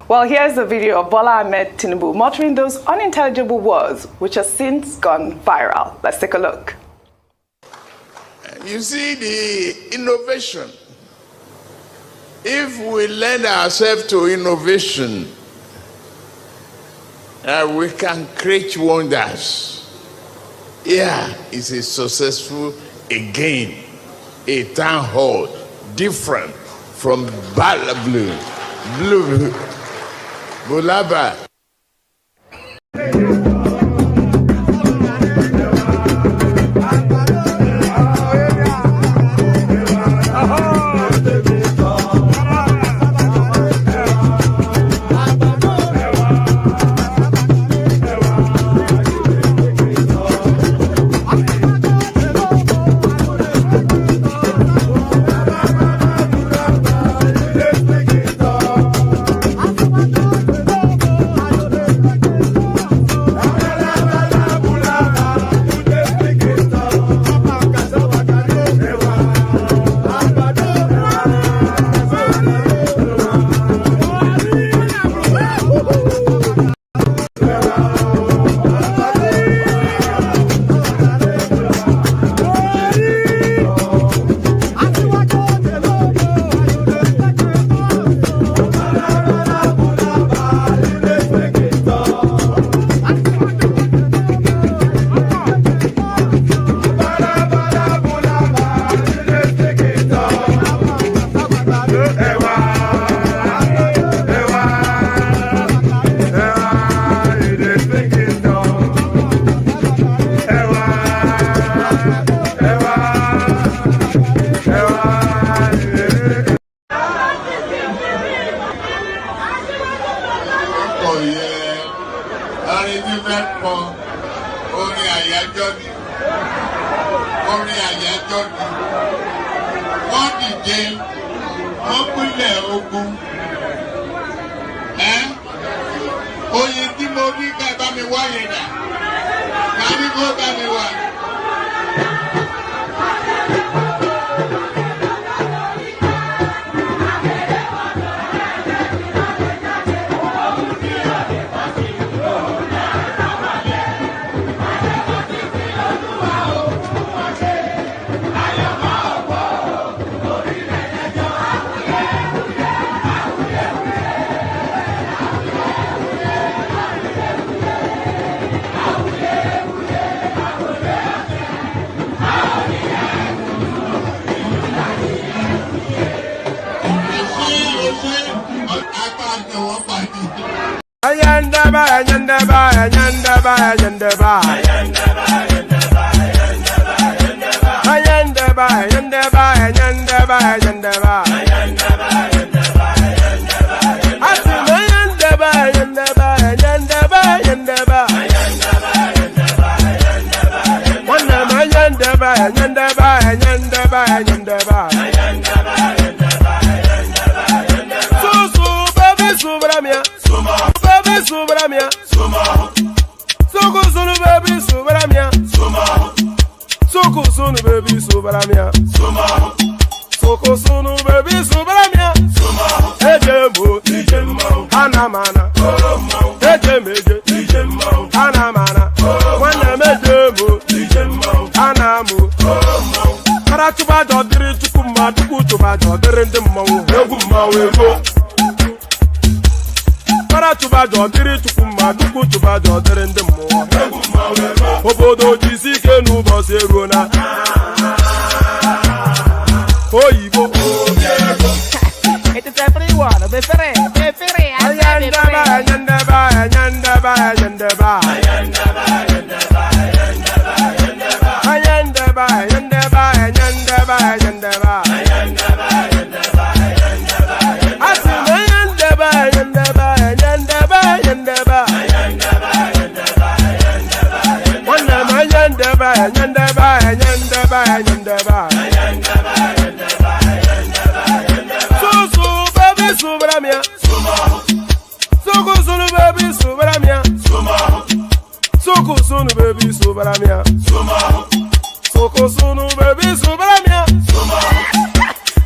Well, here's a video of Bola Ahmed Tinubu muttering those unintelligible words which have since gone viral. Let's take a look. You see the innovation. If we lend ourselves to innovation, we can create wonders. Yeah, it's a successful, again, a town hall, different from Blue, Bulaba. Wọ́n dìde, wọ́n pínlẹ̀ ogun. Oyin tí mo rí ká bá mi wá yẹn dà, ká ní kó bá mi wá.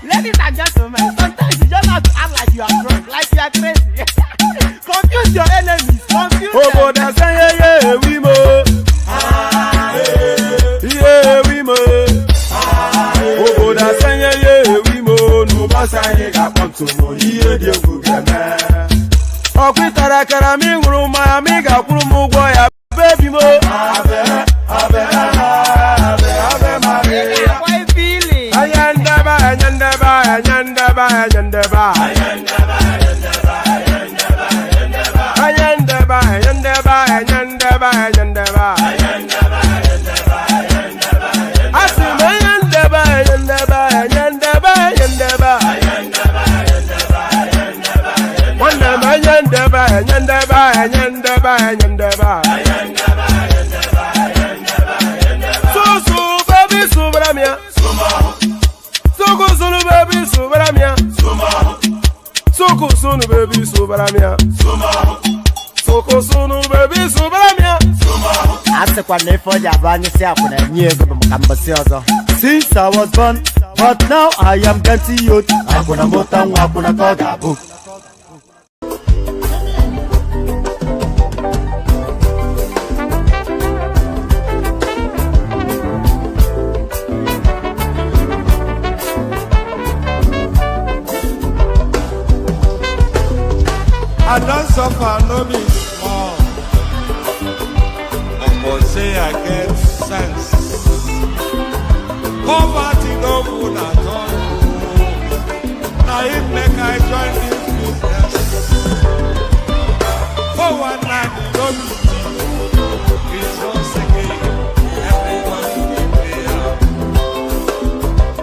Ladies and gentlemen, sometimes you just have to act like you are drunk, like you are crazy. tumo iye di ogugeme. Okwitara kara mi nguru ma mi ga kwuru mu gwo ya baby mo. Abe Maria. Why feeling? Ayandaba. Sunu baby subaramia. Sunu baby subaramia. Ase kwa nefo jabani si akuna nyego bamkambasi ozo. Since I was born, but now I am getting youth. Akuna mota akuna koga book. I don't suffer, no be small. But say I get sense. Poverty no good at all. Now it make I join this business. For one night, no be cheap. It's once again, everyone will pay out.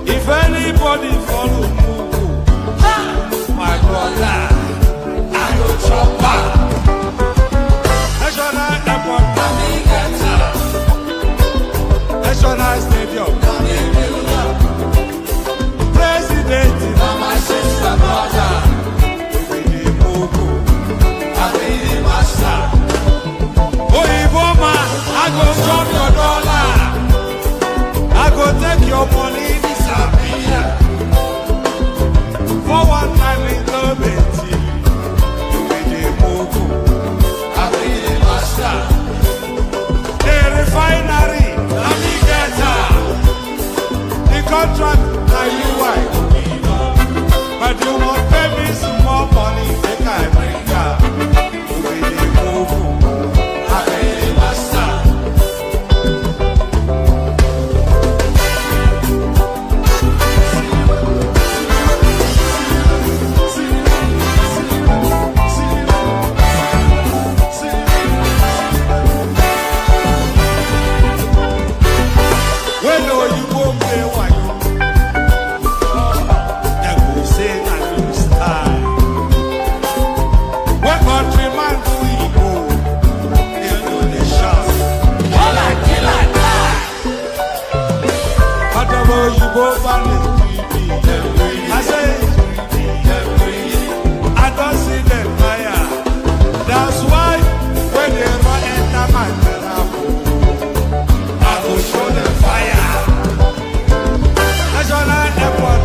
If anybody follow Mugu, my brother, National Airport, National Stadium, President, my sister, brother, I go drop your dollar, I go take your money, disappear. For one time in the bed. The refinery, the contract, now you white. But you won't pay me some more money, make I bring her. You be the Mugu, I be the master. I don't see them fire. That's why when they ever enter my temple, I will show them fire. National Airport,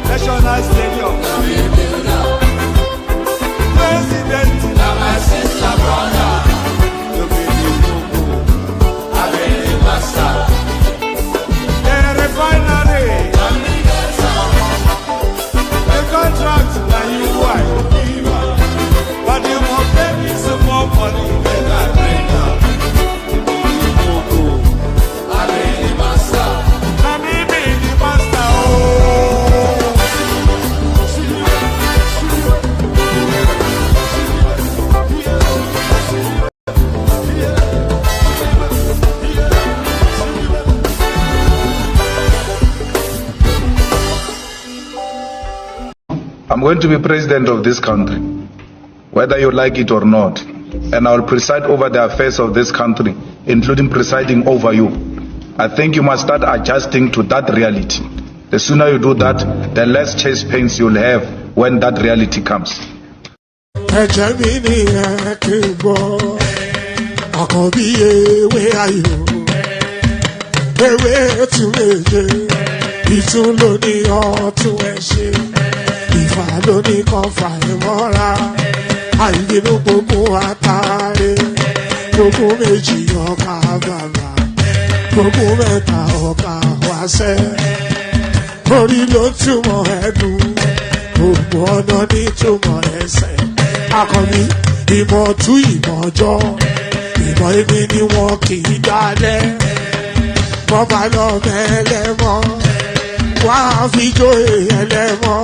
National Stadium, President, my sister, brother, you be the Mugu, I be the master. Refinery, the contract that you want, but you won't pay me some more money than I bring up. I be the master. I be the master. I'm going to be president of this country, whether you like it or not, and I will preside over the affairs of this country, including presiding over you. I think you must start adjusting to that reality. The sooner you do that, the less chest pains you'll have when that reality comes. Ìfàlóní kan fàìmọ́ra, àìbínú gbogbo àtàrí, gbogbo méjì ọkà bàbà, gbogbo mẹ́ta ọkà wáṣẹ́. orí ló túmọ̀ ẹnu gbogbo ọ̀nà ní túmọ̀ ẹsẹ̀ akọni ìmọ̀ tú ìmọ̀ ọjọ́ ìmọ̀ ẹni ni wọn kì í dálẹ̀ wọ́n bá lọ mẹ́lẹ́mọ́ wọ́n á fi jóye ẹlẹ́mọ́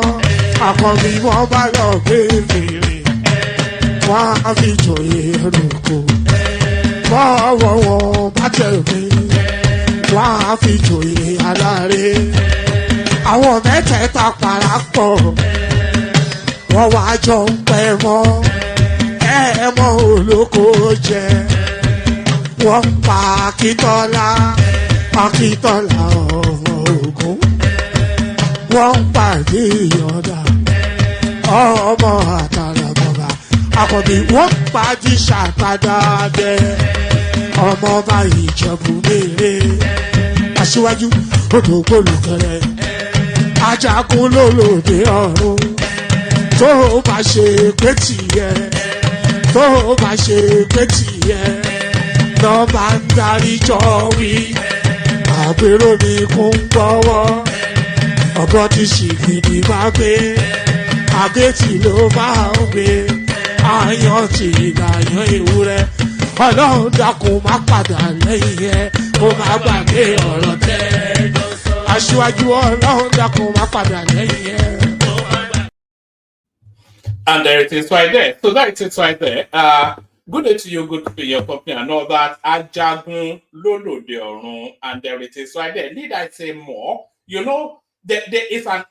akọni wọ́n bá lọ bèbèrè wọ́n á fi jóye ẹlòkó bọ́wọ́ wọn bá tẹ̀lé wọ́n á fi jóye aláre àwọn mẹ́tẹ̀ẹ̀ta parapọ̀ wọ́n wá jọ ń pẹ́ mọ́ ẹ̀ẹ́mọ́ olóko jẹ wọ́n pa Akíntọ́lá ọmọ Ògún wọ́n pàdé ìyọ̀dà ọmọ àtàràbọ̀bà àkọ́bí wọ́n pàdé ṣàtàdàdẹ ọmọ ọba Ìjẹ̀bú Mèrè aṣíwájú odò gbólùkẹrẹ ajagun lólòdì ọ̀run tó bá ṣe pé tìyẹ tó bá ṣe pé tìyẹ náà bá ń darí jọ wí àbérò mi kún gbọ́wọ́ ọ̀bọ ti ṣìgìdì máa gbé àbẹ́tì ló máa ń gbé àyàn tí ìlàyàn ewúrẹ́ ọlọ́run dákun má padà lẹ́yìn ẹ kó má gbàgbé ọ̀rọ̀ tẹ́ aṣíwájú ọlọ́run dákun má padà lẹ́yìn ẹ. And there it is right there. So that it is right there. Good day to you, good to be your company and all that. Ajagun Lolo de Orun, and there it is right there. Need I say more? You know, there is an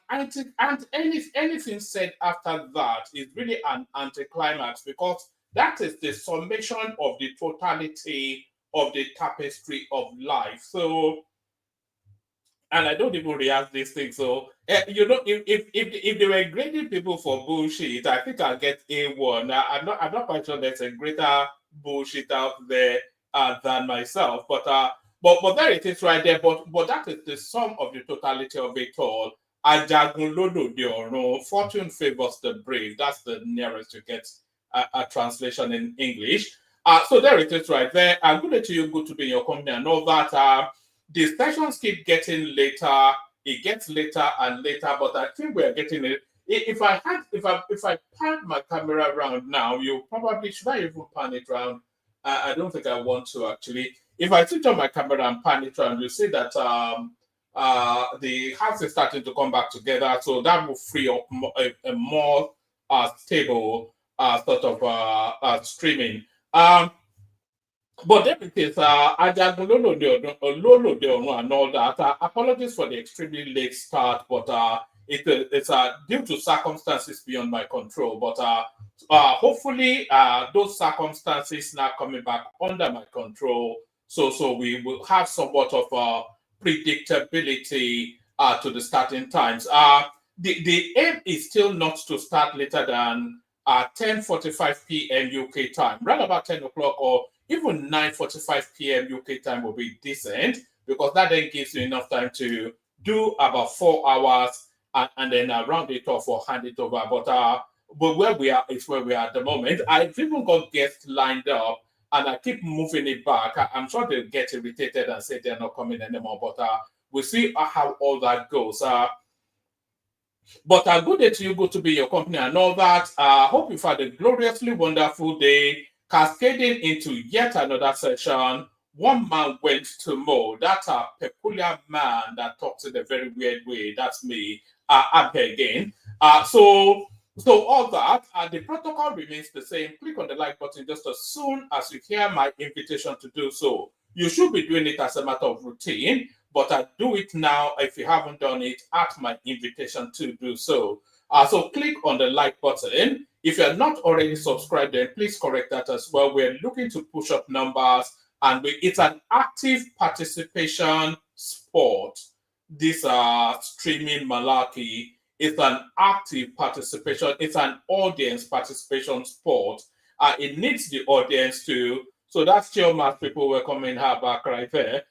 anything said after that is really an anticlimax, because that is the summation of the totality of the tapestry of life. So, and I don't even react these things. So, you know, if they were grading people for bullshit, I think I'll get A1. I'm not quite sure there's a greater bullshit out there than myself. But there it is right there. But that is the sum of the totality of it all. Ajagun Lolo de Orun, fortune favors the brave. That's the nearest you get a translation in English. So there it is right there. I'm good to you, good to be in your company and all that. The sessions keep getting later. It gets later and later, but I think we're getting it. If I pan my camera around now, you probably should I even pan it around? I don't think I want to actually. If I switch on my camera and pan it around, you see that the house is starting to come back together, so that will free up a more stable sort of streaming. But then it is Ajagun Lolo de Orun and all that. Apologies for the extremely late start, but it's due to circumstances beyond my control. But hopefully those circumstances now coming back under my control, so we will have somewhat of predictability to the starting times. The aim is still not to start later than 10:45 p.m. UK time, right about 10 o'clock or even 9:45 p.m. UK time will be decent, because that then gives you enough time to do about 4 hours and then round it off or hand it over. But where we are is where we are at the moment. I've even got guests lined up and I keep moving it back. I'm sure they'll get irritated and say they're not coming anymore, but we'll see how all that goes. But a good day to you, good to be your company and all that. Hope you've had a gloriously wonderful day. Cascading into yet another session, one man went to mow. That's a peculiar man that talks in a very weird way. That's me. I'm here again. So all that, the protocol remains the same. Click on the like button just as soon as you hear my invitation to do so. You should be doing it as a matter of routine, but I do it now if you haven't done it at my invitation to do so. So click on the like button. If you're not already subscribed, then please correct that as well. We're looking to push up numbers, and it's an active participation sport. This streaming malarkey is an active participation. It's an audience participation sport. It needs the audience to. So that's Chioma people welcoming her back right there.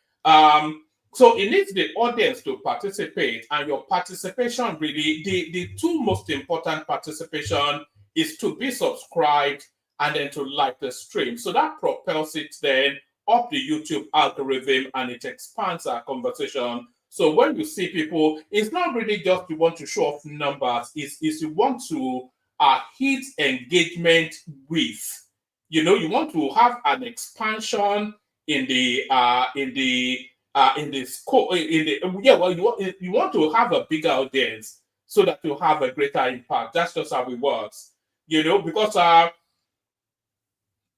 So it needs the audience to participate, and your participation really, the two most important participation is to be subscribed and then to like the stream. So that propels it then up the YouTube algorithm, and it expands our conversation So when you see people, it's not really just you want to show off numbers, it's you want to hit engagement with. You know, you want to have an expansion in the scope you want to have a bigger audience so that you have a greater impact. That's just how it works. You know, because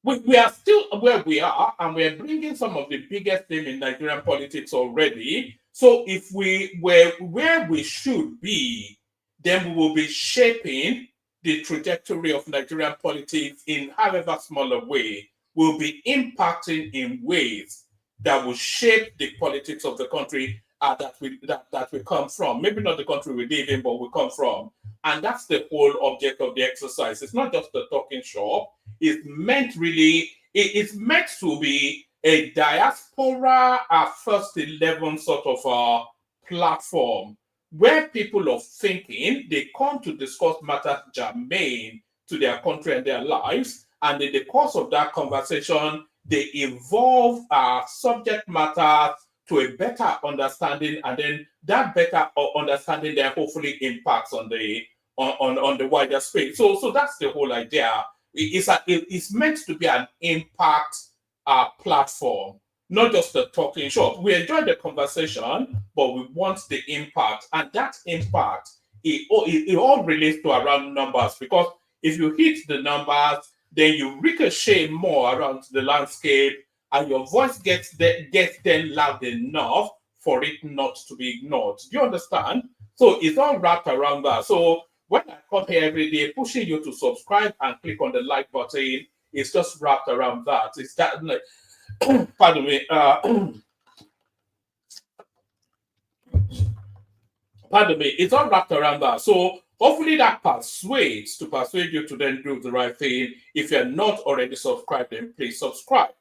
we are still where we are, and we're bringing some of the biggest name in Nigerian politics already. So if we were where we should be, then we will be shaping the trajectory of Nigerian politics in however small a way. We'll be impacting in ways that will shape the politics of the country that we come from. Maybe not the country we live in, but we come from. And that's the whole object of the exercise. It's not just a talking shop. It's meant to be a diaspora first 11 sort of platform where people of thinking, they come to discuss matters germane to their country and their lives. And in the course of that conversation, they evolve subject matter to a better understanding, and then that better understanding then hopefully impacts on the wider space. So that's the whole idea. It's meant to be an impact platform, not just a talking shop. We enjoy the conversation, but we want the impact, and that impact it all relates to around numbers, because if you hit the numbers, then you ricochet more around the landscape, and your voice gets then loud enough for it not to be ignored. Do you understand? So it's all wrapped around that. So when I come here every day, pushing you to subscribe and click on the like button, it's just wrapped around that. It's that, pardon me, pardon me, it's all wrapped around that. So hopefully that persuade you to then do the right thing. If you're not already subscribed, then please subscribe.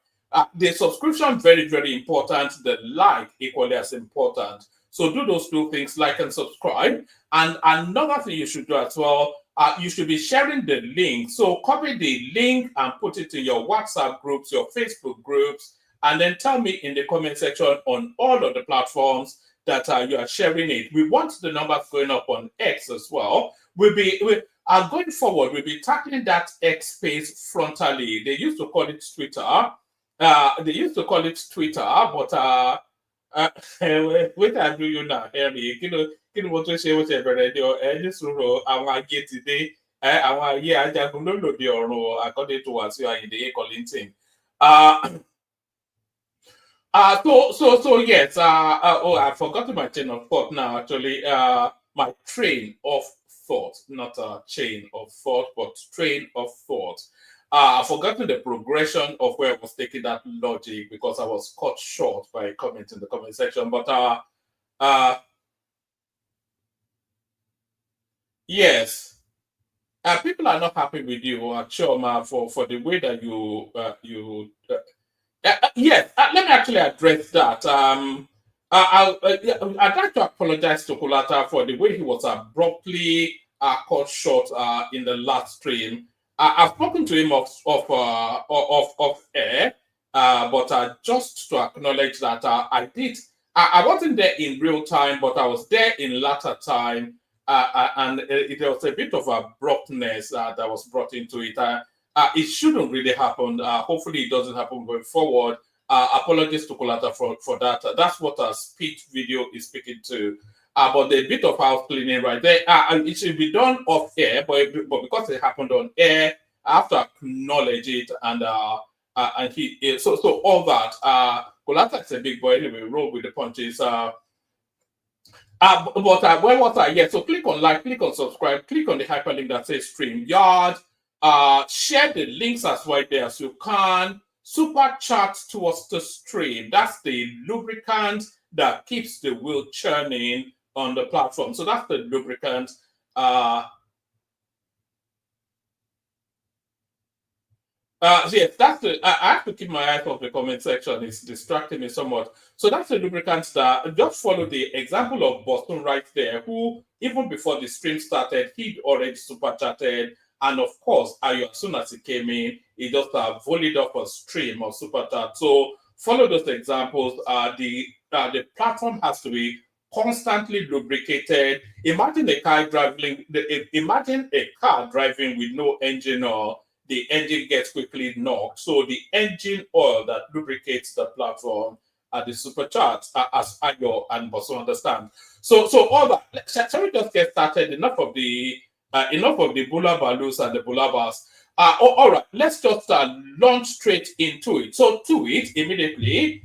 The subscription, very, very important. The like, equally as important. So do those two things, like and subscribe. And another thing you should do as well, you should be sharing the link. So copy the link and put it in your WhatsApp groups, your Facebook groups, and then tell me in the comment section on all of the platforms that you are sharing it. We want the numbers going up on X as well. Going forward, we'll be tackling that X space frontally. They used to call it Twitter. But what I do you now, Harry? You know what to say, whatever radio, and just I want to get today. I want, yeah, I just don't know the or according to what you are in the calling thing. So yes. I forgot my chain of thought now. Actually, my train of thought, not a chain of thought, but train of thought. I've forgotten the progression of where I was taking that logic because I was cut short by a comment in the comment section. But yes, people are not happy with you, Chioma, for the way that yes. Let me actually address that. I'd like to apologize to Kulata for the way he was abruptly cut short in the last stream. I've spoken to him off air, but just to acknowledge that I wasn't there in real time, but I was there in latter time, and there was a bit of abruptness that was brought into it. It shouldn't really happen. Hopefully, it doesn't happen going forward. Apologies to Kolata for that. That's what our speech video is speaking to. But a bit of house cleaning right there. It should be done off air, but because it happened on air, I have to acknowledge it. And so all that. Kolata is a big boy anyway. Roll with the punches. Where was I? Yeah. So click on like, click on subscribe, click on the hyperlink that says StreamYard. Share the links as wide there as you can. Super chat towards the stream. That's the lubricant that keeps the wheel churning on the platform. So that's the lubricant. Yes, that's the. I have to keep my eyes off the comment section. It's distracting me somewhat. So that's the lubricant that just follow the example of Boston right there, who even before the stream started, he'd already super chatted. And of course, as soon as he came in, he just volleyed up a stream of super chat. So follow those examples. The platform has to be constantly lubricated. Imagine a car driving. Imagine a car driving with no engine, or the engine gets quickly knocked. So the engine oil that lubricates the platform are the supercharged, as Ayo and Boso understand. So all that. Shall we just get started? Enough of the Bula Balus and the Bulabas. All right, let's just launch straight into it. So to it immediately.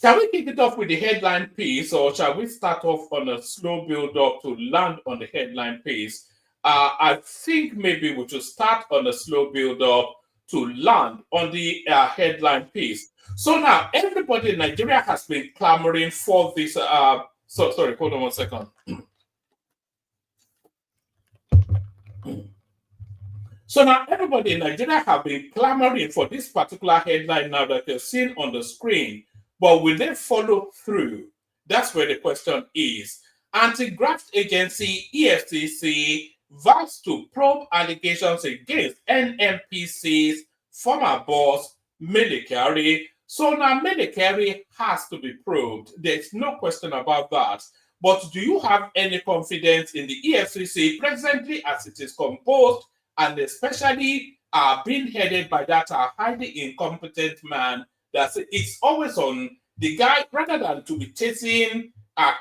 Shall we kick it off with the headline piece, or shall we start off on a slow build-up to land on the headline piece? I think maybe we should start on a slow build-up to land on the headline piece. So now, everybody in Nigeria has been clamoring for this. Sorry, hold on 1 second. So now, everybody in Nigeria have been clamoring for this particular headline now that you're seeing on the screen. But will they follow through? That's where the question is. Anti-graft agency EFCC vows to probe allegations against NNPC's former boss, Mele Kyari. So now Mele Kyari has to be probed. There's no question about that. But do you have any confidence in the EFCC presently as it is composed, and especially being headed by that highly incompetent man? It's always on the guy, rather than to be chasing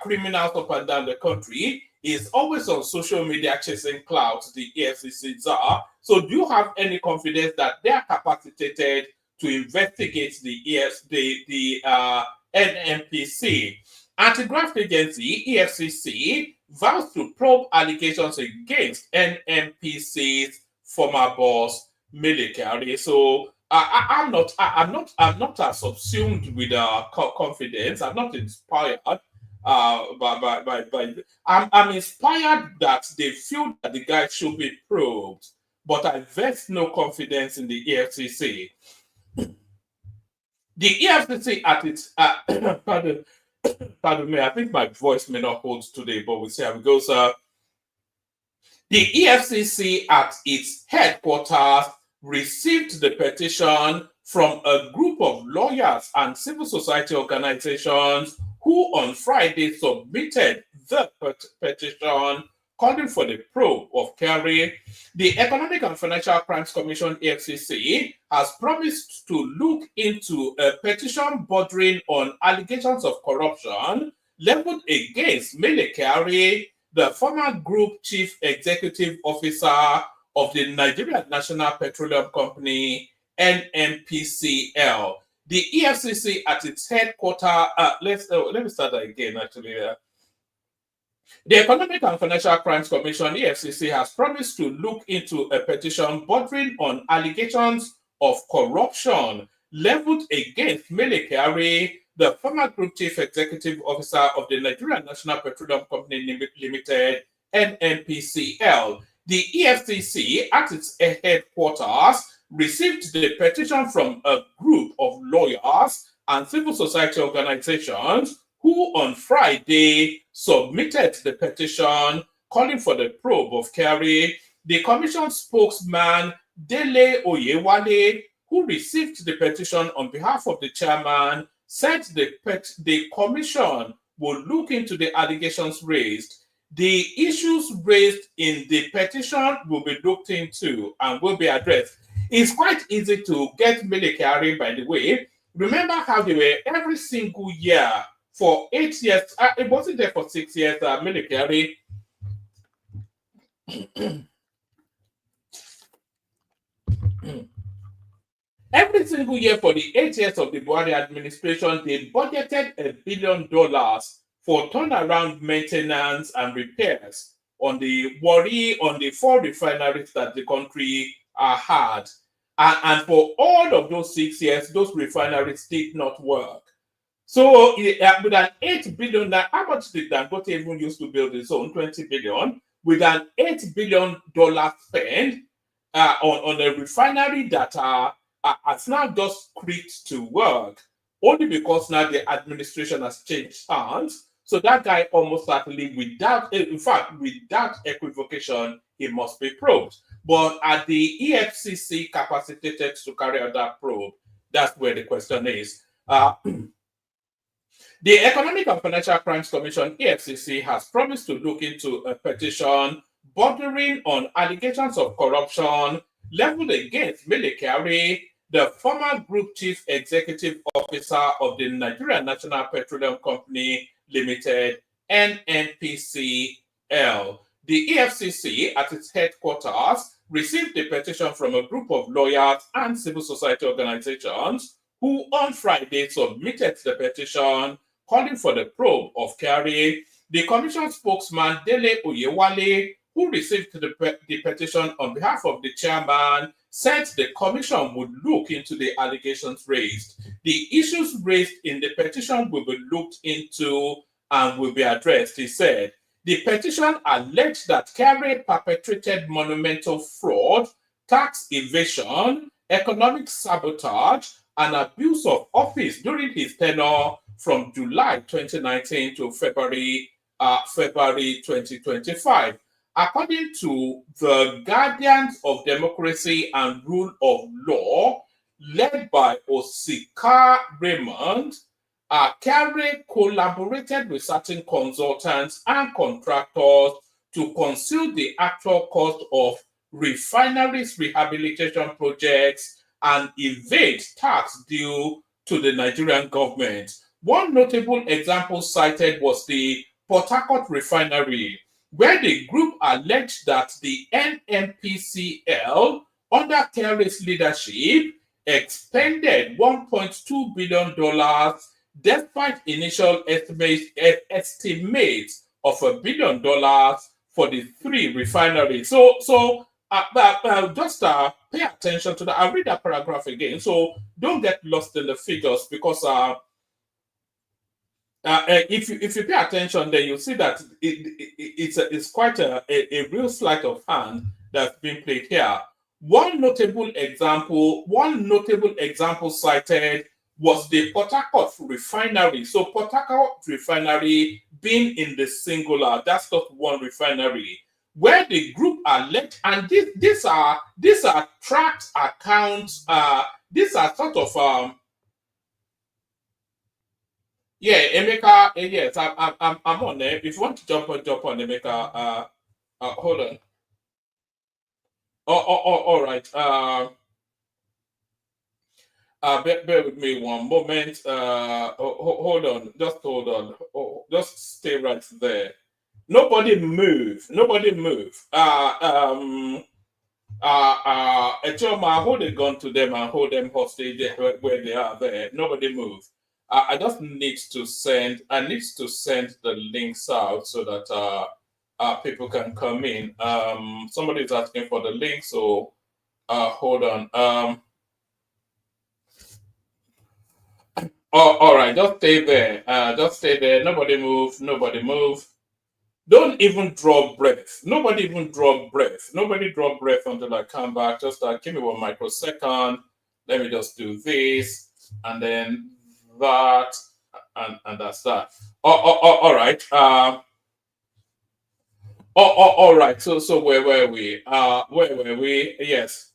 criminals up and down the country, is always on social media chasing clouds, the EFCCs are. So do you have any confidence that they are capacitated to investigate the NNPC? Anti-graft agency EFCC vows to probe allegations against NNPC's former boss, Mele Kyari. So I'm not as subsumed with confidence. I'm not inspired I'm inspired that they feel that the guy should be probed, but I vest no confidence in the EFCC. The EFCC at its pardon me, I think my voice may not hold today, but we'll see how it goes. The EFCC at its headquarters received the petition from a group of lawyers and civil society organizations who on Friday submitted the petition calling for the probe of Kyari. The Economic and Financial Crimes Commission, EFCC, has promised to look into a petition bordering on allegations of corruption leveled against Mele Kyari, the former group chief executive officer of the Nigerian National Petroleum Company, NNPCL. The EFCC at its headquarters, let me start that again, actually. The Economic and Financial Crimes Commission, EFCC, has promised to look into a petition bordering on allegations of corruption leveled against Mele Kyari, the former group chief executive officer of the Nigerian National Petroleum Company Limited, NNPCL. The EFCC, at its headquarters, received the petition from a group of lawyers and civil society organizations who on Friday submitted the petition calling for the probe of Kyari. The commission spokesman, Dele Oyewale, who received the petition on behalf of the chairman, said the commission will look into the allegations raised. The issues raised in the petition will be looked into and will be addressed. It's quite easy to get Mele Kyari, by the way. Remember how they were every single year for 8 years. It wasn't there for 6 years, Mele Kyari. Every single year for the 8 years of the Buhari administration, they budgeted $1 billion for turnaround maintenance and repairs on the on the 4 refineries that the country had. And for all of those 6 years, those refineries did not work. So with an $8 billion, how much did Dangote even use to build his own? 20 billion. With an $8 billion spend on a refinery that has now just creaked to work, only because now the administration has changed hands. So that guy almost certainly, without equivocation, he must be probed. But are the EFCC capacitated to carry out that probe? That's where the question is. The Economic and Financial Crimes Commission, EFCC, has promised to look into a petition bordering on allegations of corruption leveled against Mele Kyari, the former Group Chief Executive Officer of the Nigerian National Petroleum Company Limited, NNPCL. The EFCC, at its headquarters, received a petition from a group of lawyers and civil society organizations who on Friday submitted the petition calling for the probe of Kyari. The commission spokesman Dele Oyewale, who received the petition on behalf of the chairman, said the commission would look into the allegations raised. The issues raised in the petition will be looked into and will be addressed, he said. The petition alleged that Kyari perpetrated monumental fraud, tax evasion, economic sabotage, and abuse of office during his tenure from July 2019 to February 2025. According to the Guardians of Democracy and Rule of Law, led by Osika Raymond, Kyari collaborated with certain consultants and contractors to conceal the actual cost of refineries rehabilitation projects and evade tax due to the Nigerian government. One notable example cited was the Port Harcourt refinery, where the group alleged that the NNPCL, under Kyari's leadership, expended $1.2 billion despite initial estimates of $1 billion for the 3 refineries. So just pay attention to that. I'll read that paragraph again. So don't get lost in the figures, because if you pay attention, then you'll see that it's quite a real sleight of hand that's been played here. One notable example cited was the Port Harcourt refinery. So Port Harcourt refinery being in the singular, that's not one refinery, where the group alleged, and these are tracked accounts. These are sort of Emeka. Yes, I'm on there. If you want to jump on Emeka. Hold on. All right. Bear with me one moment. Hold on. Just hold on. Just stay right there. Nobody move. Echoma, hold a gun to them and hold them hostage where they are there. Nobody move. I just need to send. I need to send the links out so that people can come in. Somebody is asking for the link, so hold on. All right, just stay there. Nobody move. Don't even draw breath. Nobody draw breath until I come back. Just give me 1 microsecond. Let me just do this, and then that, and that's that. All right. All right. So where were we? Where were we? Yes.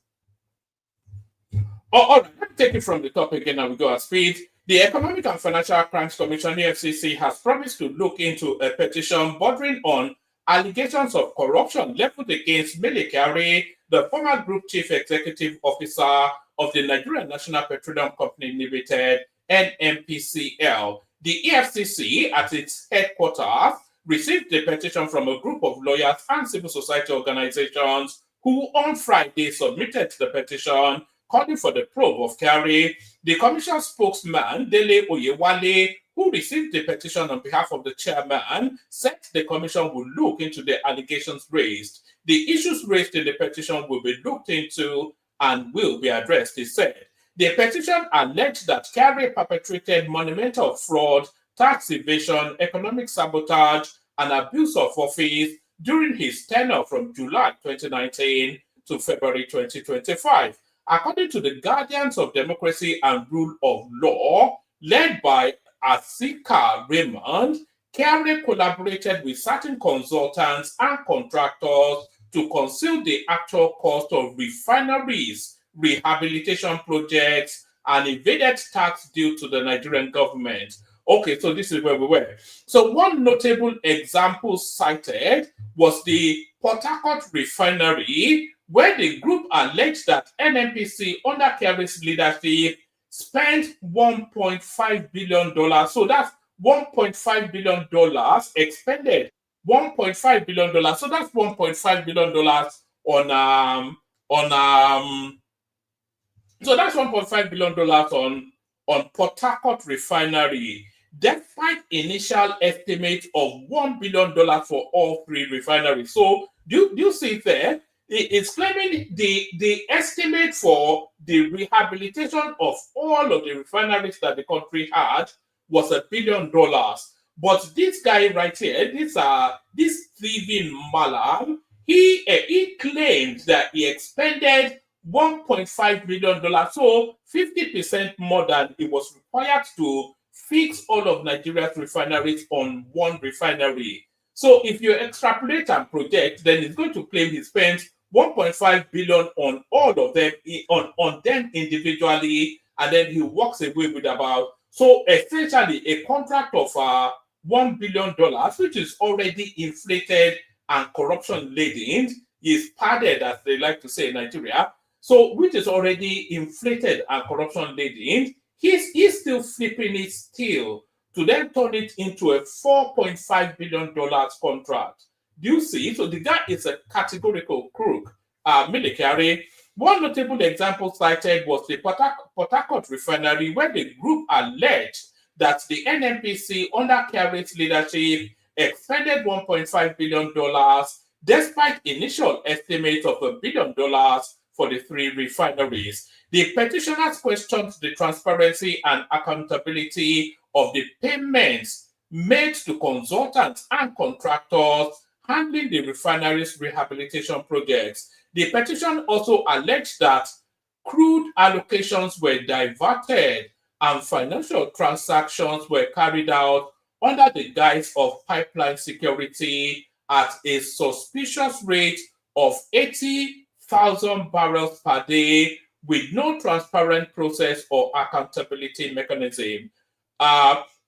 All right. Let me take it from the top again, and we go at speed. The Economic and Financial Crimes Commission, EFCC, has promised to look into a petition bordering on allegations of corruption leveled against Mele Kyari, the former Group Chief Executive Officer of the Nigerian National Petroleum Company Limited, NNPCL. The EFCC, at its headquarters, received the petition from a group of lawyers and civil society organizations who on Friday submitted the petition calling for the probe of Kyari. The commission spokesman, Dele Oyewale, who received the petition on behalf of the chairman, said the commission will look into the allegations raised. The issues raised in the petition will be looked into and will be addressed, he said. The petition alleged that Kyari perpetrated monumental fraud, tax evasion, economic sabotage, and abuse of office during his tenure from July 2019 to February 2025. According to the Guardians of Democracy and Rule of Law, led by Osika Raymond, Kyari collaborated with certain consultants and contractors to conceal the actual cost of refineries, rehabilitation projects, and evaded tax due to the Nigerian government. Okay, so this is where we were. So one notable example cited was the Port Harcourt refinery, where the group alleged that NNPC under Kerry's leadership spent $1.5 billion. So that's $1.5 billion expended. $1.5 billion. So that's $1.5 billion so that's $1.5 billion on Port Harcourt refinery, despite initial estimate of $1 billion for all three refineries. So do you see there? It's claiming the estimate for the rehabilitation of all of the refineries that the country had was $1 billion. But this guy right here, this thieving Malam, he claimed that he expended $1.5 billion, so 50% more than it was required to fix all of Nigeria's refineries on one refinery. So if you extrapolate and project, then it's going to claim he spent 1.5 billion on all of them, on them individually, and then he walks away with about, so essentially a contract of $1 billion, which is already inflated and corruption laden, is padded, as they like to say in Nigeria. So, which is already inflated and corruption laden, he's still flipping it still to then turn it into a $4.5 billion contract. Do you see? So the guy is a categorical crook. Military. One notable example cited was the Port Harcourt refinery, where the group alleged that the NNPC under Kerry's leadership expended $1.5 billion, despite initial estimates of $1 billion for the three refineries. The petitioners questioned the transparency and accountability of the payments made to consultants and contractors handling the refineries' rehabilitation projects. The petition also alleged that crude allocations were diverted and financial transactions were carried out under the guise of pipeline security at a suspicious rate of 80,000 barrels per day with no transparent process or accountability mechanism.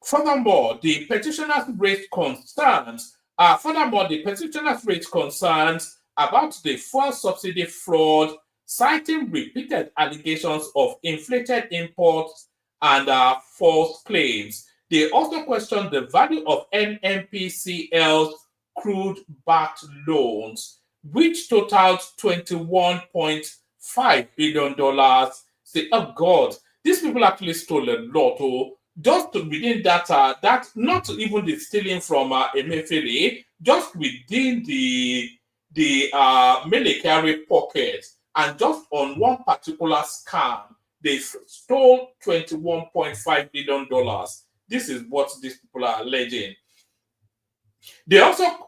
Furthermore, the petitioners raised concerns about the fuel subsidy fraud, citing repeated allegations of inflated imports and false claims. They also questioned the value of NNPCL's crude-backed loans, which totaled $21.5 billion. Say, oh God, these people actually stole a lot. Oh, just within that, that not even the stealing from Emefiele, just within the military pocket, and just on one particular scam, they stole $21.5 billion. This is what these people are alleging. They also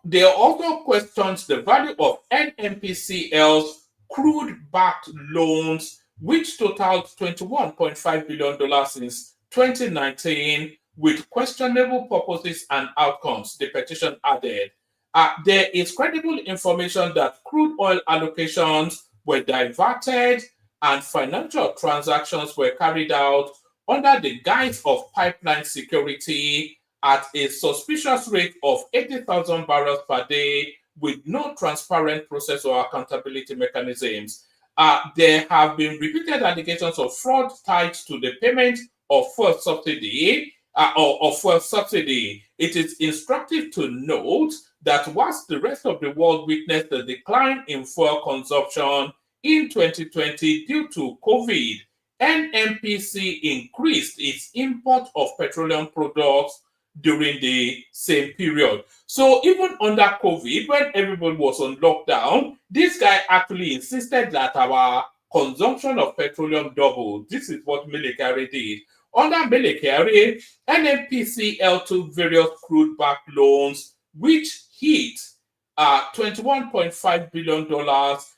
questioned the value of NNPCL's crude-backed loans, which totaled $21.5 billion since 2019, with questionable purposes and outcomes, the petition added. There is credible information that crude oil allocations were diverted and financial transactions were carried out under the guise of pipeline security at a suspicious rate of 80,000 barrels per day with no transparent process or accountability mechanisms. There have been repeated allegations of fraud tied to the payment of fuel subsidy. It is instructive to note that whilst the rest of the world witnessed a decline in fuel consumption in 2020 due to COVID, NNPC increased its import of petroleum products during the same period. So even under COVID, when everybody was on lockdown, this guy actually insisted that our consumption of petroleum doubled. This is what Military did. Under Military, NNPCL took various crude-backed loans, which hit $21.5 billion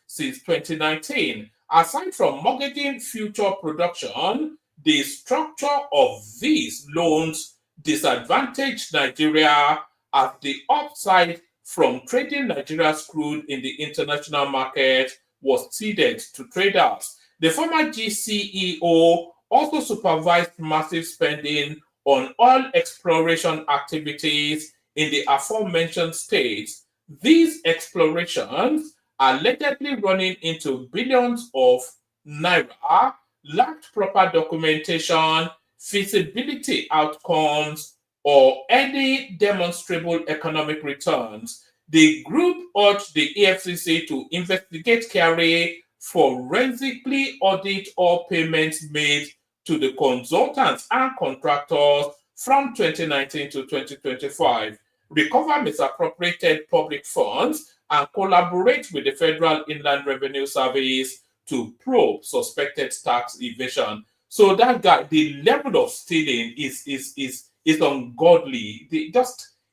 since 2019. Aside from mortgaging future production, the structure of these loans disadvantaged Nigeria as the upside from trading Nigeria's crude in the international market was ceded to traders. The former GCEO also supervised massive spending on oil exploration activities in the aforementioned states. These explorations, allegedly running into billions of naira, lacked proper documentation, feasibility outcomes, or any demonstrable economic returns. The group urged the EFCC to investigate carry, forensically audit all payments made to the consultants and contractors from 2019 to 2025, recover misappropriated public funds, and collaborate with the Federal Inland Revenue Service to probe suspected tax evasion. So that guy, the level of stealing is ungodly.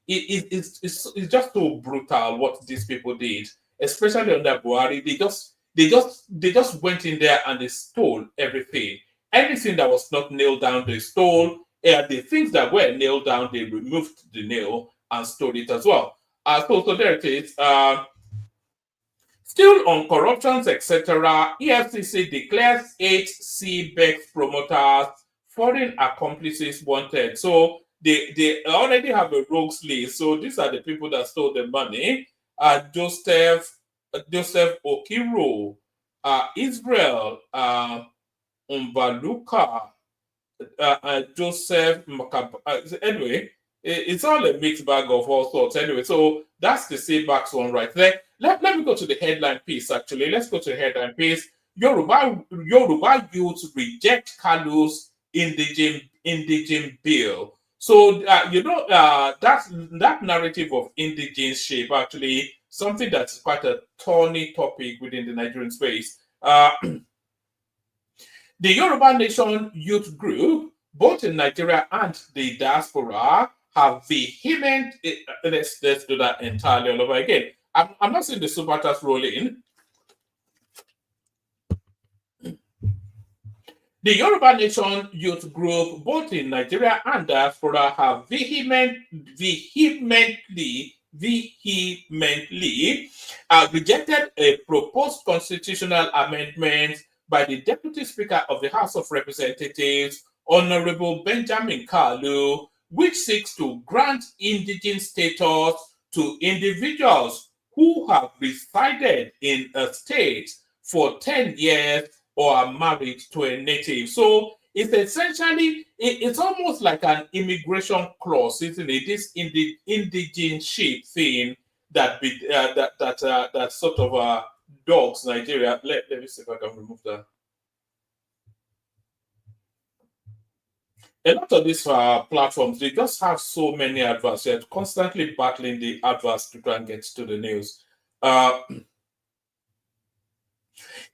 It's just so brutal what these people did, especially under Buhari. They just went in there and they stole everything. Anything that was not nailed down, they stole. And the things that were nailed down, they removed the nail and stole it as well. So there it is. Still on corruptions, etc., EFCC declares 8 CBEX promoters foreign accomplices wanted. So they already have a rogues list. So these are the people that stole the money. Joseph Okiro, Israel Umbaluka, Joseph Makab. Anyway, it's all a mixed bag of all sorts. Anyway, so that's the CBEX one right there. Let me go to the headline piece, actually. Let's go to the headline piece. Yoruba youth reject Kalu'S Indigene bill. So, that narrative of indigenship, actually, something that's quite a thorny topic within the Nigerian space. The Yoruba Nation youth group, both in Nigeria and the diaspora, have vehement. Let's do that entirely all over again. I'm not seeing the super task roll in. The Yoruba Nation youth group, both in Nigeria and diaspora, have vehemently rejected a proposed constitutional amendment by the Deputy Speaker of the House of Representatives, Honorable Benjamin Kalu, which seeks to grant indigene status to individuals who have resided in a state for 10 years or are married to a native. So it's essentially, it's almost like an immigration clause, isn't it? This indigeneship thing that sort of dogs Nigeria. Let me see if I can remove that. A lot of these platforms, they just have so many adverts. They're constantly battling the adverts to try and get to the news.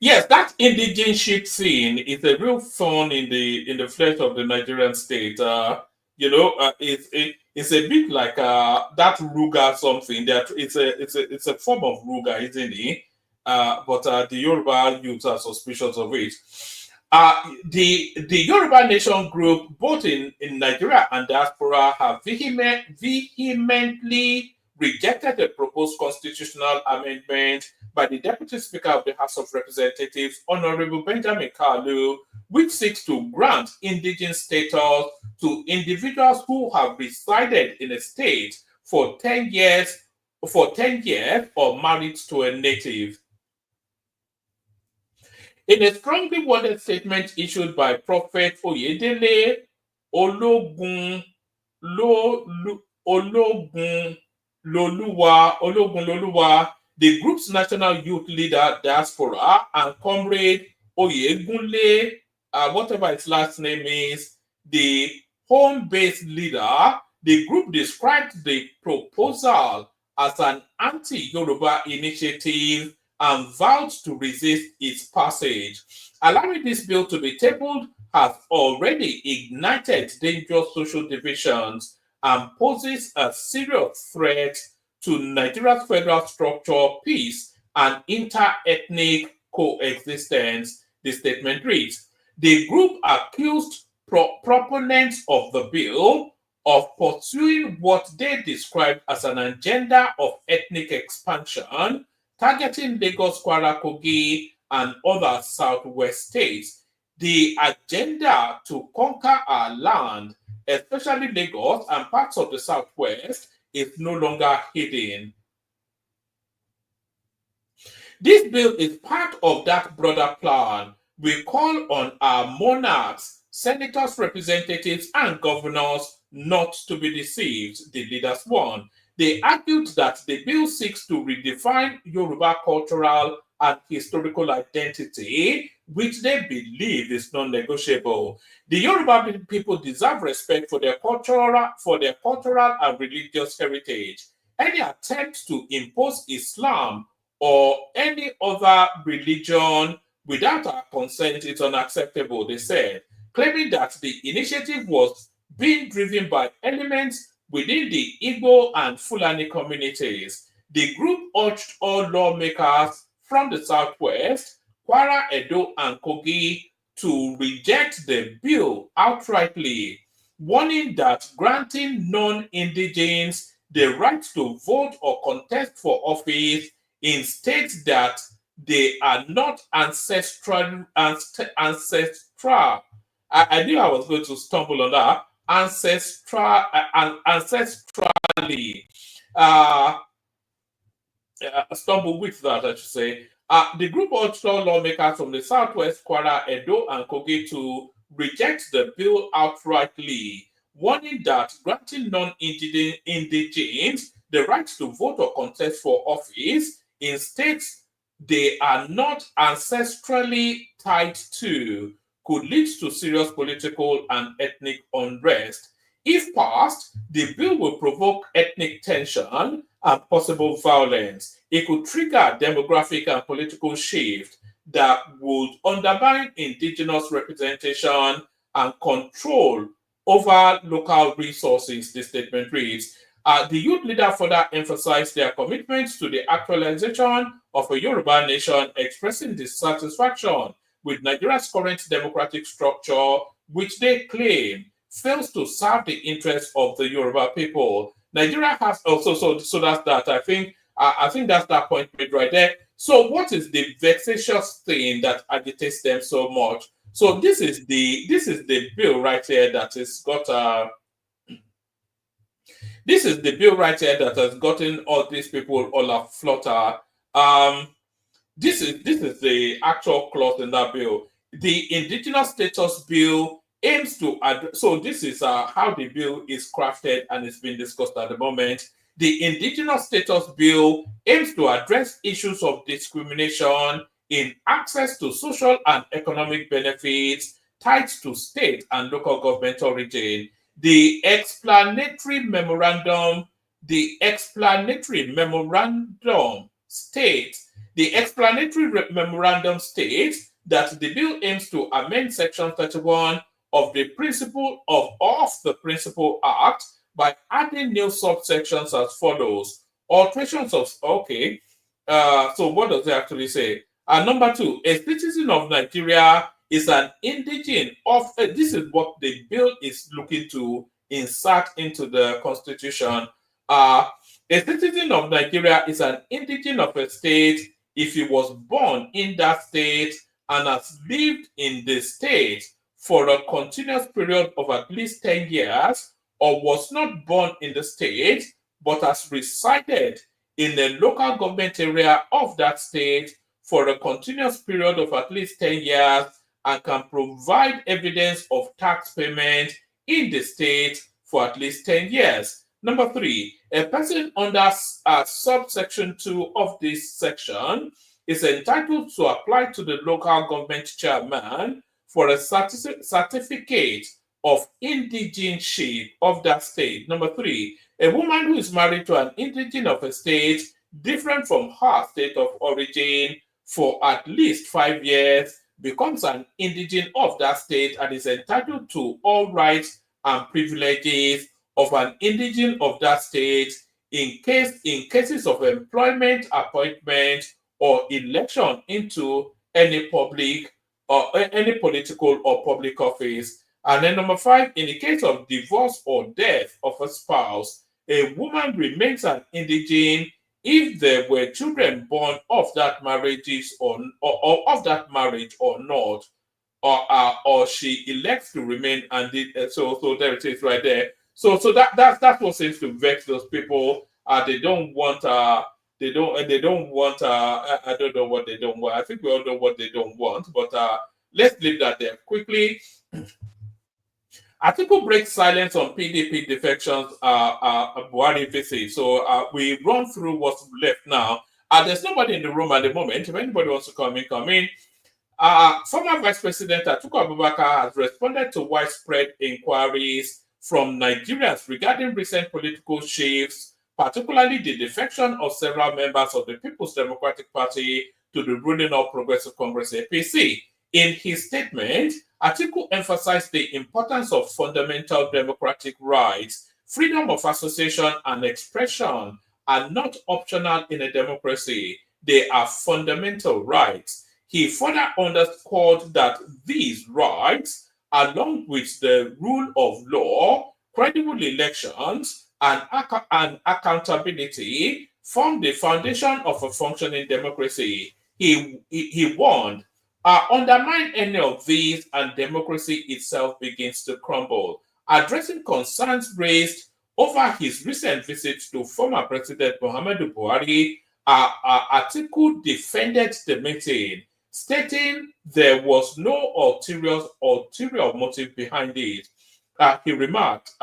Yes, that indigeneship thing is a real thorn in the flesh of the Nigerian state. It's a bit like that Ruga something. That it's a form of Ruga, isn't it? But the Yoruba youth are suspicious of it. The Yoruba Nation group, both in Nigeria and diaspora, have vehemently rejected the proposed constitutional amendment by the Deputy Speaker of the House of Representatives, Honorable Benjamin Kalu, which seeks to grant indigene status to individuals who have resided in a state for 10 years or married to a native. In a strongly worded statement issued by Prophet Oyedele Ologun Loluwa, the group's national youth leader, diaspora, and comrade Oyegunle, whatever its last name is, the home-based leader, the group described the proposal as an anti-Yoruba initiative and vowed to resist its passage. Allowing this bill to be tabled has already ignited dangerous social divisions and poses a serious threat to Nigeria's federal structure, peace, and inter-ethnic coexistence, the statement reads. The group accused proponents of the bill of pursuing what they described as an agenda of ethnic expansion, targeting Lagos, Kwara, Kogi, and other southwest states. The agenda to conquer our land, especially Lagos and parts of the Southwest, is no longer hidden. This bill is part of that broader plan. We call on our monarchs, senators, representatives, and governors not to be deceived, the leaders warned. They argued that the bill seeks to redefine Yoruba cultural and historical identity, which they believe is non-negotiable. The Yoruba people deserve respect for their cultural and religious heritage. Any attempt to impose Islam or any other religion without our consent is unacceptable, they said, claiming that the initiative was being driven by elements within the Igbo and Fulani communities. The group urged all lawmakers from the Southwest, Kwara, Edo, and Kogi to reject the bill outrightly, warning that granting non-indigenes the right to vote or contest for office in states that they are not ancestral. I knew I was going to stumble on that. Ancestrally. Stumble with that, I should say. The group urged all lawmakers from the Southwest, Kwara, Edo, and Kogi to reject the bill outrightly, warning that granting non-indigenes the right to vote or contest for office in states they are not ancestrally tied to could lead to serious political and ethnic unrest. If passed, the bill will provoke ethnic tension and possible violence. It could trigger demographic and political shift that would undermine indigenous representation and control over local resources, the statement reads. The youth leader further emphasized their commitment to the actualization of a Yoruba nation, expressing dissatisfaction with Nigeria's current democratic structure, which they claim fails to serve the interests of the Yoruba people. Nigeria has also, so that's that. I think that's that point made right there. So what is the vexatious thing that agitates them so much? So this is the bill right here that has got this is the bill right here that has gotten all these people all aflutter. This is the actual clause in that bill. The Indigenous Status Bill aims to address. So this is how the bill is crafted and it's been discussed at the moment. The Indigenous Status Bill aims to address issues of discrimination in access to social and economic benefits tied to state and local government origin. The explanatory memorandum states that the bill aims to amend Section 31 of the Principle Act by adding new subsections as follows. Alterations of so what does it actually say? Number 2, a citizen of Nigeria is an indigene of this is what the bill is looking to insert into the constitution. A citizen of Nigeria is an indigene of a state if he was born in that state and has lived in the state for a continuous period of at least 10 years, or was not born in the state but has resided in the local government area of that state for a continuous period of at least 10 years and can provide evidence of tax payment in the state for at least 10 years. Number 3, a person under subsection 2 of this section is entitled to apply to the local government chairman for a certificate of indigeneship of that state. Number 3, a woman who is married to an indigene of a state different from her state of origin for at least 5 years becomes an indigene of that state and is entitled to all rights and privileges of an indigene of that state in cases of employment, appointment, or election into any public or any political or public office. And then number 5, in the case of divorce or death of a spouse, a woman remains an indigene if there were children born of that marriage or of that marriage or not. or she elects to remain, and so there it is right there. So that's what seems to vex those people. They don't want they don't want I don't know what they don't want. I think we all know what they don't want, but let's leave that there quickly. Article breaks silence on PDP defections, Buhari visit. So we run through what's left now. There's nobody in the room at the moment. If anybody wants to come in, come in. Former Vice President Atiku Abubakar has responded to widespread inquiries from Nigerians regarding recent political shifts, particularly the defection of several members of the People's Democratic Party to the ruling All Progressive Congress APC. In his statement, Atiku emphasized the importance of fundamental democratic rights. Freedom of association and expression are not optional in a democracy. They are fundamental rights. He further underscored that these rights, along with the rule of law, credible elections, and accountability, form the foundation of a functioning democracy. He warned, undermine any of these and democracy itself begins to crumble. Addressing concerns raised over his recent visit to former President Muhammadu Buhari, Atiku defended the meeting, stating there was no ulterior motive behind it. He remarked,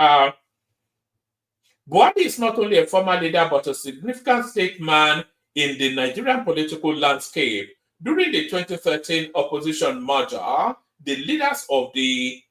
Buhari is not only a former leader but a significant statesman in the Nigerian political landscape. During the 2013 opposition merger, the leaders of the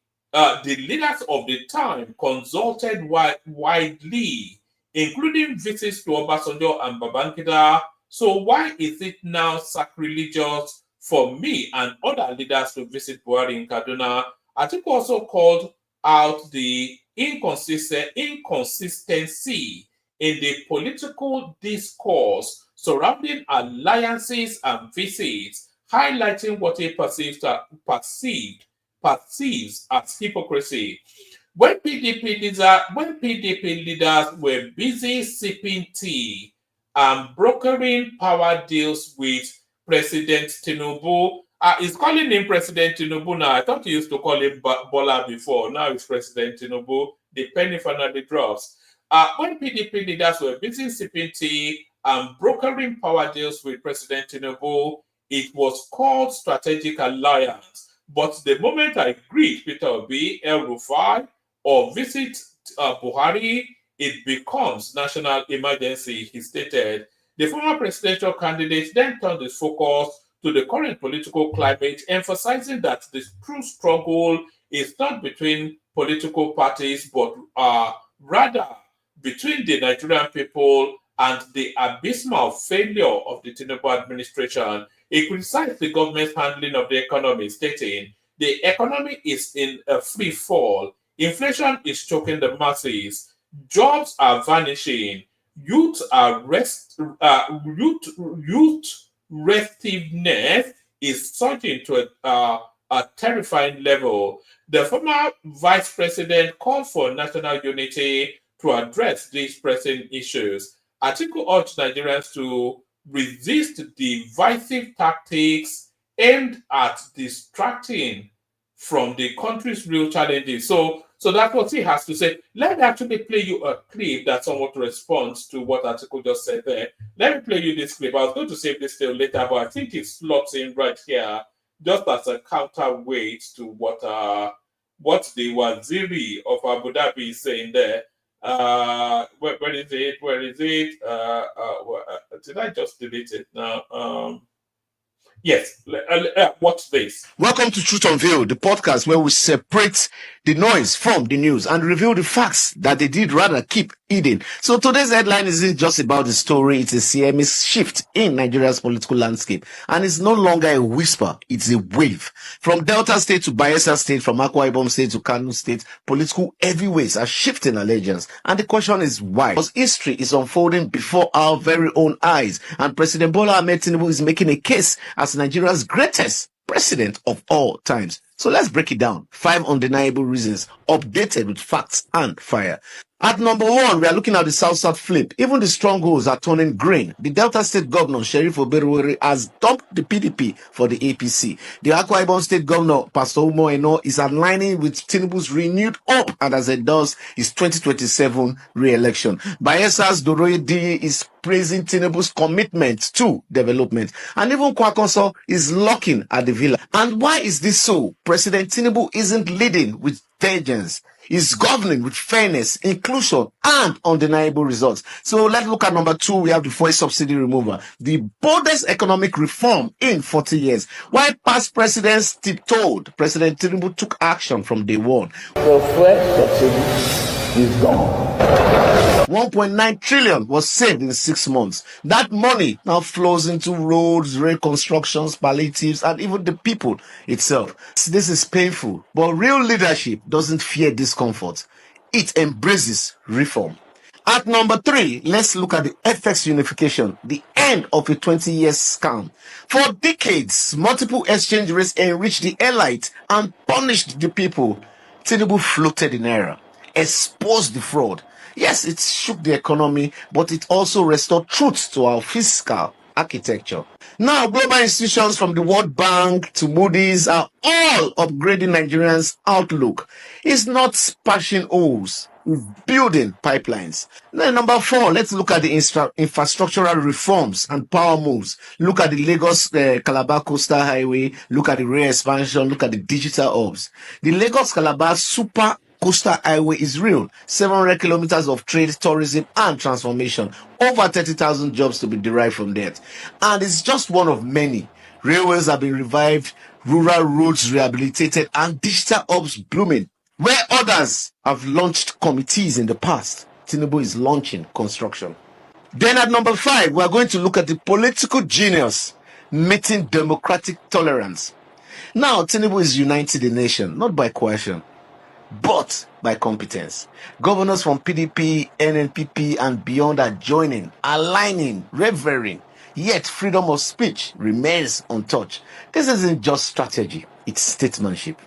time consulted widely, including visits to Obasanjo and Babangida. So why is it now sacrilegious for me and other leaders to visit Buhari in Kaduna? Atiku also called out the inconsistency in the political discourse surrounding alliances and visits, highlighting what he perceives as hypocrisy. When PDP leaders were busy sipping tea and brokering power deals with President Tinubu, he's calling him President Tinubu now. I thought he used to call him Bola before. Now it's President Tinubu. The penny finally drops. When PDP leaders were busy sipping tea and brokering power deals with President Tinubu, it was called strategic alliance. But the moment I greet Peter Obi, El Rufai, or visit Buhari, it becomes national emergency, he stated. The former presidential candidate then turned his focus to the current political climate, emphasizing that the true struggle is not between political parties, but rather between the Nigerian people and the abysmal failure of the Tinubu administration. He criticized the government's handling of the economy, stating, the economy is in a free fall. Inflation is choking the masses. Jobs are vanishing. Youth restiveness is surging to a terrifying level. The former vice president called for national unity to address these pressing issues. Atiku urged Nigerians to resist divisive tactics aimed at distracting from the country's real challenges. So that's what he has to say. Let me actually play you a clip that somewhat responds to what Atiku just said there. Let me play you this clip. I was going to save this till later, but I think it slots in right here just as a counterweight to what the Waziri of Abu Dhabi is saying there. Where is it? Did I just delete it now? Yes, watch this. Welcome to Truth Unveiled, the podcast where we separate the noise from the news and reveal the facts that they did rather keep hidden. So today's headline isn't just about the story, it's a CMA shift in Nigeria's political landscape. And it's no longer a whisper, it's a wave. From Delta State to Bayelsa State, from Akwa Ibom State to Kano State, political heavyweights are shifting allegiance. And the question is why? Because history is unfolding before our very own eyes. And President Bola Ahmed Tinubu is making a case as Nigeria's greatest president of all times. So let's break it down. 5 undeniable reasons, updated with facts and fire. At number 1, we are looking at the South-South flip. Even the strongholds are turning green. The Delta State Governor, Sheriff Oberwere, has dumped the PDP for the APC. The Akwa Ibom State Governor, Pastor Umo Eno, is aligning with Tinubu's renewed hope and as it does his 2027 re-election. Bayesa's Doroye D is praising Tinubu's commitment to development. And even Kwakonso is looking at the villa. And why is this so? President Tinubu isn't leading with vengeance. Is governing with fairness, inclusion, and undeniable results. So let's look at number 2. We have the fuel subsidy removal, the boldest economic reform in 40 years. While past presidents tiptoed, President Tinubu took action from day one. The fuel subsidy is gone. 1.9 trillion was saved in 6 months. That money now flows into roads, reconstructions, palliatives, and even the people itself. This is painful, but real leadership doesn't fear discomfort. It embraces reform. At number 3, let's look at the FX unification, the end of a 20-year scam. For decades, multiple exchange rates enriched the elite and punished the people. Tinubu floated in error, exposed the fraud. Yes, it shook the economy, but it also restored truth to our fiscal architecture. Now, global institutions from the World Bank to Moody's are all upgrading Nigerians' outlook. It's not patching holes, it's building pipelines. Then number 4, let's look at the infrastructural reforms and power moves. Look at the Lagos-Calabar Coastal Highway, look at the rail expansion, look at the digital hubs. The Lagos-Calabar Super Coastal Highway is real. 700 kilometers of trade, tourism, and transformation. Over 30,000 jobs to be derived from that. And it's just one of many. Railways have been revived, rural roads rehabilitated, and digital hubs blooming. Where others have launched committees in the past, Tinubu is launching construction. Then at number 5, we are going to look at the political genius meeting democratic tolerance. Now, Tinubu is uniting the nation, not by coercion, but by competence. Governors from PDP, NNPP, and beyond are joining, aligning, revering. Yet freedom of speech remains untouched. This isn't just strategy, it's statesmanship.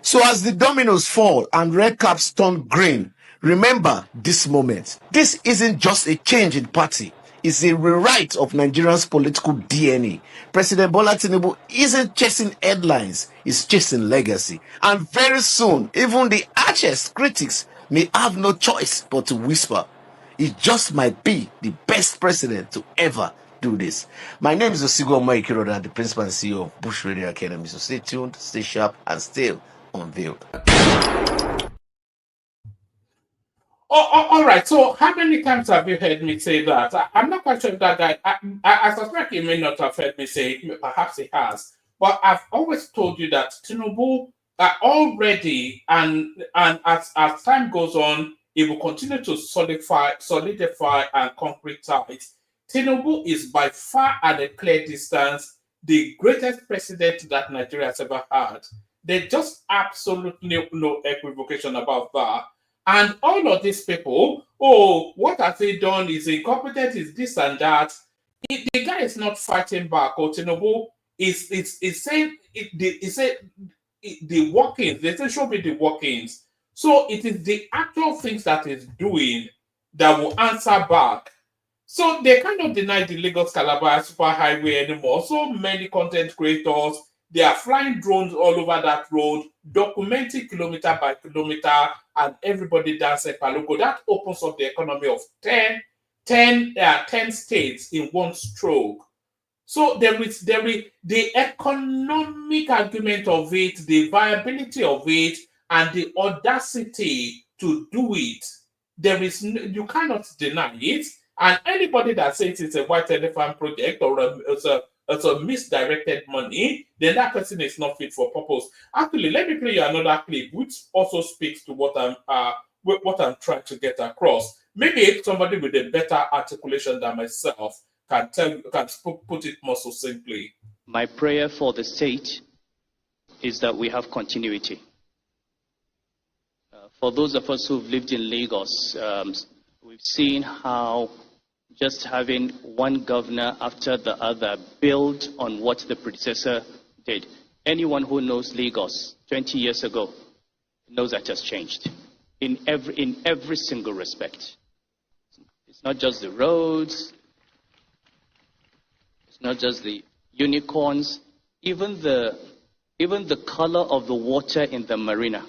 So as the dominoes fall and red caps turn green, remember this moment. This isn't just a change in party. It's a rewrite of Nigeria's political DNA. President Bola Tinubu isn't chasing headlines, he's chasing legacy. And very soon, even the harshest critics may have no choice but to whisper, he just might be the best president to ever do this. My name is Osigo Maikiroda, the principal and CEO of Bush Radio Academy. So stay tuned, stay sharp, and stay unveiled. All right. So, how many times have you heard me say that? I'm not quite sure if that guy. I suspect he may not have heard me say it. Perhaps he has. But I've always told you that Tinubu already, and as time goes on, it will continue to solidify and concretize. Tinubu is by far at a clear distance the greatest president that Nigeria has ever had. There's just absolutely no equivocation about that. And all of these people, oh, what has he done? Is incompetent, is this and that. The guy is not fighting back. Or Tinubu is saying the workings. They say show me the workings. So it is the actual things that he's doing that will answer back. So they cannot deny the Lagos-Calabar Superhighway anymore. So many content creators, they are flying drones all over that road, documenting kilometer by kilometer, and everybody dancing Palugo. That opens up the economy of 10 states in one stroke. So there is the economic argument of it, the viability of it, and the audacity to do it. You cannot deny it. And anybody that says it's a white elephant project or it's a misdirected money, then that person is not fit for purpose. Actually, let me play you another clip, which also speaks to what I'm trying to get across. Maybe if somebody with a better articulation than myself can put it more succinctly. My prayer for the state is that we have continuity. For those of us who've lived in Lagos, we've seen how just having one governor after the other build on what the predecessor did. Anyone who knows Lagos 20 years ago knows that has changed. in every single respect. It's not just the roads, it's not just the unicorns, even the color of the water in the marina.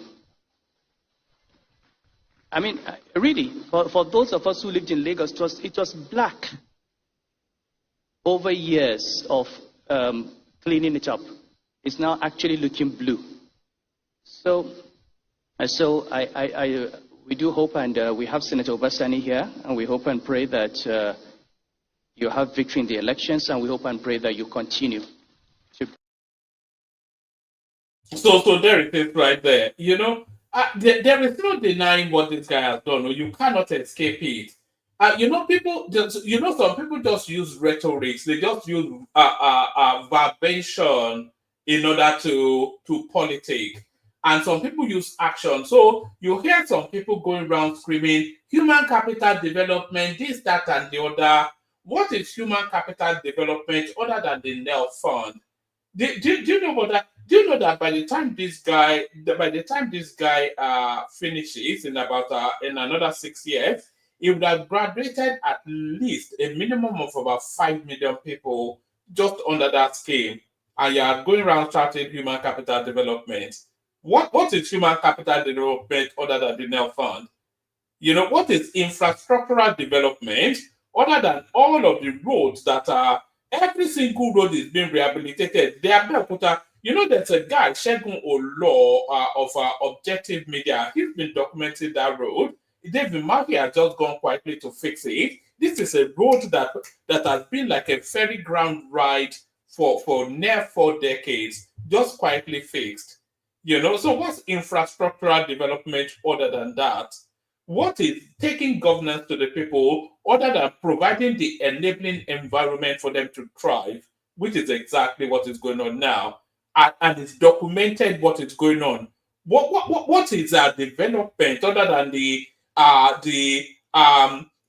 I mean, really, for those of us who lived in Lagos, it was black. Over years of cleaning it up, it's now actually looking blue. So we do hope, and we have Senator Obasani here, and we hope and pray that you have victory in the elections, and we hope and pray that you continue. So there it is right there. You know, there is no denying what this guy has done, or you cannot escape it. You know, some people just use rhetoric. They just use verbation in order to politic. And some people use action. So you hear some people going around screaming, human capital development, this, that, and the other. What is human capital development other than the NEL fund? Do you know what that? Do you know that by the time this guy finishes in another 6 years, he would have graduated at least a minimum of about 5 million people just under that scheme, and you are going around starting human capital development. What is human capital development other than the NEL fund? You know, what is infrastructural development other than all of the roads that are, every single road is being rehabilitated? They are, you know, there's a guy, Shegun Olo of Objective Media. He's been documenting that road. David Murphy has just gone quietly to fix it. This is a road that has been like a ferry ground ride for near 4 decades, just quietly fixed. You know, so what's infrastructural development other than that? What is taking governance to the people other than providing the enabling environment for them to thrive, which is exactly what is going on now, and it's documented what is going on. What is development other than the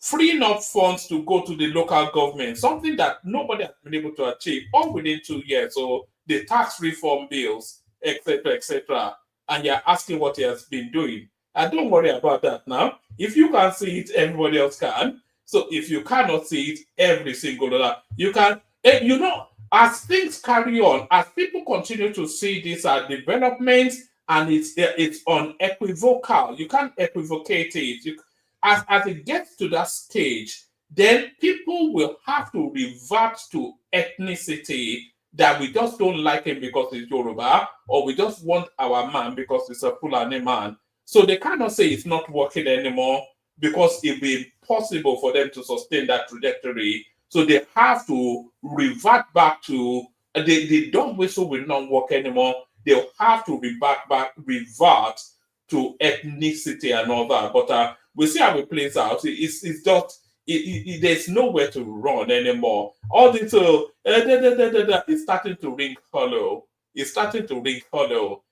freeing up funds to go to the local government, something that nobody has been able to achieve all within 2 years? So the tax reform bills, etc., and you're asking what he has been doing. And don't worry about that now. If you can see it, everybody else can. So if you cannot see it, every single other, you can. You know, as things carry on, as people continue to see these developments, and it's unequivocal, you can't equivocate it. As it gets to that stage, then people will have to revert to ethnicity, that we just don't like him because he's Yoruba, or we just want our man because he's a Fulani man. So they cannot say it's not working anymore, because it will be impossible for them to sustain that trajectory. So they have to revert back to the dog whistle will not work anymore. They'll have to revert to ethnicity and all that. But we'll see how it plays out. It's just there's nowhere to run anymore. All this is starting to ring hollow. It's starting to ring hollow.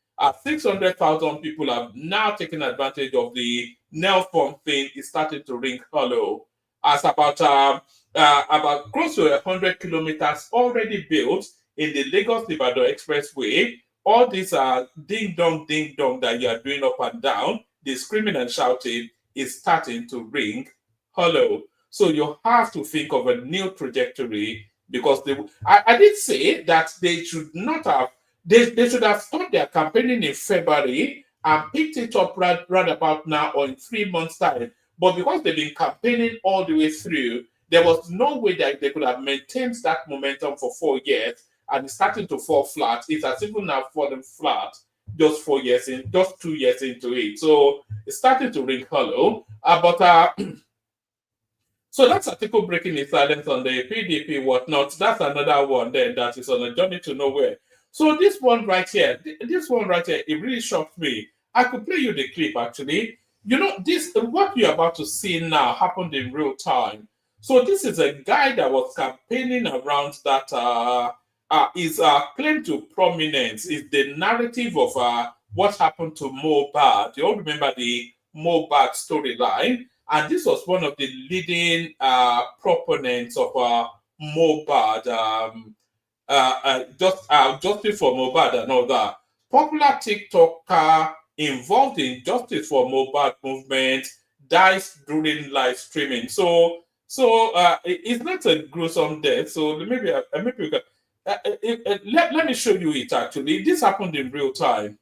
600,000 people have now taken advantage of the NEL fund thing. It's starting to ring hollow. As about close to 100 kilometers already built in the Lagos-Ibadan Expressway. All these are ding dong that you are doing up and down, the screaming and shouting is starting to ring hollow. So you have to think of a new trajectory, because I did say that they should not have. They should have stopped their campaigning in February and picked it up right about now, or in 3 months' time. But because they've been campaigning all the way through, there was no way that they could have maintained that momentum for 4 years, and it's starting to fall flat. It has even now fallen flat just 2 years into it. So it's starting to ring hollow. So that's article breaking the silence on the PDP whatnot. That's another one then that is on a journey to nowhere. So this one right here, it really shocked me. I could play you the clip actually. You know, what you're about to see now happened in real time. So this is a guy that was campaigning around that is claim to prominence is the narrative of what happened to Mohbad. You all remember the Mohbad storyline, and this was one of the leading proponents of Mohbad. Justice for Mohbad and all that. Popular TikToker involved in Justice for Mohbad movement dies during live streaming. So it's not a gruesome death. So maybe maybe we can, let me show you it. Actually, this happened in real time.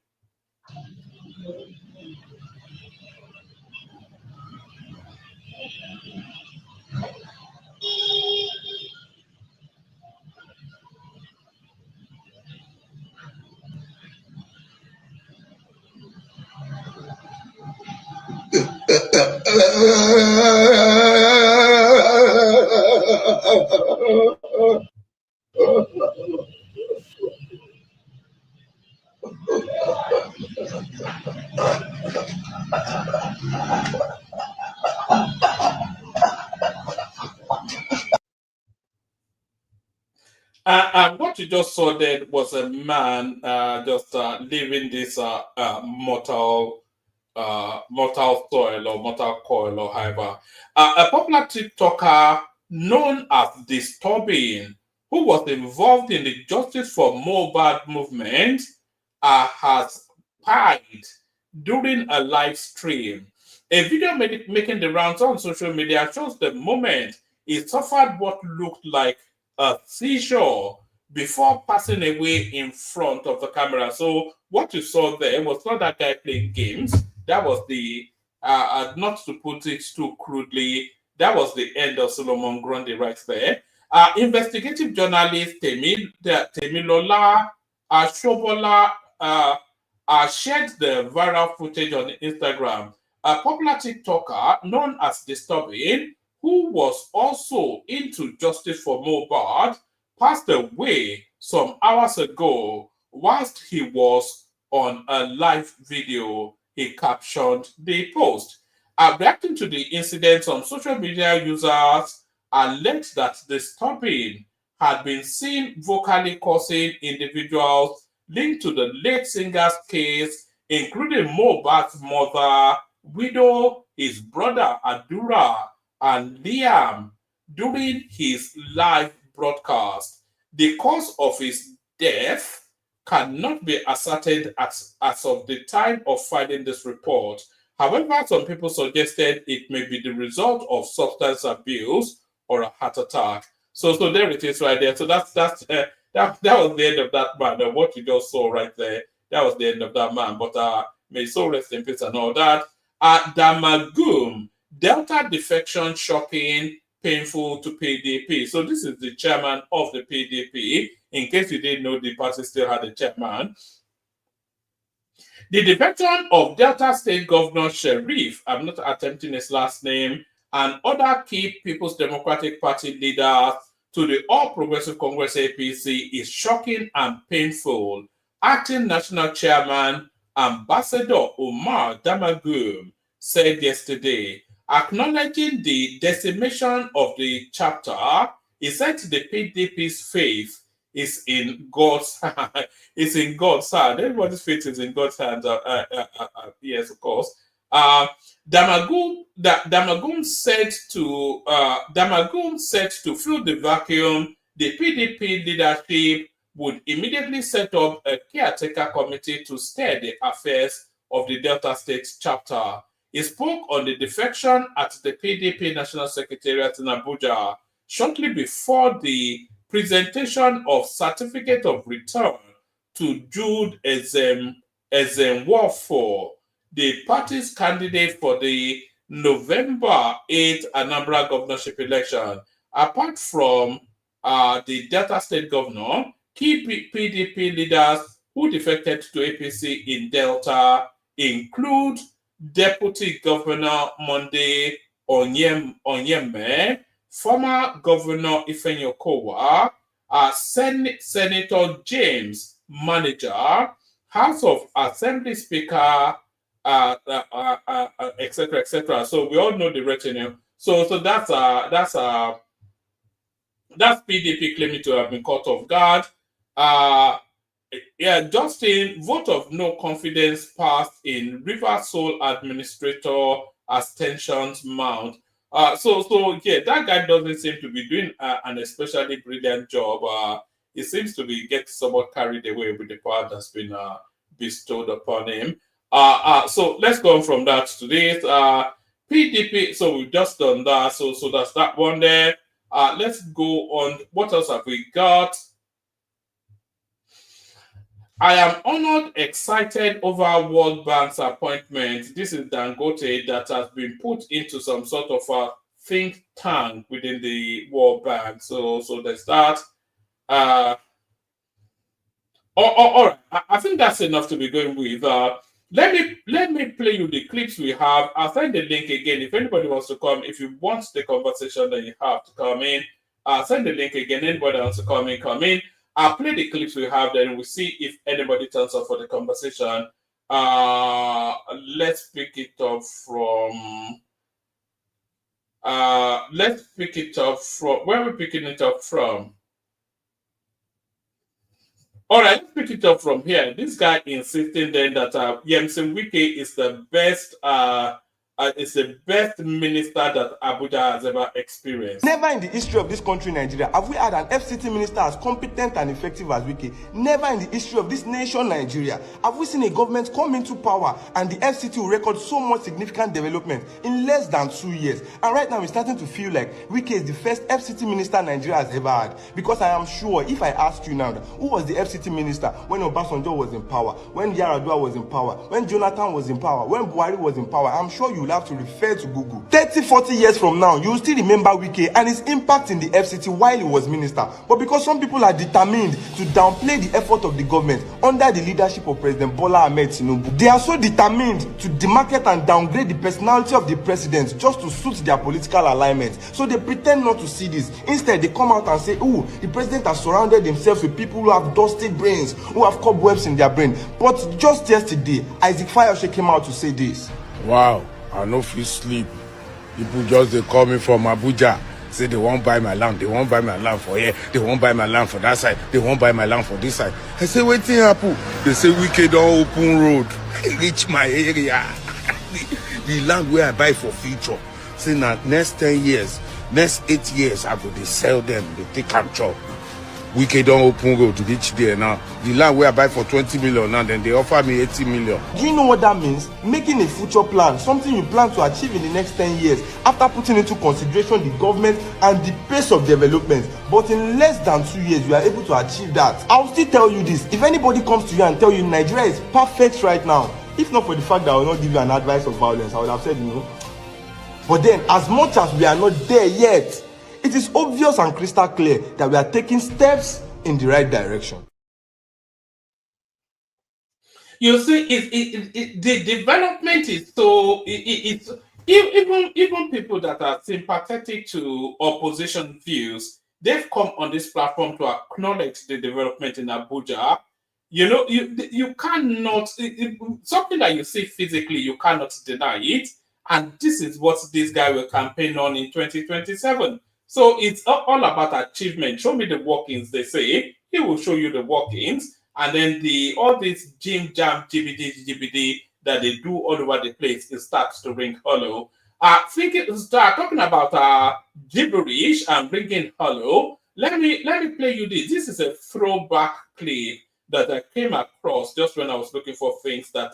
And what you just saw there was a man just leaving this mortal soil or mortal coil or however. A popular TikToker known as Disturbing, who was involved in the Justice for Mohbad movement, has died during a live stream. A video making the rounds on social media shows the moment he suffered what looked like a seizure before passing away in front of the camera. So what you saw there was not that guy playing games. That was the, not to put it too crudely, that was the end of Solomon Grundy right there. Investigative journalist Temilola Shobola shared the viral footage on Instagram. A popular TikToker known as Disturbing, who was also into Justice for Mohbad, passed away some hours ago whilst he was on a live video. He captioned the post. Reacting to the incident, some social media users alleged that Disturbing had been seen vocally cursing individuals linked to the late singer's case, including Mohbad's mother, widow, his brother Adura, and Liam during his live broadcast. The cause of his death cannot be ascertained as of the time of filing this report. However, some people suggested it may be the result of substance abuse or a heart attack. So there it is right there. So that was the end of that man. What you just saw right there, that was the end of that man. But may his soul rest in peace and all that. Damagum, Delta defection shocking, painful to PDP. So this is the chairman of the PDP. In case you didn't know, the party still had a chairman. The defection of Delta State Governor Sharif, I'm not attempting his last name, and other key People's Democratic Party leaders to the All Progressive Congress APC is shocking and painful. Acting National Chairman Ambassador Omar Damagum said yesterday, acknowledging the decimation of the chapter, he said the PDP's faith is in God's is in God's hand. Everybody's faith is in God's hands. Yes, of course. Damagum said to fill the vacuum, the PDP leadership would immediately set up a caretaker committee to steer the affairs of the Delta State chapter. He spoke on the defection at the PDP National Secretariat in Abuja shortly before the presentation of certificate of return to Jude Ezenwofo, the party's candidate for the November 8th Anambra governorship election. Apart from the Delta State governor, key PDP leaders who defected to APC in Delta include Deputy Governor Monday Onyeme, former Governor Ifeanyi Okowa, Senator James Manager, House of Assembly Speaker, etc., etc. So we all know the retinue. So that's PDP claiming to have been caught off guard. Justin, vote of no confidence passed in River Soul Administrator as tensions mount. So that guy doesn't seem to be doing an especially brilliant job. He seems to be getting somewhat carried away with the power that's been bestowed upon him. So let's go on from that to this. PDP, so we've just done that. So that's that one there. Let's go on. What else have we got? I am honored, excited over World Bank's appointment. This is Dangote that has been put into some sort of a think tank within the World Bank. So there's that. All right. I think that's enough to be going with. Let me play you the clips we have. I'll send the link again. If anybody wants to come, if you want the conversation, then you have to come in. I'll send the link again. Anybody wants to come in, come in. I'll play the clips we have, then we'll see if anybody turns up for the conversation. Let's pick it up from. Let's pick it up from. Where are we picking it up from? All right, let's pick it up from here. This guy insisting then that Yemsin Wike is the best minister that Abuja has ever experienced. Never in the history of this country, Nigeria, have we had an FCT minister as competent and effective as Wike. Never in the history of this nation, Nigeria, have we seen a government come into power and the FCT will record so much significant development in less than 2 years. And right now, we're starting to feel like Wike is the first FCT minister Nigeria has ever had. Because I am sure, if I ask you now, who was the FCT minister when Obasanjo was in power, when Yaradua was in power, when Jonathan was in power, when Buhari was in power, I'm sure you'll have to refer to Google. 30-40 years from now, you'll still remember Wike and his impact in the FCT while he was minister. But because some people are determined to downplay the effort of the government under the leadership of President Bola Ahmed Tinubu, they are so determined to demarcate and downgrade the personality of the president just to suit their political alignment. So they pretend not to see this. Instead, they come out and say, oh, the president has surrounded himself with people who have dusty brains, who have cobwebs in their brain. But just yesterday, Isaac Fayose came out to say this. Wow, I no fit sleep. People just they call me from Abuja. Say they won't buy my land. They won't buy my land for here. They won't buy my land for that side. They won't buy my land for this side. I say, wetin happen? They say Wike don open road. Reach my area. the land where I buy for future. Say now next 10 years, next 8 years, I go they sell them. They take am chop. Wike don open road to reach there now. The land where I buy for 20 million now, then they offer me 80 million. Do you know what that means? Making a future plan, something you plan to achieve in the next 10 years, after putting into consideration the government and the pace of development. But in less than 2 years, you are able to achieve that. I'll still tell you this. If anybody comes to you and tell you Nigeria is perfect right now, if not for the fact that I will not give you an advice of violence, I would have said no. But then, as much as we are not there yet, it is obvious and crystal clear that we are taking steps in the right direction. You see, the development is so. Even people that are sympathetic to opposition views, they've come on this platform to acknowledge the development in Abuja. You know, you cannot something that you see physically, you cannot deny it, and this is what this guy will campaign on in 2027. So it's all about achievement. Show me the workings, they say. He will show you the workings. And then all this jam, GBD that they do all over the place, it starts to ring hollow. Talking about gibberish and ringing hollow, let me play you this. This is a throwback clip that I came across just when I was looking for things that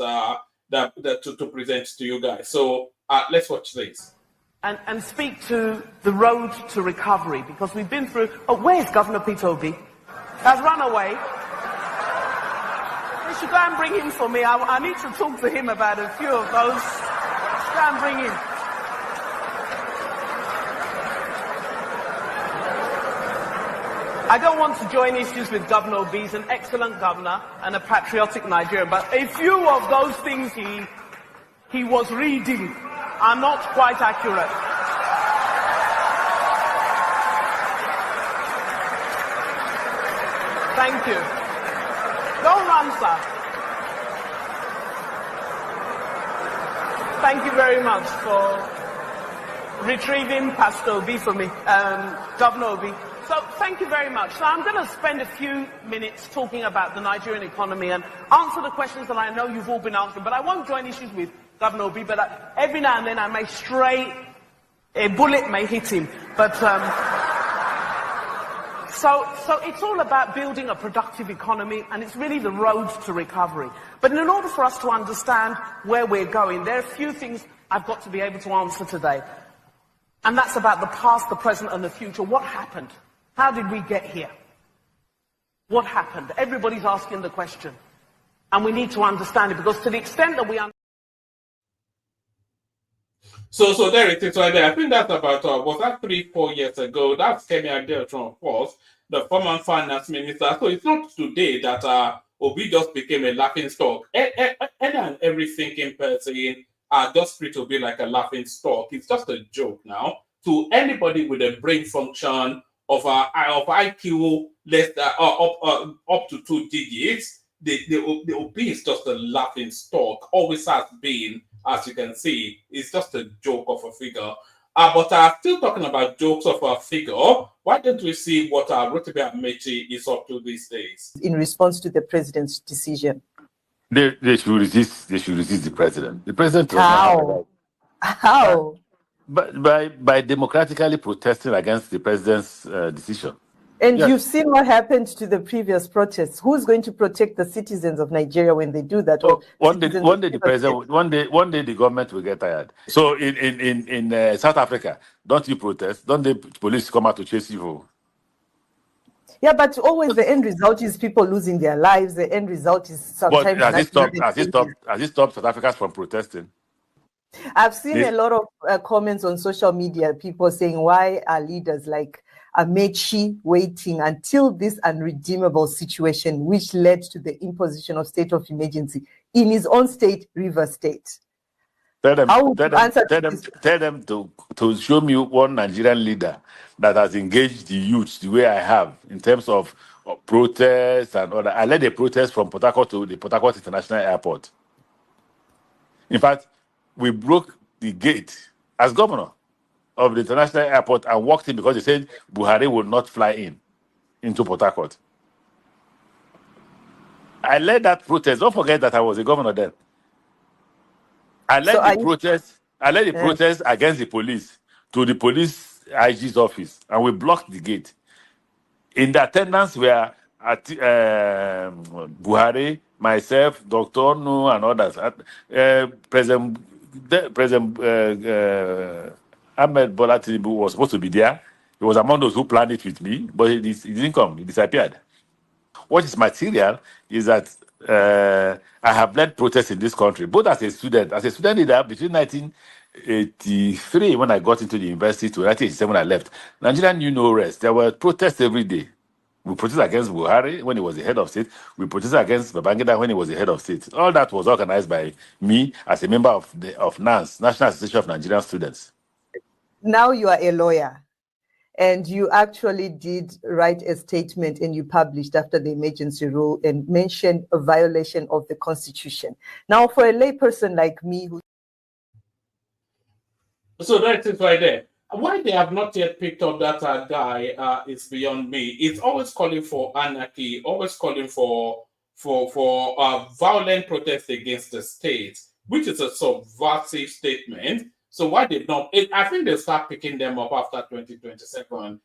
to present to you guys. So let's watch this. And speak to the road to recovery, because we've been through. Oh, where's Governor Peter Obi? Has run away. You should go and bring him for me. I need to talk to him about a few of those. Go and bring him. I don't want to join issues with Governor Obi. He's an excellent governor and a patriotic Nigerian, but a few of those things he was reading are not quite accurate. Thank you. Don't run, sir. Thank you very much for retrieving Pastor Obi for me, Governor Obi. So thank you very much. So I'm going to spend a few minutes talking about the Nigerian economy and answer the questions that I know you've all been asking, but I won't join issues with Governor Obi, but every now and then I may stray, a bullet may hit him. But So it's all about building a productive economy, and it's really the road to recovery. But in order for us to understand where we're going, there are a few things I've got to be able to answer today. And that's about the past, the present, and the future. What happened? How did we get here? What happened? Everybody's asking the question. And we need to understand it, because to the extent that we understand... So there it is right there. I think that's about, was that 3-4 years ago? That's Kemi Adeltron, of course, the former finance minister. So it's not today that Obi just became a laughing stock. Any and every thinking person are just free to be like a laughing stock. It's just a joke now. To anybody with a brain function of IQ less up to 2 digits, the Obi is just a laughing stock. Always has been. As you can see, it's just a joke of a figure. But still talking about jokes of a figure, why don't we see what Rotimi Amechi is up to these days? In response to the president's decision. They should resist the president. The president was How? How? But by democratically protesting against the president's decision. And Yes. you've seen what happened to the previous protests. Who's going to protect the citizens of Nigeria when they do that? So one day Citizens the president, one day the government will get tired. So in South Africa, don't you protest? Don't the police come out to chase you? Yeah, but always the end result is people losing their lives. The end result is sometimes. But has it stopped South Africans from protesting? I've seen a lot of comments on social media, people saying, why are leaders like Amechi waiting until this unredeemable situation, which led to the imposition of state of emergency in his own state, River State? Tell them to show me one Nigerian leader that has engaged the youth the way I have in terms of protests and other. I led a protest from Port Harcourt to the Port Harcourt International Airport. In fact, we broke the gate as governor of the international airport and walked in because they said Buhari would not fly into Port Harcourt. I led that protest. Don't forget that I was a governor then. I led the protest against the police to the police IG's office, and we blocked the gate. In the attendance were Buhari, myself, Dr. Nu, and others. President Ahmed Bola Tinubu was supposed to be there. He was among those who planned it with me, but he didn't come. He disappeared. What is material is that I have led protests in this country, both as a student leader between 1983 when I got into the university to 1987 when I left. Nigeria knew no rest. There were protests every day. We protested against Buhari when he was the head of state. We protested against Babangida when he was the head of state. All that was organized by me as a member of NANS, National Association of Nigerian Students. Now you are a lawyer, and you actually did write a statement and you published after the emergency rule and mentioned a violation of the Constitution. Now, for a layperson like me who... So that is right there. Why they have not yet picked up that guy is beyond me. It's always calling for anarchy, always calling for violent protest against the state, which is a subversive statement. So why they not? I think they'll start picking them up after 2027.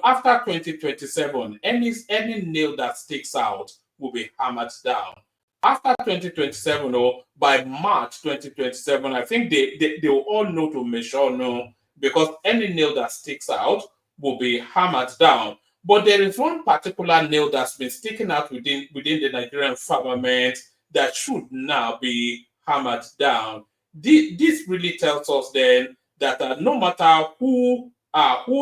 After 2027, any nail that sticks out will be hammered down. After 2027, or by March 2027, I think they will all know to measure no, because any nail that sticks out will be hammered down. But there is one particular nail that's been sticking out within the Nigerian firmament that should now be hammered down. This really tells us then that no matter who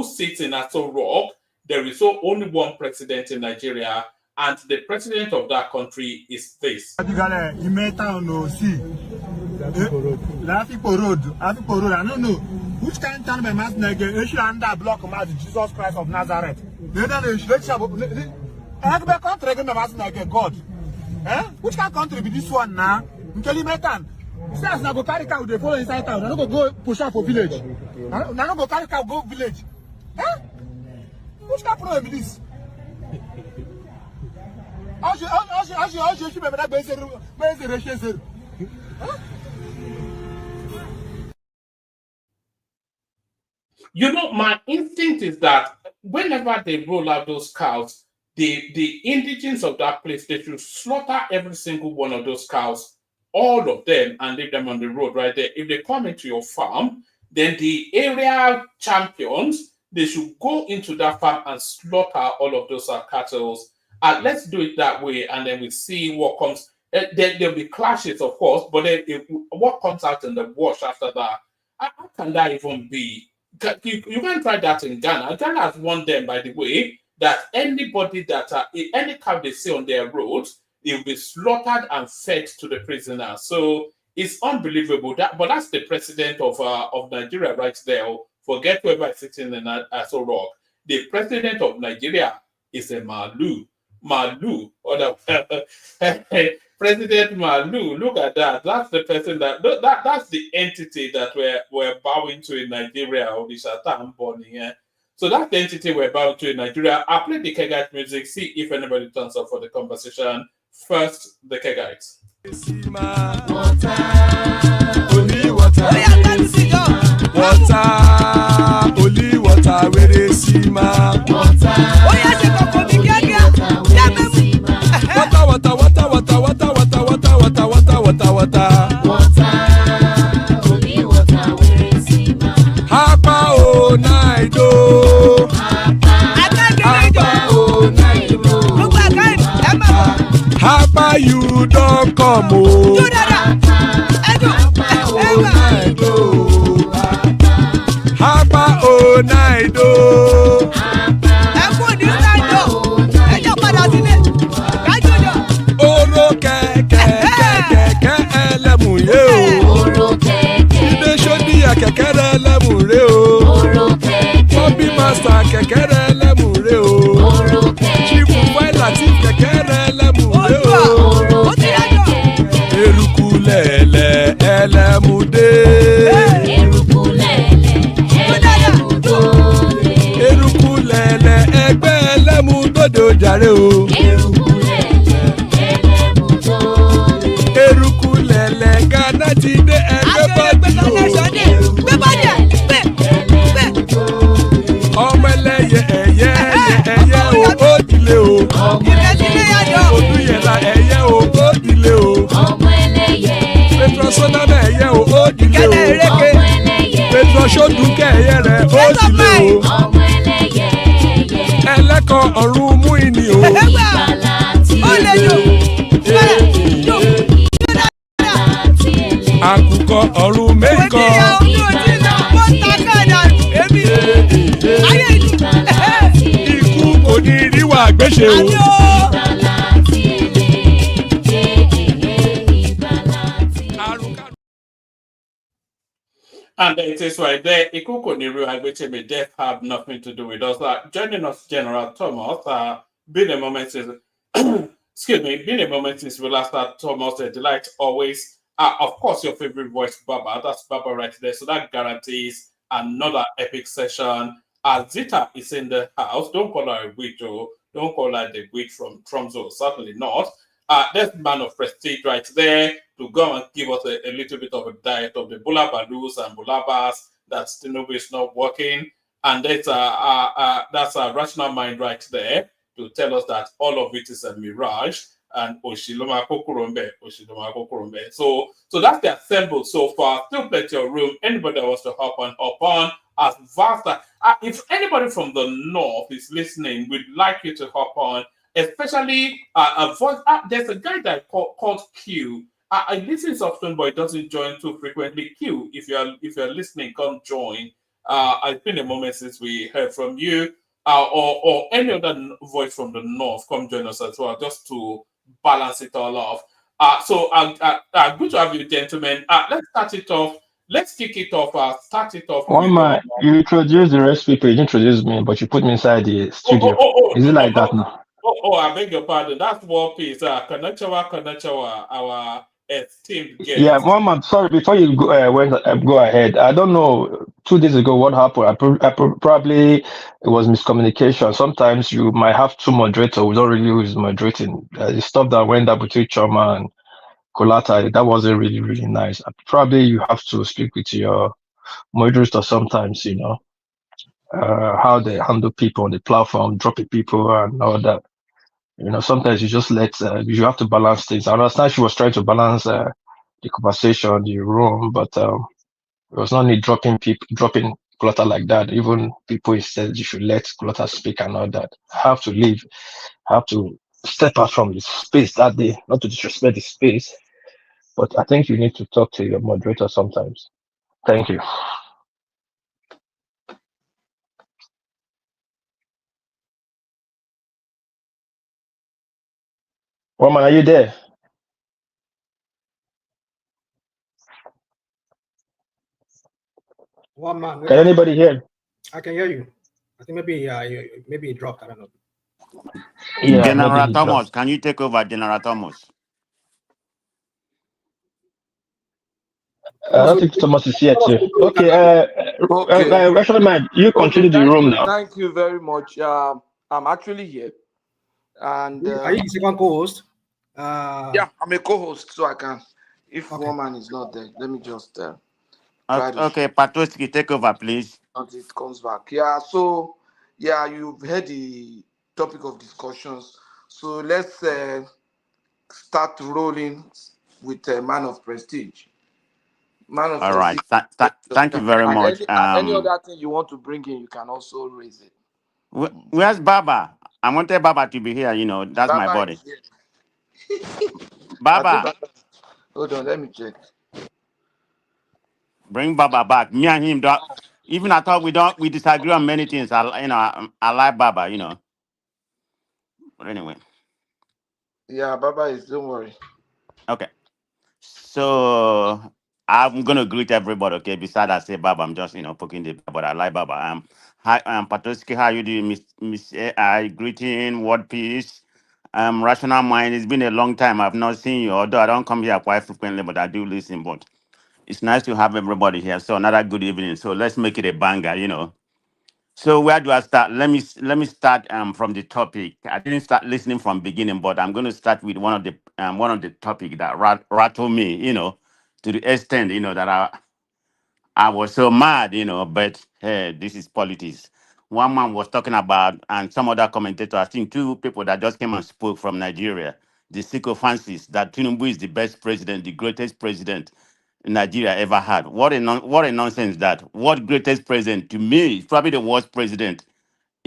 sits in Aso Rock, there is only one president in Nigeria, and the president of that country is this. Lafipo Road. I don't know. Which kind of time my mass nigga under block of Jesus Christ of Nazareth? God. Which kind of country be this one now? Says na go carry cow dey follow inside town. Na no go push out for village. Na no go carry cow go village. Which kind of problem be this? My instinct is that whenever they roll out those cows, the indigenes of that place, they should slaughter every single one of those cows, all of them, and leave them on the road right there. If they come into your farm, then the area champions, they should go into that farm and slaughter all of those cattle. Let's do it that way, and then we see what comes. There'll be clashes, of course, but then what comes out in the wash after that? How can that even be? You can try that in Ghana. Ghana has won them, by the way, that anybody that any cow they see on their roads, it will be slaughtered and fed to the prisoners. So it's unbelievable. But that's the president of Nigeria right there. Forget whoever is sitting in Aso Rock. The president of Nigeria is a Malu. Malu, or the President Malu. Look at that. That's the person that's the entity that we're bowing to in Nigeria, or the Shatan Bonnie. Yeah? So that's the entity we're bowing to in Nigeria. I'll play the Kegaite music, see if anybody turns up for the conversation. First, the Kegaites. Water, only water, where they see my water. Hapa o naido. Hapa you don't come o. Hapa o naido. Oro kẹ̀kẹ́ ẹlẹ́mù yé o. Ilé sọ́ni àkẹ́kẹ́ rẹ̀ ẹlẹ́mù rẹ̀ o. Bọ́bí Master kẹ̀kẹ́ rẹ̀ ẹlẹ́mù rẹ̀ o. Chief Wáìlà tí kẹ̀kẹ́ rẹ̀ ẹlẹ́mù rẹ̀ o. Eruku lẹ̀lẹ̀ ẹlẹ́mù dé. Eruku lẹ̀lẹ̀ ẹgbẹ́ ẹlẹ́mù dòde ojàre o. Eruku lẹ̀lẹ̀ Ghana ti dé ẹgbẹ́ bọ́dì o. Ọmọ ẹlẹ́yẹ ẹyẹ o ó dìlé o. Odúyẹ̀lá ẹyẹ o ó dìlé o. Petrosonana ẹyẹ o ó dìlé o. Petrosodúnkẹ́ ẹyẹ rẹ̀ ó dìlé o. Ẹlẹ́kọ̀ ọ̀run mú ìní o. Àkùkọ ọ̀run mẹ́kọ̀. Ikú kò ní ríwà gbéṣe o. And it is right there. Ikuko Niru Agbeche death have nothing to do with us. Joining us, General Thomas. Been a moment since, excuse me, been a moment since we last had Thomas. A delight always. Of course, your favorite voice, Baba. That's Baba right there. So that guarantees another epic session. Zita is in the house. Don't call her a witch, or don't call her the witch from Tromso. Certainly not. There's man of prestige right there to go and give us a little bit of a diet of the Bula Balus and Bulabas that Tinubu is not working. And that's a rational mind right there to tell us that all of it is a mirage. And Oshiloma Kokurombe. So that's the assemble so far. Still plenty of room. Anybody that wants to hop on. As vast if anybody from the north is listening, we'd like you to hop on. Especially a voice. There's a guy that called Q. I listen often, but it doesn't join too frequently. Q, if you're listening, come join. It's been a moment since we heard from you, or any other voice from the north. Come join us as well, just to balance it all off. So good to have you, gentlemen. Let's start it off. Let's kick it off. Start it off. One man, you introduced the rest people. You introduced me, but you put me inside the studio. Is it like that now? I beg your pardon. That's War Peace. Konnichiwa, our esteemed guest. Yeah, one man. Sorry, before you go ahead. I don't know. 2 days ago, what happened? Probably it was miscommunication. Sometimes you might have two moderators who don't really use moderating. The stuff that went up between Choma and Kolata, that wasn't really, really nice. Probably you have to speak with your moderator sometimes, you know. how they handle people on the platform, dropping people and all that. Sometimes you just you have to balance things. I understand she was trying to balance the conversation, the room, but there was no need dropping Clutter like that. Even people said you should let Clutter speak and all that. I have to leave. I have to step out from the space that day, not to disrespect the space, but I think you need to talk to your moderator sometimes. Thank you. Woman, are you there? One man. Can anybody hear? I can hear you. I think maybe it dropped. I don't know. Yeah, maybe General he Thomas, dropped. can you take over, General Thomas? I don't think Thomas is here too. Okay, Okay. Rational Man, you Okay, continue the room now. thank you very much. I'm actually here. And Are you the second co-host? yeah, I'm a co-host, so I can. If one man is not there, let me just try to Okay, Patoski, take over, please. until it comes back. Yeah, so yeah, you've heard the topic of discussions. So let's start rolling with Man of Prestige. Man of All right. Prestige. Thank you very And much. any other thing you want to bring in, you can also raise it. Where's Baba? I wanted Baba to be here. That's my Baba body. is here. I think Baba, hold on, let me check. bring Baba back. Me and him, even I thought we disagree on many things. I like Baba. But anyway, Yeah, Baba is, don't worry. okay. So I'm gonna greet everybody. Okay, besides I say Baba, I'm just poking the. But I like Baba. Hi, Patoski. How you doing, Miss AI? Greeting, word peace. Rational Mind. It's been a long time. I've not seen you. Although I don't come here quite frequently, but I do listen. But it's nice to have everybody here. So another good evening. So let's make it a banger. So where do I start? Let me start from the topic. I didn't start listening from beginning, but I'm going to start with one of the topic that rattled me. To the extent that I was so mad. But hey, this is politics. One man was talking about, and some other commentator, I think two people that just came and spoke from Nigeria, the sycophancies that Tinubu is the best president, the greatest president Nigeria ever had. What a nonsense that. What greatest president to me is probably the worst president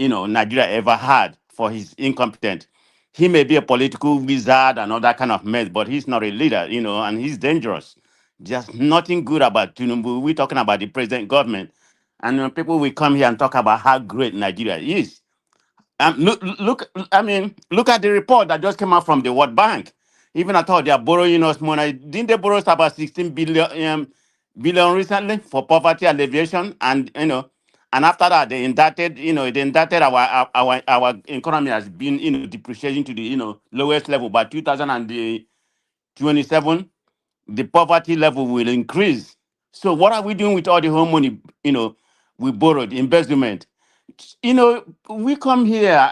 Nigeria ever had for his incompetence. He may be a political wizard and all that kind of mess, but he's not a leader, and he's dangerous. Just nothing good about Tinubu. We're talking about the president government. And people will come here and talk about how great Nigeria is. Look at the report that just came out from the World Bank. Even I thought they are borrowing us money. Didn't they borrow us about 16 billion recently for poverty alleviation? And after that, they indicted our economy has been, depreciating to the, lowest level. By 2027, the poverty level will increase. So what are we doing with all the home money, we borrowed, investment? We come here.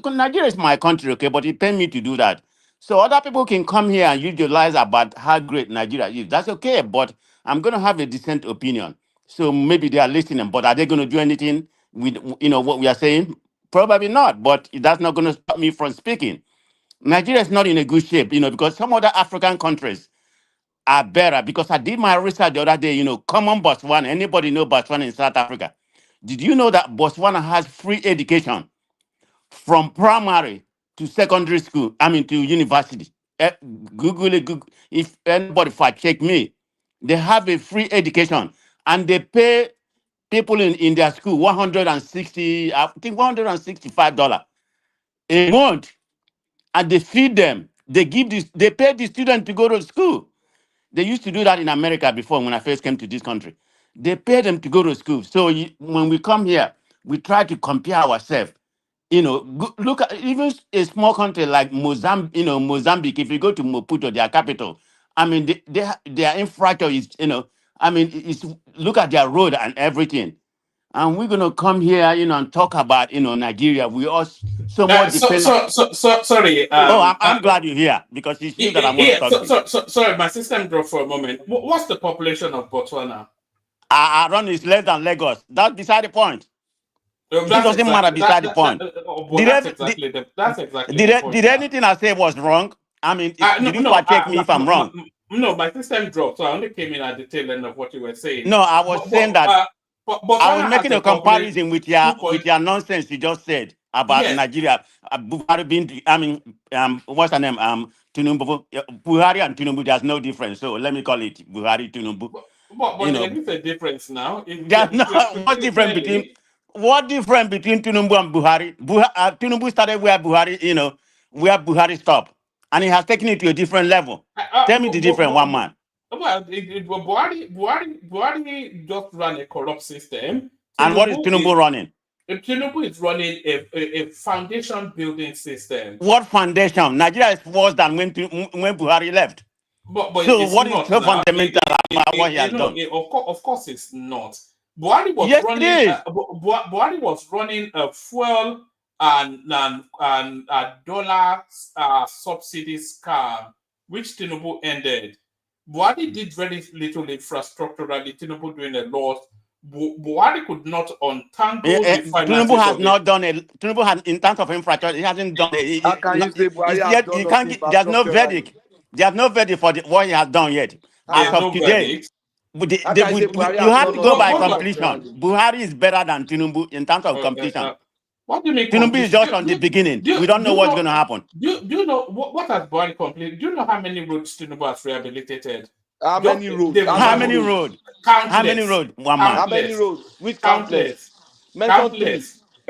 Nigeria is my country, okay, but it paid me to do that. So other people can come here and utilize about how great Nigeria is. That's okay, but I'm going to have a decent opinion. So maybe they are listening, but are they going to do anything with what we are saying? Probably not, but that's not going to stop me from speaking. Nigeria is not in a good shape, because some other African countries are better. Because I did my research the other day, common Botswana. Anybody know Botswana in South Africa? Did you know that Botswana has free education from primary to secondary school? To university. Google it. Google. If anybody fact check me, they have a free education and they pay people in their school 160, I think $165 a month, and they feed them. They pay the student to go to school. They used to do that in America before when I first came to this country. They pay them to go to school. So when we come here, we try to compare ourselves. Look at even a small country like Mozambique. Mozambique. If you go to Maputo, their capital, their infrastructure is, it's look at their road and everything. And we're gonna come here, and talk about, Nigeria. We all so much depend. Sorry. Oh, I'm glad you're here because it's you that I want to talk to. Sorry, my system dropped for a moment. What's the population of Botswana? I run is less than Lagos. That's beside the point. It doesn't matter beside the point. That's exactly the point. Did anything I say was wrong? I mean, did you fact check me if I'm wrong? No, my system dropped, so I only came in at the tail end of what you were saying. No, I was saying that I was making a comparison with your nonsense you just said about Nigeria. Buhari being, what's her name? Tinubu. Buhari and Tinubu, there's no difference. So let me call it Buhari Tinubu. But there is a difference now. What difference between Tinubu and Buhari? Tinubu started where Buhari stopped, and he has taken it to a different level. Tell me the difference, one man. Well, Buhari just ran a corrupt system. And what is Tinubu running? Tinubu is running a foundation building system. What foundation? Nigeria is worse than when Buhari left. But so what is so fundamental about what he has done? Of course, it's not. Buhari was Buhari was running a fuel and a dollar subsidy scam, which Tinubu ended. Buhari did very little infrastructurally. Tinubu doing a lot. Buhari could not untangle the finances. Tinubu has not done it. Tinubu has, in terms of infrastructure, he hasn't done it. How can you say Buhari has done there's no verdict. There's no verdict for what he has done yet. As of today, you have to go by completion. Buhari is better than Tinubu in terms of completion. What do you mean? Tinubu is just on the beginning. We don't know what's going to happen. Do you know what has Buhari completed? Do you know how many roads Tinubu has rehabilitated? How many roads? How many roads? How many roads? One man. How many roads? Which countless? Mention three.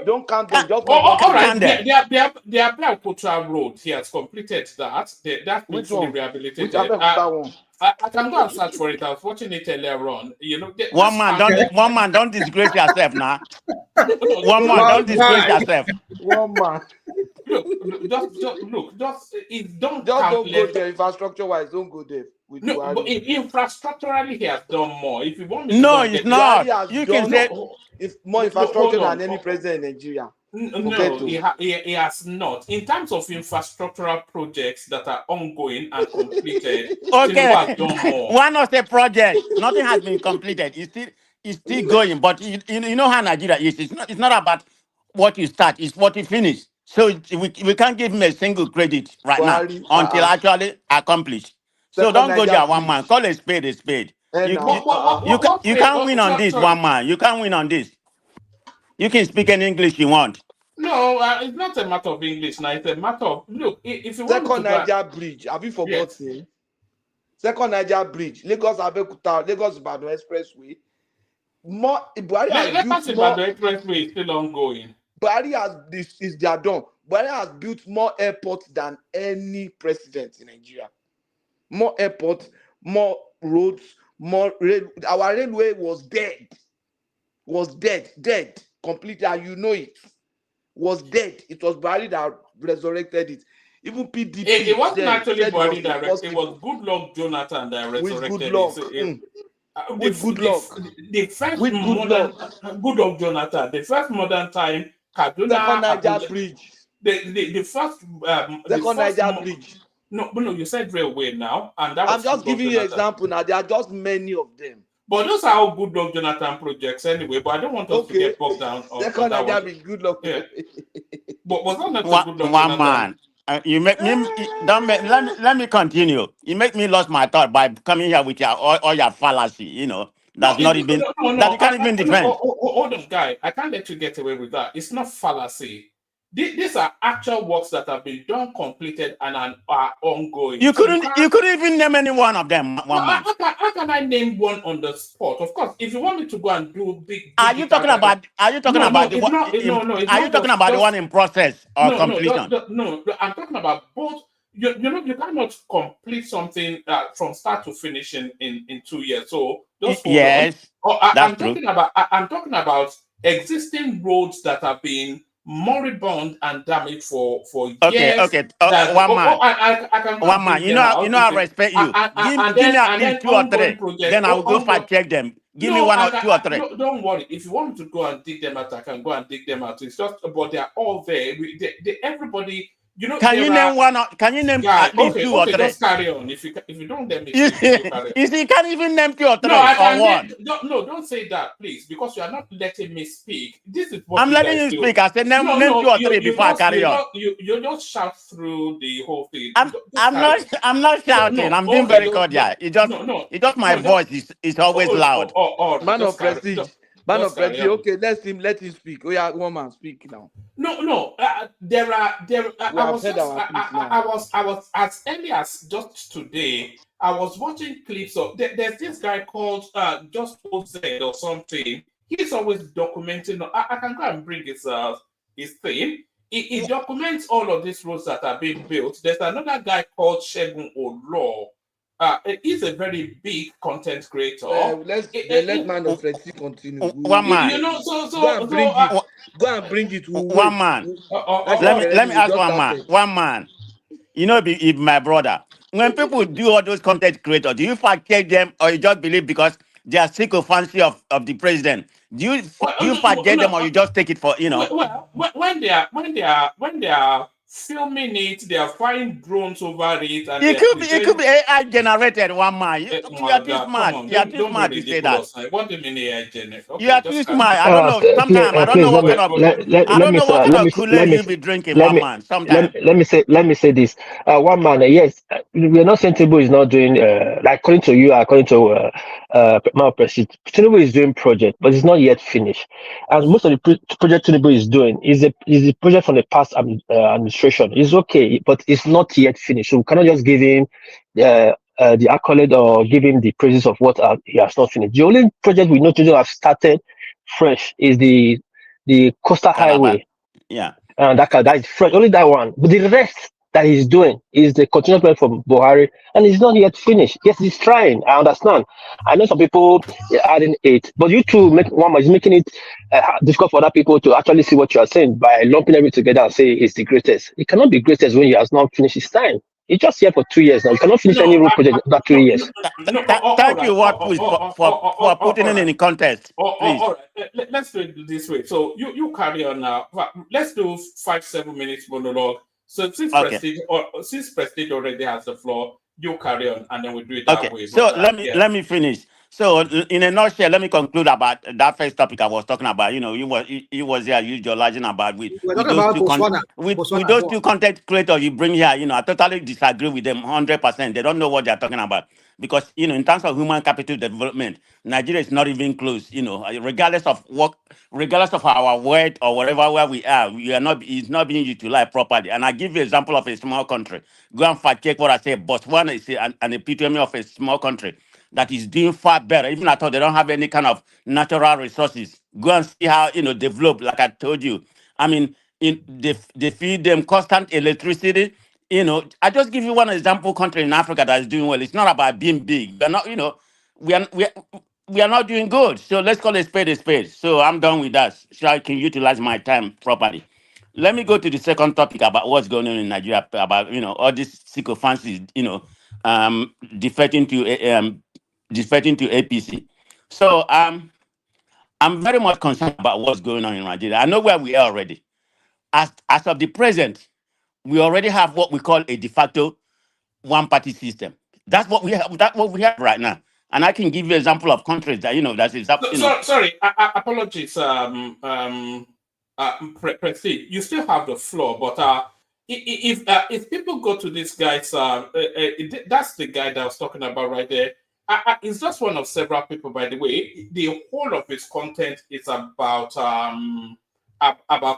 Don't count them. Just all right. The Abeokuta road, he has completed that. That's been fully rehabilitated. Which Abeokuta one? I can go and search for it. I was watching it earlier on. You know, one man, don't disgrace yourself now. One man, don't disgrace yourself. One man. Don't go there. Infrastructure wise, don't go there. No, but infrastructurally, he has done more. If you want me to it's not. You can say if more infrastructure than any president in Nigeria. No, he has not. In terms of infrastructural projects that are ongoing and completed, okay, done more. One of the projects, nothing has been completed. It's still going. But you know how Nigeria is. It's not about what you start. It's what you finish. So we can't give him a single credit right now until actually accomplished. So don't go there, one man. Call a spade a spade. You can't win on this, one man. You can't win on this. You can speak any English you want. No, it's not a matter of English now. It's a matter of, look, if you want Second Niger Bridge, have you forgotten? Yes. Second Niger Bridge, Lagos-Abeokuta, Lagos-Ibadan Expressway. Lagos-Ibadan Expressway is still ongoing. Buhari is done. Buhari has built more airports than any president in Nigeria. More airports, more roads, more our railway was dead. Dead completely, and you know it. Was dead. It was Buhari that resurrected it. Even PDP. It wasn't actually Buhari that resurrected it. Was Goodluck Jonathan that resurrected it. With Goodluck. The first Goodluck Jonathan. The first modern time Kaduna. Second Niger Bridge. The first. Second Niger Bridge. No, you said railway now, and that I'm just giving you an example now. There are just many of them. But those are all Goodluck Jonathan projects anyway. But I don't want us to get bogged down. Second Niger Bridge, Goodluck. Yeah. But was that not one man? You make me. Let me continue. You make me lose my thought by coming here with all your fallacy. You know that's not even that you can't even defend. Hold on, guy. I can't let you get away with that. It's not fallacy. These are actual works that have been done, completed, and are ongoing. You couldn't even name any one of them. How can I name one on the spot? Of course, if you want me to go and do big. Are you talking about the one in process or completion? No, I'm talking about both. You cannot complete something from start to finish in 2 years. So just yes, I'm talking about existing roads that have been moribund and damaged for years. Okay. One man. I can one man. You know, I respect you. Give me at least 2 or 3. Then I will go fact check them. Give me 1 or 2 or 3. Don't worry. If you want me to go and dig them out, I can go and dig them out. It's just, but they are all there. Everybody. You know, Can you there are name one? Can you name guy. at least Okay, two or okay, three? just carry on. If you don't let me You speak, you carry on. see, you can't even name two or No, three I or can name. one. Don't say that, please, because you are not letting me speak. This is what I'm you letting guys you do. speak. I said No, name two no, or three before I carry on. you just shout through the whole thing. Just I'm carry not on. I'm not shouting. No, I'm being okay, very cordial. no, It just my voice is always loud. all right, Man of just carry, prestige. Man of just carry prestige. on. Okay, let him speak. Oh yeah, one man speak now. No. There. We have heard our piece now. I was as early as just today. I was watching clips of. There's this guy called Just OZ or something. He's always documenting. I can go and bring his thing. He documents all of these roads that are being built. There's another guy called Shegun Olo. He's a very big content creator. Let man of prestige continue. One man. You know, Go and bring it. Go and bring it. We'll One wait. man. Let Let me ask one man. One man. You know, if my brother. When people do all those content creators, do you fact check them or you just believe because they are sick of fancy of the president? Do you fact check them or you just take it for Well, when they are filming it, they are flying drones over it, and It could be AI generated. One man. You are too smart. Come on, You are too don't be smart to say that. ridiculous. What do you mean AI generated? You Okay, are too smart. I don't know. Sometimes I don't know Please what kind of Kool-Aid you be drinking. One man. Sometimes. let me say this. One man, yes, we're not saying Tinubu is not doing like according to you, according to my president, Tinubu is doing project, but it's not yet finished. And most of the project Tinubu is doing is a project from the past administration. It's okay, but it's not yet finished. So we cannot just give him the accolade or give him the praises of what he has not finished. The only project we know to have started fresh is the coastal Calabar. highway. Yeah. And that is fresh, only that one. But the rest that he's doing is the continuous plan from Buhari, and it's not yet finished. Yes, he's trying. I understand. I know some people are adding it, but you two is making it difficult for other people to actually see what you are saying by lumping everything together and say it's the greatest. It cannot be greatest when he has not finished his time. He's just here for 2 years now. You cannot finish any road project after 2 years. Thank you, what for putting it in context. Please. All right. Let's do it this way. So you carry on now. Let's do 5-7 minutes monologue. So since Prestige already has the floor, you carry on, and then we do it that way. So let me finish. So in a nutshell, let me conclude about that first topic I was talking about. You know, you was there, you journalizing about with those two content creators you bring here. You know, I totally disagree with them 100%. They don't know what they're talking about because you know, in terms of human capital development, Nigeria is not even close. You know, regardless of our weight or wherever where we are not. It's not being utilized properly. And I give you an example of a small country. Go and fact check what I say. Botswana is an epitome of a small country that is doing far better. Even I thought they don't have any kind of natural resources. Go and see how develop. Like I told you, I mean, they feed them constant electricity. You know, I just give you one example country in Africa that is doing well. It's not about being big. They're not. You know, we are not doing good. So let's call a spade a spade. So I'm done with that. So I can utilize my time properly. Let me go to the second topic about what's going on in Nigeria about all these sycophancies, defecting to APC. So I'm very much concerned about what's going on in Nigeria. I know where we are already. As of the present, we already have what we call a de facto one-party system. That's what we have. That's what we have right now. And I can give you an example of countries that that is up. Sorry, apologies. Prestige, you still have the floor, but if people go to this guy's, that's the guy that I was talking about right there. It's just one of several people, by the way. The whole of his content is about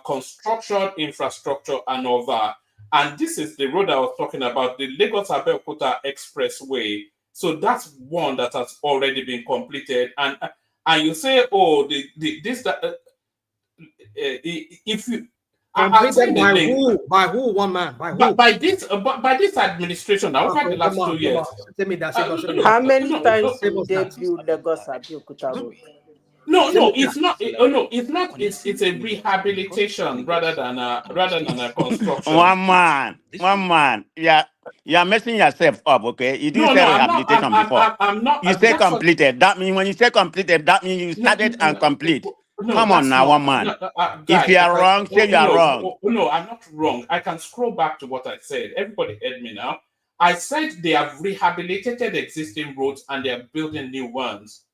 construction, infrastructure, and all that. And this is the road I was talking about, the Lagos-Abeokuta Expressway. So that's one that has already been completed. And you say, oh, if you completed by who? One man? By who? By this administration over the last 2 years. Tell me that. How many times did they build Lagos-Abeokuta road? No, it's not. No, it's not. It's a rehabilitation rather than a construction. One man. Yeah, you're messing yourself up. Okay, you do say rehabilitation before. I'm not. You say completed. That means when you say completed, that means you started and complete. No, Come on that's now, not. one man. If Guy, you I are can. wrong, say you are wrong. No, I'm not wrong. I can scroll back to what I said. Everybody heard me now. I said they have rehabilitated existing roads and they are building new ones.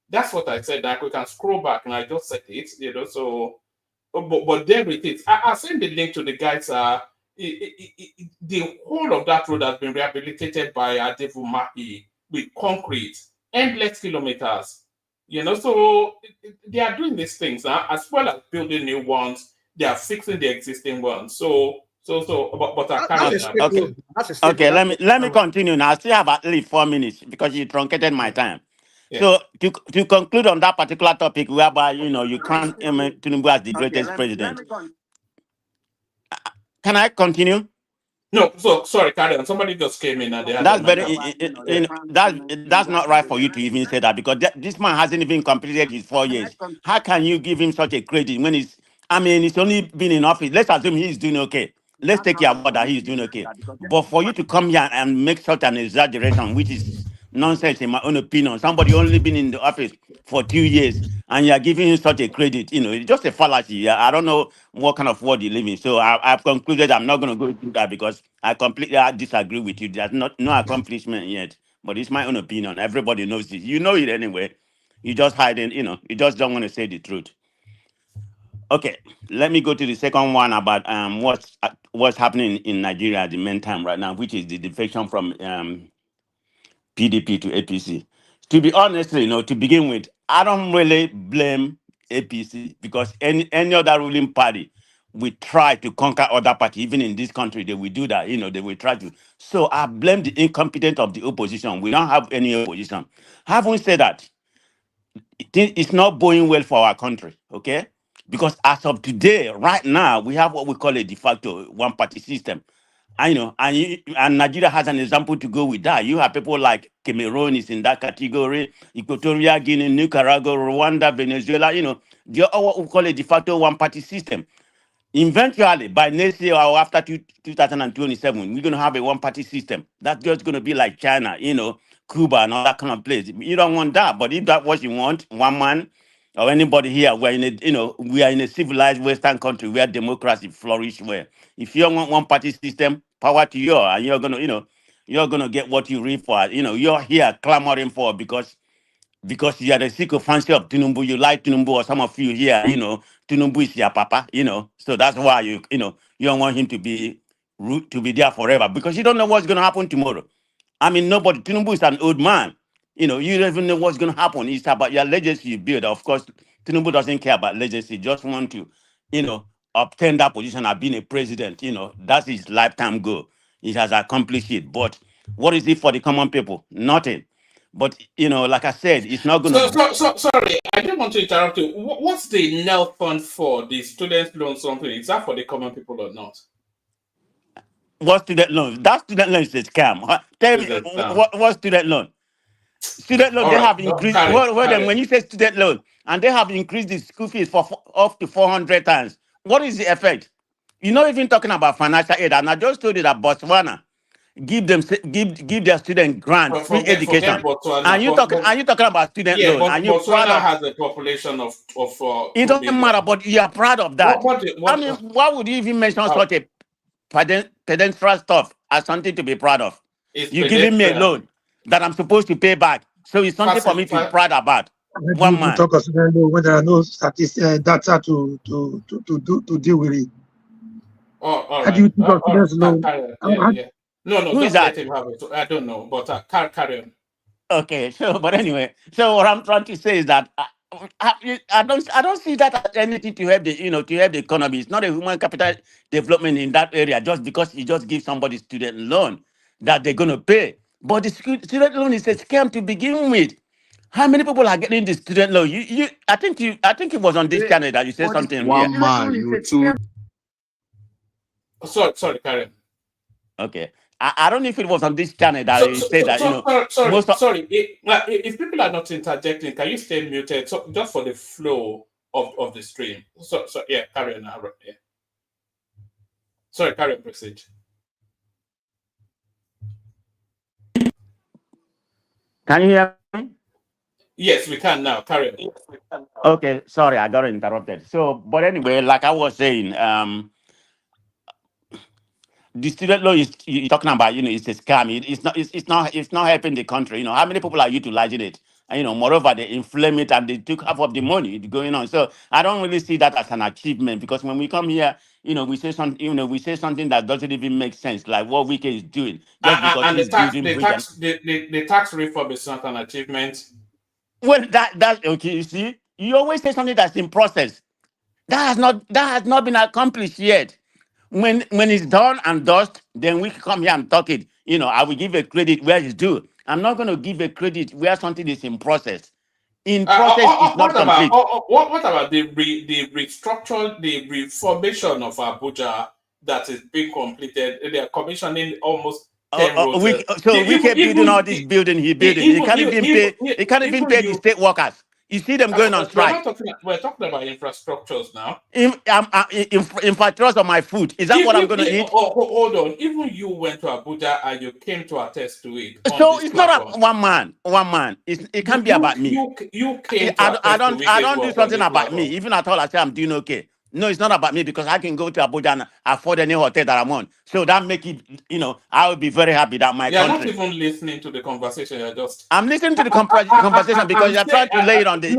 That's what I said. Like we can scroll back, and I just said it. So, but there it is. I'll send the link to the guys. The whole of that road has been rehabilitated by Adevu Mahi with concrete, endless kilometers. So they are doing these things as well as building new ones. They are fixing the existing ones. But I That's carry a that. state road. That's a state Okay, road. let me continue now. I still have at least 4 minutes because you truncated my time. Yeah. So to conclude on that particular topic, whereby you can't Tinubu as the greatest president. Can I continue? No, so sorry, carry on. Somebody just came in and they had their That's mic very up. that's not right for you to even say that because this man hasn't even completed his 4 years. How can you give him such a credit when he's only been in office? Let's assume he's doing okay. Let's take your word that he's doing okay. But for you to come here and make such an exaggeration, which is nonsense in my own opinion, somebody only been in the office for 2 years and you're giving him such a credit, it's just a fallacy. I don't know what kind of world you live in. So I've concluded I'm not going to go into that because I completely disagree with you. There's no accomplishment yet, but it's my own opinion. Everybody knows this. You know it anyway. You just hiding, you just don't want to say the truth. Okay, let me go to the second one about what's happening in Nigeria at the meantime right now, which is the defection from PDP to APC. To be honest, to begin with, I don't really blame APC because any other ruling party we try to conquer other party, even in this country, they will do that, they will try to. So I blame the incompetence of the opposition. We don't have any opposition. Having said that, it's not going well for our country, okay? Because as of today, right now, we have what we call a de facto one-party system. I know, and Nigeria has an example to go with that. You have people like Cameroon is in that category, Equatorial Guinea, Nicaragua, Rwanda, Venezuela. They're all what we call a de facto one-party system. Eventually, by next year or after 2027, we're going to have a one-party system. That's just going to be like China, Cuba and all that kind of place. You don't want that, but if that's what you want, one man or anybody here, we are in a civilized Western country where democracy flourish. Where if you want one-party system, power to you, and you're gonna get what you read for. You're here clamoring for because you are the sycophancy of Tinubu, you like Tinubu, or some of you here, Tinubu is your papa, so that's why you don't want him to be there forever because you don't know what's going to happen tomorrow. I mean, nobody. Tinubu is an old man. You don't even know what's going to happen. It's about your legacy you build. Of course, Tinubu doesn't care about legacy. Just want to, obtain that position of being a president. That's his lifetime goal. He has accomplished it. But what is it for the common people? Nothing. But like I said, it's not going to. So sorry, I didn't want to interrupt you. What's the NEL fund for? The student loan something? Is that for the common people or not? What student loan? That student loan is a scam. Tell me what student loan? Student loan, All they right. have increased. When you say student loan, and they have increased the school fees for up to 400 times. What is the effect? You're not even talking about financial aid. And I just told you that Botswana give their student grant free education. Botswana, and you talking about student loan, but and you're proud Botswana of. has a population of It doesn't matter, but you are proud of that. Why would you even mention such a pedestrian stuff as something to be proud of? You're giving me a loan that I'm supposed to pay back, so it's something for me to be proud about. One man. Talk of when there are no data to deal with it. All How do you think of students loan? No, just let him have it. I don't know, but carry on. Okay, but anyway, so what I'm trying to say is that I don't see that as anything to help the economy. It's not a human capital development in that area just because you just give somebody student loan that they're gonna pay. But the student loan is a scam to begin with. How many people are getting the student loan? I think it was on this channel that you said something here. One man, you two. Sorry, Karen. Okay. I don't know if it was on this channel that you said that, Sorry. If people are not interjecting, can you stay muted? So just for the flow of the stream. So yeah, carry on. Yeah. Sorry, carry on, Prestige. Can you hear me? Yes, we can now. Carry on. Okay, sorry, I got interrupted. So, but anyway, like I was saying, the student loan is you're talking about, it's a scam. It's not helping the country. How many people are utilizing it? And moreover, they inflame it and they took half of the money going on. So I don't really see that as an achievement, because when we come here, we say something that doesn't even make sense, like what Wike is doing, just because And he's building bridge. the tax reform is not an achievement. Well, that's okay. You see, you always say something that's in process. That has not been accomplished yet. When it's done and dust, then we can come here and talk it. I will give a credit where it's due. I'm not going to give a credit where something is in process. In process is not complete. What about the restructure, the reformation of Abuja that is being completed? They are commissioning almost 10 roads. We keep building all this building he building. He can't even pay. He can't even pay the state workers. You see them going on strike. We're talking about infrastructures now. Infrastructure on my food. Is that what I'm going to eat? Hold on. Even you went to Abuja and you came to attest to it. So it's not one man. It can't be about me. You came. I don't do something about me. Even at all, I say I'm doing okay. No, it's not about me, because I can go to Abuja and afford any hotel that I'm on. So that make it, I will be very happy that my You're country. not even listening to the conversation. You're just. I'm listening to the conversation because you're trying to lay it on the.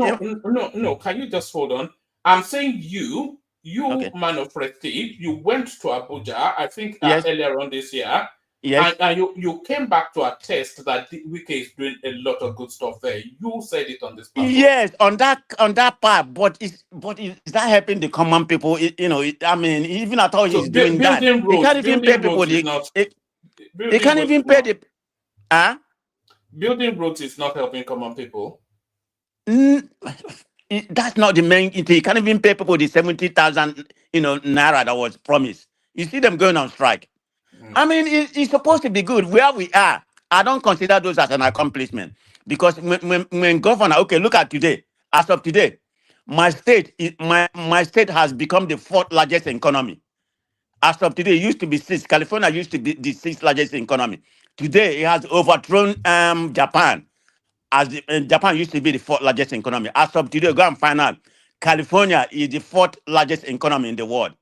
No. Can you just hold on? I'm saying you, okay, man of prestige, you went to Abuja, I think earlier on this year. Yes. And you came back to attest that Wike is doing a lot of good stuff there. You said it on this platform. Yes, on that part, but is that helping the common people? I mean, even at all, he's doing that. He can't even pay people. He can't even pay the. Building roads is not helping common people. That's not the main thing. He can't even pay people the 70,000 naira that was promised. You see them going on strike. I mean, it's supposed to be good. Where we are, I don't consider those as an accomplishment, because when governor, okay, look at today. As of today, my state has become the 4th largest economy. As of today, it used to be 6th. California used to be the 6th largest economy. Today, it has overthrown Japan. Japan used to be the 4th largest economy. As of today, go and find out. California is the 4th largest economy in the world.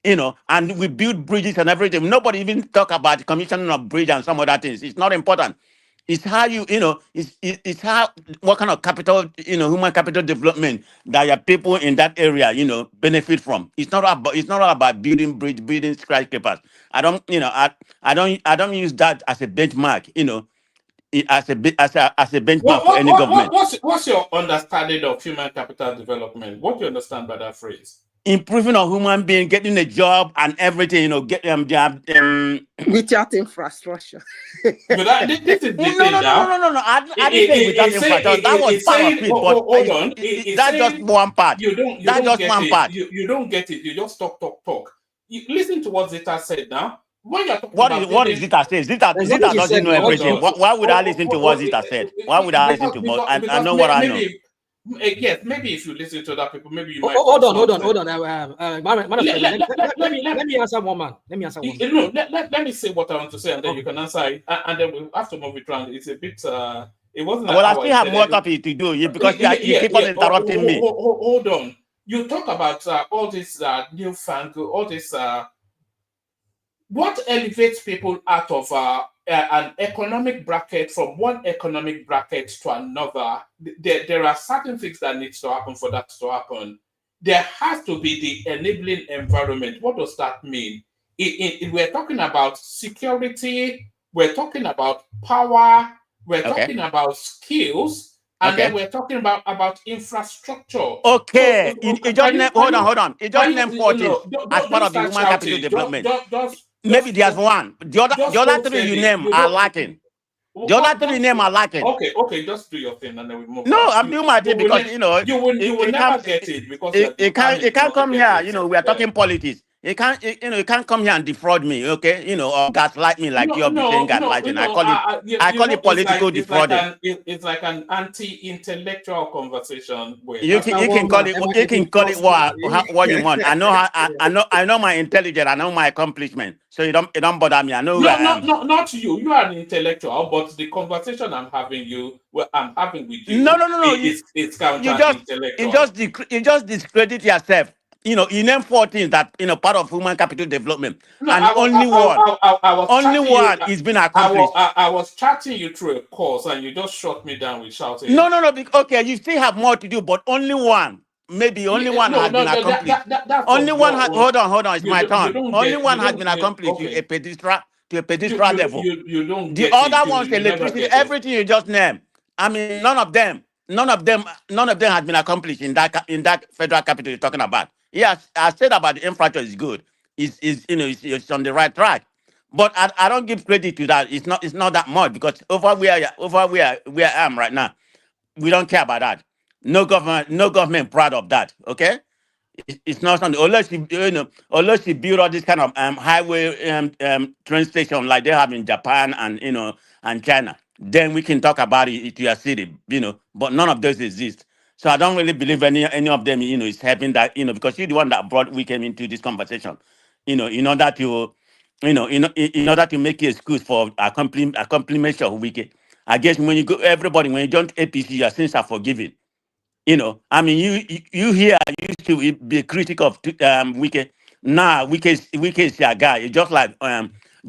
And we build bridges and everything. Nobody even talk about commissioning of bridge and some other things. It's not important. It's how it's how, what kind of capital, human capital development that your people in that area, benefit from. It's not about building bridge, building skyscrapers. I don't use that as a benchmark, as a benchmark for any government. What's your understanding of human capital development? What do you understand by that phrase? Improving a human being, getting a job and everything, get them job. Without infrastructure. But this is the thing now. No. I didn't say without infrastructure. That was part of it, but hold on. That's just one part. That's just one part. You don't get it. You just talk. Listen to what Zita said now. When you're talking what is Zita said? Zita doesn't know everything. Why would I listen to what Zita said? Why would I listen to what? I know what I know. Yes, maybe if you listen to other people, maybe you might. Hold on. Let me answer one man. No, let me say what I want to say, and then you can answer it, and then we'll have to move it around. It's a bit. It wasn't. Well, I still have more topic to do because you keep on interrupting me. Hold on. You talk about all this newfangled, all this. What elevates people out of an economic bracket from one economic bracket to another? There are certain things that needs to happen for that to happen. There has to be the enabling environment. What does that mean? We're talking about security, we're talking about power, we're talking about skills, and then we're talking about infrastructure. Okay, hold on. It just named 14 as part of the human capital development. Maybe there's one. The other three you name are lacking. The other three name are lacking. Okay, just do your thing and then we move. No, I'm doing my thing because you will never get it because it can't come here. We are talking politics. You can't come here and defraud me, okay? Or gaslight me like you're saying gaslighting. I call it political defrauding. It's like an anti-intellectual conversation. You can call it what you want. I know I know my intelligence. I know my accomplishment. So it don't bother me. I know who I am. Not you. You are an intellectual, but the conversation I'm having with you. No. It's counter-intellectual. You just discredit yourself. You name 4 things that part of human capital development, only one is being accomplished. I was chatting you through a course, and you just shut me down with shouting. No. Okay, you still have more to do, but only one. Maybe only one has been accomplished. Only one has. Hold on. It's my turn. Only one has been accomplished to a pedestal level. The other ones, electricity, everything you just named. I mean, none of them has been accomplished in that federal capital you're talking about. Yes, I said about the infrastructure is good. It's on the right track. But I don't give credit to that. It's not that much, because over where I am right now, we don't care about that. No government proud of that. Okay, it's not something, unless you build all this kind of highway train station like they have in Japan and China. Then we can talk about it to your city. But none of those exist. So I don't really believe any of them is helping that, because you're the one that brought Wickham into this conversation. In order to make an excuse for accomplishment of Wickham. I guess when you join APC, your sins are forgiven. I mean, you here used to be a critic of Wike. Now Wike is your guy. It's just like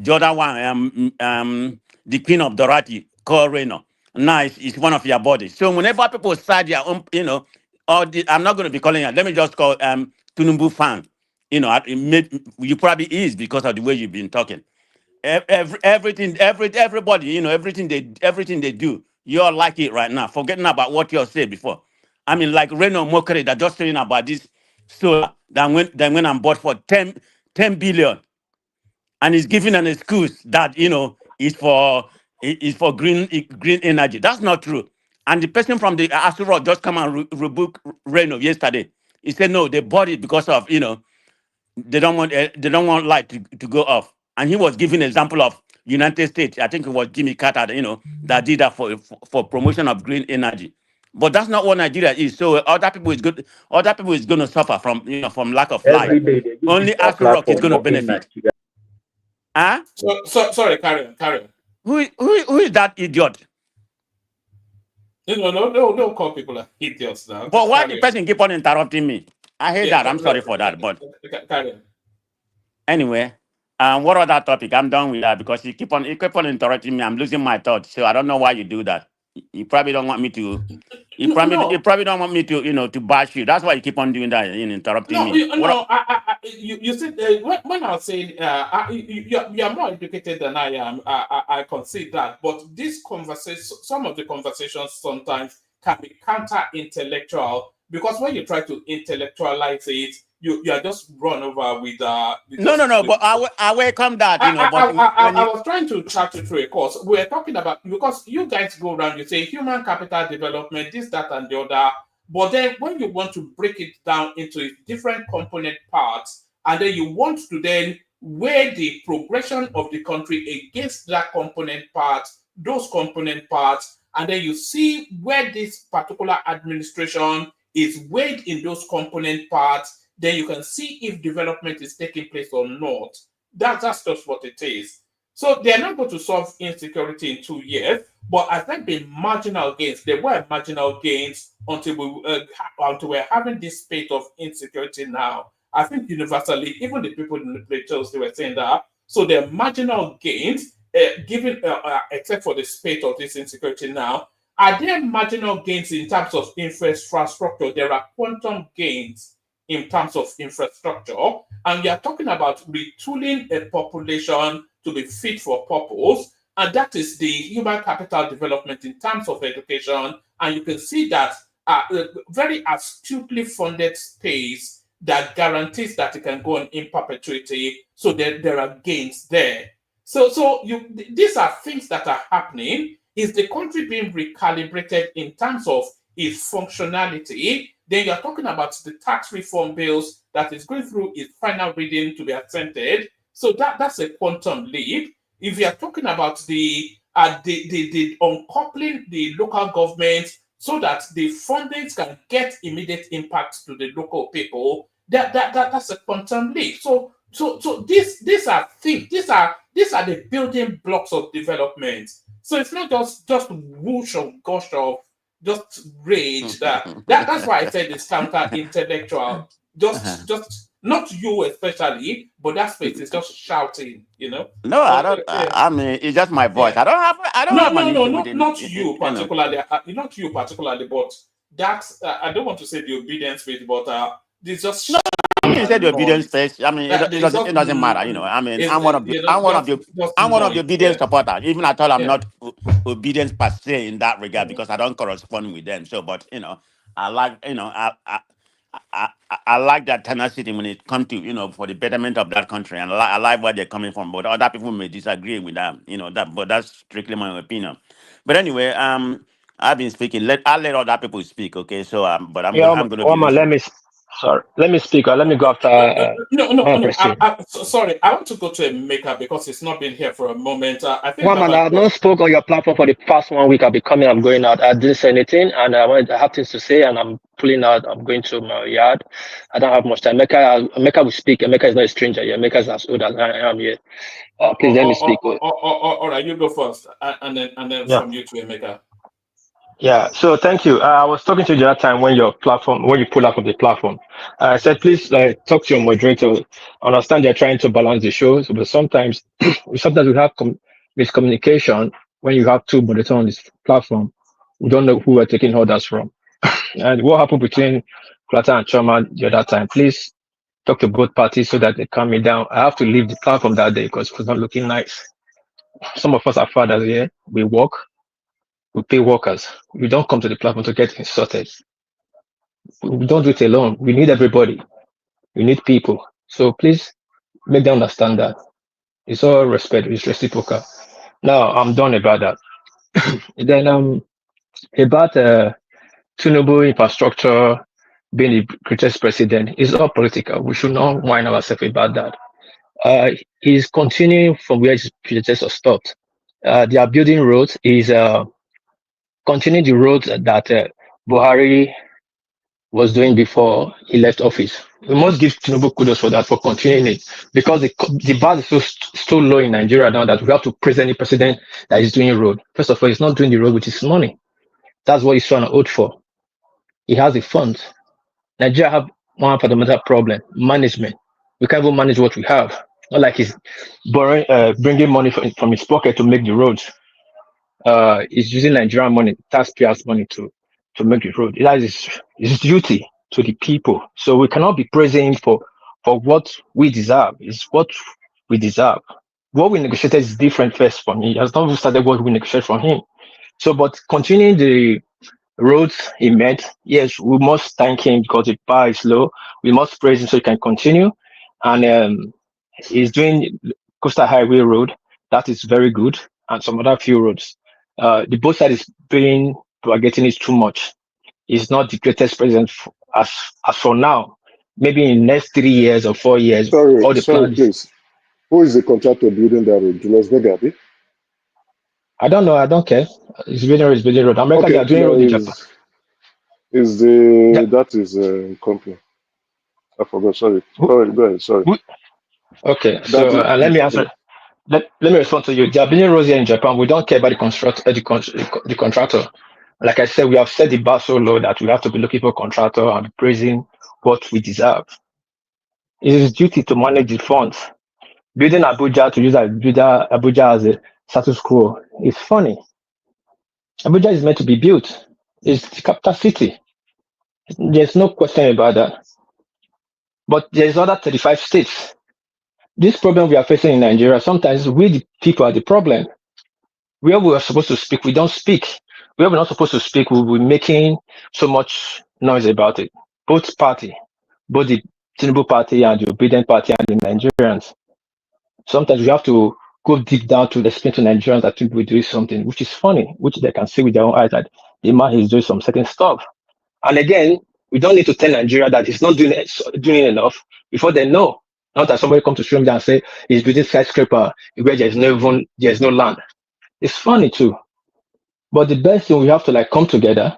Jordan one, the Queen of Dorothy, called Reno. Now it's one of your bodies. So whenever people start their own, I'm not going to be calling you. Let me just call Tunumbu fan. You probably is because of the way you've been talking. Everybody, everything they do, you all like it right now, forgetting about what you said before. I mean, like Reno Mokere that just saying about this solar that went and bought for 10 billion, and he's giving an excuse that is for green energy. That's not true. And the person from the Asura just come and rebuke Reno yesterday. He said no, they bought it because of they don't want light to go off. And he was giving an example of United States. I think it was Jimmy Carter, that did that for promotion of green energy. But that's not what Nigeria is. So other people is good. Other people is going to suffer from from lack of light. Only Afro Rock is going to benefit. Huh? Sorry, carry on. Who is that idiot? No, don't call people idiots now. But why the person keep on interrupting me? I hate that. I'm sorry for that. But carry on. Anyway, what other topic? I'm done with that because you keep on interrupting me. I'm losing my thoughts. So I don't know why you do that. You probably don't want me to. You probably don't want me to to bash you. That's why you keep on doing that, interrupting me. You said when I was saying you are more educated than I am. I concede that, but this conversation, some of the conversations sometimes can be counter-intellectual because when you try to intellectualize it, you are just run over with no. But I welcome that. I was trying to chat you through a course. We're talking about, because you guys go around, you say human capital development, this, that, and the other. But then when you want to break it down into its different component parts, and then you want to then weigh the progression of the country against that component part, those component parts, and then you see where this particular administration is weighed in those component parts, then you can see if development is taking place or not. That's just what it is. So they're not going to solve insecurity in 2 years, but as there been marginal gains, there were marginal gains until we're having this spate of insecurity now. I think universally, even the people in the plateaus, they were saying that. So there are marginal gains, given except for the spate of this insecurity now. Are there marginal gains in terms of infrastructure? There are quantum gains in terms of infrastructure, and we are talking about retooling a population to be fit for purpose, and that is the human capital development in terms of education. And you can see that very astutely funded space that guarantees that it can go on in perpetuity. So there are gains there. So these are things that are happening. Is the country being recalibrated in terms of its functionality? Then you're talking about the tax reform bills that is going through its final reading to be assented. So that's a quantum leap. If you are talking about the uncoupling the local governments so that the fundings can get immediate impact to the local people, that's a quantum leap. So these are things, these are the building blocks of development. So it's not just whoosh or gush of just rage. That's why I said it's counter intellectual. Just not you especially, but that space is just shouting, No, I don't. I mean, it's just my voice. Yeah. I don't have an issue with it. Not you particularly. Not you particularly, but that's. I don't want to say the obedience bit, but it's just. No, you said the obedience first. I mean, it doesn't matter. I mean, I'm one of the obedience supporters. Even I thought I'm not obedience per se in that regard because I don't correspond with them. So, but I like I like that tenacity when it comes to for the betterment of that country, and I like where they're coming from. But other people may disagree with that, but that's strictly my opinion. But anyway, I've been speaking. I'll let other people speak. Okay, so but I'm going to be Omar, let me speak. Let me go after. No. Sorry, I want to go to Emeka because he's not been here for a moment. I think. Woman, I have not spoke on your platform for the past 1 week. I'll be coming. I'm going out. I didn't say anything, and I have things to say, and I'm pulling out. I'm going to my yard. I don't have much time. Emeka will speak. Emeka is not a stranger here. Emeka is as old as I am here. Please let me speak. All right, you go first, and then from you to Emeka. Yeah, so thank you. I was talking to you the other time when you pull out of the platform. I said, please talk to your moderator. I understand they're trying to balance the shows, but sometimes we have miscommunication when you have two moderators on this platform. We don't know who we're taking orders from. And what happened between Plata and Choma the other time? Please talk to both parties so that they calm me down. I have to leave the platform that day because it was not looking nice. Some of us are fathers here. We work. We pay workers. We don't come to the platform to get insulted. We don't do it alone. We need everybody. We need people. So please make them understand that. It's all respect. It's reciprocal. Now I'm done about that. Then about Tinubu infrastructure being the greatest president is all political. We should not whine ourselves about that. He's continuing from where his predecessor stopped. They are building roads. He's continuing the roads that Buhari was doing before he left office. We must give Tinubu kudos for that, for continuing it, because the bar is so low in Nigeria now that we have to praise any president that is doing road. First of all, he's not doing the road with his money. That's what he's trying to vote for. He has the funds. Nigeria have one fundamental problem: management. We can't even manage what we have. Not like he's borrowing, bringing money from his pocket to make the roads. He's using Nigerian money, taxpayers' money to make the road. That is his duty to the people. So we cannot be praising him for what we deserve. It's what we deserve. What we negotiated is different first from him. He has not even started what we negotiated from him. So, but continuing the roads he made, yes, we must thank him because the bar is low. We must praise him so he can continue. And he's doing Coastal Highway Road. That is very good. And some other few roads. The both side is being propagating is too much. He's not the greatest president as for now. Maybe in the next 3 years or 4 years. Sorry, please. Who is the contractor building that road? Julius Begabi? I don't know. I don't care. It's building road. America, they are doing road in Japan. That is company. I forgot. Sorry. Go ahead. Sorry. Okay. So let me answer. Let me respond to you. They are building roads here in Japan. We don't care about the contractor. Like I said, we have set the bar so low that we have to be looking for a contractor and praising what we deserve. It is duty to manage the funds. Building Abuja to use Abuja as a status quo is funny. Abuja is meant to be built. It's the capital city. There's no question about that. But there's other 35 states. This problem we are facing in Nigeria, sometimes we the people are the problem. Where we are supposed to speak, we don't speak. Where we're not supposed to speak, we'll be making so much noise about it. Both party, both the Tinubu party and the obedient party and the Nigerians. Sometimes we have to go deep down to explain to Nigerians that Tinubu is doing something, which is funny, which they can see with their own eyes that the man is doing some certain stuff. And again, We don't need to tell Nigeria that it's not doing enough before they know. Not that somebody comes to stream and say he's building skyscraper where there's no land. It's funny too. But the best thing, we have to like come together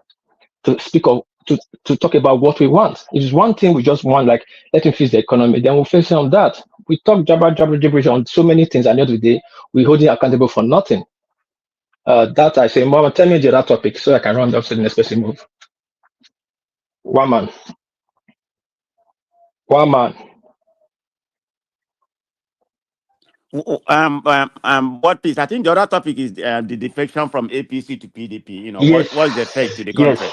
to speak of to talk about what we want. If it's one thing we just want, like let him fix the economy, then we'll face on that. We talk gibberish on so many things, and the other day we hold him accountable for nothing. That I say, Mama, tell me the other topic so I can round up to the next person move. One man. What piece? I think the other topic is the defection from APC to PDP. You know, Yes. what's the effect to the country?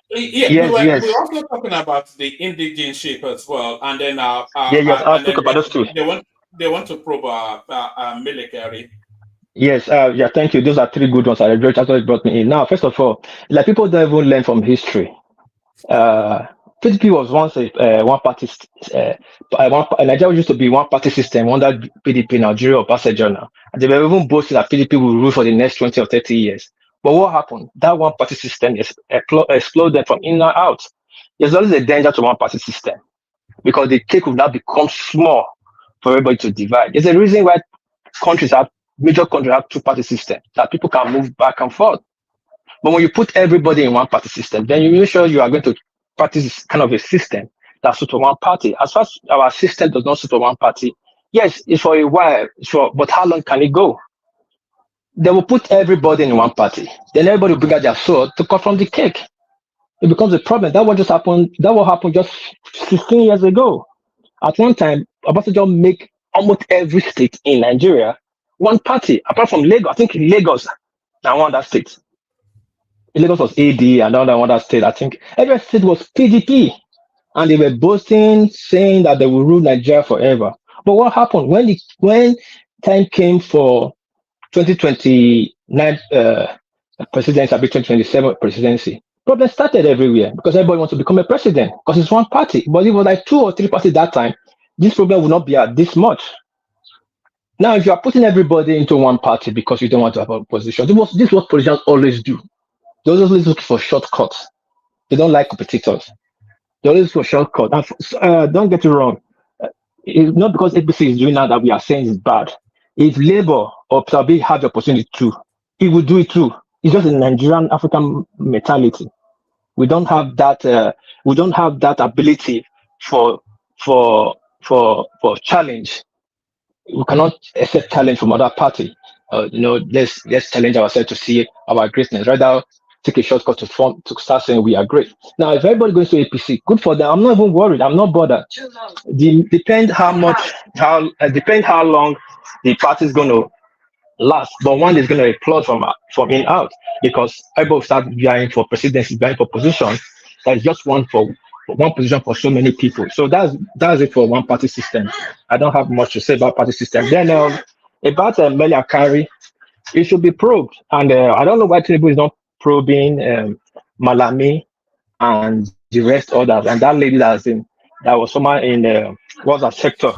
Yeah, we were also talking about the indigene shape as well, and then I'll talk about those two. They want to probe military. Yes, thank you. Those are three good ones. I regret that's what brought me in. Now, first of all, like people don't even learn from history. PDP was once a one-party. Nigeria used to be one-party system under PDP, Nigeria or Passenger now. And they were even boasting that PDP will rule for the next 20 or 30 years. But what happened? That one-party system exploded from in and out. There's always a danger to one-party system because the cake will now become small for everybody to divide. There's a reason why major countries have two-party system that people can move back and forth. But when you put everybody in one party system, then you make sure you are going to practice kind of a system that suits one party. As far as our system does not suit one party, yes, it's for a while, but how long can it go? They will put everybody in one party. Then everybody will bring out their sword to cut from the cake. It becomes a problem. That what happened just 16 years ago. At one time, Obasanjo make almost every state in Nigeria one party, apart from Lagos. I think Lagos now one that state. Lagos was AD, and another one that state. I think every state was PDP, and they were boasting, saying that they will rule Nigeria forever. But what happened when time came for 2029 presidency, 2027 presidency? Problems started everywhere because everybody wants to become a president because it's one party. But it was like 2 or 3 parties that time. This problem will not be at this much. Now, if you are putting everybody into one party because you don't want to have a opposition, this is what politicians always do. They always look for shortcuts. They don't like competitors. They always look for shortcuts. Don't get it wrong. It's not because APC is doing that we are saying it's bad. If Labour or PSAB have the opportunity to, it will do it too. It's just a Nigerian African mentality. We don't have that. We don't have that ability for challenge. We cannot accept challenge from other party. Let's challenge ourselves to see our greatness. Rather, take a shortcut to start saying we are great. Now, if everybody goes to APC, good for them. I'm not even worried. I'm not bothered. Depend how long the party is going to last. But one is going to applaud from in out because everybody start vying for presidency, vying for position. That's just one position for so many people. So that's it for one party system. I don't have much to say about party system. Then about Melia Kari, it should be probed. And I don't know why Tinubu is not probing Malami and the rest others. And that lady that was someone in what's that sector?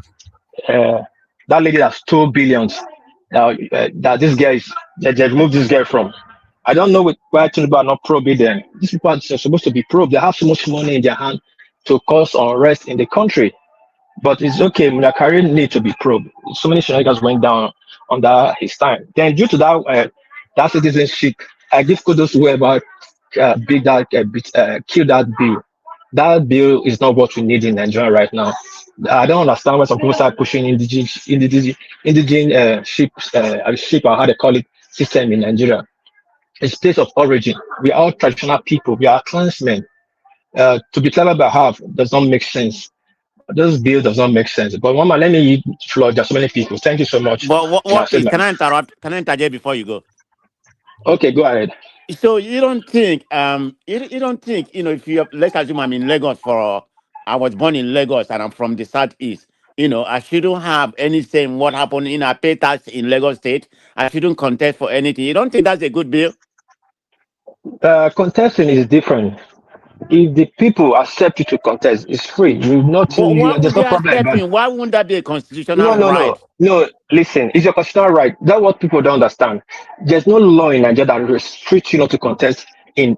That lady that stole billions. Now that this guy they removed this guy from. I don't know why Tinubu are not probing them. These people are supposed to be probed. They have so much money in their hand to cause unrest in the country. But it's okay. Mulakari need to be probed. So many shenanigans went down under his time. Then due to that citizenship, I give kudos to whoever killed that bill. That bill is not what we need in Nigeria right now. I don't understand why some people start pushing indigene ship or how they call it system in Nigeria. It's place of origin. We are all traditional people. We are clansmen. To be clever by half does not make sense. This bill does not make sense. But Mama, let me floor. There's so many people. Thank you so much. But can I interrupt? Can I interject before you go? Okay, go ahead. So you don't think if you let's assume I'm in Lagos I was born in Lagos and I'm from the southeast. I shouldn't have any say in what happened in a pay tax in Lagos State. I shouldn't contest for anything. You don't think that's a good bill? Contesting is different. If the people accept you to contest, it's free. There's no problem. Why wouldn't that be a constitutional right? No. Listen, it's your constitutional right. That's what people don't understand. There's no law in Nigeria that restricts you not to contest in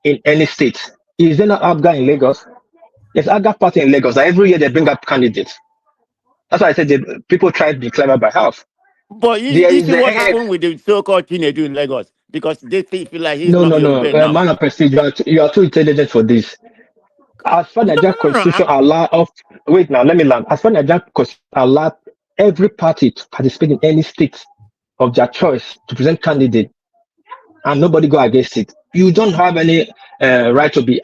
any state. Is there not ABGA in Lagos? There's ABGA party in Lagos. Every year they bring up candidates. That's why I said people try to be clever by half. But There you is see what happened with the so-called Chinedu in Lagos because they feel like he's not Yoruba enough. Man of prestige, you are too intelligent for this. As far as Nigerian Constitution allow of wait now, let me land. As far as Nigerian Constitution allow every party to participate in any state of their choice to present candidate, and nobody go against it. You don't have any right to be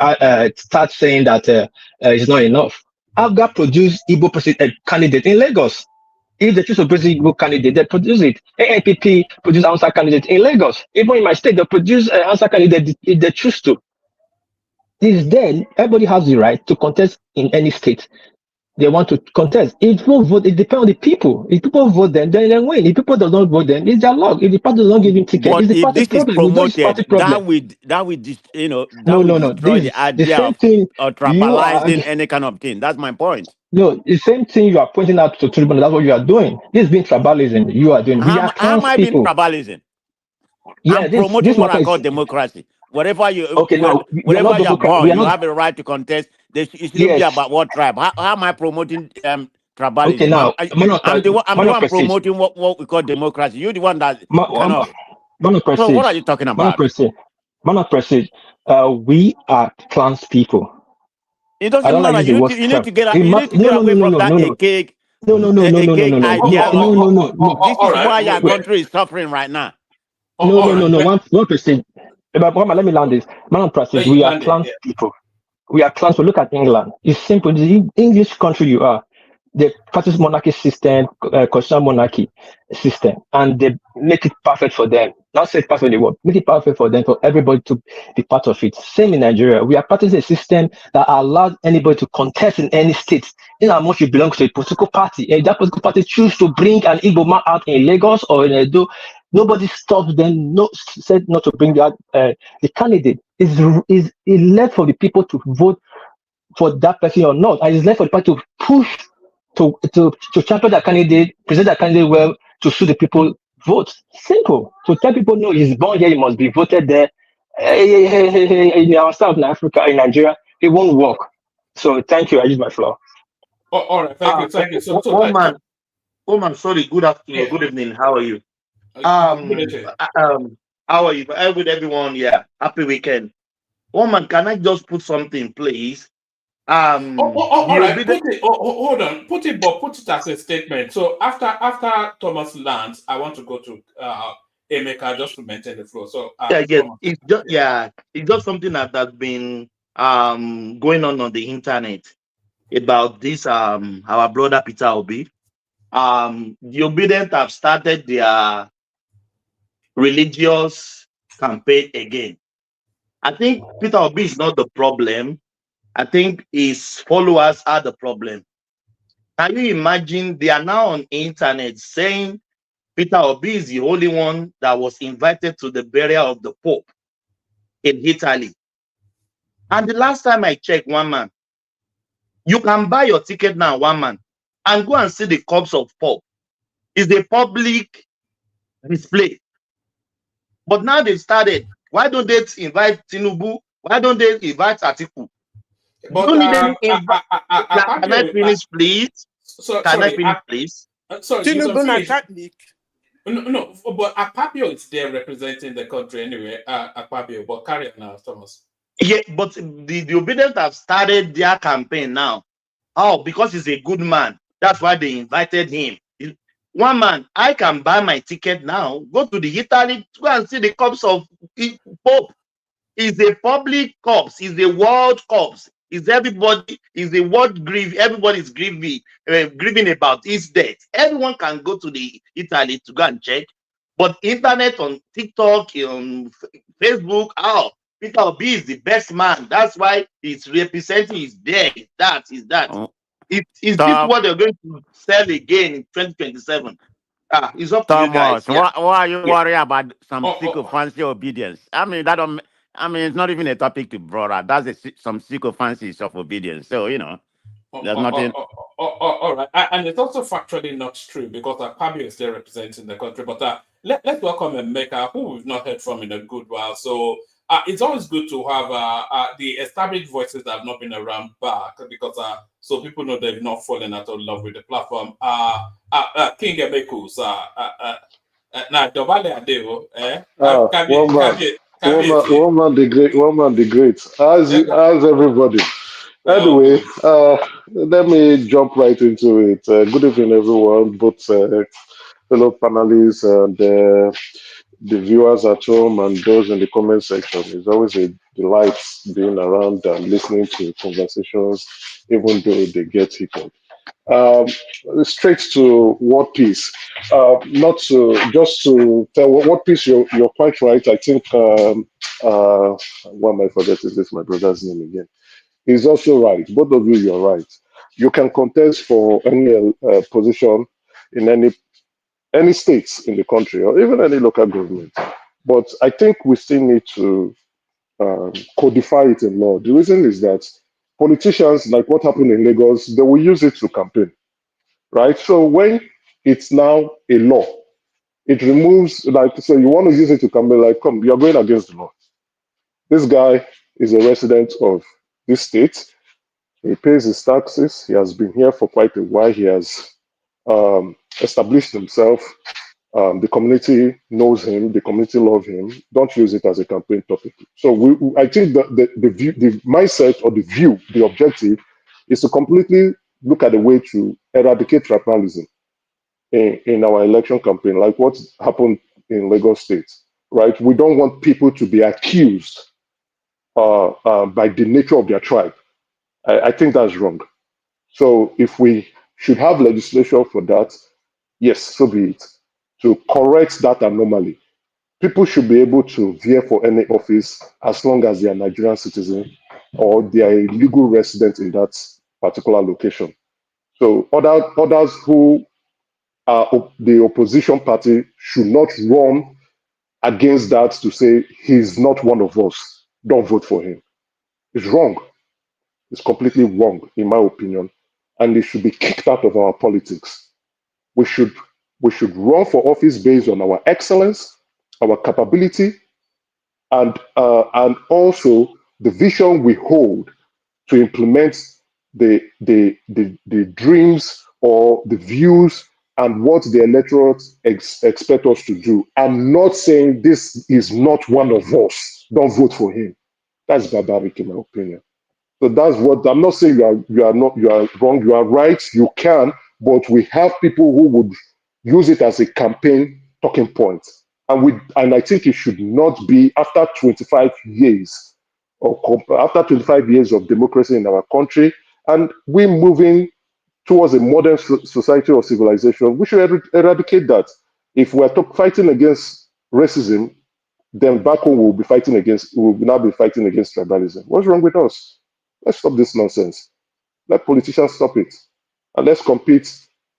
start saying that it's not enough. ABGA produced Igbo candidate in Lagos. If they choose to produce Igbo candidate, they produce it. ANPP produce answer candidate in Lagos. Even in my state, they produce answer candidate if they choose to. Is then everybody has the right to contest in any state they want to contest. If people vote, it depends on the people. If people vote them, then they win. If people do not vote them, it's their luck. If the party does not give him ticket, But it's the if party this is problem. We know it's party promoted, problem. that would No. destroy This the is the idea same thing of you are. tribalizing any kind of thing. That's my point. No, the same thing you are pointing out to tribunal. That's what you are doing. This is being tribalism. You are doing. We are How am clans I being people. tribalism? Yeah, I'm this promoting what matter I call is democracy. Wherever okay. No, we are wherever not you are democrat. We born, are you not. have a right to contest. It shouldn't be Yes. about what tribe. How am I promoting Okay. tribalism? Now, I'm the man of one prestige. promoting what we call democracy. You're the one that kind of. Man of So what prestige. are you talking Man of about? prestige. Man of prestige. We are clans people. It I doesn't don't like matter. use the word You need tribe. to get No, away from that archaic idea. This is why your country is suffering right now. No. One prestige. Let me land this. Man of prestige. We are clans people. We are clans. But look at England. It's simple. The English country you are. They practice monarchy system, constitutional monarchy system, and they make it perfect for them. Not say perfect in the world, make it perfect for them, for everybody to be part of it. Same in Nigeria. We are practicing a system that allows anybody to contest in any state. In how much you belong to a political party, and that political party choose to bring an Igbo man out in Lagos or in Edo, nobody stops them. No, said not to bring out the candidate. Is left for the people to vote for that person or not, and it's left for the party to push to champion that candidate, present that candidate well to suit the people vote. Simple. To tell people no, he's born here, he must be voted there. In our south in Africa, in Nigeria, it won't work. So thank you. I use my floor. All right, thank you. So Oman, sorry. Good afternoon. Good evening. How are you? How are you? Good everyone. Yeah. Happy weekend. Oman, can I just put something, please? all right. Hold on. Put it as a statement. So after Thomas lands, I want to go to Emeka just to maintain the flow. So it's just something that has been going on the internet about this our brother Peter Obi. The Obedient have started their religious campaign again. I think Peter Obi is not the problem. I think his followers are the problem. Can you imagine they are now on internet saying Peter Obi is the only one that was invited to the burial of the Pope in Italy? And the last time I checked, one man, you can buy your ticket now, one man, and go and see the corpse of Pope. It's a public display. But now they've started. Why don't they invite Tinubu? Why don't they invite Atiku? But Can I finish, please? Can I finish, please? Sorry, Tinubu na Catholic. No, but Akpabio is there representing the country anyway. Akpabio, but carry on now, Thomas. Yeah, but the Obedient have started their campaign now. Oh, because he's a good man. That's why they invited him. One man, I can buy my ticket now, go to the Italy, go and see the corpse of Pope. Is a public corpse, is a world corpse. Is everybody, is a world grief, everybody's grieving about his death. Everyone can go to the Italy to go and check. But internet, on TikTok, on Facebook, Peter Obi is the best man. That's why he's representing his death. Is that. Is this what they're going to sell again in 2027? It's up to you guys. Why are you worried about some sycophancy obedience? I mean, it's not even a topic to brought up. That's some sycophancy of obedience. So, there's nothing. All right. And it's also factually not true because Akpabio is still representing the country. But let's welcome Emeka, who we've not heard from in a good while. So, it's always good to have the established voices that have not been around back, because so people know they've not fallen out of love with the platform. King Emekus, now Dobale Adeo, One man the great, as everybody. Anyway, let me jump right into it. Good evening, everyone, both fellow panelists and the viewers at home and those in the comment section. It's always a delight being around and listening to conversations, even though they get heated. Straight to what piece. Not to just to tell what piece you're quite right. I think why am I forgetting this? My brother's name again. He's also right. Both of you, you're right. You can contest for any position in any states in the country or even any local government. But I think we still need to codify it in law. The reason is that politicians, like what happened in Lagos, they will use it to campaign, right? So when it's now a law, it removes, like, so you want to use it to campaign, like, come, you're going against the law. This guy is a resident of this state. He pays his taxes. He has been here for quite a while. He has established himself. The community knows him. The community love him. Don't use it as a campaign topic. So I think the view, the mindset or the view, the objective, is to completely look at a way to eradicate tribalism in our election campaign, like what happened in Lagos State, right? We don't want people to be accused by the nature of their tribe. I think that's wrong. So if we should have legislation for that, yes, so be it. To correct that anomaly, people should be able to vie for any office as long as they are Nigerian citizen or they are a legal resident in that particular location. So others who are the opposition party should not run against that to say he's not one of us. Don't vote for him. It's wrong. It's completely wrong, in my opinion, and it should be kicked out of our politics. We should run for office based on our excellence, our capability, and also the vision we hold to implement the dreams or the views and what the electorate expect us to do. I'm not saying this is not one of us. Don't vote for him. That's barbaric, in my opinion. So that's what I'm not saying. You are wrong. You are right. You can, but we have people who would use it as a campaign talking point, and I think it should not be after 25 years after 25 years of democracy in our country, and we're moving towards a modern society or civilization. We should eradicate that. If we're fighting against racism, then back home we'll now be fighting against tribalism. What's wrong with us? Let's stop this nonsense. Let politicians stop it. And let's compete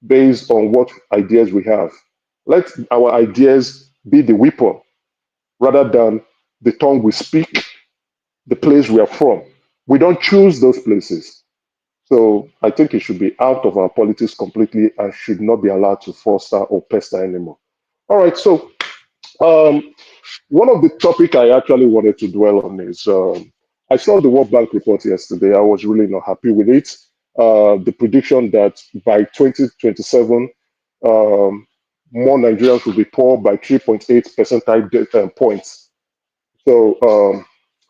based on what ideas we have. Let our ideas be the weapon rather than the tongue we speak, the place we are from. We don't choose those places. So I think it should be out of our politics completely and should not be allowed to foster or pester anymore. All right, so one of the topic I actually wanted to dwell on is I saw the World Bank report yesterday. I was really not happy with it. The prediction that by 2027, more Nigerians will be poor by 3.8 percentile points. So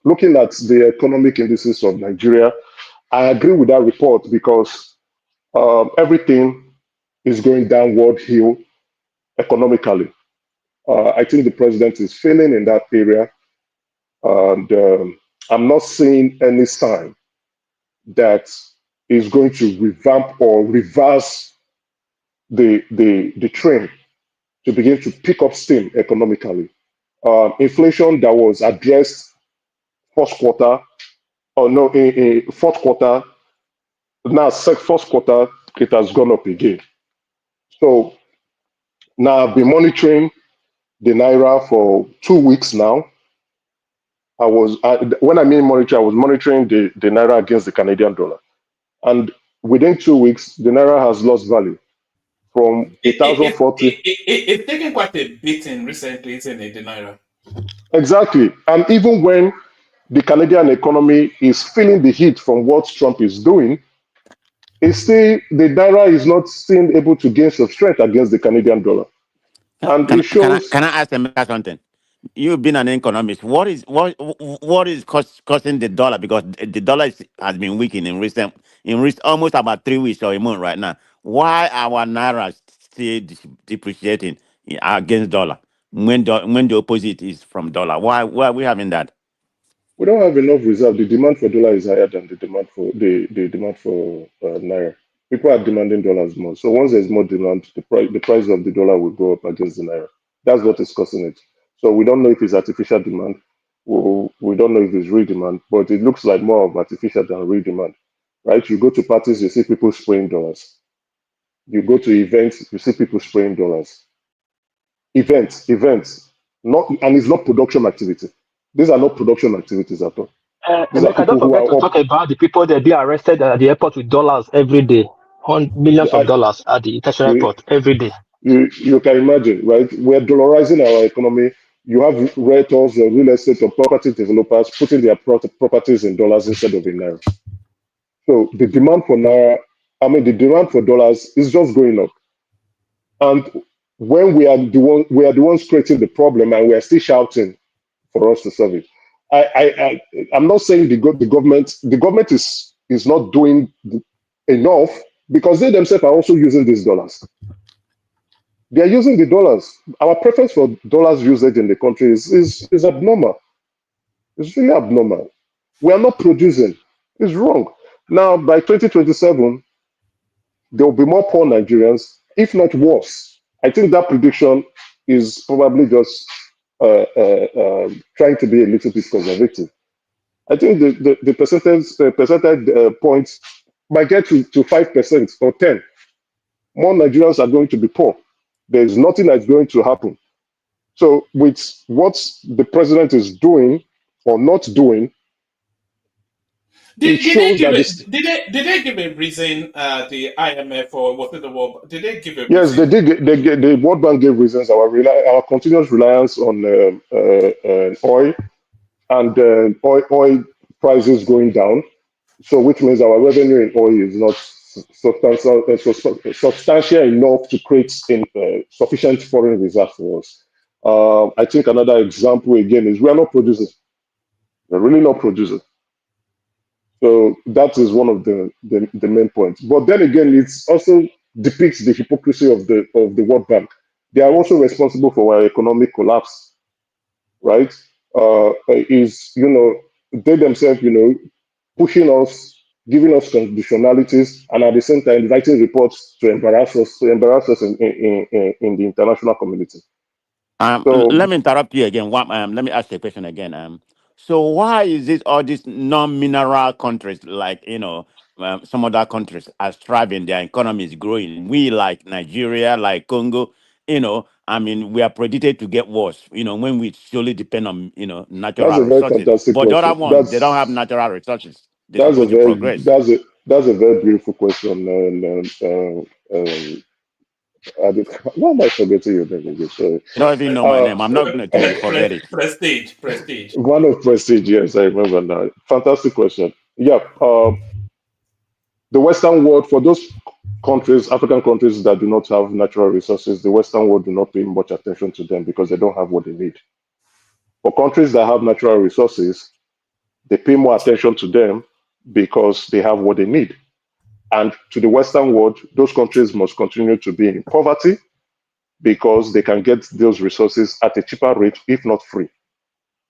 looking at the economic indices of Nigeria, I agree with that report because everything is going downward hill economically. I think the president is failing in that area. And I'm not seeing any sign that is going to revamp or reverse the trend to begin to pick up steam economically. Inflation that was addressed first quarter, or no, in fourth quarter, now first quarter, it has gone up again. So now I've been monitoring the Naira for 2 weeks now. When I mean monitor, I was monitoring the Naira against the Canadian dollar. And within 2 weeks, the Naira has lost value from 1,040. It's taken quite a beating recently, isn't it, the Naira? Exactly. And even when the Canadian economy is feeling the heat from what Trump is doing, it's still the naira is not still able to gain some strength against the Canadian dollar. And it shows. Can I ask them something? You've been an economist. What is causing the dollar? Because the dollar has been weakening in recent almost about 3 weeks or a month right now. Why our naira still depreciating against dollar when the opposite is from dollar? Why are we having that? We don't have enough reserve. The demand for dollar is higher than the demand for naira. People are demanding dollars more. So once there's more demand, the price of the dollar will go up against the naira. That's what is causing it. So we don't know if it's artificial demand. We don't know if it's real demand, but it looks like more of artificial than real demand, right? You go to parties, you see people spraying dollars. You go to events, you see people spraying dollars. Events, not and it's not production activity. These are not production activities at all. These are Emeka, don't people who forget to are up. talk about the people that be arrested at the airport with dollars every day, on millions of dollars at the international You, airport every day. you can imagine, right? We're dollarizing our economy. You have realtors, real estate, or property developers putting their properties in dollars instead of in naira. So the demand for naira, the demand for dollars is just going up. And when we are the ones creating the problem, and we are still shouting for us to solve it. I'm not saying the government is not doing enough because they themselves are also using these dollars. They are using the dollars. Our preference for dollars usage in the country is abnormal. It's really abnormal. We are not producing. It's wrong. Now, by 2027, there will be more poor Nigerians, if not worse. I think that prediction is probably just trying to be a little bit conservative. I think the percentage points might get to 5% or 10. More Nigerians are going to be poor. There's nothing that's going to happen. So with what the president is doing or not doing, it shows that this. Did they give a reason? The IMF or was it the World? Did they give a Yes, they reason? did. The World Bank gave reasons. Our continuous reliance on oil and oil prices going down. So, which means our revenue in oil is not substantial enough to create sufficient foreign reserve for us. I think another example again is we are not producing. We're really not producing. So that is one of the main points. But then again, it also depicts the hypocrisy of the World Bank. They are also responsible for our economic collapse, right? They themselves, pushing us, giving us conditionalities, and at the same time writing reports to embarrass us in the international community. So Let me interrupt you again. Let me ask you a question again. So why is this all these non-mineral countries like some other countries are thriving, their economy is growing? We like Nigeria, like Congo, we are predicted to get worse. When we solely depend on that's natural a very resources. fantastic But the other question. ones, they don't have natural resources. They're That's a supposed to very progress. that's a very beautiful question. Why am I forgetting your name again? Sorry. You don't even know my name. I'm not going to tell you. Forget it. Prestige. One of Prestige, yes, I remember now. Fantastic question. Yeah. The Western world, for those countries, African countries that do not have natural resources, the Western world do not pay much attention to them because they don't have what they need. For countries that have natural resources, they pay more attention to them because they have what they need. And to the Western world, those countries must continue to be in poverty because they can get those resources at a cheaper rate, if not free.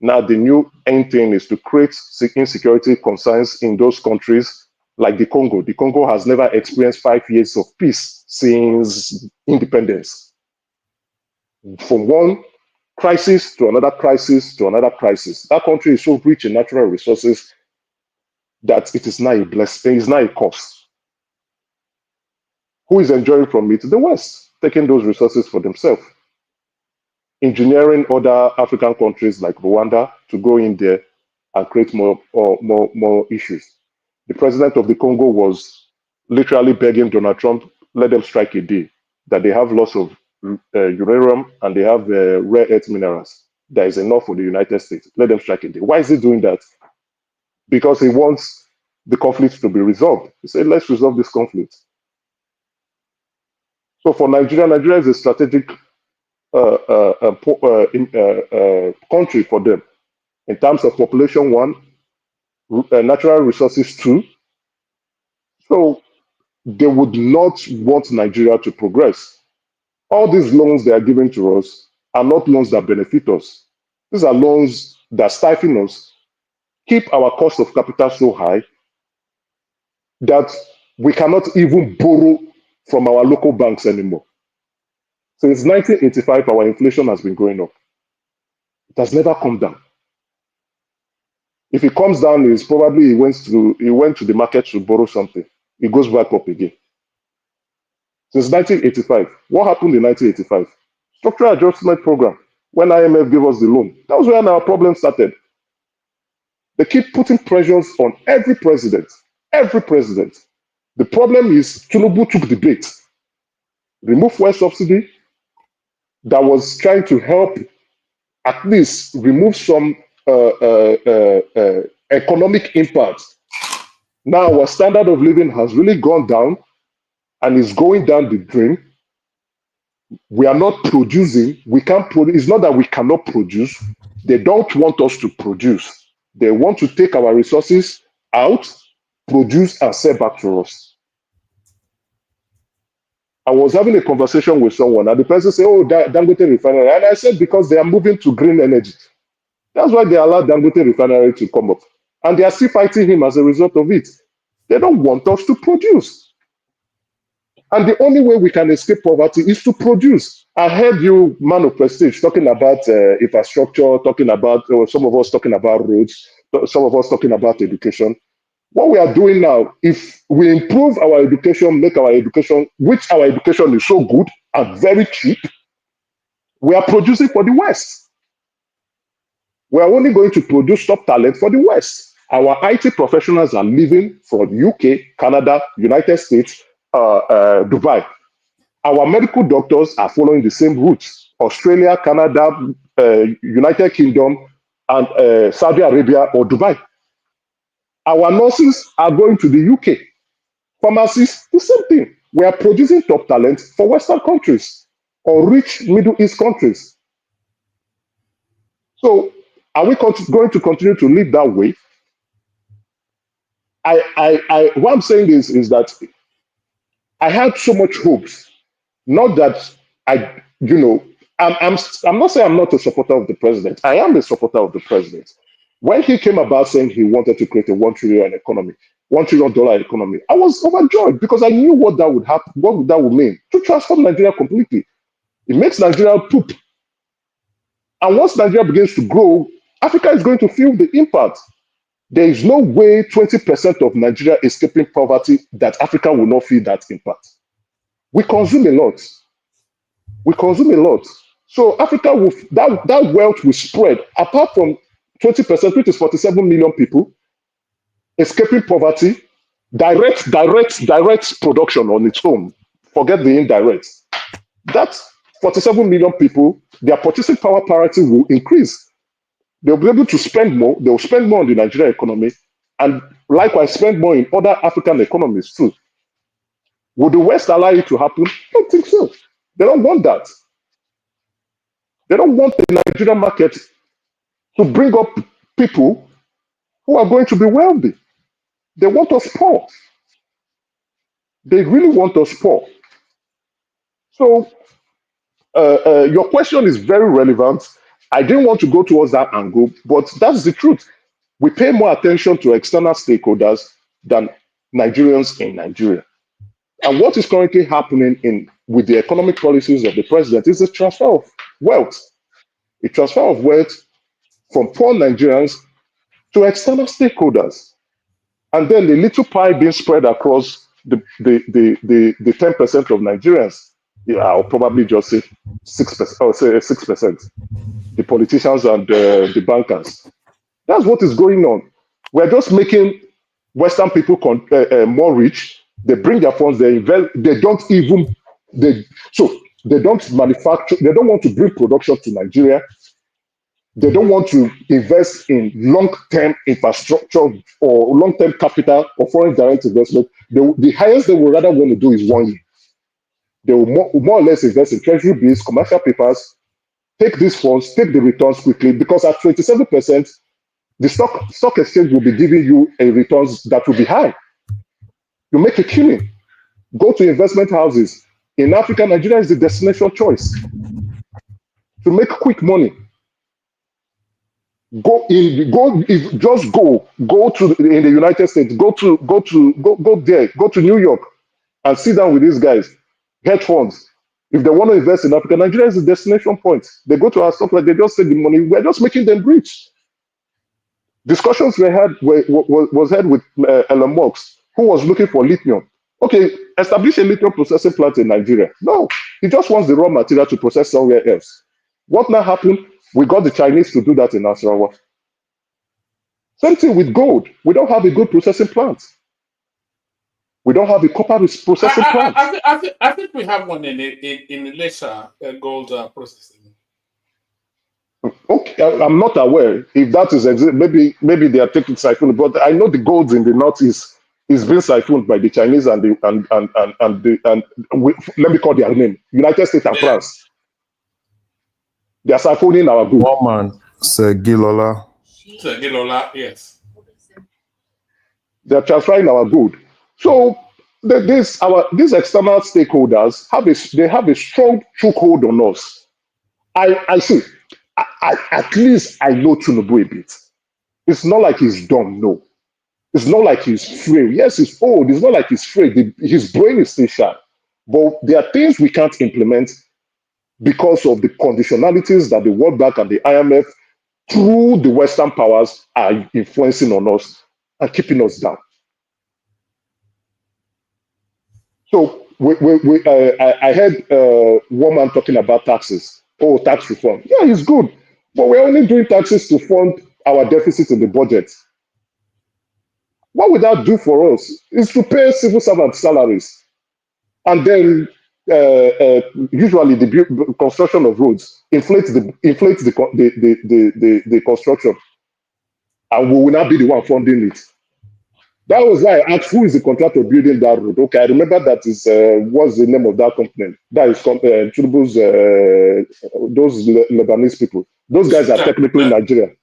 Now, the new end thing is to create insecurity concerns in those countries like the Congo. The Congo has never experienced 5 years of peace since independence. From one crisis to another crisis to another crisis. That country is so rich in natural resources that it is now a blessing, it is now a curse. Who is enjoying from it? The West, taking those resources for themselves. Engineering other African countries like Rwanda to go in there and create more issues. The president of the Congo was literally begging Donald Trump, let them strike a deal, that they have lots of uranium and they have rare earth minerals. there is enough for the United States. Let them strike a deal. Why is he doing that? Because he wants the conflict to be resolved. He said, let's resolve this conflict. So for Nigeria, Nigeria is a strategic country for them in terms of population, one, natural resources, two. So they would not want Nigeria to progress. All these loans they are giving to us are not loans that benefit us. These are loans that stifle us, keep our cost of capital so high that we cannot even borrow from our local banks anymore. Since 1985, our inflation has been going up. It has never come down. If it comes down, it's probably he went to the market to borrow something. It goes back up again. Since 1985, what happened in 1985? Structural adjustment program. When IMF gave us the loan, that was when our problem started. They keep putting pressures on every president. Every president. The problem is Tinubu took the bait. Remove fuel subsidy that was trying to help at least remove some economic impact. Now our standard of living has really gone down and is going down the drain. We are not producing. We can't produce. It's not that we cannot produce. They don't want us to produce. They want to take our resources out, produce, and sell back to us. I was having a conversation with someone, and the person said, "Oh, Dangote Refinery," and I said, "Because they are moving to green energy. That's why they allowed Dangote Refinery to come up, and they are still fighting him as a result of it. They don't want us to produce." And the only way we can escape poverty is to produce. I heard you, man of prestige, talking about infrastructure, talking about some of us talking about roads, some of us talking about education. What we are doing now, if we improve our education, make our education, which our education is so good and very cheap, we are producing for the West. We are only going to produce top talent for the West. Our IT professionals are leaving for the UK, Canada, United States, Dubai. Our medical doctors are following the same routes: Australia, Canada, United Kingdom, and Saudi Arabia or Dubai. Our nurses are going to the UK. Pharmacists, the same thing. We are producing top talent for Western countries or rich Middle East countries. So are we going to continue to live that way? What I'm saying is that I had so much hopes. Not that I'm not saying I'm not a supporter of the president. I am a supporter of the president. When he came about saying he wanted to create a $1 trillion economy, $1 trillion economy, I was overjoyed because I knew what that would happen, what that would mean to transform Nigeria completely. It makes Nigeria poop. And once Nigeria begins to grow, Africa is going to feel the impact. There is no way 20% of Nigeria escaping poverty that Africa will not feel that impact. We consume a lot. We consume a lot. So Africa will that wealth will spread apart from 20%, which is 47 million people escaping poverty, direct production on its own. Forget the indirect. That 47 million people, their purchasing power parity will increase. They'll be able to spend more. They'll spend more on the Nigerian economy and likewise spend more in other African economies too. Would the West allow it to happen? I don't think so. They don't want that. They don't want the Nigerian market to bring up people who are going to be wealthy. They want us poor. They really want us poor. So your question is very relevant. I didn't want to go towards that angle, but that's the truth. We pay more attention to external stakeholders than Nigerians in Nigeria. And what is currently happening with the economic policies of the president is a transfer of wealth. A transfer of wealth from poor Nigerians to external stakeholders. And then the little pie being spread across the 10% of Nigerians. Yeah, I'll probably just say 6%, or say 6%. The politicians and the bankers. That's what is going on. We're just making Western people more rich. They bring their funds, they invest, they don't manufacture, they don't want to bring production to Nigeria. They don't want to invest in long-term infrastructure or long-term capital or foreign direct investment. The highest they would rather want to do is 1 year. They will more or less invest in treasury bills, commercial papers, take these funds, take the returns quickly, because at 27%, the stock exchange will be giving you a returns that will be high. You make a killing. Go to investment houses. In Africa, Nigeria is the destination choice to make quick money. Go to in the United States, go there, go to New York and sit down with these guys, hedge funds. If they want to invest in Africa, Nigeria is the destination point. They go to our stuff like they just take the money. We're just making them rich. Discussions was had with Elon Musk, who was looking for lithium. Okay, establish a lithium processing plant in Nigeria. No, he just wants the raw material to process somewhere else. What now happened? We got the Chinese to do that in Nasarawa. Same thing with gold. We don't have a gold processing plant. We don't have a copper processing plant. I think we have one in Lesser gold processing. Okay, I'm not aware if that is maybe they are taking siphoned, but I know the gold in the northeast is being siphoned by the Chinese let me call their name, United States and France. They are siphoning our gold. One man, Sir Gilola. Sir Gilola, yes. They are transferring our gold. So these external stakeholders have a strong chokehold on us. I see. At least I know Tinubu a bit. It's not like he's dumb, no. It's not like he's frail. Yes, he's old. It's not like he's frail. His brain is still sharp. But there are things we can't implement because of the conditionalities that the World Bank and the IMF, through the Western powers, are influencing on us and keeping us down. So I heard one man talking about taxes. Oh, tax reform. Yeah, it's good. But we're only doing taxes to fund our deficit in the budget. What would that do for us? Is to pay civil servant salaries. And then usually the construction of roads inflates the construction. And we will not be the one funding it. That was why I asked who is the contractor building that road. Okay, I remember that is what's the name of that company? That is Tinubu's those Lebanese people. Those guys are technically Nigerian.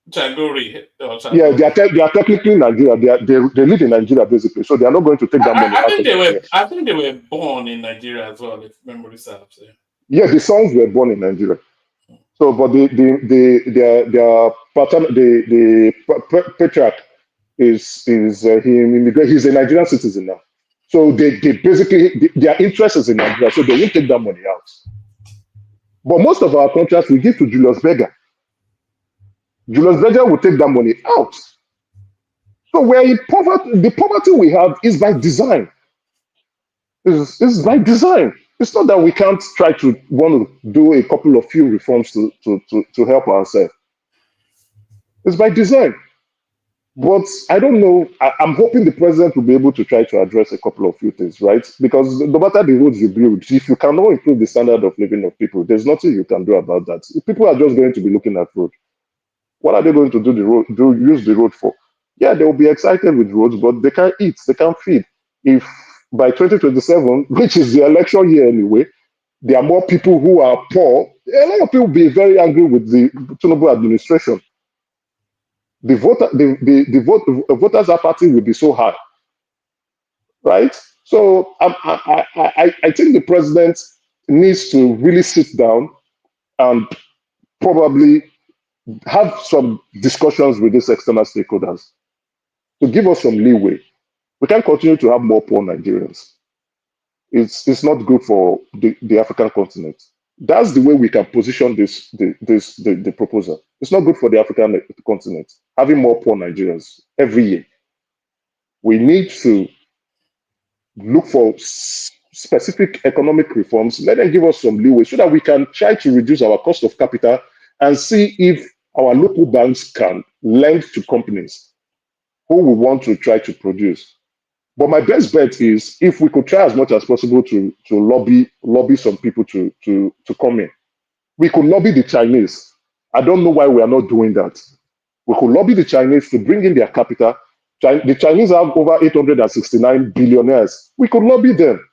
Chagori. Yeah, they are technically Nigerian. They live in Nigeria basically, so they are not going to take that money. I think they were born in Nigeria as well, if memory serves. Yeah, the sons were born in Nigeria. So, but their pattern, the patriarch is he's a Nigerian citizen now. So they basically their interest is in Nigeria, so they won't take that money out. But most of our contracts we give to Julius Berger. Julius Berger will take that money out. So we're in poverty. The poverty we have is by design. It's by design. It's not that we can't try to want to do a couple of few reforms to help ourselves. It's by design. But I don't know. I'm hoping the president will be able to try to address a couple of few things, right? Because no matter the roads you build, if you cannot improve the standard of living of people, there's nothing you can do about that. People are just going to be looking at road. What are they going to use the road for? Yeah, they will be excited with roads, but they can't eat, they can't feed. If by 2027, which is the election year anyway, there are more people who are poor, a lot of people will be very angry with the Tinubu administration. The voters apathy will be so high, right? So I think the president needs to really sit down and probably have some discussions with these external stakeholders to give us some leeway. We can't continue to have more poor Nigerians. It's not good for the African continent. That's the way we can position the proposal. It's not good for the African continent, having more poor Nigerians every year. We need to look for specific economic reforms, let them give us some leeway so that we can try to reduce our cost of capital and see if our local banks can lend to companies who we want to try to produce. But my best bet is if we could try as much as possible to lobby some people to come in. We could lobby the Chinese I don't know why we are not doing that. We could lobby the Chinese to bring in their capital. The Chinese have over 869 billionaires. We could lobby them.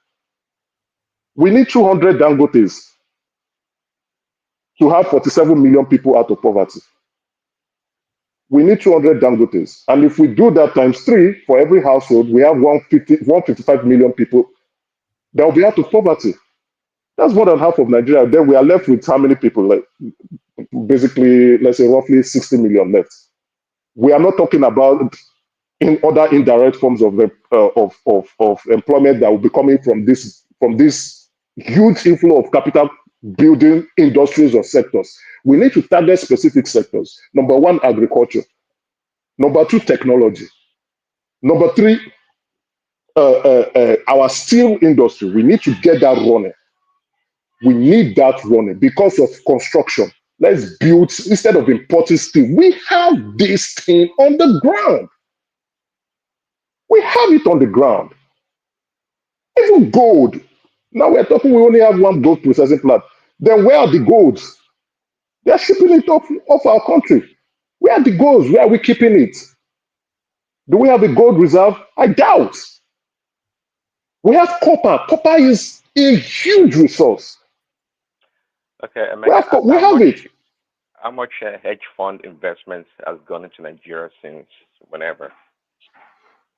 We need 200 Dangotes to have 47 million people out of poverty. We need 200 Dangotes. And if we do that times 3 for every household, we have 155 million people that will be out of poverty. That's more than half of Nigeria. Then we are left with how many people? Like basically, let's say roughly 60 million left. We are not talking about in other indirect forms of employment that will be coming from this huge inflow of capital building industries or sectors. We need to target specific sectors. Number 1, agriculture. Number 2, technology. Number 3, our steel industry. We need to get that running. We need that running because of construction. Let's build, instead of importing steel, we have this thing on the ground. We have it on the ground. Even gold. Now we're talking, we only have 1 gold processing plant. Then where are the golds? They're shipping it off our country. Where are the golds? Where are we keeping it? Do we have a gold reserve? I doubt. We have copper. Copper is a huge resource. Okay, We have it. How much hedge fund investments has gone into Nigeria since whenever?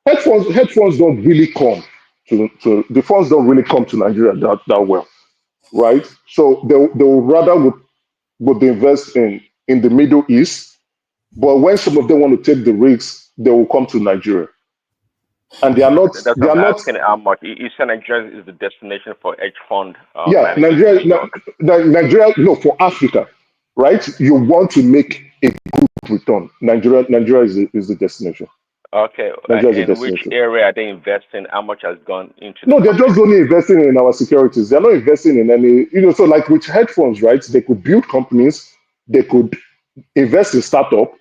Hedge funds don't really come to the funds don't really come to Nigeria that well, right? So they'll rather would invest in the Middle East, but when some of them want to take the risks, they will come to Nigeria. And they are not. That's They are not. asking how much. You said Nigeria is the destination for hedge fund Yeah, managers. Nigeria. No, for Africa, right? You want to make a good return. Nigeria is the destination. Okay, Nigeria is the in which destination. area are they investing? How much has gone into? No, they're just only investing in our securities. They're not investing in any. So like with hedge funds, right? They could build companies. They could invest in startup,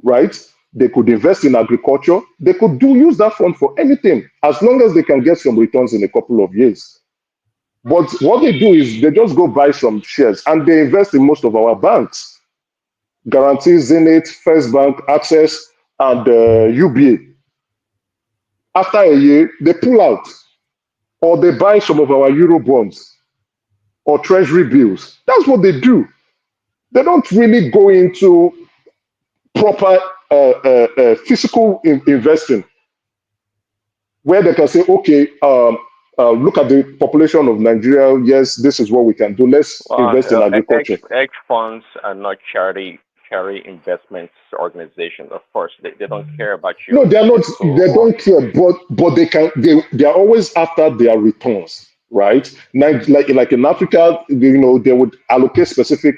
right? They could invest in agriculture. They could use that fund for anything as long as they can get some returns in a couple of years. But what they do is they just go buy some shares and they invest in most of our banks. Guarantee, Zenith, First Bank, Access, and UBA. After a year, they pull out or they buy some of our Euro bonds or treasury bills. That's what they do. They don't really go into proper physical investing where they can say, okay, look at the population of Nigeria. Yes, this is what we can do. Let's invest in agriculture. Hedge funds are not charity investments organizations. Of course, they don't care about you. No, they are not. They don't care, but they can. They are always after their returns, right? Like in Africa, they would allocate specific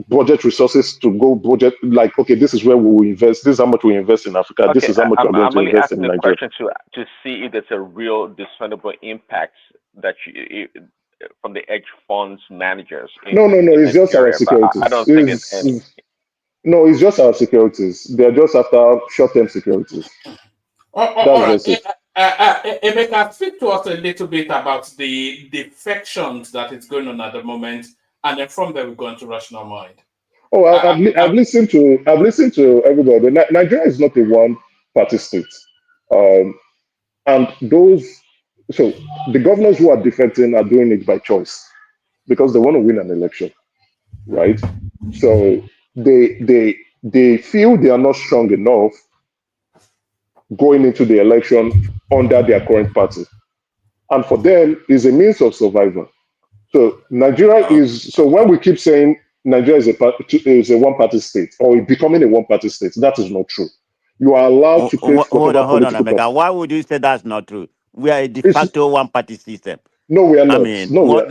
budget resources to go budget. Like, okay, this is where we will invest. This is how much we invest in Africa. This is how much we're going to invest in Nigeria. I'm only asking the question to see if there's a real discernible impact that from the hedge funds managers. No, it's just our securities. I don't think it's any. No, it's just our securities. They're just after short-term securities. All right. Emeka, speak to us a little bit about the defections that is going on at the moment, and then from there we go into rational mind. Oh, I've listened to everybody. Nigeria is not a one-party state, and so the governors who are defecting are doing it by choice because they want to win an election, right? So they feel they are not strong enough going into the election under their current party, and for them is a means of survival. So Nigeria is. So when we keep saying Nigeria is a one-party state or becoming a one-party state, that is not true. You are allowed to create hold on, Emeka. Why would you say that's not true? We are a de facto one-party system. No, we are not. I mean, what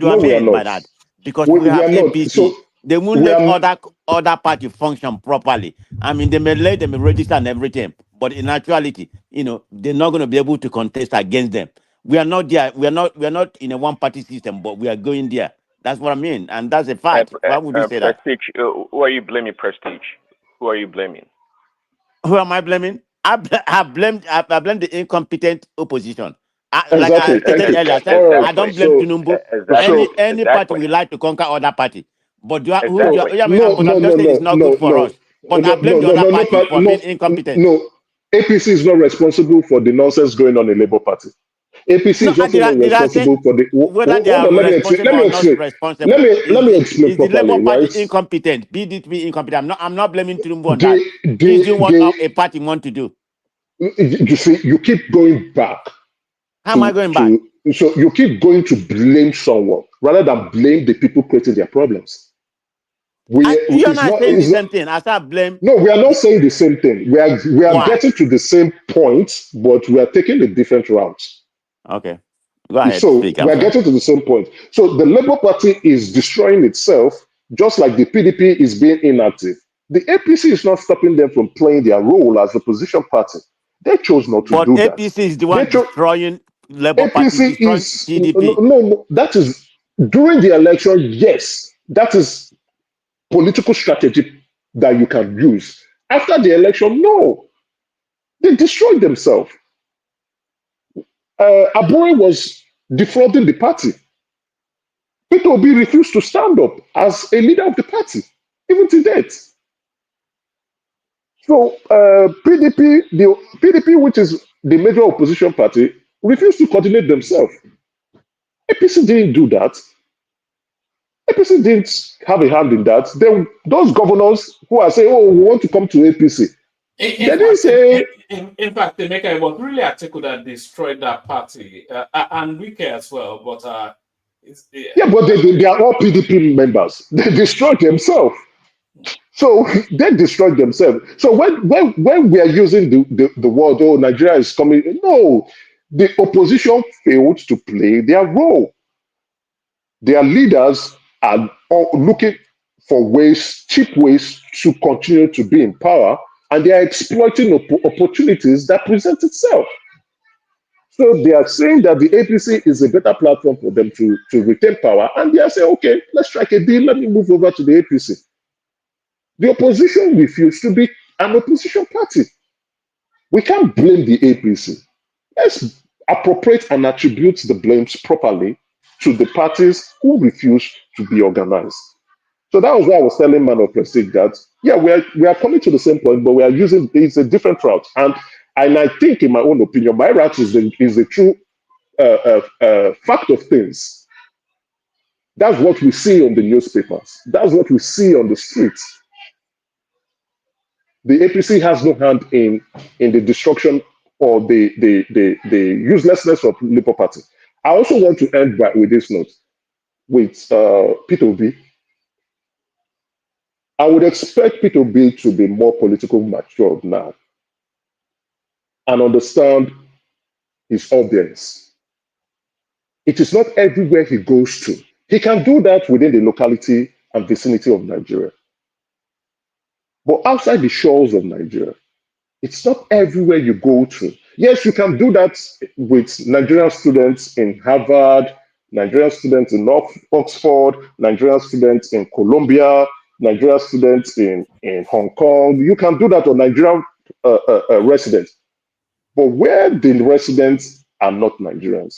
do I mean by that? Because we have APC. So, they won't let other party function properly. I mean, they may let them register and everything, but in actuality, they're not going to be able to contest against them. We are not there. We are not in a one-party system, but we are going there. That's what I mean, and that's a fact. Why would you say that? Prestige, who are you blaming? Prestige. Who are you blaming? Who am I blaming? I blame the incompetent opposition. Like I stated earlier, I don't blame Tinubu. Any party will like to conquer other party. But I'm just saying it's not good for us. But I blame the other party for being incompetent. No, APC is not responsible for the nonsense going on in Labour Party. APC is also not responsible for the. Whether they are responsible or not responsible, Let me explain is the properly, Labour Party right? incompetent? BDP incompetent? I'm not blaming Tinubu on that. He's doing what a party want to do. You see, you keep going back. How am I going back? So you keep going to blame someone rather than blame the people creating their problems. You're not saying the same thing. I start blame. No, we are not saying the same thing. We are getting to the same point, but we are taking a different route. Okay. Go ahead. So speak. we are getting to the same point. So the Labour Party is destroying itself, just like the PDP is being inactive. The APC is not stopping them from playing their role as the opposition party. They chose not to do that. But APC is the one destroying Labour Party, destroying PDP. No, that is during the election. Yes, that is political strategy that you can use. After the election, no, they destroyed themselves. Abure was defrauding the party. Peter Obi refused to stand up as a leader of the party, even to date. So the PDP, which is the major opposition party, refused to coordinate themselves. APC didn't do that. APC didn't have a hand in that. Then those governors who are saying, "Oh, we want to come to APC," they didn't say. In fact, the maker was really article that destroyed that party and Wike as well. But yeah, but they are all PDP members. They destroyed themselves. So they destroyed themselves. So when we are using the word, "Oh, Nigeria is coming," no, the opposition failed to play their role. Their leaders are all looking for ways, cheap ways to continue to be in power, and they are exploiting opportunities that present itself. So they are saying that the APC is a better platform for them to retain power, and they are saying, "Okay, let's strike a deal. Let me move over to the APC." The opposition refused to be an opposition party. We can't blame the APC. Let's appropriate and attribute the blames properly to the parties who refuse to be organized. So that was why I was telling Man of Prestige that, yeah, we are coming to the same point, but we are using it's a different route. And I think, in my own opinion, my route is the true fact of things. That's what we see on the newspapers. That's what we see on the streets. The APC has no hand in the destruction or the uselessness of Labour Party. I also want to end with this note with Peter Obi. I would expect Peter Obi to be more politically mature now and understand his audience. It is not everywhere he goes to. He can do that within the locality and vicinity of Nigeria. But outside the shores of Nigeria, it's not everywhere you go to. Yes, you can do that with Nigerian students in Harvard, Nigerian students in Oxford, Nigerian students in Colombia, Nigerian students in Hong Kong. You can do that on Nigerian residents. But where the residents are not Nigerians,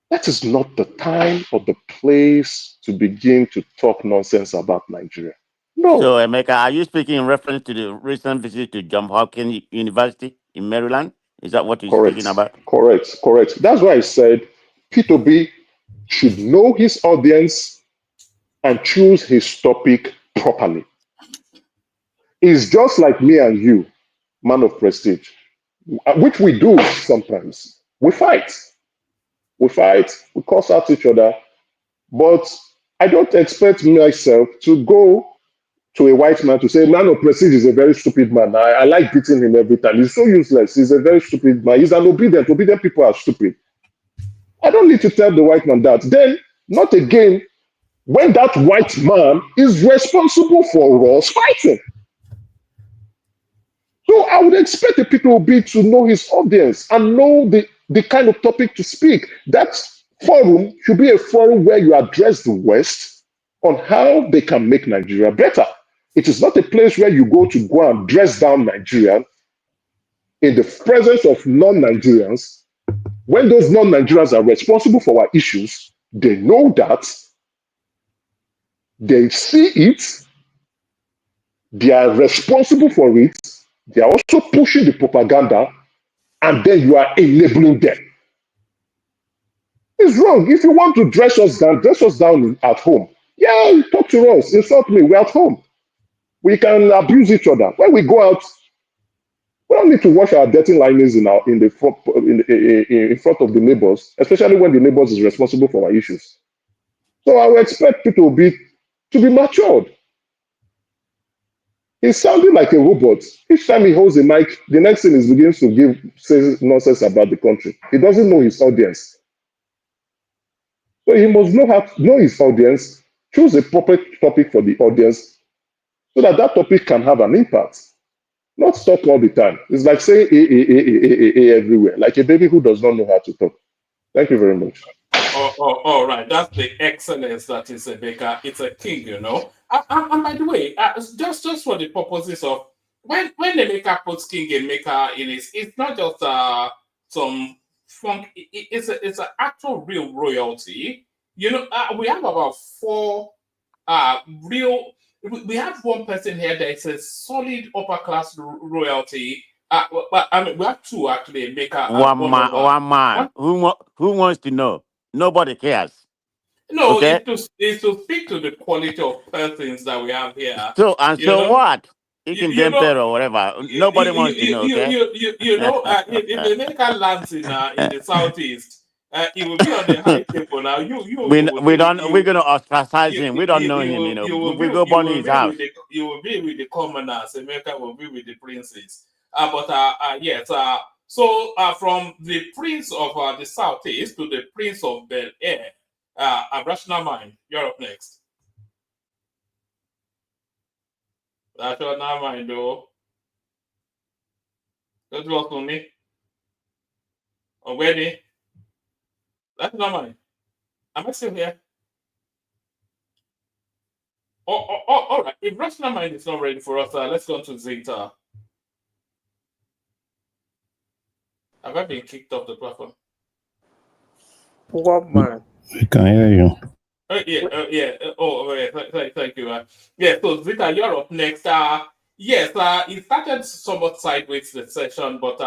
that is not the time or the place to begin to talk nonsense about Nigeria. No. So, Emeka, are you speaking in reference to the recent visit to Johns Hopkins University in Maryland? Is that what you're speaking about? Correct. That's why I said P2B should know his audience and choose his topic properly. It's just like me and you, Man of Prestige, which we do sometimes. We fight, we curse out each other, but I don't expect myself to go to a white man to say, Man of Prestige is a very stupid man. I like beating him every time. He's so useless. He's a very stupid man. He's an obedient. Obedient people are stupid. I don't need to tell the white man that. Then, not again, when that white man is responsible for us fighting. So I would expect the people to know his audience and know the kind of topic to speak. That forum should be a forum where you address the West on how they can make Nigeria better. It is not a place where you go and dress down Nigeria in the presence of non-Nigerians. When those non-Nigerians are responsible for our issues, they know that They see it, they are responsible for it, they are also pushing the propaganda, and then you are enabling them. It's wrong. If you want to dress us down at home. Yeah, talk to us, insult me, we're at home. We can abuse each other. When we go out, we don't need to wash our dirty linings in front of the neighbors, especially when the neighbors is responsible for our issues. So I would expect people to be matured. He's sounding like a robot. Each time he holds a mic, the next thing is begins to say nonsense about the country. He doesn't know his audience. So he must know his audience, choose a proper topic for the audience so that that topic can have an impact. Not talk all the time. It's like saying everywhere, like a baby who does not know how to talk. Thank you very much. All right. That's the excellence that is a baker. It's a king, you know. And by the way, just for the purposes of when the maker puts king and maker in it, it's not just some funk. It's an actual real royalty. You know, we have about 4 real. We have one person here that is a solid upper class royalty. But I mean, we have 2 actually, maker and One man. Who wants to know? Nobody cares. No, Okay. it's to speak to the quality of persons that we have here. So what? He can be emperor or whatever. Nobody You, wants to know. Okay. you know, if the American lands in the southeast, it will be on the high table. Now We're gonna ostracize him. We don't know him. You know. We go burn his house. You will be with the commoners. America will be with the princes. Yes. So from the prince of the southeast to the prince of Bel Air. A rational mind. You're up next. Rational mind, though. Let's work on me. Already. Rational mind. Am I still here? All right. If rational mind is not ready for us, let's go to Zeta. Have I been kicked off the platform? What man? We can hear you. Thank you. So Zita, you're up next. It started somewhat sideways the session, but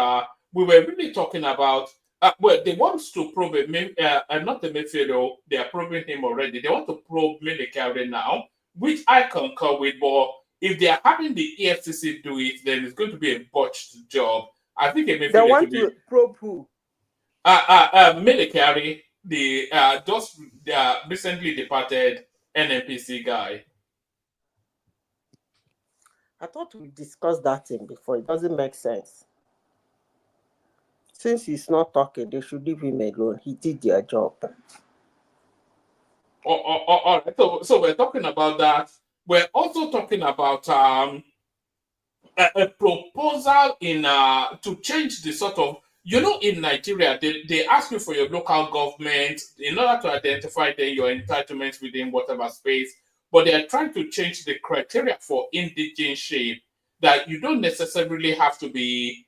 we were really talking about. They want to probe not the Mayfield, they are probing him already. They want to probe Milikari now, which I concur with. But if they are having the EFCC do it, then it's going to be a botched job. I think they want to probe who? Milikari, the just recently departed NNPC guy. I thought we discussed that thing before. It doesn't make sense. Since he's not talking, they should leave him alone. He did their job. All right. So we're talking about that. We're also talking about a proposal in to change the sort of, you know, in Nigeria, they ask you for your local government in order to identify then your entitlements within whatever space, but they are trying to change the criteria for indigenship, that you don't necessarily have to be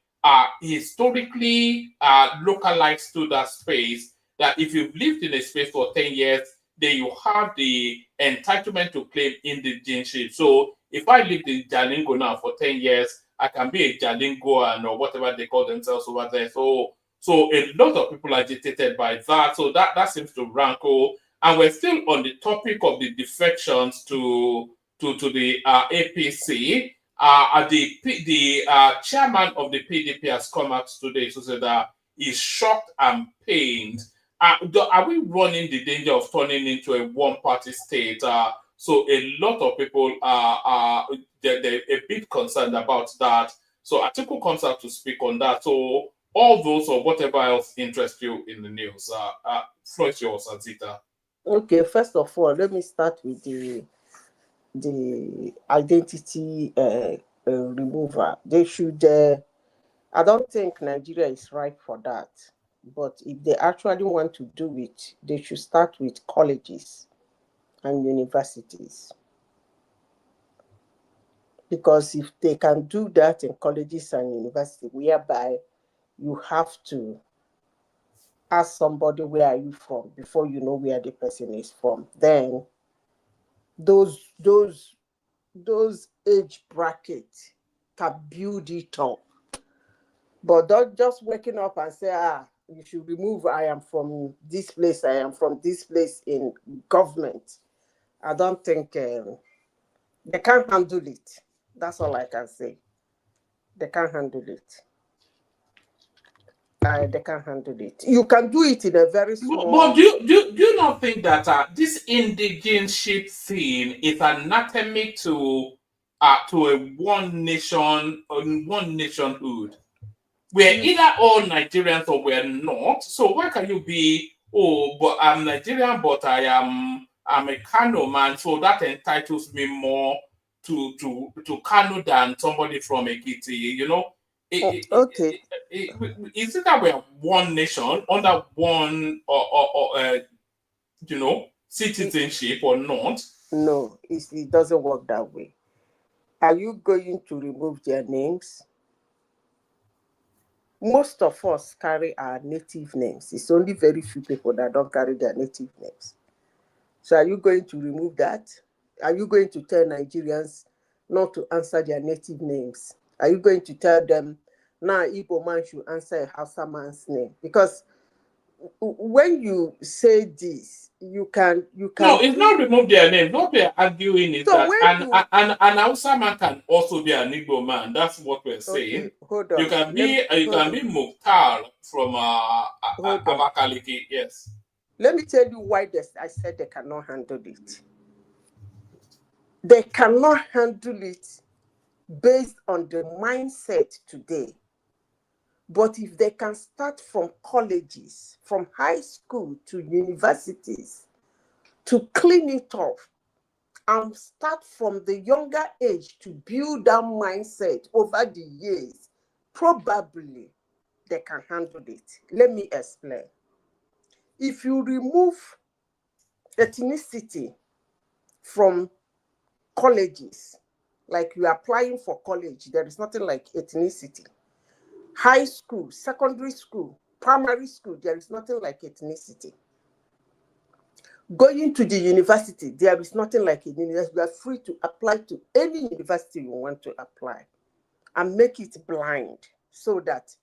historically localized to that space, that if you've lived in a space for 10 years, then you have the entitlement to claim indigenship. So if I lived in Jalingo now for 10 years, I can be a Jalingoan or whatever they call themselves over there. So a lot of people are agitated by that. So that seems to rankle. And we're still on the topic of the defections to the APC. The chairman of the PDP has come out today to say that he's shocked and pained. Are we running the danger of turning into a one-party state? So a lot of people are they're a bit concerned about that. So Atiku comes out to speak on that. So all those or whatever else interests you in the news, floor is yours, Azita. Okay, first of all, let me start with the identity removal. They should. I don't think Nigeria is right for that. But if they actually want to do it, they should start with colleges and universities. Because if they can do that in colleges and universities, whereby you have to ask somebody, where are you from, before you know where the person is from, then those age brackets can build it up. But don't just waking up and say, you should remove, I am from this place, I am from this place in government. I don't think they can't handle it. That's all I can say. They can't handle it. They can't handle it. You can do it in a very small. But do you not think that this indigeneship thing is anatomy to a one nation, one nationhood? We're either all Nigerians or we're not. So why can you be, but I'm Nigerian, but I'm a Kano man, so that entitles me more to Kano than somebody from Ekiti, you know? Okay. Is it that we're one nation under one citizenship or not? No, it doesn't work that way. Are you going to remove their names? Most of us carry our native names. It's only very few people that don't carry their native names. So are you going to remove that? Are you going to tell Nigerians not to answer their native names? Are you going to tell them, now Igbo man should answer a Hausa man's name? Because when you say this, you can. No, it's not remove their name. What we're arguing is So that an Hausa man can also be an Igbo man. That's what we're saying. Okay, hold on. You can be Mukhtar from Hold on. Abakaliki. Yes. Let me tell you why I said they cannot handle it. They cannot handle it based on the mindset today. But if they can start from colleges, from high school to universities, to clean it up and start from the younger age to build that mindset over the years, probably they can handle it. Let me explain. If you remove ethnicity from colleges, like you are applying for college, there is nothing like ethnicity. High school, secondary school, primary school, there is nothing like ethnicity. Going to the university, there is nothing like a university. You are free to apply to any university you want to apply and make it blind so that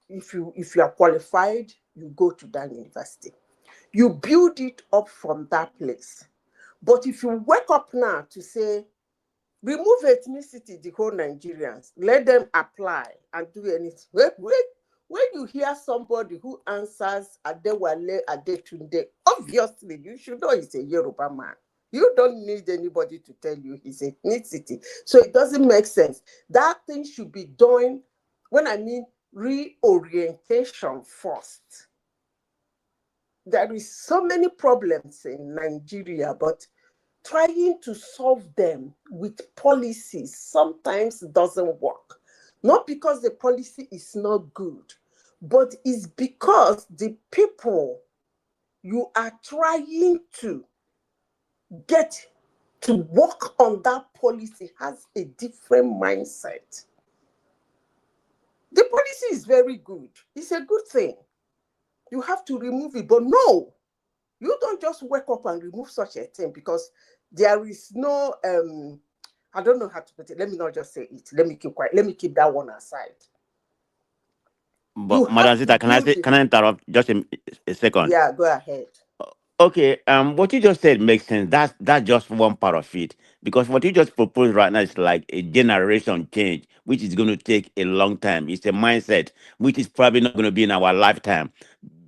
if you are qualified, you go to that university. You build it up from that place. But if you wake up now to say, remove ethnicity, the whole Nigerians, let them apply and do anything. When you hear somebody who answers Adewale Adetunde, obviously you should know he's a Yoruba man. You don't need anybody to tell you his ethnicity. So it doesn't make sense. That thing should be done, when I mean reorientation first. There is so many problems in Nigeria, but trying to solve them with policies sometimes doesn't work. Not because the policy is not good, but it's because the people you are trying to get to work on that policy has a different mindset. The policy is very good. It's a good thing. You have to remove it, but no, you don't just wake up and remove such a thing because there is no, I don't know how to put it. Let me not just say it. Let me keep quiet. Let me keep that one aside. But Madam Zita, can I interrupt just a second? Yeah, go ahead. Okay, what you just said makes sense. That's just one part of it. Because what you just proposed right now is like a generation change, which is going to take a long time. It's a mindset, which is probably not going to be in our lifetime.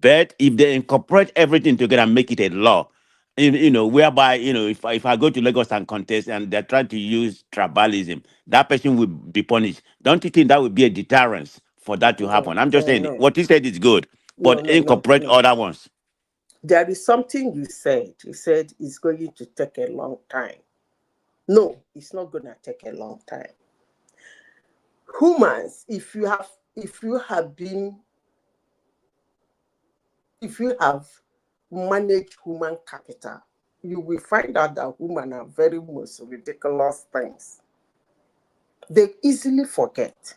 But if they incorporate everything together and make it a law, whereby, if I go to Lagos and contest and they're trying to use tribalism, that person will be punished. Don't you think that would be a deterrence for that to happen? I'm just saying, no. what you said is good, but incorporate other ones. There is something you said. You said it's going to take a long time. No, it's not going to take a long time. Humans, if you have managed human capital, you will find out that women are very most ridiculous things. They easily forget.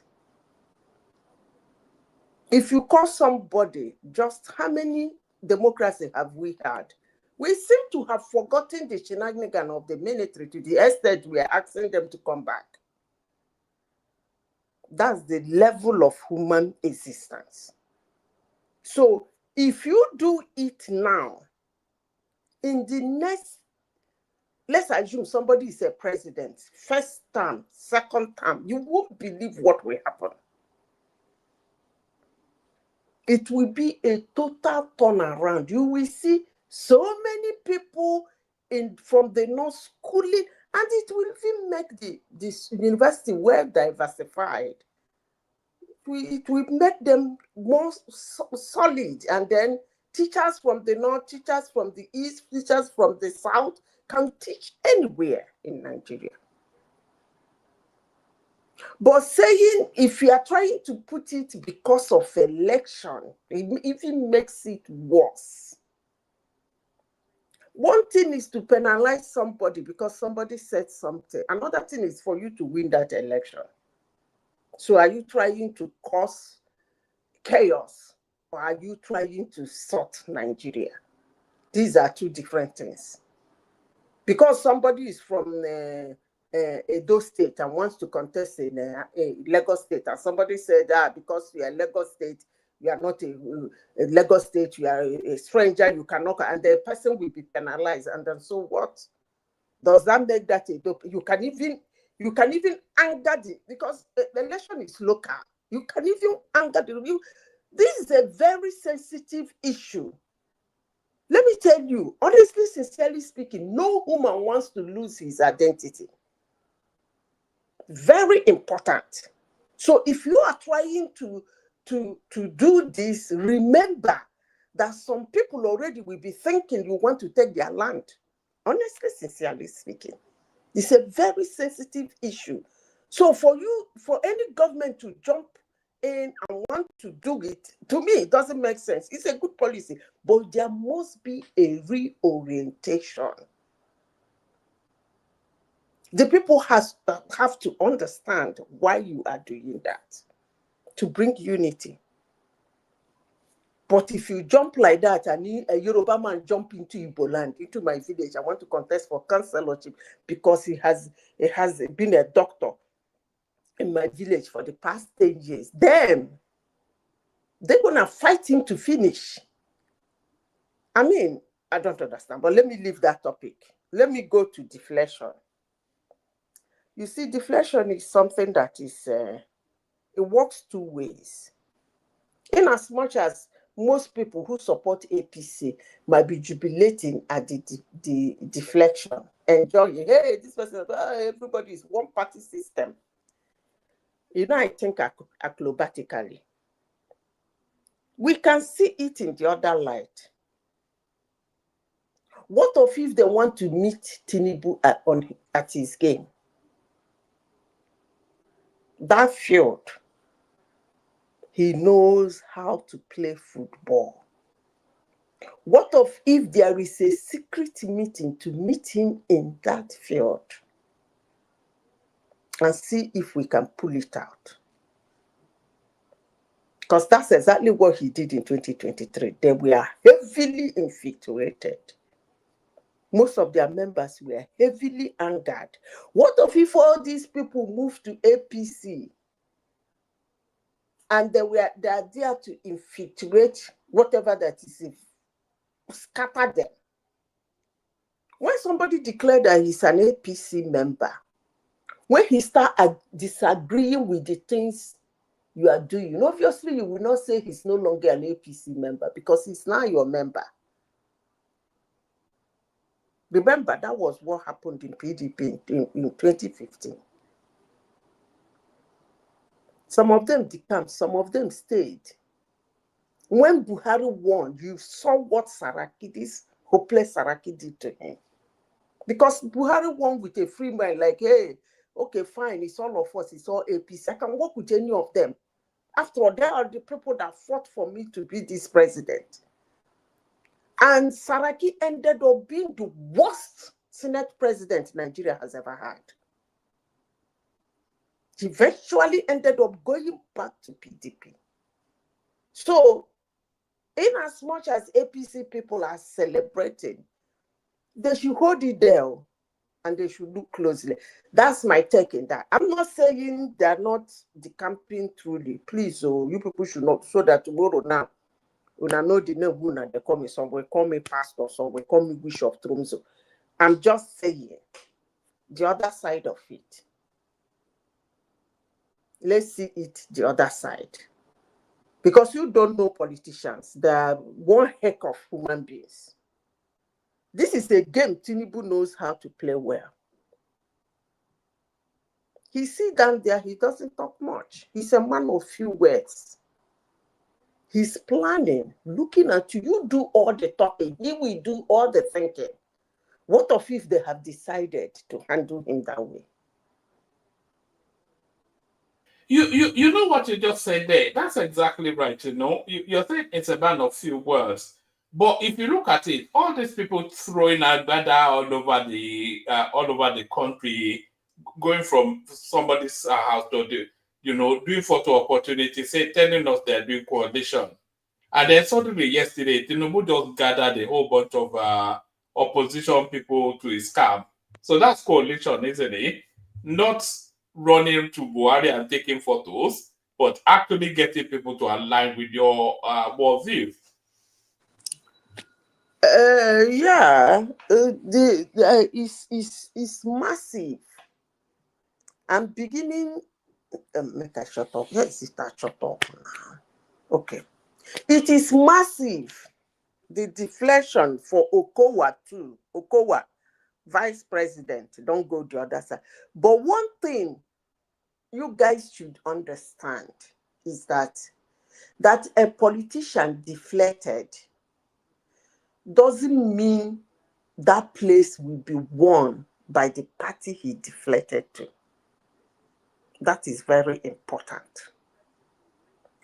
If you call somebody, just how many democracy have we had? We seem to have forgotten the shenanigans of the military to the extent we are asking them to come back. That's the level of human existence. So if you do it now, in the next, let's assume somebody is a president, first term, second term, you won't believe what will happen. It will be a total turnaround. You will see so many people from the North schooling, and it will even make this university well diversified. It will make them more solid, and then teachers from the North, teachers from the East, teachers from the South can teach anywhere in Nigeria. But saying if you are trying to put it because of election, it even makes it worse. One thing is to penalize somebody because somebody said something. Another thing is for you to win that election. So are you trying to cause chaos, or are you trying to sort Nigeria? These are two different things. Because somebody is from Edo State and wants to contest in Lagos State, and somebody said, because you are Lagos State, you are not a Lagos State, you are a stranger, you cannot, and the person will be penalized. And then so what? Does that make that you can even anger because the election is local. You can even anger the review. This is a very sensitive issue. Let me tell you, honestly, sincerely speaking, no woman wants to lose his identity. Very important. So if you are trying to do this, remember that some people already will be thinking you want to take their land. Honestly, sincerely speaking, it's a very sensitive issue. So for any government to jump in and want to do it, to me, it doesn't make sense. It's a good policy, but there must be a reorientation. The people have to understand why you are doing that, to bring unity. But if you jump like that, and a Yoruba man jump into Igbo land, into my village, I want to contest for councillorship because he has been a doctor in my village for the past 10 years, then they're going to fight him to finish. I mean, I don't understand, but let me leave that topic. Let me go to deflation. You see, deflation is something that is, it works two ways. In as much as most people who support APC might be jubilating at the deflection, enjoying, hey, this person, everybody is one party system. I think acrobatically. We can see it in the other light. What if they want to meet Tinubu at his game? That field, he knows how to play football. What if there is a secret meeting to meet him in that field and see if we can pull it out? Because that's exactly what he did in 2023. They were heavily infiltrated. Most of their members were heavily angered. What if all these people moved to APC and they are there to infiltrate whatever that is, scatter them? When somebody declared that he's an APC member, when he starts disagreeing with the things you are doing, obviously you will not say he's no longer an APC member because he's now your member. Remember, that was what happened in PDP in 2015. Some of them decamped, some of them stayed. When Buhari won, you saw what this hopeless Saraki did to him. Because Buhari won with a free mind, like, hey, okay, fine, it's all of us, it's all APC. I can work with any of them. After all, they are the people that fought for me to be this president. And Saraki ended up being the worst Senate president Nigeria has ever had. He eventually ended up going back to PDP. So, in as much as APC people are celebrating, They should hold it there and they should look closely. That's my take in that. I'm not saying they're not decamping truly. Please, you people should not, so that tomorrow now, when I know the name, when they call me somewhere, call me pastor, somewhere, call me Bishop Trumzo. I'm just saying the other side of it. Let's see it the other side. Because you don't know politicians. They are one heck of human beings. This is a game Tinubu knows how to play well. He sits down there, he doesn't talk much. He's a man of few words. He's planning, looking at you. You do all the talking, he will do all the thinking. What if they have decided to handle him that way? You know what you just said there? That's exactly right. You're saying it's a man of few words. But if you look at it, all these people throwing Agbada all over the country, going from somebody's house to doing photo opportunity, telling us they're doing coalition. And then suddenly yesterday, Tinubu just gathered a whole bunch of opposition people to his camp. So that's coalition, isn't it? Not running to Buhari and taking photos, but actually getting people to align with your worldview. It's massive. I'm beginning. Make I shut up. Yes, it shut up now. Okay. It is massive. The deflection for Okowa too. Okowa, vice president, don't go the other side. But one thing you guys should understand is that a politician deflected doesn't mean that place will be won by the party he deflected to. That is very important.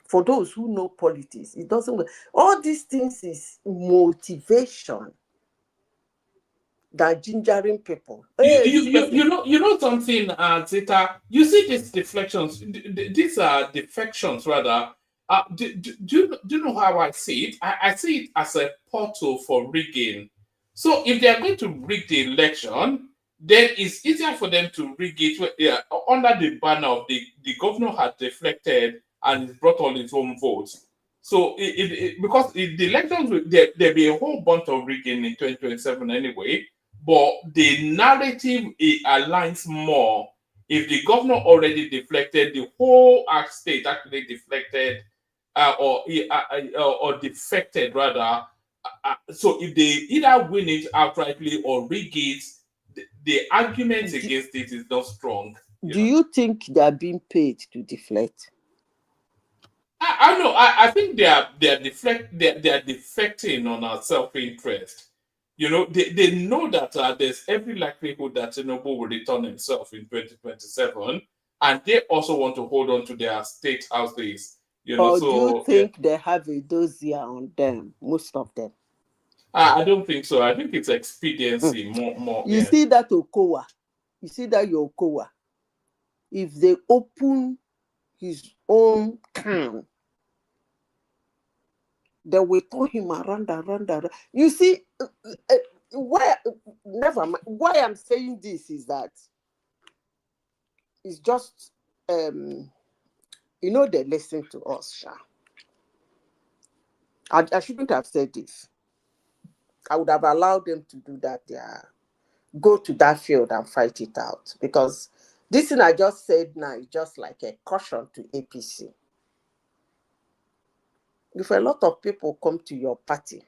For those who know politics, it doesn't. All these things is motivation that gingering people. Hey, you know something, Zeta. You see these deflections. These are defections rather. Do you know how I see it? I see it as a portal for rigging. So if they are going to rig the election, then it's easier for them to rig it under the banner of the governor had deflected and he's brought all his own votes. So because the elections, there'll be a whole bunch of rigging in 2027 anyway. But the narrative aligns more if the governor already deflected, the whole state actually deflected or defected rather. So if they either win it outrightly or rig it, the argument against it is not strong. Do you think they are being paid to deflect? I know. I think they are defecting on our self-interest. They know that there's every likelihood that Tinubu will return himself in 2027, and they also want to hold on to their state houses. Or do you think they have a dossier on them, most of them? I don't think so. I think it's expediency more. You see that Okowa, you see that your Okowa, if they open his own can, they will turn him around. You see, never mind. Why I'm saying this is that it's just, they listen to us, Sha. I shouldn't have said this. I would have allowed them to do that. Go to that field and fight it out. Because this thing I just said now is just like a caution to APC. If a lot of people come to your party,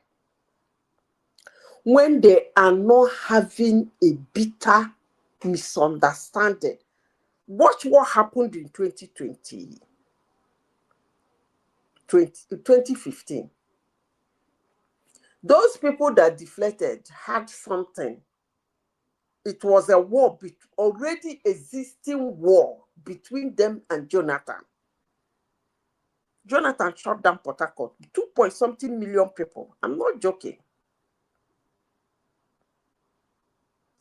when they are not having a bitter misunderstanding, watch what happened in 2015. Those people that deflected had something. It was a war, already existing war between them and Jonathan. Jonathan shut down Port Harcourt, 2-point-something million people. I'm not joking.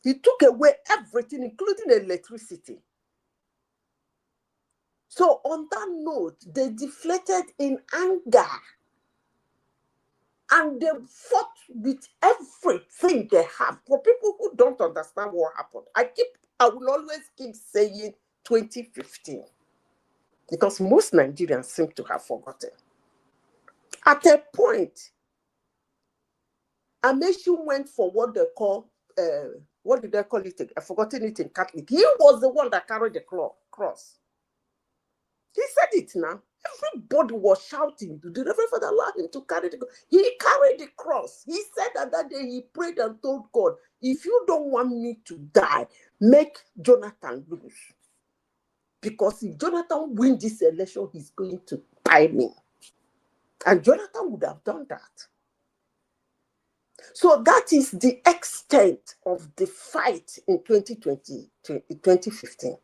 He took away everything, including electricity. So on that note, they deflated in anger. And they fought with everything they have. For people who don't understand what happened, I will always keep saying 2015. Because most Nigerians seem to have forgotten. At a point, Amechi went for what they call, what did they call it? I've forgotten it in Catholic. He was the one that carried the cross. He said it now. Everybody was shouting, "Do the Reverend Father allow him to carry the cross?" He carried the cross. He said that day he prayed and told God, "If you don't want me to die, make Jonathan lose. Because if Jonathan wins this election, he's going to tie me." And Jonathan would have done that. So that is the extent of the fight in 2015.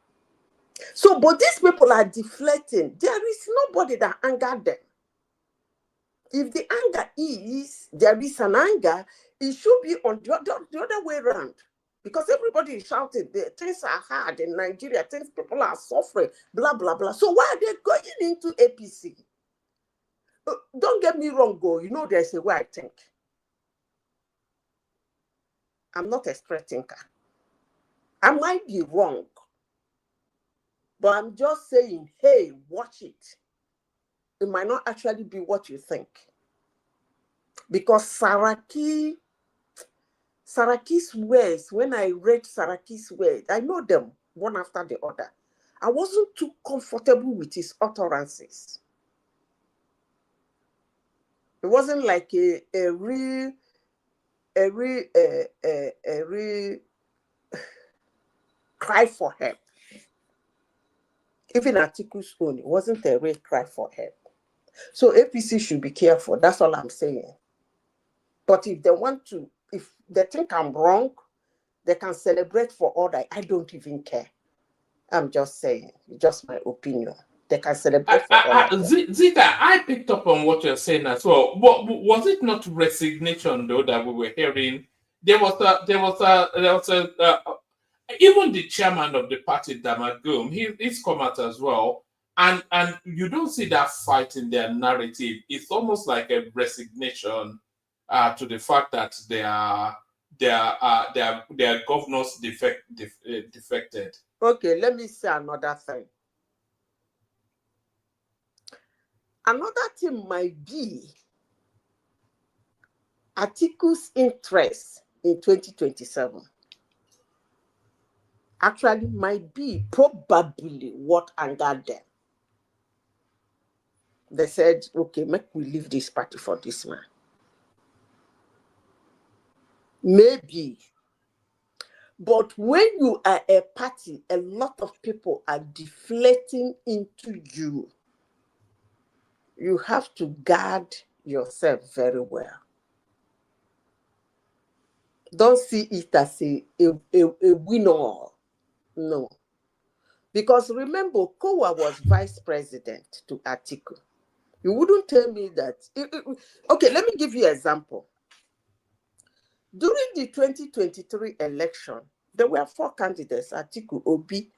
So, but these people are deflecting. There is nobody that angered them. If the anger is, there is an anger, it should be on the other way around. Because everybody is shouting, things are hard in Nigeria, people are suffering, blah, blah, blah. So why are they going into APC? Don't get me wrong, there's a way I think. I'm not a straight thinker. I might be wrong, but I'm just saying, hey, watch it. It might not actually be what you think. Because Saraki's words, when I read Saraki's words, I know them one after the other. I wasn't too comfortable with his utterances. It wasn't like a real cry for help. Even Atiku's own, it wasn't a real cry for help. So APC should be careful. That's all I'm saying. But if they think I'm wrong, they can celebrate for all that. I don't even care. I'm just saying, just my opinion. They can celebrate for all that. Zita, I picked up on what you're saying as well. Was it not resignation though that we were hearing? There was even the chairman of the party, Damagum, he's come out as well. And you don't see that fight in their narrative. It's almost like a resignation to the fact that their governors defected. Okay, let me say another thing. Another thing might be Atiku's interest in 2027. Actually might be probably what angered them. They said, okay, make we leave this party for this man. Maybe. But when you are a party, a lot of people are deflating into you. You have to guard yourself very well. Don't see it as a winner. No. Because remember, Kowa was vice president to Atiku. You wouldn't tell me that. Okay, let me give you an example. During the 2023 election, there were 4 candidates, Atiku, Obi,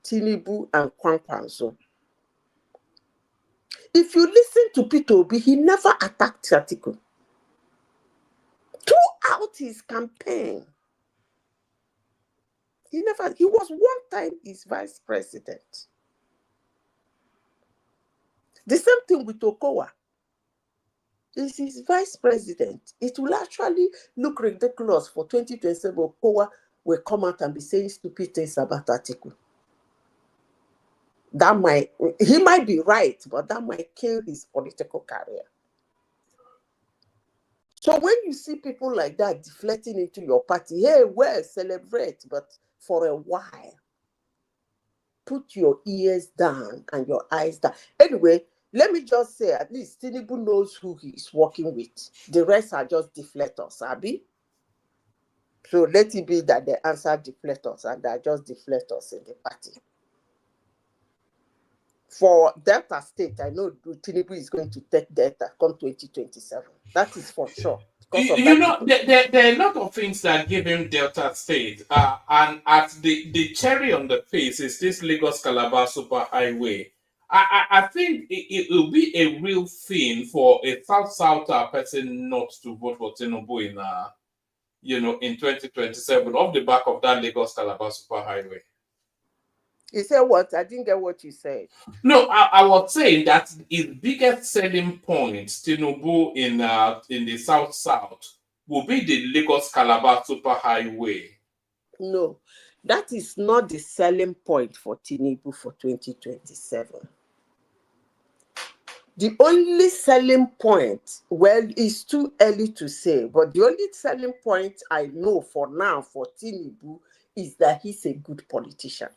Tinubu, and Kwankwanso. If you listen to Peter Obi, he never attacked Atiku. Throughout his campaign, he was one time his vice president. The same thing with Okowa. He's his vice president. It will actually look ridiculous for 2027. Okowa will come out and be saying stupid things about Atiku. He might be right, but that might kill his political career. So when you see people like that deflecting into your party, hey, well, celebrate, but for a while, put your ears down and your eyes down. Anyway, let me just say, at least Tinubu knows who he's working with. The rest are just deflectors, Abi. So let it be that they answer deflectors and they're just deflectors in the party. For Delta State, I know Tinubu is going to take Delta come 2027. That is for sure. You know, there are a lot of things that give him Delta State. And at the cherry on the face is this Lagos Calabar Super Highway. I think it will be a real thing for a South person not to vote for Tinubu in 2027 off the back of that Lagos Calabar superhighway. You said what? I didn't get what you said. No, I was saying that his biggest selling point, Tinubu in the South will be the Lagos Calabar superhighway. No, that is not the selling point for Tinubu for 2027. The only selling point, well, it's too early to say, but the only selling point I know for now for Tinubu is that he's a good politician.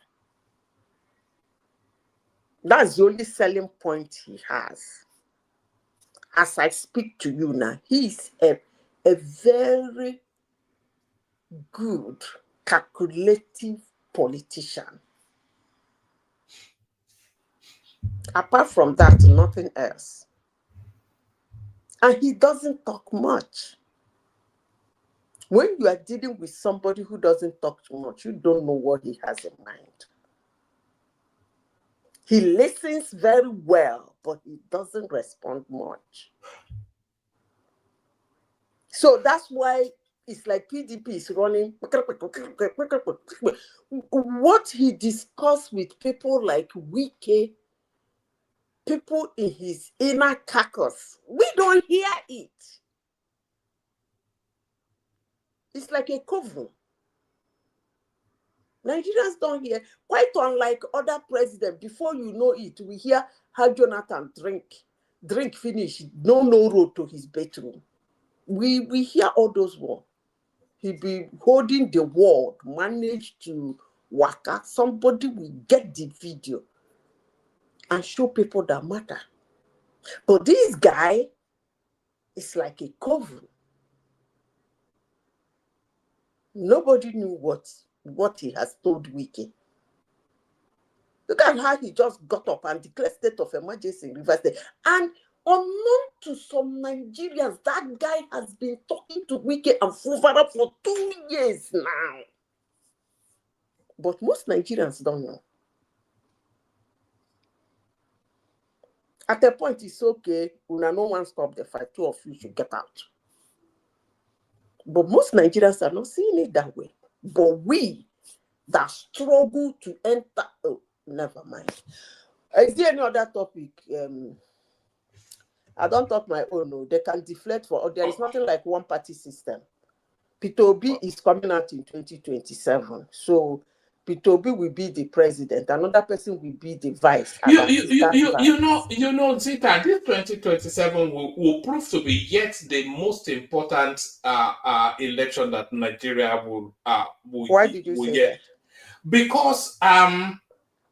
That's the only selling point he has. As I speak to you now, he's a very good, calculative politician. Apart from that, nothing else. And he doesn't talk much. When you are dealing with somebody who doesn't talk too much, you don't know what he has in mind. He listens very well, but he doesn't respond much. So that's why it's like PDP is running. What he discussed with people like Wike, people in his inner caucus, we don't hear it. It's like a coven. Nigerians don't hear. Quite unlike other presidents, before you know it, we hear how Jonathan drink finish, no road to his bedroom. We hear all those words. He be holding the word, manage to waka. Somebody will get the video and show people that matter. But this guy is like a coven. Nobody knew what he has told Wiki. Look at how he just got up and declared state of emergency in Rivers State. And unknown to some Nigerians, that guy has been talking to Wiki and Fufara for 2 years now. But most Nigerians don't know. At a point, it's okay. Una no one stop the fight. Two of you should get out. But most Nigerians are not seeing it that way. But we that struggle to enter, oh, never mind. Is there any other topic? I don't talk my own. No, they can deflect for. There is nothing like one party system. Peter Obi is coming out in 2027, so Peter Obi will be the president. Another person will be the vice. You know, Zita, this 2027 will prove to be yet the most important election that Nigeria will Why did you say that? Because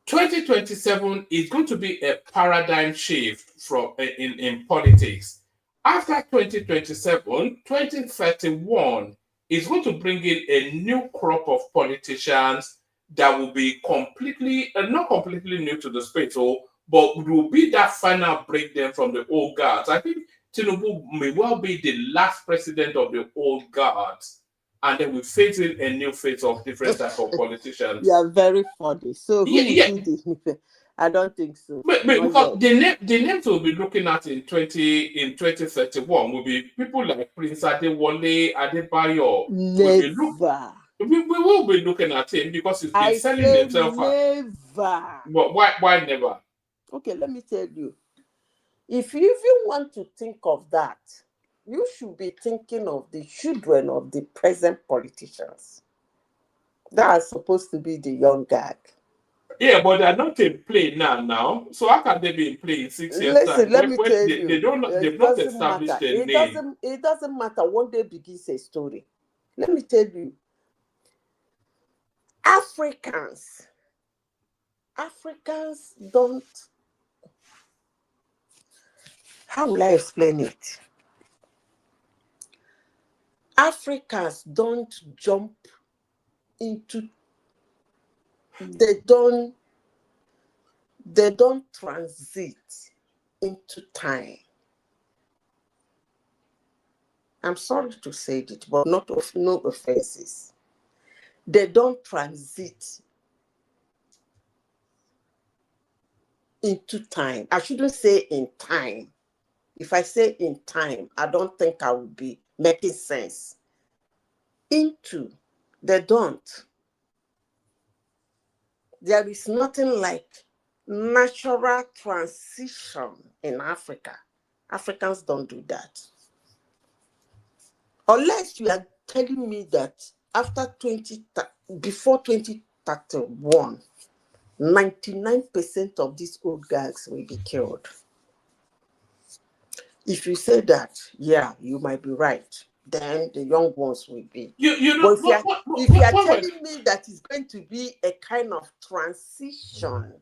2027 is going to be a paradigm shift in politics. After 2027, 2031 is going to bring in a new crop of politicians that will be completely, not completely new to the space, but will be that final breakdown from the old guards. I think Tinubu may well be the last president of the old guards, and then we face in a new phase of different type of politicians. You are very funny. So who will be the? I don't think so. Because the names we'll be looking at in 2031 will be people like Prince Adewale, Adebayo. Never. We will be looking at him because he's been selling himself. Never. But why never? Okay, let me tell you. If you even want to think of that, you should be thinking of the children of the present politicians. That are supposed to be the young guard. Yeah, but they're not in play now. So how can they be in play in 6 years' Listen, time? let me tell you. They've not established their name. It doesn't matter. One day begins a story. Let me tell you. Africans don't. How will I explain it? Africans don't jump into. They don't transit into time. I'm sorry to say it, but no offenses. They don't transit into time. I shouldn't say in time. If I say in time, I don't think I will be making sense. Into, they don't. There is nothing like natural transition in Africa. Africans don't do that. Unless you are telling me that before 2031, 99% of these old guys will be killed. If you say that, yeah, you might be right. Then the young ones will be. You know, But if you are telling me that it's going to be a kind of transition,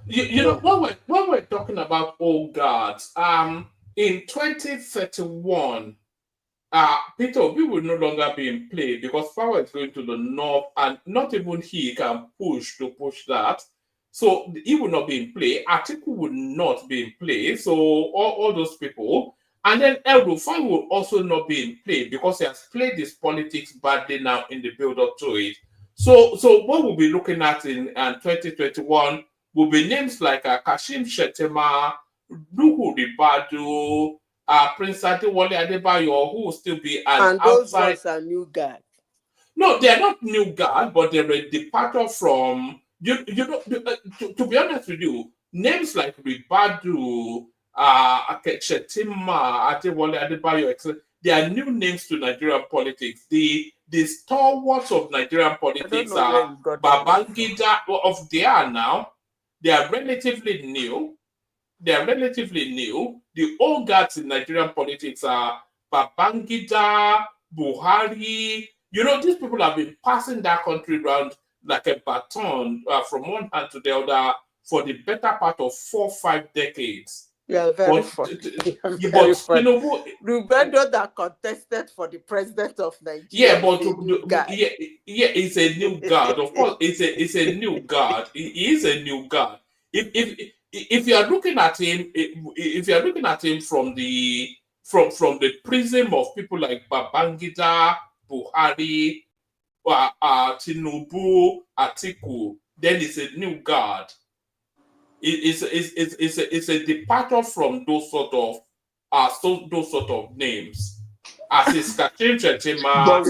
you know, when we're talking about old guards, in 2031, Peter Obi will no longer be in play because power is going to the north, and not even he can push that. So he will not be in play. Atiku will not be in play. So all those people. And then El Rufai will also not be in play because he has played his politics badly now in the build-up to it. So what we'll be looking at in 2021 will be names like Kashim Shettima, Nuhu Ribadu, Prince Adewale Adebayo, who will still be and those ones are new guard. No, they are not new guard, but they're a departure from you know. To be honest with you, names like Ribadu, Shettima, Adewale Adebayo, etc. They are new names to Nigerian politics. The stalwarts of Nigerian politics are Babangida. They are now. They are relatively new. The old guards in Nigerian politics are Babangida, Buhari. You know, these people have been passing that country around like a baton from one hand to the other for the better part of 4 or 5 decades. Yeah, very funny. Rubendo that contested for the president of Nigeria. Yeah, but it's a new guard. Of course, it's a new guard. He is a new guard. If you are looking at him, from the prism of people like Babangida, Buhari, Tinubu, Atiku, then it's a new guard. It's a departure from those sort of names. As is Kashim Shettima.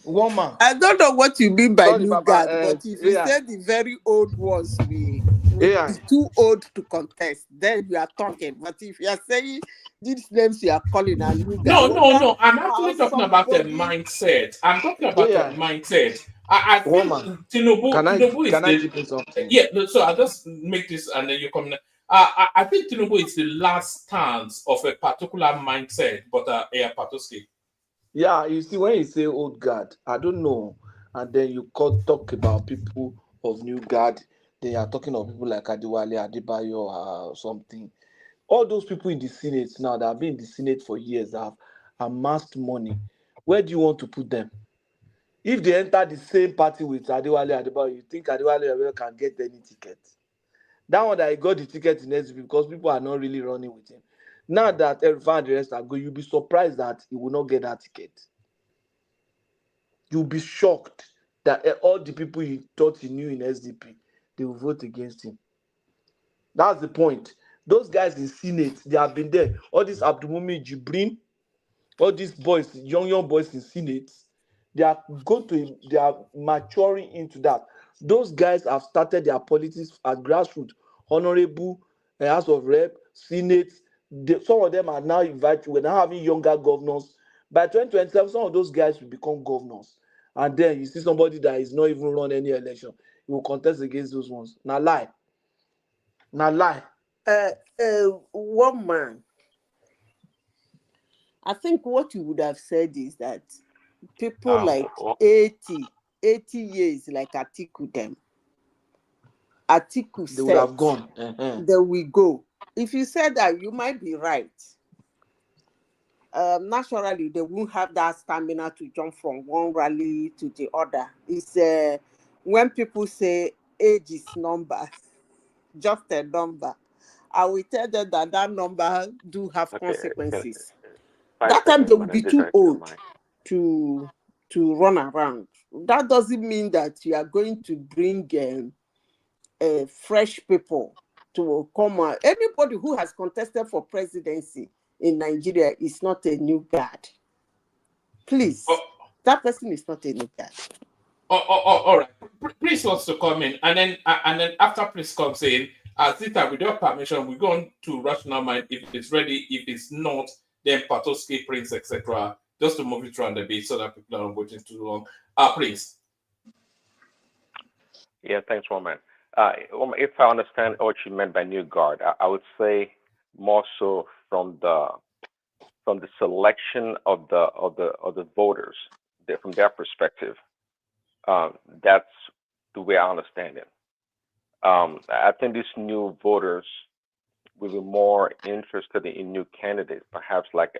Woman. I don't know what you mean by new guard, but if you say the very old ones will be too old to contest, then we are talking. But if you are saying these names you are calling a new guard, no. I'm actually talking about a mindset. I'm talking about a mindset. I think Tinubu is the. Yeah, so I'll just make this and then you come. I think Tinubu is the last stance of a particular mindset, but Patoski. Yeah, you see, when you say old guard, I don't know, and then you talk about people of new guard, then you are talking of people like Adewale Adebayo or something. All those people in the Senate now that have been in the Senate for years have amassed money. Where do you want to put them? If they enter the same party with Adewale Adebayo, you think Adewale Adebayo can get any ticket? That one that he got the ticket in SB because people are not really running with him. Now that Erufai and the rest are going, you'll be surprised that he will not get that ticket. You'll be shocked that all the people he thought he knew in SDP, they will vote against him. That's the point. Those guys in Senate, they have been there. All these Abdulmumi Jibrin, all these boys, young boys in Senate, they are maturing into that. Those guys have started their politics at grassroots, honorable, House of Rep, Senate. Some of them are now invited. We're now having younger governors. By 2027, some of those guys will become governors. And then you see somebody that is not even run any election. He will contest against those ones. Now lie. One man. I think what you would have said is that people like 80 years, like Atiku them. Atiku they would have gone. They will go. If you said that, you might be right. Naturally, they won't have that stamina to jump from one rally to the other. It's when people say age is number, just a number. I will tell them that number do have consequences. That time they will be too old to run around. that doesn't mean that you are going to bring fresh people to come out. Anybody who has contested for presidency in Nigeria is not a new guard. Please, that person is not a new guard. All right. Please wants to come in, and then after Please comes in, Zita, with your permission, we're going to Rational Mind if it's ready. If it's not, then Patoski, Prince, etc. Just to move it around a bit so that people are not waiting too long. Prince. Yeah, thanks, Roman. If I understand what you meant by new guard, I would say more so from the selection of the voters, from their perspective. That's the way I understand it. I think these new voters will be more interested in new candidates, perhaps like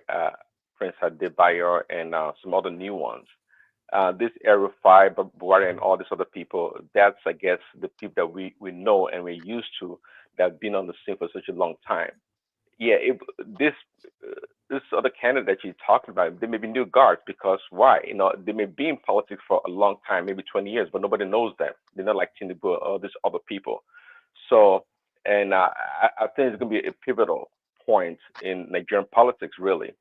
Prince Adebayo and some other new ones. This Erufai, Buhari, and all these other people, that's, I guess, the people that we know and we're used to that have been on the scene for such a long time. Yeah, this other candidate you're talking about, they may be new guards because why? They may be in politics for a long time, maybe 20 years, but nobody knows them. They're not like Tinubu or these other people. So, and I think it's going to be a pivotal point in Nigerian politics, really,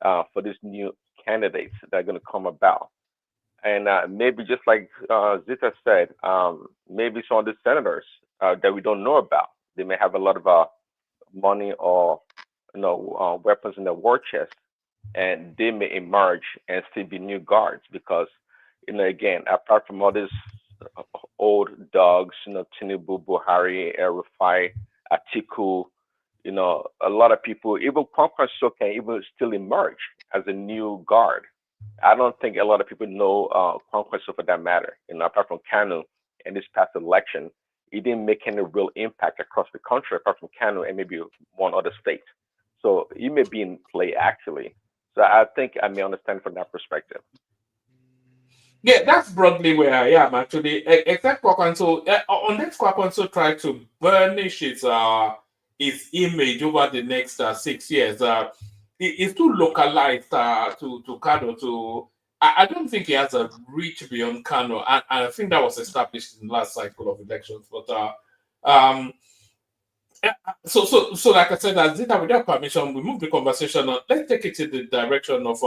for these new candidates that are going to come about. And maybe just like Zita said, maybe some of the senators that we don't know about, they may have a lot of money or weapons in their war chest, and they may emerge and still be new guards because again, apart from all these old dogs, Tinubu, Buhari, Rufai, Atiku, a lot of people, even Kwankwaso can even still emerge as a new guard. I don't think a lot of people know Kwankwaso for that matter. Apart from Kanu in this past election, he didn't make any real impact across the country apart from Kanu and maybe one other state. So he may be in play actually. So I think I may understand from that perspective. Yeah, that's broadly where I am actually. Except Kwankwaso, unless Kwankwaso tried to burnish his image over the next 6 years, it's too localized to Kano. I don't think he has a reach beyond Kano, and I think that was established in the last cycle of elections. But so like I said, Zita, with your permission, we move the conversation on. Let's take it in the direction of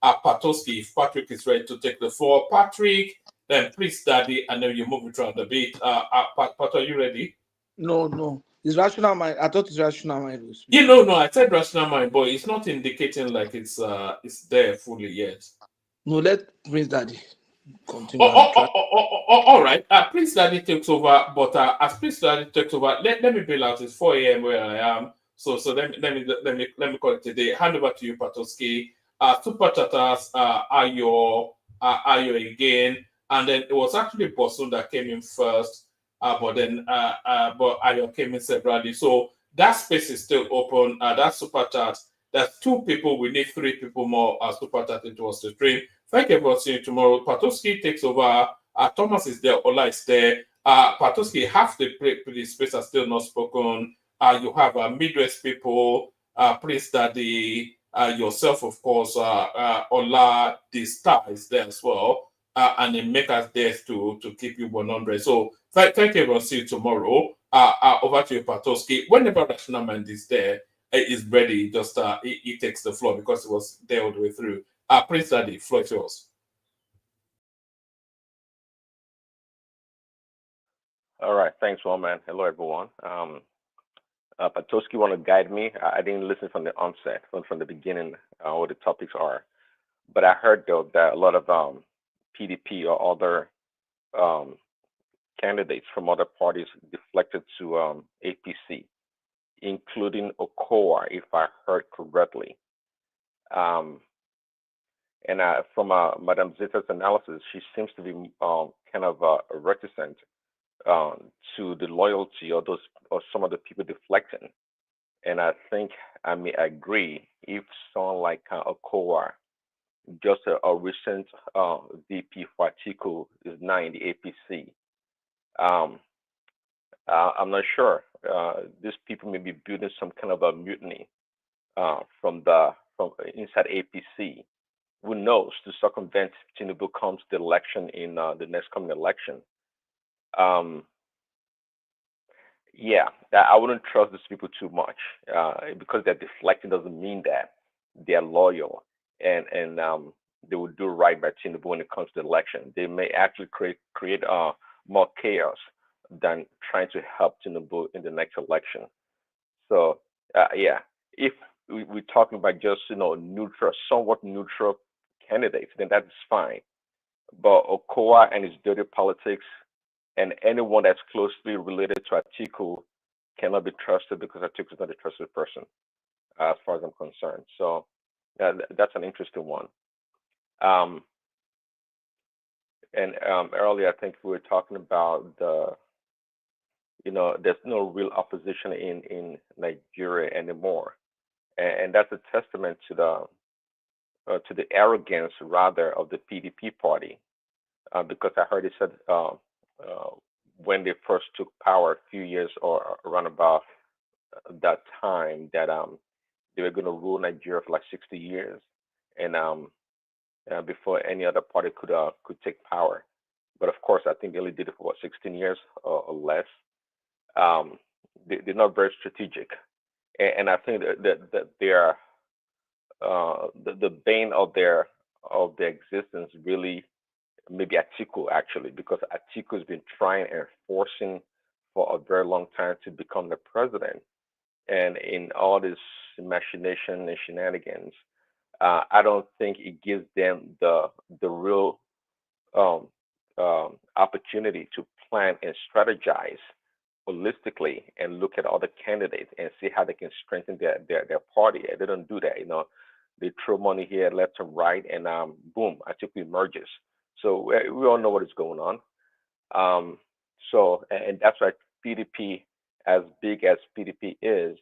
Patoski, if Patrick is ready to take the floor. Patrick, then please, Daddy, and then you move it around a bit. Pat, are you ready? No. It's Rational Mind. I thought it's Rational Mind. No. I said Rational Mind, but it's not indicating like it's there fully yet. No, let Prince Daddy continue. All right. Prince Daddy takes over, but as Prince Daddy takes over, let me bail out. It's 4 a.m. where I am. So let me call it today. Hand over to you, Patoski. Super chatters are your again, and then it was actually Bosun that came in first, but Ayo came in separately. So that space is still open. That super chat. There's 2 people. We need 3 people more super chat into us to stream. Thank you, everyone. See you tomorrow. Patoski takes over. Thomas is there. Ola is there. Patoski, half the space are still not spoken. You have Midwest people. Please, Daddy. Yourself, of course. Ola, the star is there as well. And the makers there to keep you 100. So thank you, everyone. See you tomorrow. Over to you, Patoski. Whenever Rational Mind is there, is ready, just he takes the floor because it was there all the way through. Prince Daddy, floor is yours. All right, thanks, Roman. Hello, everyone. Patoski want to guide me. I didn't listen from the onset, from the beginning, what the topics are. But I heard though that a lot of PDP or other candidates from other parties deflected to APC, including Okowa, if I heard correctly. And from Madam Zita's analysis, she seems to be kind of reticent to the loyalty of those or some of the people deflecting. And I think I may agree if someone like Okowa, just a recent VP for Atiku, is now in the APC. I'm not sure. These people may be building some kind of a mutiny from inside APC, who knows, to circumvent Tinubu comes the election in the next coming election. Um, yeah, I wouldn't trust these people too much because they're deflecting doesn't mean that they're loyal and they will do right by Tinubu when it comes to the election. They may actually create more chaos than trying to help Tinubu in the next election. So yeah, if we're talking about just neutral, somewhat neutral candidates, then that's fine. But Okoa and his dirty politics and anyone that's closely related to Atiku cannot be trusted because Atiku is not a trusted person, as far as I'm concerned. So that's an interesting one. Um, and earlier, I think we were talking about there's no real opposition in Nigeria anymore, and that's a testament to the arrogance rather of the PDP party, because I heard it said when they first took power a few years or around about that time that they were going to rule Nigeria for like 60 years, and before any other party could take power. But of course, I think they only did it for 16 years or less. They're not very strategic, and I think that they are the bane of their existence really maybe Atiku actually, because Atiku has been trying and forcing for a very long time to become the president, and in all this machination and shenanigans, I don't think it gives them the real um, opportunity to plan and strategize holistically and look at other candidates and see how they can strengthen their party. They don't do that. They throw money here left and right, and boom, Atiku emerges. So we all know what is going on. And that's why PDP, as big as PDP is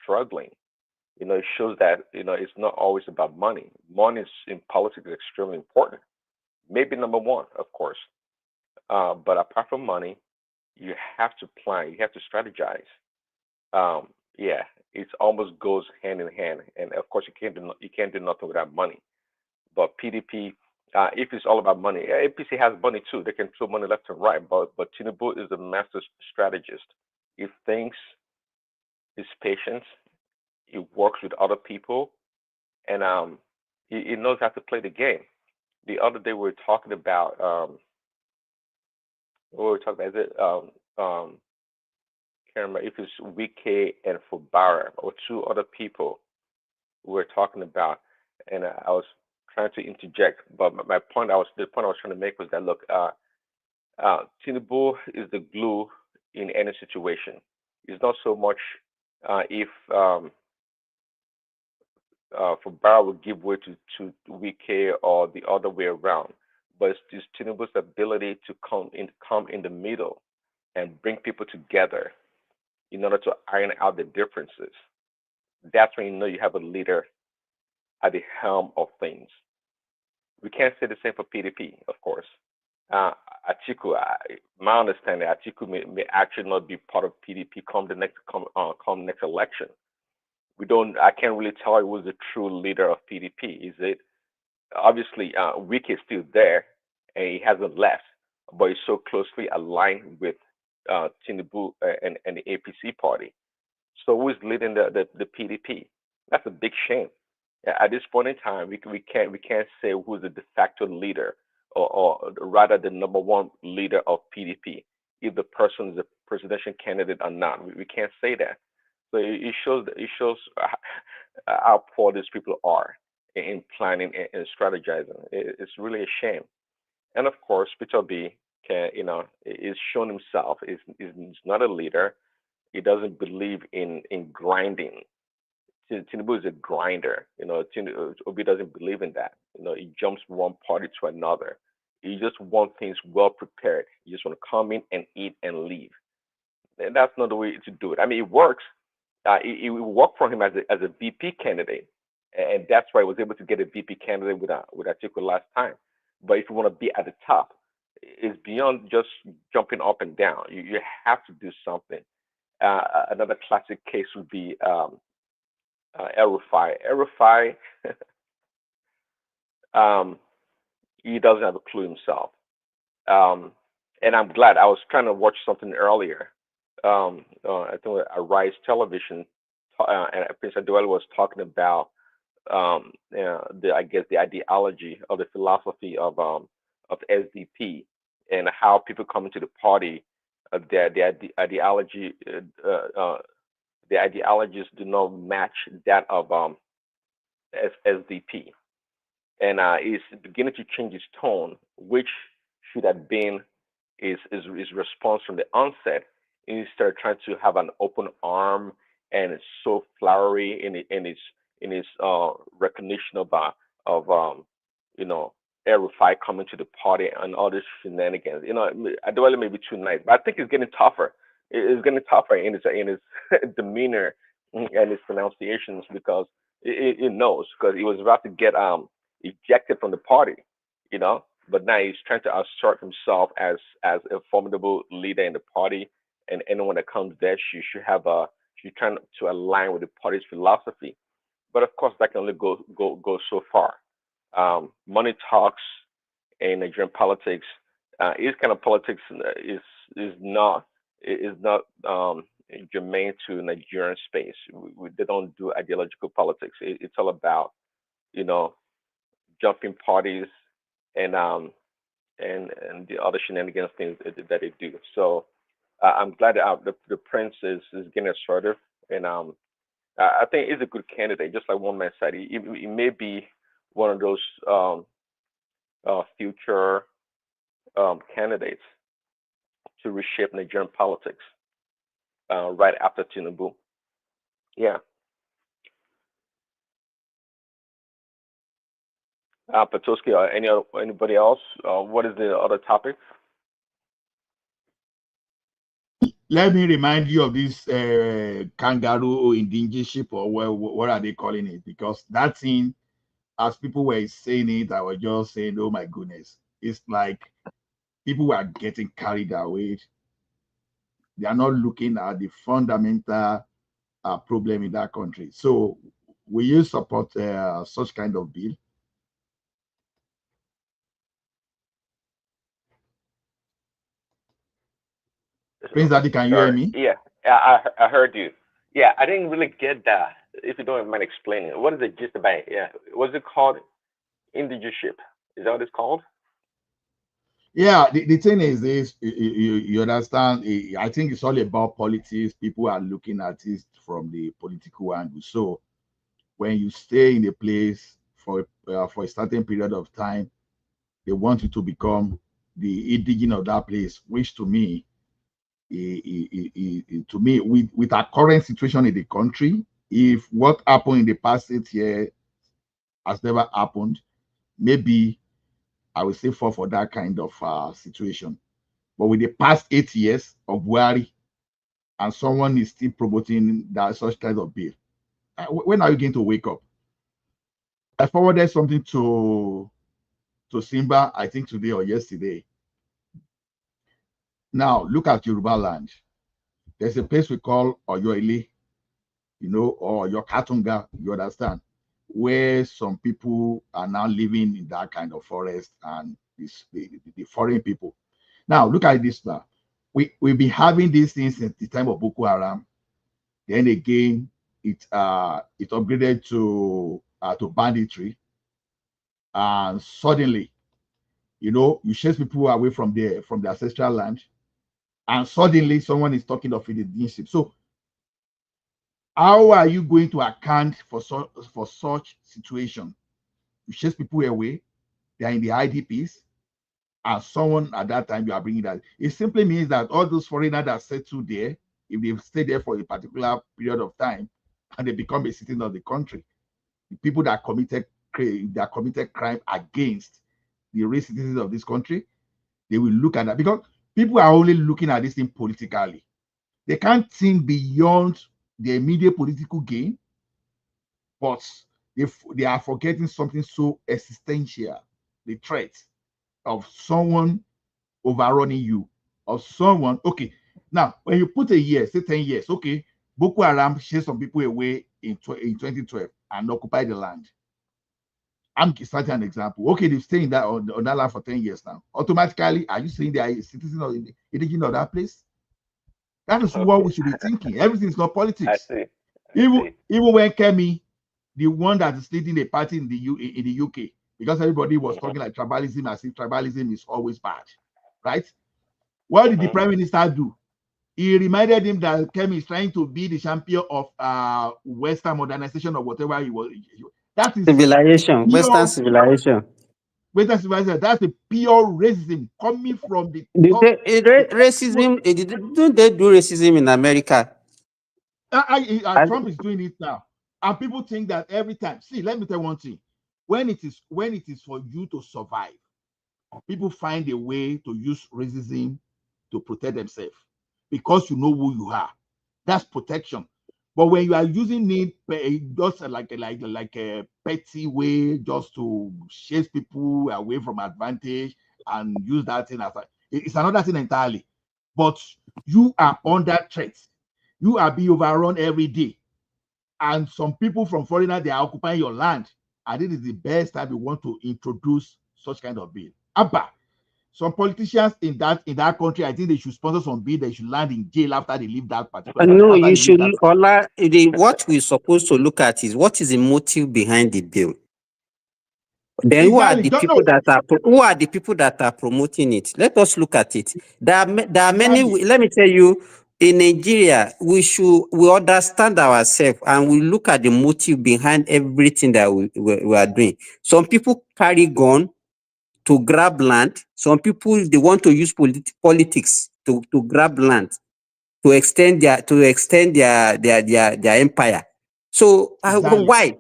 struggling. It shows that it's not always about money. Money is, in politics, is extremely important. Maybe number one, of course. But apart from money, you have to plan. You have to strategize. Yeah, it almost goes hand in hand. And of course, you can't do nothing without money. But PDP, if it's all about money, APC has money too. They can throw money left and right. But Tinubu is a master strategist. He thinks, he's patient. He works with other people, and he knows how to play the game. The other day we were talking about what were we talking about? Is it can't remember if it's Wike and Fubara or two other people we were talking about, and I was trying to interject, but the point I was trying to make was that look, Tinubu is the glue in any situation. It's not so much if Fubara will give way to Wike or the other way around, but it's Tinubu's ability to come in the middle and bring people together in order to iron out the differences. That's when you know you have a leader at the helm of things. We can't say the same for PDP, of course. Uh, Atiku, my understanding, Atiku may actually not be part of PDP come next election. We don't. I can't really tell who was the true leader of PDP. Is it obviously Wiki is still there and he hasn't left, but he's so closely aligned with Tinubu and the APC party. So who is leading the PDP? That's a big shame. At this point in time, we can't say who's the de facto leader, or rather the number one leader of PDP, if the person is a presidential candidate or not. We can't say that. So it shows how poor these people are in planning and strategizing. It's really a shame. And of course, Peter B is shown himself is not a leader. He doesn't believe in grinding. Tinubu is a grinder. Obi doesn't believe in that. He jumps from one party to another. He just wants things well prepared. You just want to come in and eat and leave. And that's not the way to do it. I mean, it works. It worked for him as a VP candidate, and that's why he was able to get a VP candidate with Atiku last time. But if you want to be at the top, it's beyond just jumping up and down. You have to do something. Another classic case would be El Rufai. El Rufai he doesn't have a clue himself. And I'm glad. I was trying to watch something earlier. I think Arise Television, and Prince Adewale was talking about I guess the ideology or the philosophy of SDP and how people come into the party, ideology, the ideologies do not match that of SDP, and is beginning to change its tone, which should have been his response from the onset. Instead of trying to have an open arm and it's so flowery in his recognition of you know El-Rufai coming to the party and all this shenanigans. Adewale may be too nice, but I think it's getting tougher. It's getting tougher in his demeanor and his pronunciations because it knows because he was about to get ejected from the party, you know. But now he's trying to assert himself as a formidable leader in the party, and anyone that comes there, she's trying to align with the party's philosophy. But of course, that can only go so far. Money talks in Nigerian politics. This kind of politics is not germane to Nigerian space. They don't do ideological politics. It's all about you know jumping parties and the other shenanigans things that they do. So I'm glad that the prince is getting assertive, and I think he's a good candidate. Just like one man said, he may be one of those future candidates to reshape Nigerian politics right after Tinubu. Yeah. Petoski or anybody else? What is the other topic? Let me remind you of this kangaroo indigenship, or what are they calling it? Because that thing, as people were saying it, I was just saying, oh my goodness. It's like people were getting carried away. They are not looking at the fundamental problem in that country. So will you support such kind of bill? Prince Daddy, can you hear me? Yeah, I heard you. Yeah, I didn't really get that. If you don't mind explaining, what is the gist about it? Yeah, what's it called? Indigenship. Is that what it's called? Yeah, the thing is this, you understand, I think it's all about politics. People are looking at it from the political angle. So when you stay in a place for a certain period of time, they want you to become the indigene of that place, which to me, with our current situation in the country, if what happened in the past 8 years has never happened, maybe I will say for that kind of situation. But with the past 8 years of Buhari, and someone is still promoting that such kind of bill, when are you going to wake up? I forwarded something to Simba, I think today or yesterday. Now look at Yoruba land. There's a place we call Oyoile, or your Katunga, you understand, where some people are now living in that kind of forest and the foreign people. Now look at this now. We've been having these things since the time of Boko Haram. Then again, it upgraded to banditry, and suddenly, you chase people away from their ancestral land, and suddenly someone is talking of indigenship. So how are you going to account for such situation? You chase people away, they are in the IDPs, and someone at that time you are bringing that. It simply means that all those foreigners that settle there, if they've stayed there for a particular period of time, and they become a citizen of the country, the people that committed crime against the race citizens of this country, they will look at that, because people are only looking at this thing politically. They can't think beyond the immediate political gain, but they are forgetting something so existential: the threat of someone overrunning you, of someone. Okay, now when you put a year, say 10 years, okay, Boko Haram chased some people away in 2012 and occupied the land. I'm starting an example. Okay, they've stayed on that land for 10 years now. Automatically, are you saying they are a citizen of indigene of that place? That is what we should be thinking. Everything is not politics. Even when Kemi, the one that is leading a party in the UK, because everybody was talking like tribalism, as if tribalism is always bad, right? What did the Prime Minister do? He reminded him that Kemi is trying to be the champion of Western modernization or whatever he was. That is civilization, Western civilization. Western civilization. That's a pure racism coming from the top. Racism? Don't they do racism in America? Trump is doing it now, and people think that every time. See, let me tell you one thing: when it is for you to survive, people find a way to use racism to protect themselves because you know who you are. That's protection. But when you are using it just like a petty way, just to chase people away from advantage and use that thing as it's another thing entirely. But you are under threat. You are being overrun every day. And some people from foreigner, they are occupying your land. And it is the best time we want to introduce such kind of bill. Abba, some politicians in that country, I think they should sponsor some bill. They should land in jail after they leave that particular. No, you should. What we're supposed to look at is what is the motive behind the bill. Then who are the people that are promoting it? Let us look at it. There are many. Let me tell you, in Nigeria, we understand ourselves and we look at the motive behind everything that we are doing. Some people carry gun to grab land. Some people, they want to use politics to grab land, to extend their empire. So why?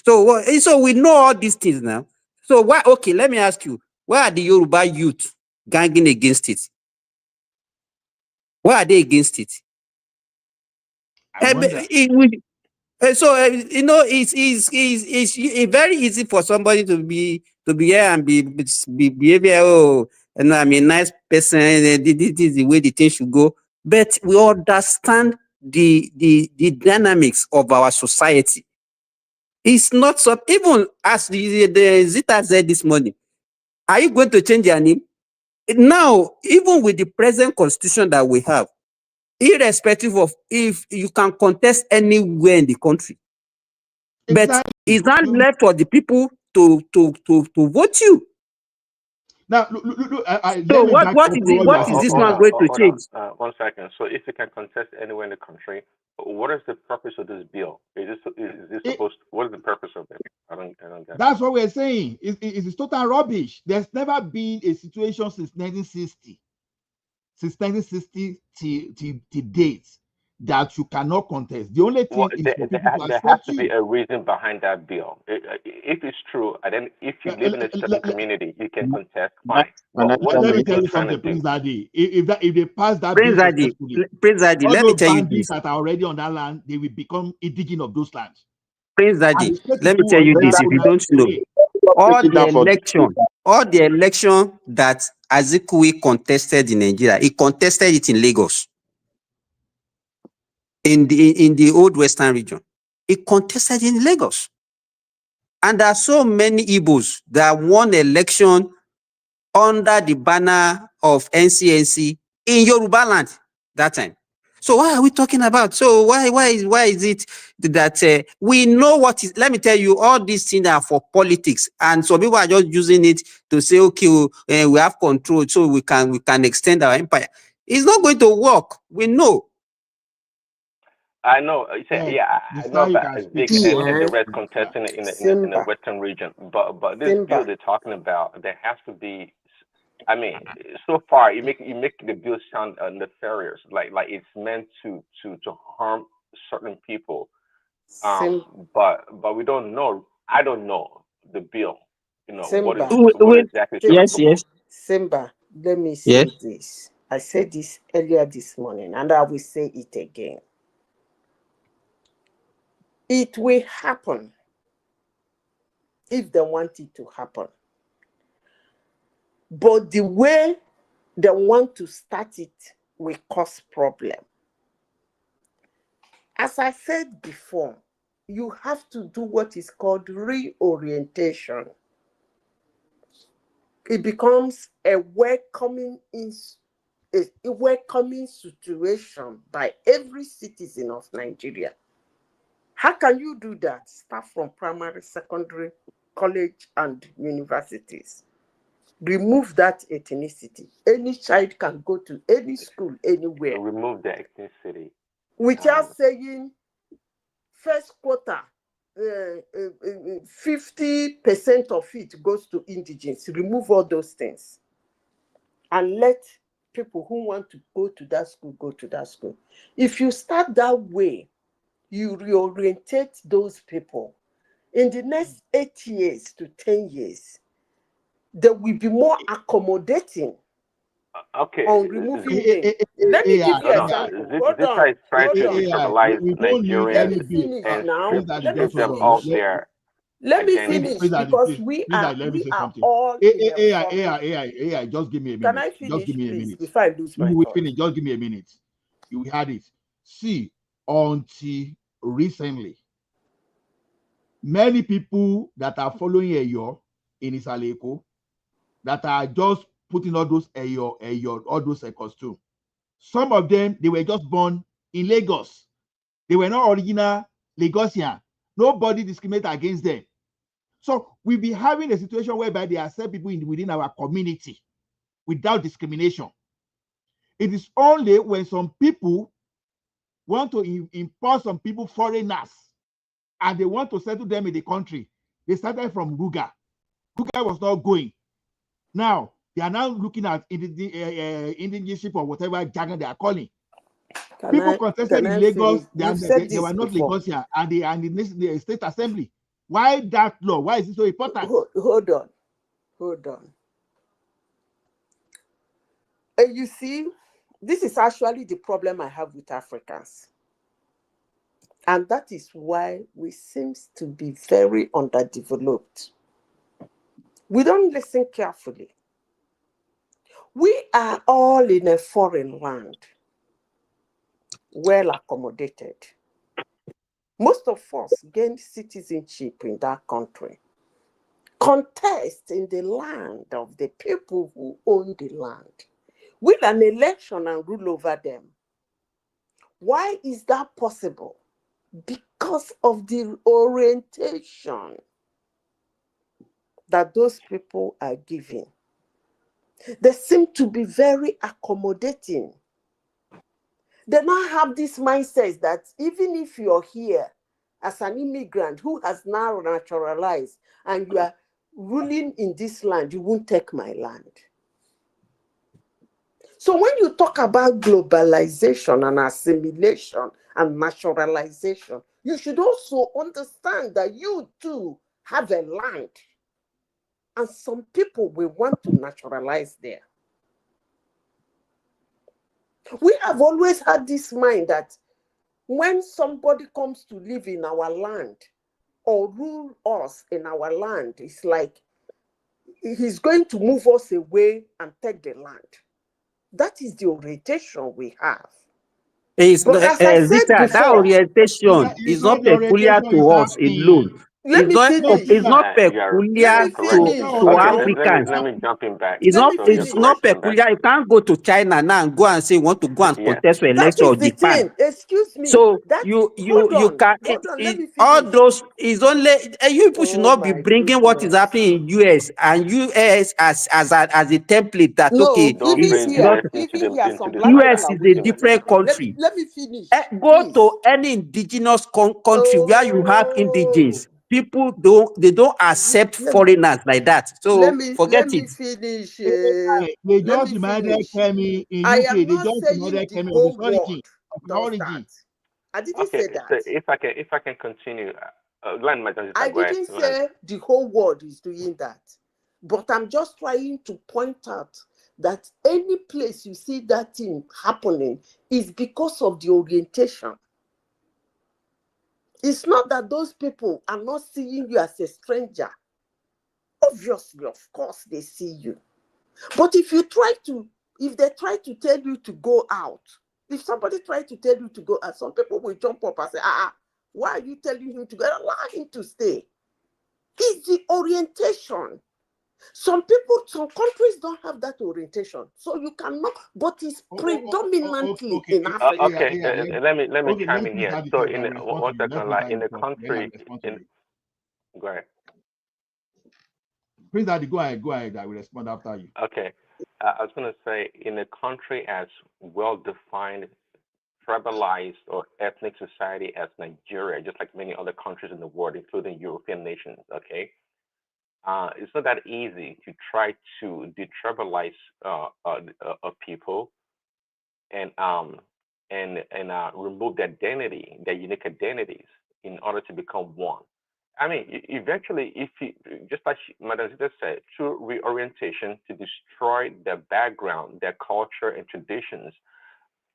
So we know all these things now. So why? Okay, let me ask you: why are the Yoruba youth ganging against it? Why are they against it? It's very easy for somebody to be here and be behavior. Oh, and I'm a nice person. This is the way the thing should go. But we understand the dynamics of our society. It's not so. Even as the Zita said this morning, are you going to change your name? Now, even with the present constitution that we have, irrespective of if you can contest anywhere in the country, but it's not left for the people to vote you. Now, look, so what is this man going to change? 1 second. So if you can contest anywhere in the country, what is the purpose of this bill? Is this supposed? What is the purpose of it? I don't get. That's what we're saying. It's total rubbish. There's never been a situation since 1960. Since 1960 to date, that you cannot contest. The only thing is for people to there has to be a reason behind that bill. If it's true, and then if you live in a certain community, you can contest. Fine. Let me tell you something, Prince Daddy. If they pass that bill successfully, let me tell you this: that are already on that land, they will become indigene of those lands. Prince Daddy, let me tell you this: if you don't know, all the election that Azikiwe contested in Nigeria, he contested it in Lagos, in the old Western region. He contested in Lagos, and there are so many Igbos that won election under the banner of NCNC in Yoruba land that time. So why are we talking about? So why is it that we know what is? Let me tell you, all these things are for politics, and some people are just using it to say, okay, we have control, so we can extend our empire. It's not going to work. We know. I know. I know about Vic and the rest contesting in the Western region, but this bill they're talking about, there has to be. I mean, so far you make the bill sound nefarious, like it's meant to harm certain people. But we don't know. I don't know the bill. You know what exactly. Yes. Simba, let me say this. I said this earlier this morning, and I will say it again. It will happen if they want it to happen. But the way they want to start it will cause problem. As I said before, you have to do what is called reorientation. It becomes a welcoming situation by every citizen of Nigeria. How can you do that? Start from primary, secondary, college, and universities. Remove that ethnicity. Any child can go to any school anywhere. Remove the ethnicity. Without saying first quarter, 50% of it goes to indigenes. Remove all those things. And let people who want to go to that school go to that school. If you start that way, you reorientate those people. In the next 8 years to 10 years, they will be more accommodating Okay. on removing them. Let me give you an example. Hold on. Is trying to destabilize Nigerians and strip them off their Let me identity. finish because we are all in AI, just give me a minute. Can I finish, just give me a minute. before I lose my You will thought? finish. Just give me a minute. You had it. See, until recently, many people that are following Eyo in Isaleko, that are just putting all those Eyo, all those costumes. Some of them, they were just born in Lagos. They were not original Lagosian. Nobody discriminated against them. So we'll be having a situation whereby they accept people within our community without discrimination. It is only when some people want to impose some people, foreigners, and they want to settle them in the country. They started from Ruga. Ruga was not going. Now, they are now looking at indigenship or whatever jargon they are calling. People contested in Lagos, they were not Lagosian, and the state assembly. Why that law? Why is it so important? Hold on. You see, this is actually the problem I have with Africans. And that is why we seem to be very underdeveloped. We don't listen carefully. We are all in a foreign land, well accommodated. Most of us gained citizenship in that country. Contest in the land of the people who own the land, with an election and rule over them. Why is that possible? Because of the orientation that those people are giving. They seem to be very accommodating. They now have this mindset that even if you're here as an immigrant who has now naturalized and you are ruling in this land, you won't take my land. So when you talk about globalization and assimilation and naturalization, you should also understand that you too have a land. And some people will want to naturalize there. We have always had this mind that when somebody comes to live in our land or rule us in our land, it's like he's going to move us away and take the land. That is the orientation we have. That orientation is not peculiar to us alone. It's not peculiar to Africans. Let me jump in back. It's not peculiar. You can't go to China now and go and say you want to go and protest for election of Japan. Excuse me. So you can all those is only you people should not be bringing what is happening in US and US as a template that okay US is a different country. Let me finish. Go to any indigenous country where you have indigenes. People don't accept foreigners like that. So forget it. Let me finish. They just reminded me in UK. They just reminded me of his origin. I didn't say that. So if I can continue, I didn't say the whole world is doing that, but I'm just trying to point out that any place you see that thing happening is because of the orientation. It's not that those people are not seeing you as a stranger. Obviously, of course, they see you. But if they try to tell you to go out, if somebody tries to tell you to go out, some people will jump up and say, Why are you telling him to go? Allow him to stay. It's the orientation. Some countries don't have that orientation, so you cannot. But it's predominantly in Africa. Okay, let me Okay, chime let in Prince here. Daddy So talk. I in will respond one to you. Let second, Prince like Daddy in the talk. Then I will country, respond to in you. go ahead. Prince Daddy, go ahead. Go ahead. I will respond after you. Okay, I was gonna say in a country as well defined, tribalized or ethnic society as Nigeria, just like many other countries in the world, including European nations. Okay, it's not that easy to try to detribalize people and remove their identity, their unique identities, in order to become one. I mean, eventually, if you just like Madam Zita said, through reorientation to destroy their background, their culture and traditions,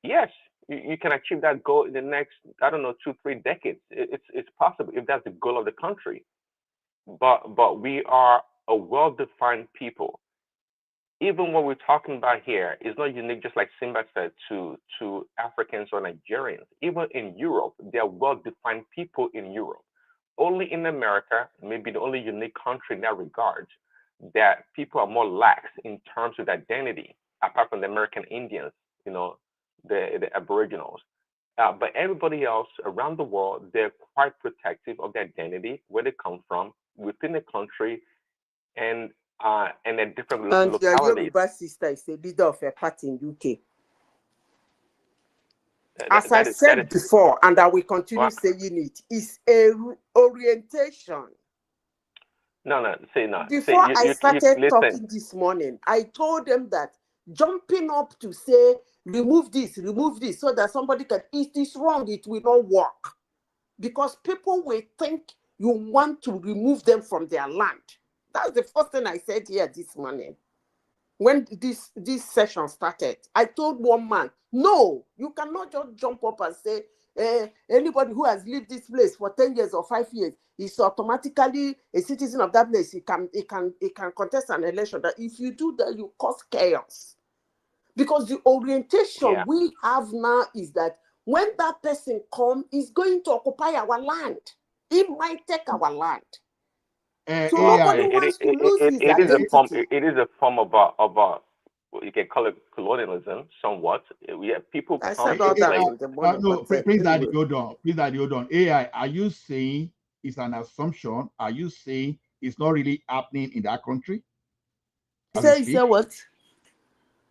yes, you can achieve that goal in the next, I don't know, 2-3 decades. It's possible if that's the goal of the country. But we are a well-defined people. Even what we're talking about here is not unique, just like Simba said, to Africans or Nigerians. Even in Europe, there are well-defined people in Europe. Only in America, maybe the only unique country in that regard, that people are more lax in terms of identity, apart from the American Indians, the Aboriginals. But everybody else around the world, they're quite protective of their identity, where they come from, within the country, and at different And your localities. Yoruba sister is a leader of a party in UK. As I said before, and I will continue saying it, is a orientation. No. Before I started listen. talking this morning, I told them that jumping up to say, remove this, so that somebody can, it is wrong, it will not work. Because people will think you want to remove them from their land. That's the first thing I said here this morning. When this session started, I told one man, no, you cannot just jump up and say, anybody who has lived this place for 10 years or 5 years is automatically a citizen of that place. He can contest an election. That if you do that, you cause chaos. Because the orientation we have now is that when that person comes, he's going to occupy our land. He might take our land. So nobody wants to lose his identity. It is a form of you can call it colonialism, somewhat. People come to play. No, Prince Daddy, hold on. Prince Daddy, hold on. AI, are you saying it's an assumption? Are you saying it's not really happening in that country? Say what?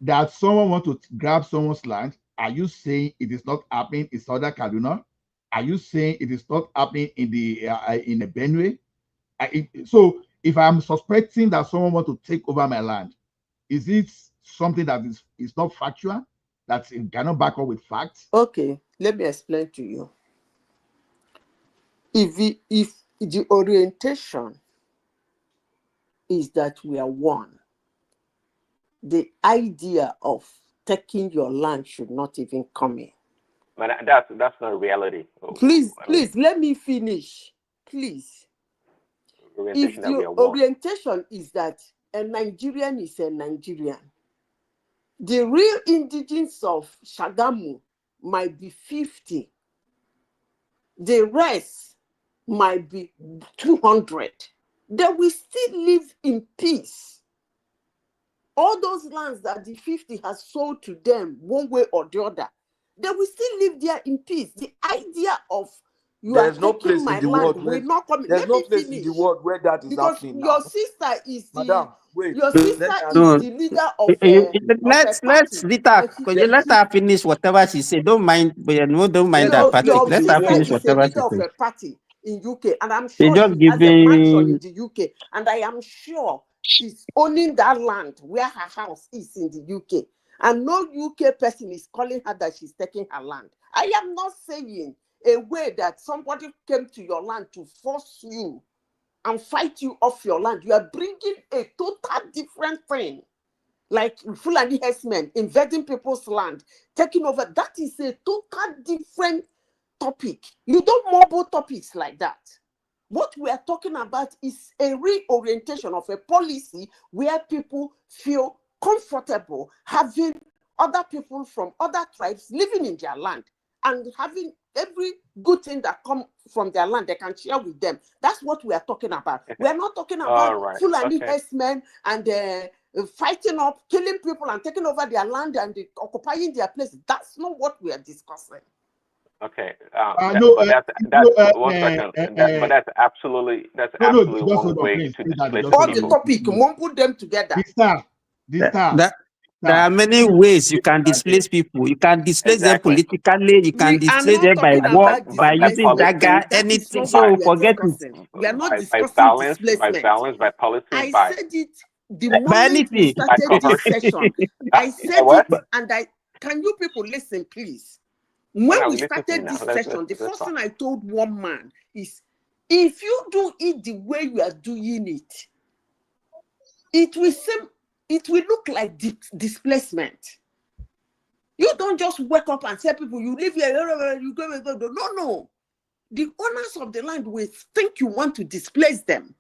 That someone want to grab someone's land. Are you saying it is not happening in Southern Kaduna? Are you saying it is not happening in the Benue? So if I'm suspecting that someone want to take over my land, is it something that is not factual, that it cannot back up with facts? Okay, let me explain to you. If the orientation is that we are one, the idea of taking your land should not even come in. But that's not reality. Please, let me finish. Please. If the orientation is that a Nigerian is a Nigerian, the real indigenes of Shagamu might be 50. The rest might be 200. They will still live in peace. All those lands that the 50 has sold to them one way or the other, they will still live there in peace. The idea of there's no place in the world where there's no place in the world where that is happening now. Your sister is Madam, wait. Your sister is the leader of let's let her finish whatever she said. Don't mind her party. Let her finish whatever she said. Is a leader of a party in UK, and I'm sure she has a mansion in the UK, and I am sure she's owning that land where her house is in the UK. And no UK person is calling her that she's taking her land. I am not saying a way that somebody came to your land to force you and fight you off your land. You are bringing a total different thing. Like Fulani herdsmen invading people's land, taking over. That is a total different topic. You don't mobile topics like that. What we are talking about is a reorientation of a policy where people feel comfortable having other people from other tribes living in their land. and having every good thing that come from their land, they can share with them. That's what we are talking about. We are not talking about right. Fulani Okay. herdsmen and fighting up, killing people and taking over their land and occupying their place. That's not what we are discussing. Okay. One second. But that's absolutely just one hold on, way please. to Please, Daddy, displace just All hold the on. topic, won't put them together. There are many ways you can displace people. You can displace them Exactly. politically. You can We are displace not them by talking war, about by using displacement. dagger, That is anything. not So what we are forget it. discussing. We are not by discussing violence, displacement. by policy, I by said it the By moment we anything. started this session. I said what? it, and can you people listen, please? Oh, When no, we we listen to you started now. this Let's session, the first talk. thing I told one man is, if you do it the way you are doing it, it will look like displacement. You don't just wake up and say, people, you live here, you go. No. The owners of the land will think you want to displace them.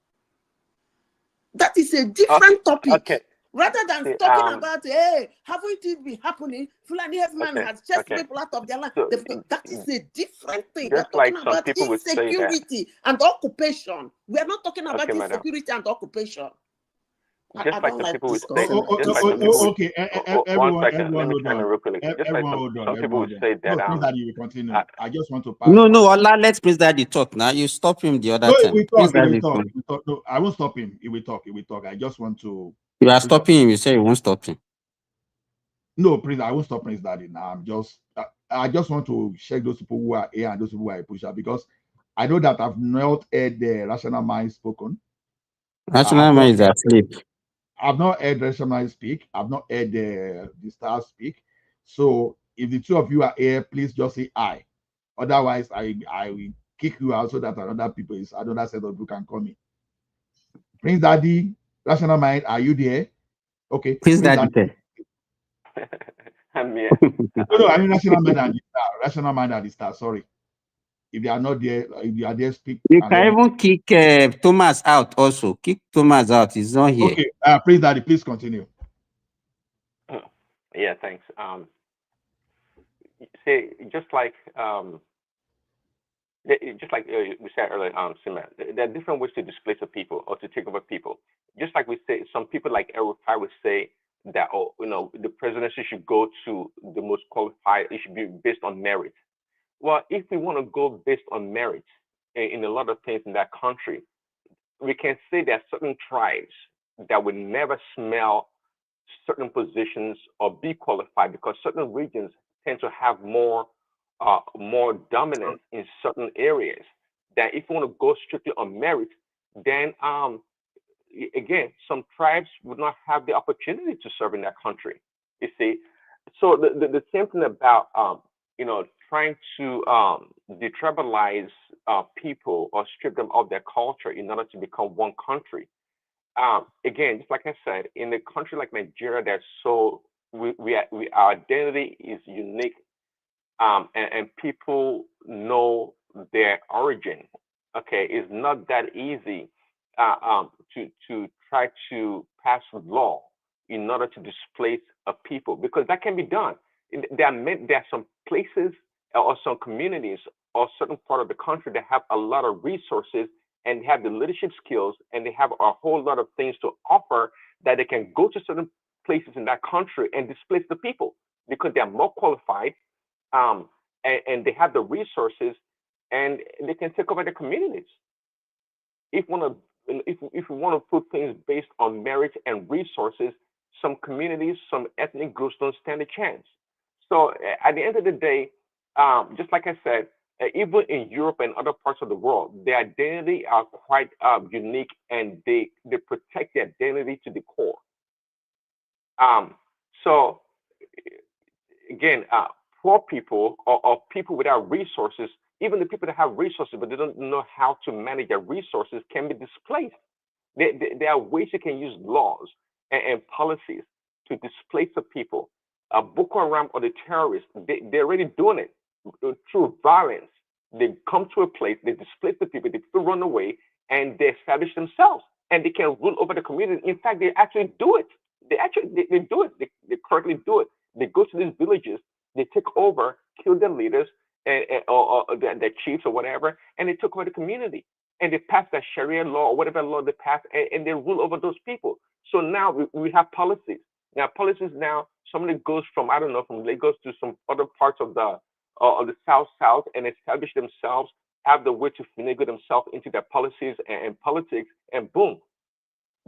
That is a different topic. Okay. Rather than talking about, hey, haven't it been happening? Fulani herdsman has chased people out of their land. So, that is a different thing. We're just like talking some about people would say that. insecurity and occupation. We are not talking about Okay, madam. insecurity and occupation. Just I like don't some like people would discussing say. like Just this. like some people would. Okay, One second. everyone, Let me hold chime in on. real quick. Just like Everyone, hold on. some people would say that. No, Prince Daddy, you continue. I just want to pass. No, Allah, let Prince Daddy talk now. You stop him the other time. We Prince talk. Daddy, No, I won't stop him. He will talk. I just want to. You are stopping him. You say you won't stop him. No, Prince, I won't stop Prince Daddy now. I just want to check those people who are here and those people who are a pusher, because I know that I've not heard the rational mind spoken. Rational mind is asleep. I've not heard rational mind speak. I've not heard the stars speak. So if the two of you are here, please just say I. Otherwise, I will kick you out so that another set of people can come in. Prince Daddy, rational mind, are you there? Okay. Prince Daddy. I'm here. No, I mean rational mind and the star. Rational mind and the star. Sorry. If they are not there, if they are there, speak. You can even kick Thomas out also. Kick Thomas out. He's not here. Okay. Prince Daddy, please continue. Yeah, thanks. Say just like we said earlier, Sima, there are different ways to displace a people or to take over people. Just like we say, some people like Erufai would say that, the presidency should go to the most qualified. It should be based on merit. Well, if we want to go based on merit in a lot of things in that country, we can say there are certain tribes that would never smell certain positions or be qualified, because certain regions tend to have more dominance in certain areas. That if you want to go strictly on merit, then again, some tribes would not have the opportunity to serve in that country. You see, so the same thing about trying to detribalize people or strip them of their culture in order to become one country. Again, just like I said, in a country like Nigeria, our identity is unique, and people know their origin. Okay, it's not that easy to try to pass law in order to displace a people, because that can be done. There are some places or some communities or certain part of the country that have a lot of resources and have the leadership skills, and they have a whole lot of things to offer, that they can go to certain places in that country and displace the people because they are more qualified, and they have the resources, and they can take over the communities. If we want to put things based on merit and resources, some communities, some ethnic groups don't stand a chance. So at the end of the day, just like I said, even in Europe and other parts of the world, their identity are quite unique, and they protect their identity to the core. So again, poor people or people without resources, even the people that have resources but they don't know how to manage their resources, can be displaced. There are ways you can use laws and policies to displace the people. Boko Haram or the terrorists, they're already doing it through violence. They come to a place, they displace the people run away, and they establish themselves, and they can rule over the community. In fact, they actually do it. They do it. They correctly do it. They go to these villages, they take over, kill their leaders, or the chiefs or whatever, and they took over the community and they passed that Sharia law or whatever law they passed, and they rule over those people. So now we have policies. Now policies now somebody goes from, I don't know, from Lagos to some other parts of the south and establish themselves, have the way to finagle themselves into their policies and politics, and boom,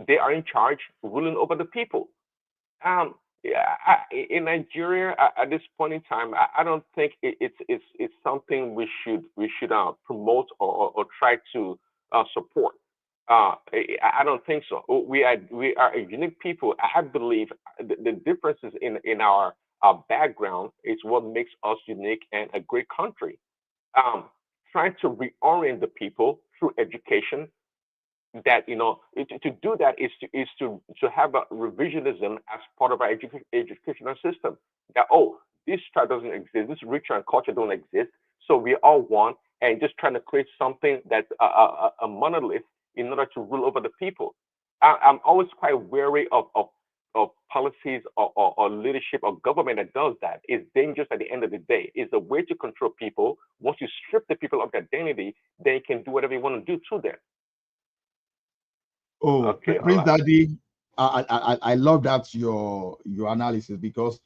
they are in charge, ruling over the people. Yeah, in Nigeria at this point in time, I don't think it's something we should promote or try to support. I don't think so. We are a unique people. I believe the differences in our background is what makes us unique and a great country. Um, Trying to reorient the people through education, that to do that is to have a revisionism as part of our educational system, that, oh, this tribe doesn't exist, this ritual and culture don't exist, so we all one, and just trying to create something that's a monolith in order to rule over the people. I'm always quite wary of policies or leadership or government that does that. It's dangerous at the end of the day. It's a way to control people. Once you strip the people of their identity, they can do whatever you want to do to them. Oh, Okay, Prince Ola. Daddy, I love that your analysis, because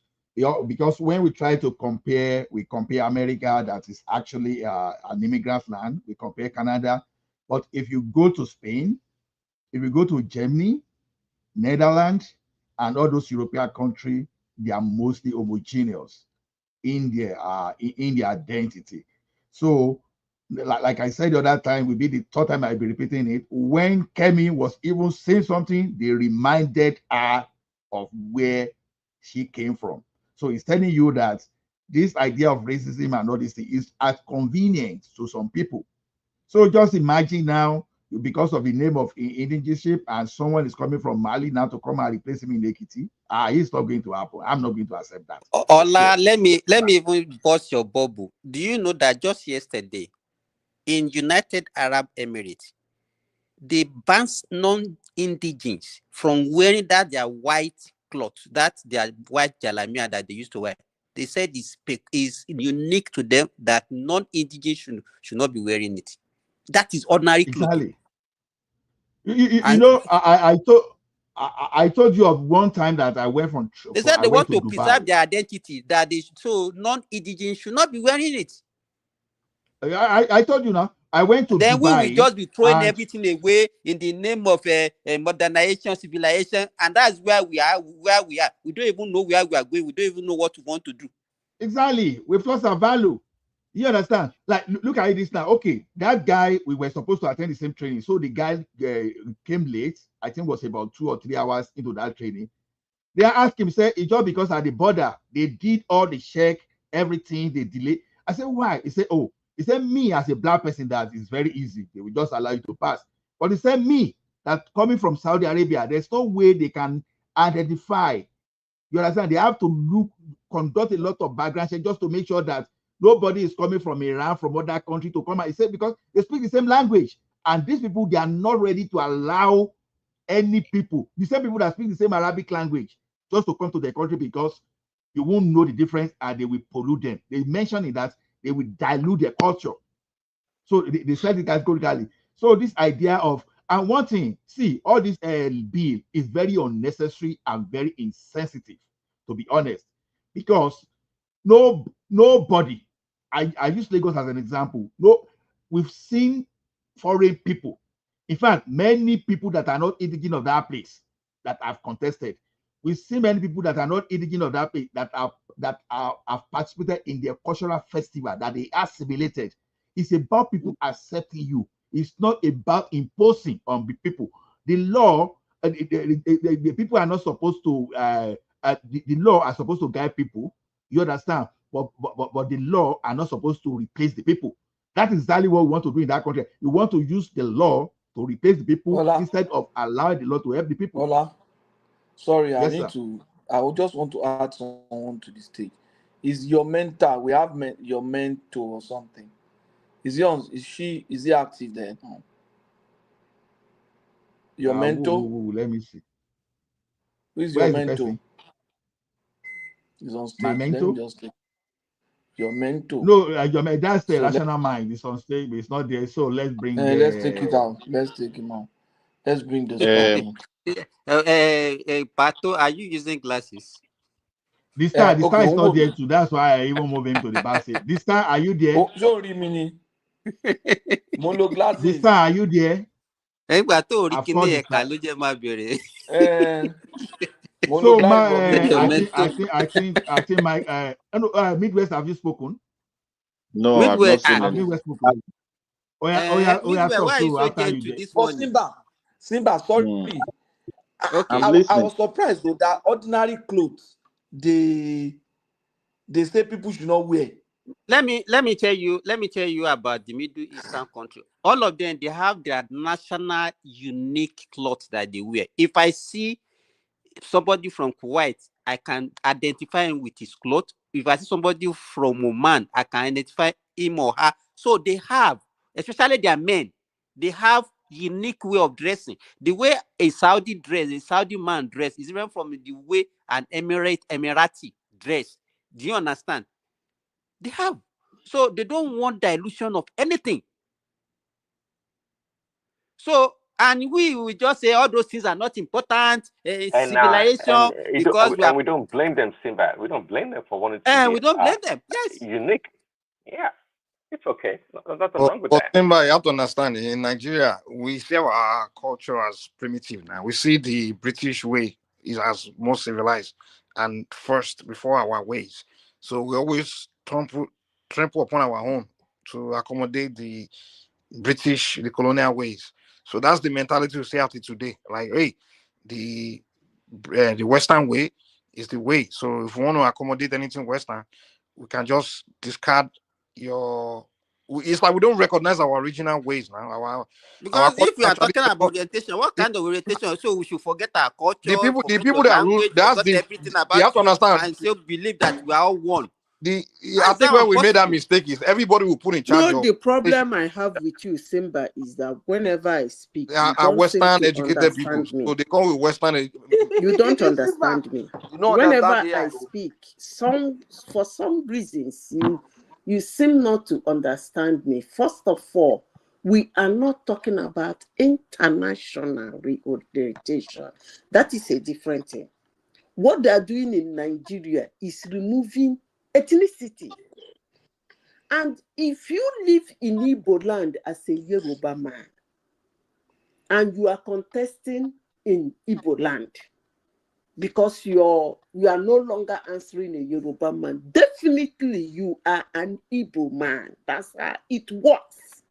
when we try to compare, we compare America, that is actually an immigrant land. We compare Canada, but if you go to Spain, if you go to Germany, Netherlands, and all those European countries, they are mostly homogeneous in their identity. So, like I said the other time, will be the third time I'll be repeating it. When Kemi was even saying something, they reminded her of where she came from. So it's telling you that this idea of racism and all this thing is at convenience to some people. So just imagine now, because of the name of indigenship, and someone is coming from Mali now to come and replace him in Ekiti. It's not going to happen. I'm not going to accept that. Ola, let me even bust your bubble. Do you know that just yesterday in United Arab Emirates, they banned non-indigens from wearing that their white cloth, that their white jalamia that they used to wear. They said is unique to them, that non-indigens should not be wearing it. That is ordinary clothing. Exactly. You know, I told you of one time that I went They said they want to Dubai. preserve their identity, that so non-indigens should not be wearing it. I told you now. I went to then Dubai. We will just be throwing everything away in the name of modernization, civilization, and that's where we are. We don't even know where we are going. We don't even know what we want to do. Exactly. We've lost our value. You understand? Like, look at this now. Okay, that guy, we were supposed to attend the same training. So the guy came late. I think it was about 2 or 3 hours into that training. They asked him, say, it's just because at the border, they did all the check, everything, they delayed. I said, why? He said, oh, he said, me as a black person, that is very easy. They will just allow you to pass. But he said, me, that coming from Saudi Arabia, there's no way they can identify. You understand? They have to conduct a lot of background check just to make sure that nobody is coming from Iran, from other country to come. He said, because they speak the same language. And these people, they are not ready to allow any people, the same people that speak the same Arabic language, just to come to their country, because you won't know the difference and they will pollute them. They mentioned in that they will dilute their culture. So they said it categorically. So this idea of, and one thing, see, all this bill is very unnecessary and very insensitive, to be honest, because nobody, I use Lagos as an example. No, we've seen foreign people. In fact, many people that are not indigenous of that place that have contested. We see many people that are not indigenous of that place that have participated in their cultural festival, that they assimilated. It's about people accepting you. It's not about imposing on the people. The law, the people are not supposed to. The law are supposed to guide people. You understand? But the law are not supposed to replace the people. That is exactly what we want to do in that country. We want to use the law to replace the people instead of allowing the law to help the people. Ola, sorry, yes, I would just want to add someone to the stage. Is your mentor, we have your mentor or something. Is he active there? Your mentor? Let me see. Who is Where your is the mentor? person? He's on My stage. Let mentor? me just take. Your mentor. No, that's the So rational mind. It's on stage, but it's not there. So let's bring. let's take it out. Let's take him out. Let's bring the star in. Pato, are you using glasses? The star Okay, is not there too. That's why I even move him to the back seat. The star, are you there? Oh, sorry, mini. Mono glasses. The star, are you there? Of course, So Mono I think my Midwest, have you spoken? No, I've not seen Have any. Midwest spoken? Midwest, why are you so so after you gentle there. this But morning? Simba, sorry. Okay. I was surprised though that ordinary clothes they say people should not wear. Let me tell you about the Middle Eastern country. All of them, they have their national unique clothes that they wear. If I see somebody from Kuwait, I can identify him with his clothes. If I see somebody from Oman, I can identify him or her. So they have, especially their men, they have unique way of dressing. The way a Saudi man dress is different from the way an Emirati dress. Do you understand? They have. So they don't want dilution of anything. So, and we just say all those things are not important. Civilization, because we don't blame them, Simba. We don't blame them for wanting to be. We don't blame them. Yes. Unique. Yeah. It's okay. Nothing wrong with that. Simba, you have to understand, in Nigeria, we see our culture as primitive now. We see the British way is as more civilized and first before our ways. So we always trample upon our own to accommodate the British, the colonial ways. So that's the mentality we see out today. Like, hey, the Western way is the way. So if we want to accommodate anything Western, we can just discard it's like we don't recognize our original ways now. Because if we are talking about orientation, what kind of orientation? So we should forget our culture, the people that rule, everything about you have to understand, and still believe that we are all one. I think where we made that mistake is everybody will put in charge of. The problem I have with you, Simba, is that whenever I speak, you are don't Western seem to educated people, me. so they come with Western. You don't understand me. Whenever I speak, for some reasons you seem not to understand me. First of all, we are not talking about international reorientation. That is a different thing. What they are doing in Nigeria is removing ethnicity. And if you live in Igbo land as a Yoruba man, and you are contesting in Igbo land, because you are no longer answering a Yoruba man, definitely you are an Igbo man. That's how it works.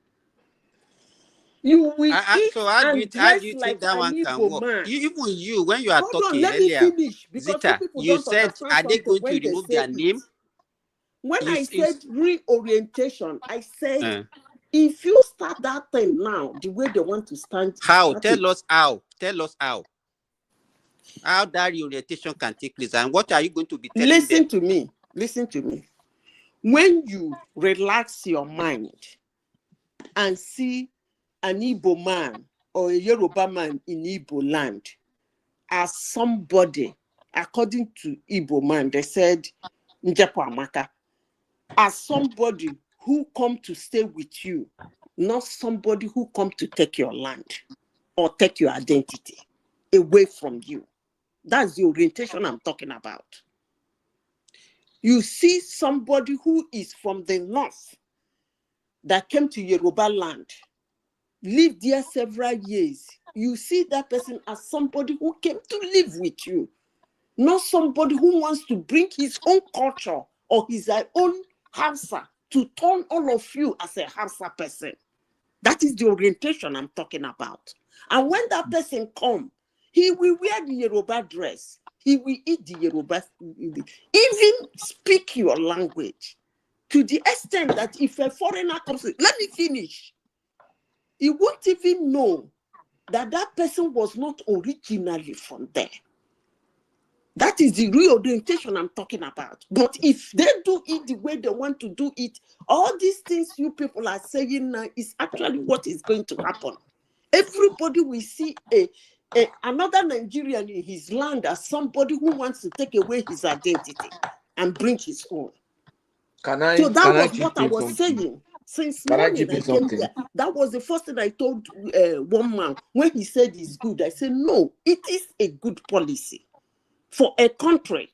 You will eat and dress like an Igbo man. Even you, when you are talking let earlier, me finish, because Zita, you said, are they going to remove their name? When I said reorientation, I said, if you start that thing now, the way they want to stand. How? Tell us how. Tell us how. How that reorientation can take place, and what are you going to be telling them? Listen to me. When you relax your mind and see an Igbo man or a Yoruba man in Igbo land as somebody, according to Igbo man, they said, Njepo Amaka, as somebody who come to stay with you, not somebody who come to take your land or take your identity away from you. That's the orientation I'm talking about. You see somebody who is from the north that came to Yoruba land, lived there several years. You see that person as somebody who came to live with you, not somebody who wants to bring his own culture or his own Hausa to turn all of you as a Hausa person. That is the orientation I'm talking about. And when that person comes, he will wear the Yoruba dress. He will eat the Yoruba, even speak your language, to the extent that if a foreigner comes, let me finish, he won't even know that that person was not originally from there. That is the reorientation I'm talking about. But if they do it the way they want to do it, all these things you people are saying now is actually what is going to happen. Everybody will see another Nigerian in his land as somebody who wants to take away his identity and bring his own. So that can I was chip what I in was something? saying. Since Can I morning chip I in came something? here. That was the first thing I told one man when he said it's good. I said, no, it is a good policy for a country.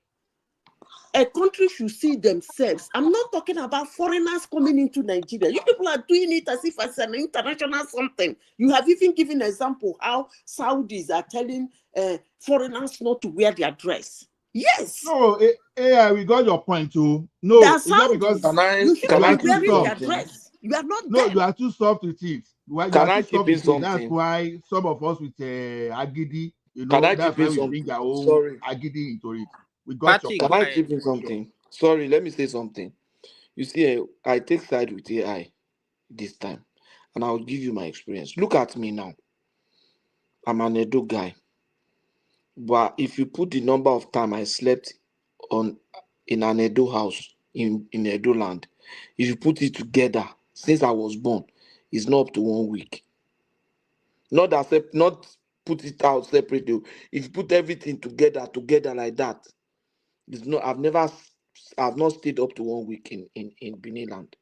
A country should see themselves. I'm not talking about foreigners coming into Nigeria. You people are doing it as if it's an international something. You have even given an example how Saudis are telling foreigners not to wear their dress. Yes. No, we got your point too. No, They are it's not because Saudis. You you shouldn't be are too wearing their soft. dress. You are not No, them. you are too soft with it. You Can are I too chip soft in with it. That's something? why some of us with Agidi, Can I that's chip why in we bring something? our own Sorry. Agidi into it. We got your Patrick, Can go point. I ahead. chip in something? Sorry, let me say something. You see, I take side with AI this time, and I'll give you my experience. Look at me now. I'm an Edo guy, but if you put the number of time I slept in an Edo house in Edo land, if you put it together since I was born, it's not up to 1 week. Not put it out separately. If you put everything together like that, it's not. I've not stayed up to 1 week in Benin land,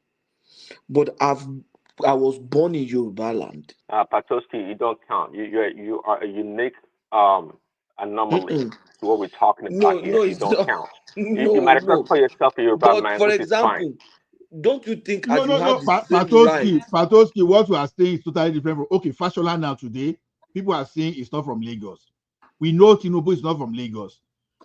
but I was born in Yoruba land. Patoski, you don't count. You are a unique anomaly Mm-mm. to what we're talking about No, here. no, You it's don't not. count. You No, might as well no. call yourself a Yoruba But man, for which is fine. example, don't you think I No, should no, have no. the same right? Patoski, what we are saying is totally different from okay, Fashola now today. People are saying it's not from Lagos. We know Tinubu is not from Lagos.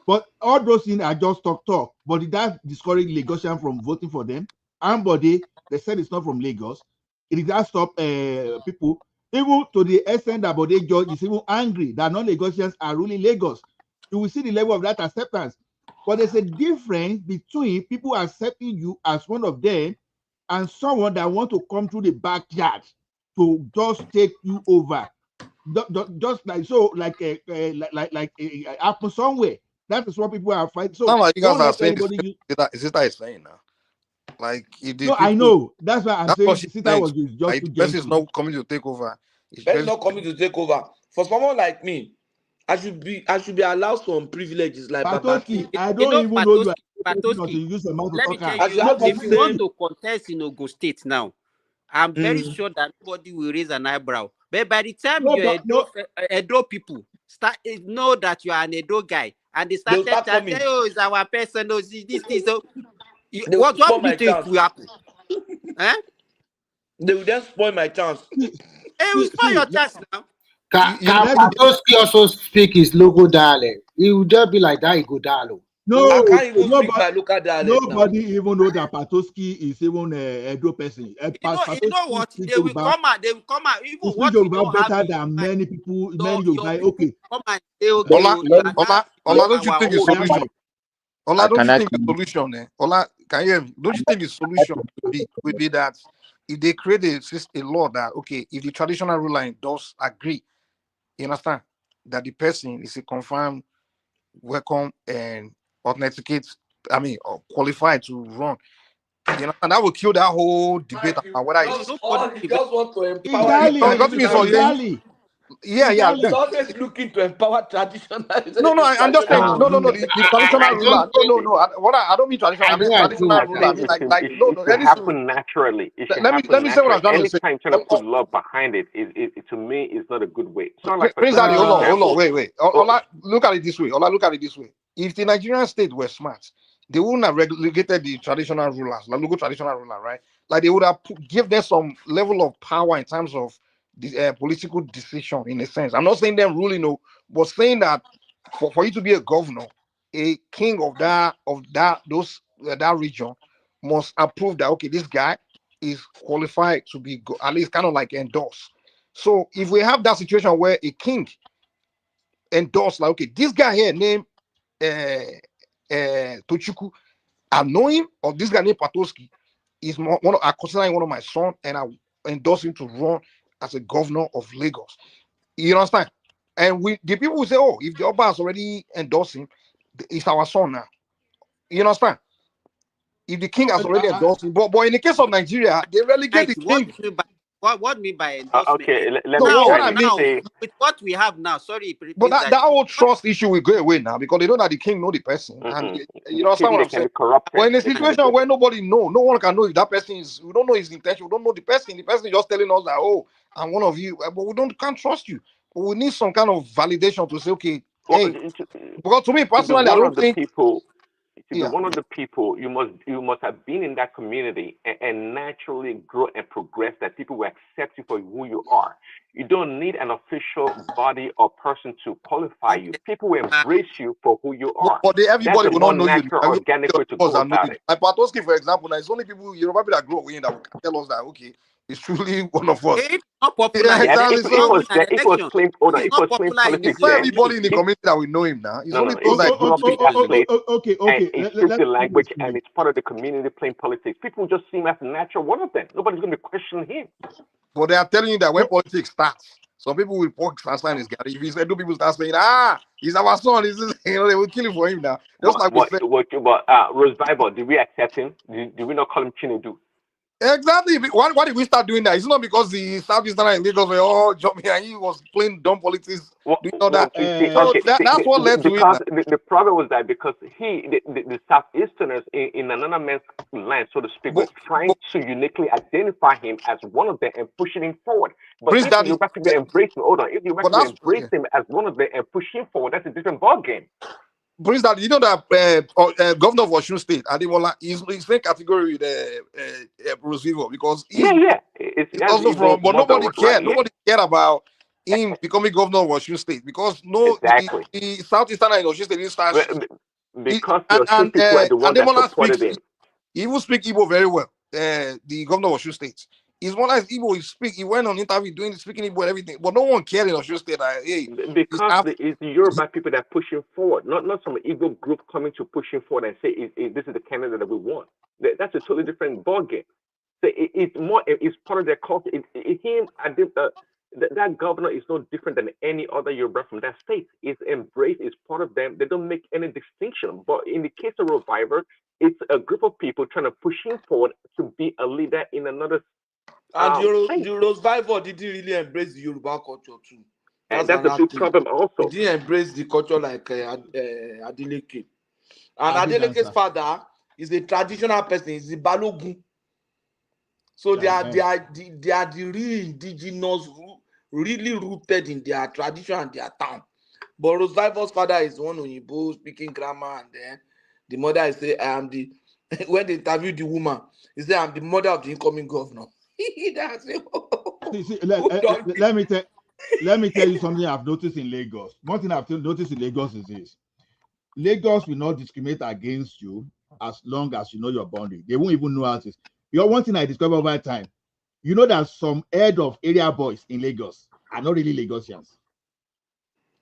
But all those things are just talk. But did that discourage Lagosian from voting for them? Ambode, they said it's not from Lagos. It did that stop people, even to the extent that Bode George is even angry that non-Lagosians are ruling Lagos. You will see the level of that acceptance. But there's a difference between people accepting you as one of them and someone that want to come through the backyard to just take you over. Just like so, happen somewhere. That is what people are fighting. So Not like you guys don't are let saying anybody use. is it that is saying now? Like if the No, I people, know. That's why I'm that's what saying she Sita meant. was just Like too the person is gentle. not coming to take over. It's That's very not coming to take over. For someone like me, I should be allowed some privileges like Patoski, Babaki. I You don't know, even know you are not to Patoski, use your mouth to let me talk. tell I you, should have the if you want same. to contest in Ogo State now, I'm very Mm. sure that nobody will raise an eyebrow. But by the time No, your but no. Edo people start know that you are an Edo guy, and they They'll started start chatting, coming. oh, it's our person, oh, this, this. So, They will what spoil do you my think chance. will happen? Eh? They will then spoil my chance. Hey, we spoil your chance now. Can Let me Patoski also speak his local dialect? He would just be like that, he go dialogue. I no, can't even speak my local dialect now. nobody even know that Patoski is even a Edo person. You know Patoski what? speaks They will Yoruba. come out. They will come out. Even He speaks what you Yoruba don't have better in your than mind. many people, many Your Yoruba. people Okay, come and say, okay, Ola, oh, you are now Ola, feeding don't you our think it's own. solution? Ola, don't Can you I think the come? solution? Ola, can you hear me? Don't you think the solution would be that if they create a law that okay, if the traditional ruler does agree, you understand that the person is a confirmed, welcome and authenticate, or qualified to run. You know, and that will kill that whole debate about whether it's You just want to empower the exactly, no, doesn't mean so. traditional. Yeah. He's exactly. always looking to empower traditional. No, I'm just saying, Traditional. no. The traditional I ruler, don't no. I don't mean traditional. I I mean don't agree traditional I with ruler. I think that. mean it should like it, no, it should any solution. happen naturally. It should Let happen me say what I naturally. was trying to say. Anytime trying to put love behind it, to me is not a good way. Someone like Prince Daddy, Patoski's hold example. on, wait. Look at it this way. Look at it this way. If the Nigerian state were smart, they wouldn't have relegated the traditional rulers, the local traditional ruler, right? Like they would have give them some level of power in terms of the political decision, in a sense. I'm not saying them ruling, no, but saying that for you to be a governor, a king of that region must approve that okay, this guy is qualified to be at least kind of like endorsed. So if we have that situation where a king endorsed, like, okay, this guy here named Tochuku, I know him, or this guy named Patoski is I consider him one of my sons, and I endorse him to run as a governor of Lagos. You understand? And the people will say, oh, if the Oba has already endorsed him, it's our son now. You understand? If the king No, has already endorsed him, but in the case of Nigeria, they relegate Right. the What king. do you mean by What mean by endorsement? Okay, let No, me Now, what try I to mean, say. with what we have now, sorry, but please, that whole trust issue will go away now because they know that the king know the person, and you understand People, what they I'm can saying. be corrupted. But in a They can be situation where nobody know, no one can know if that person is. We don't know his intention. We don't know the person. The person is just telling us that, oh, I'm one of you, but we can't trust you. But we need some kind of validation to say, okay, Well, hey, because to me to be personally, I one don't of the think. people, to be Yeah. one of the people, you must have been in that community and naturally grow and progress. That people will accept you for who you are. You don't need an official body or person to qualify you. People will embrace you for who you are. But That's everybody a will more not know you. natural, Everybody organic way to knows go that know about you. it. Like Patoski, for example, now it's only people Yoruba people that grow up in that will tell us that okay, it's truly one of us. It's not popular. Yeah, Yeah, exactly. if it So was An if it was election. plain, hold on, It's if it not was plain popular in this politics, it's not then everybody in the he community that will know him now. It's no, only no. those He that grew up in that place, and Okay. he Let took the me language, explain. and it's part of the community playing politics. People just see him as a natural one of them. Nobody's going to be questioning him. But they are telling you that when politics starts, some people will walk transfer in his Gary. If he said, do people start saying, he's our son, they will kill him for him now. Just like we said. Rose Bible, did we accept him? Did we not call him Chinedu? Exactly. Why did we start doing that? It's not because the Southeastern and Lagos were all jumping and he was playing dumb politics, doing all that. So that's what led to it. Because the problem was that because the Southeasterners in another man's land, so to speak, was trying to uniquely identify him as one of them and pushing him forward. But if you back to embrace him, hold on, if you back to embrace him as one of them and push him forward, that's a different ballgame. Prince, that you know that governor of Osun State, Ademola, is same category with Bruce Vivo because he's it's also from, but nobody cared. Nobody cared about him becoming governor of Osun State because the Southeastern and Osun State didn't start. Because the Osun people are the ones that supported him. He even speak Igbo very well. The governor of Osun State. He's one like Igbo. He went on interview speaking Igbo and everything, but no one cared in Osun State. Because it's the Yoruba people that push him forward, not some Igbo group coming to push him forward and say this is the candidate that we want. That's a totally different ballgame. So it's part of their culture. That governor is no different than any other Yoruba from that state. It's embraced, it's part of them. They don't make any distinction. But in the case of Reviver, it's a group of people trying to push him forward to be a leader in another. And the Reviver didn't really embrace the Yoruba culture too. And that's a big problem also. He didn't embrace the culture like Adeleke. And Adeleke's father is a traditional person. He's the Balogun. So they are the real indigenous, really rooted in their tradition and their town. But Reviver's father is one Oyinbo speaking grammar, and then the mother is say, I am the when they interviewed the woman, he said, I'm the mother of the incoming governor. Let me tell you something I've noticed in Lagos. One thing I've noticed in Lagos is this. Lagos will not discriminate against you as long as you know your boundary. They won't even know how to. One thing I discovered over time, you know that some head of area boys in Lagos are not really Lagosians.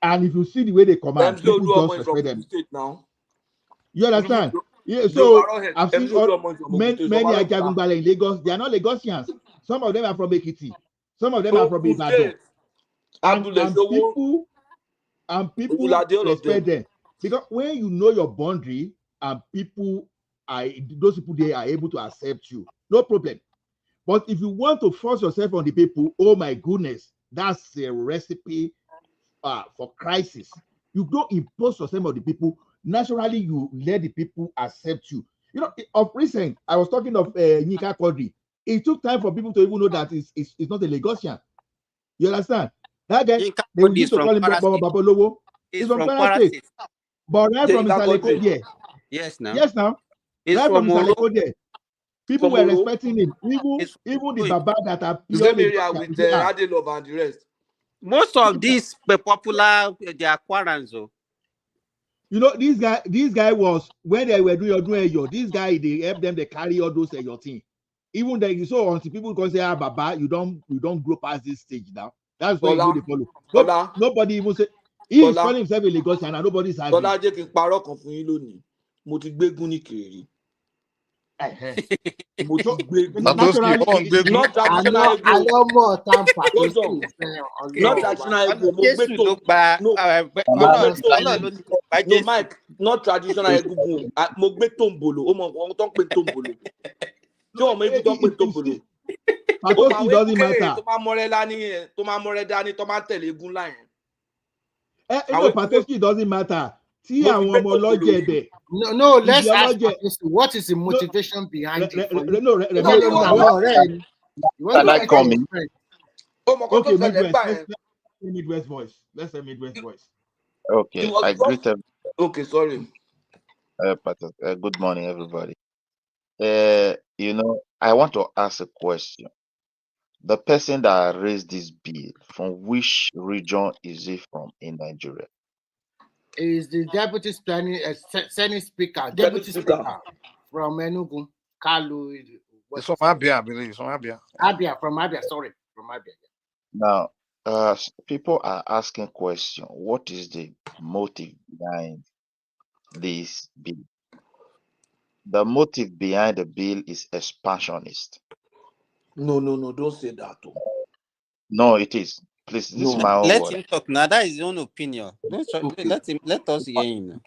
And if you see the way they command, people just respect them. Now. You understand? Yeah, so I've seen many Ajagungbale in Lagos. They are not Lagosians. Some of them are from Ekiti. Some of them are from Ibadan. And people respect them. Because when you know your boundary and those people there are able to accept you, no problem. But if you want to force yourself on the people, oh my goodness, that's a recipe for crisis. You don't impose yourself on the people. Naturally, you let the people accept you. You know, of recent, I was talking of Nika Quadri. It took time for people to even know that it's not a Lagosian. You understand? That guy, they used to call him Babalowo. He's from Kwara State. But right from Isaleko there. Yes, now. Yes, now. Right from Isaleko there. People were respecting him. Even the Baba that appeared with Adelov and the rest. Most of these popular, they are Kwarans. You know, this guy was, when they were doing your this guy, they help them, they carry all those your thing. Even then, you saw until people can say, Baba, you don't grow past this stage now. That's why you know they follow. Nobody even say he is calling himself a Lagosian and nobody's having. Not Mike, not traditional Tombolo. Patoski doesn't matter. tó máa mọ́rẹ́ lání yẹn tó máa mọ́rẹ́ dání tó máa tẹ̀lé egun láyẹn. No, Patoski doesn't matter. Tí àwọn ọmọ ọlọ́jẹ̀ bẹ̀. No, let's ask Patoski, what is the motivation behind it for you? No, Can I come in? Okay, Midwest. Midwest voice. Let's say Midwest voice. Okay, I greet everybody. Okay, sorry. Good morning, everybody. I want to ask a question. The person that raised this bill, from which region is he from in Nigeria? Is the deputy Senate Speaker, Deputy Speaker from Enugu, Kalu. It's from Abia, I believe. From Abia. From Abia. Sorry, from Abia. Now, people are asking question. What is the motive behind this bill? The motive behind the bill is expansionist. No, don't say that. No, it is. Please, this is my own Let word. him talk now. That is his own opinion. Let us hear him.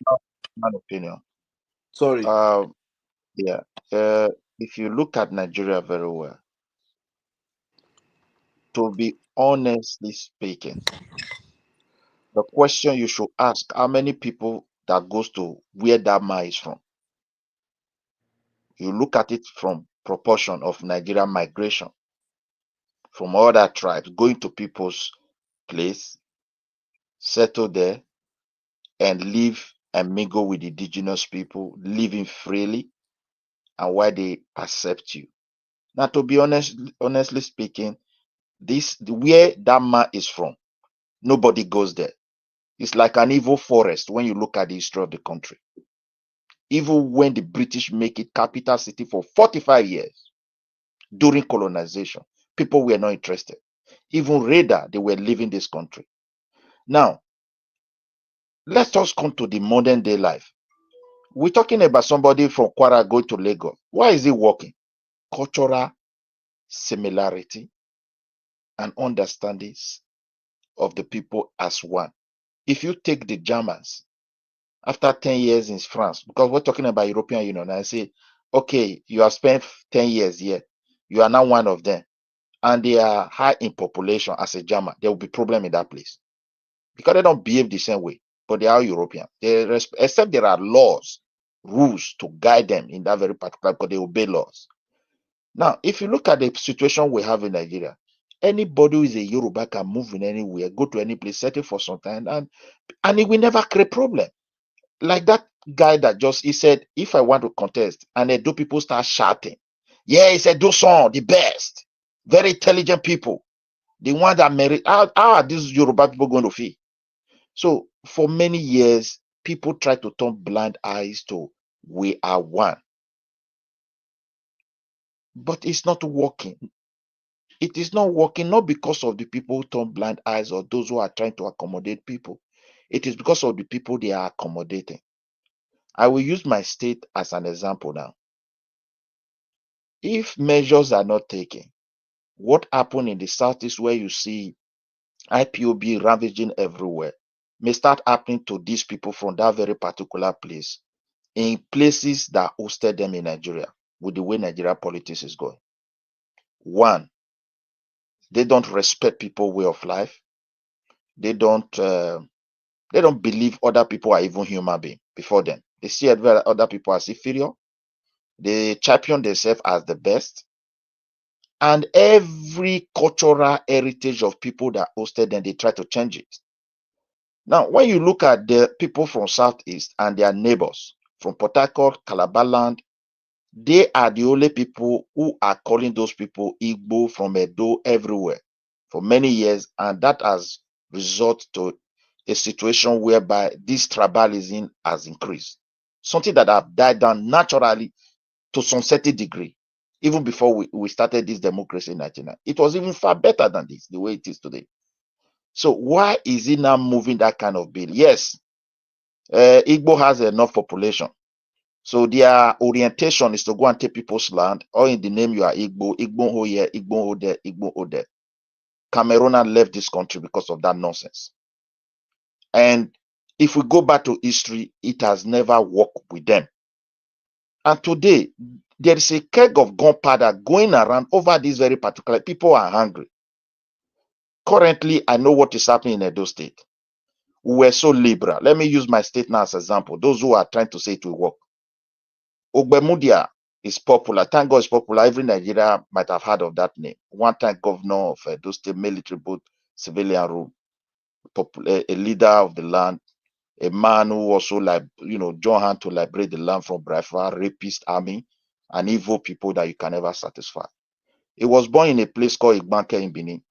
My opinion. Sorry. Yeah. If you look at Nigeria very well, to be honestly speaking, the question you should ask: how many people that goes to where that man is from? You look at it from proportion of Nigerian migration from other tribes going to people's place, settle there, and live and mingle with indigenous people, living freely, and why they accept you. Now, to be honestly speaking, where that man is from, nobody goes there. It's like an evil forest when you look at the history of the country. Even when the British make it capital city for 45 years during colonization, people were not interested. Even rather, they were leaving this country. Now, let's just come to the modern day life. We're talking about somebody from Kwara going to Lagos. Why is he working? Cultural similarity and understandings of the people as one. If you take the Germans, after 10 years in France, because we're talking about European Union, I say, okay, you have spent 10 years here. You are now one of them. And they are high in population as a German. There will be problem in that place. Because they don't behave the same way, but they are European. Except there are laws, rules to guide them in that very particular, because they obey laws. Now, if you look at the situation we have in Nigeria, anybody who is a Yoruba can move in anywhere, go to any place, settle for some time, and it will never create problem. Like that guy that he said, if I want to contest, and then people start shouting, yeah, he said, do song, the best, very intelligent people, the one that married. How are these Yoruba people going to feel? So for many years, people try to turn blind eyes to we are one. But it's not working. It is not working, not because of the people who turn blind eyes or those who are trying to accommodate people. It is because of the people they are accommodating. I will use my state as an example now. If measures are not taken, what happened in the southeast where you see IPOB ravaging everywhere may start happening to these people from that very particular place in places that hosted them in Nigeria with the way Nigeria politics is going. One, they don't respect people's way of life. They don't believe other people are even human beings before them. They see other people as inferior. They champion themselves as the best. And every cultural heritage of people that hosted them, they try to change it. Now, when you look at the people from Southeast and their neighbors from Port Harcourt, Calabar land, they are the only people who are calling those people Igbo from Edo everywhere for many years. And that has resulted to a situation whereby this tribalism has increased. Something that have died down naturally to some certain degree, even before we started this democracy in Nigeria. It was even far better than this, the way it is today. So why is it now moving that kind of bill? Yes, Igbo has enough population. So their orientation is to go and take people's land, or in the name you are Igbo, Igbo ho here, Igbo ho there, Igbo ho there. Cameroon left this country because of that nonsense. And if we go back to history, it has never worked with them. And today, There is a keg of gunpowder going around over this very particular. People are hungry. Currently, I know what is happening in Edo State. We were so liberal. Let me use my state now as an example. Those who are trying to say it will work. Ogbemudia is popular. Thank God it's popular. Every Nigeria might have heard of that name. One time governor of Edo State, military both civilian rule, a leader of the land, a man who also joined hand to liberate the land from Biafra, rapist army, and evil people that you can never satisfy. He was born in a place called Igbanke in Benin.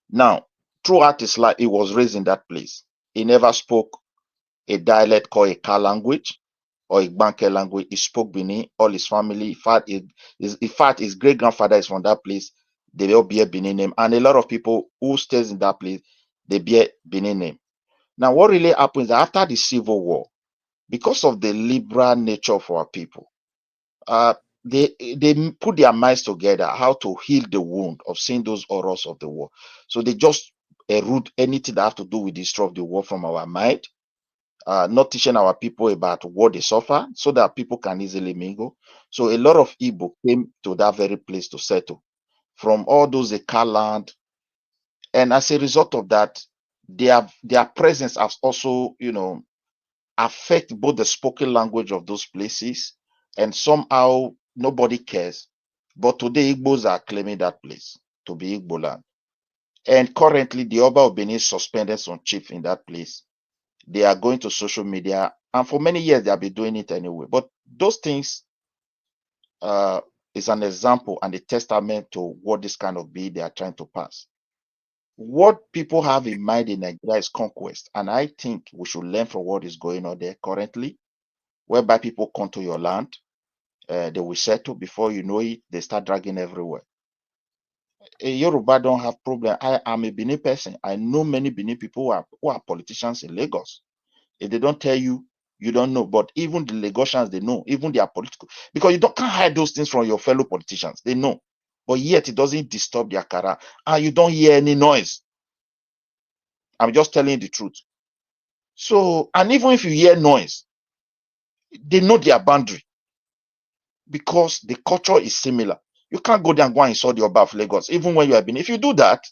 Now, throughout his life, he was raised in that place. He never spoke a dialect called a Ka language or Igbanke language. He spoke Benin. All his family, in fact, his great grandfather is from that place. They all bear Benin name, and a lot of people who stays in that place, they bear Benin name. Now, what really happens after the Civil War, because of the liberal nature of our people, they put their minds together how to heal the wound of seeing those horrors of the war. So they just root anything that have to do with the history of the war from our mind, not teaching our people about what they suffer so that people can easily mingle. So a lot of Igbo came to that very place to settle from all those Eka land. And as a result of that, their presence has also, affect both the spoken language of those places, and somehow nobody cares. But today Igbos are claiming that place to be Igbo land. And currently the Oba of Benin suspended some chief in that place. They are going to social media, and for many years they have been doing it anyway. But those things is an example and a testament to what this kind of bill they are trying to pass. What people have in mind in Nigeria is conquest, and I think we should learn from what is going on there currently, whereby people come to your land, they will settle. Before you know it, they start dragging everywhere. A Yoruba don't have problem. I am a Benin person. I know many Benin people who are politicians in Lagos. If they don't tell you, you don't know. But even the Lagosians, they know. Even they are political, because you can't hide those things from your fellow politicians. They know, but yet it doesn't disturb their career, and you don't hear any noise. I'm just telling you the truth. So, and even if you hear noise, they know their boundary, because the culture is similar. You can't go there and go and insult the Oba of Lagos, even when you have been. If you do that,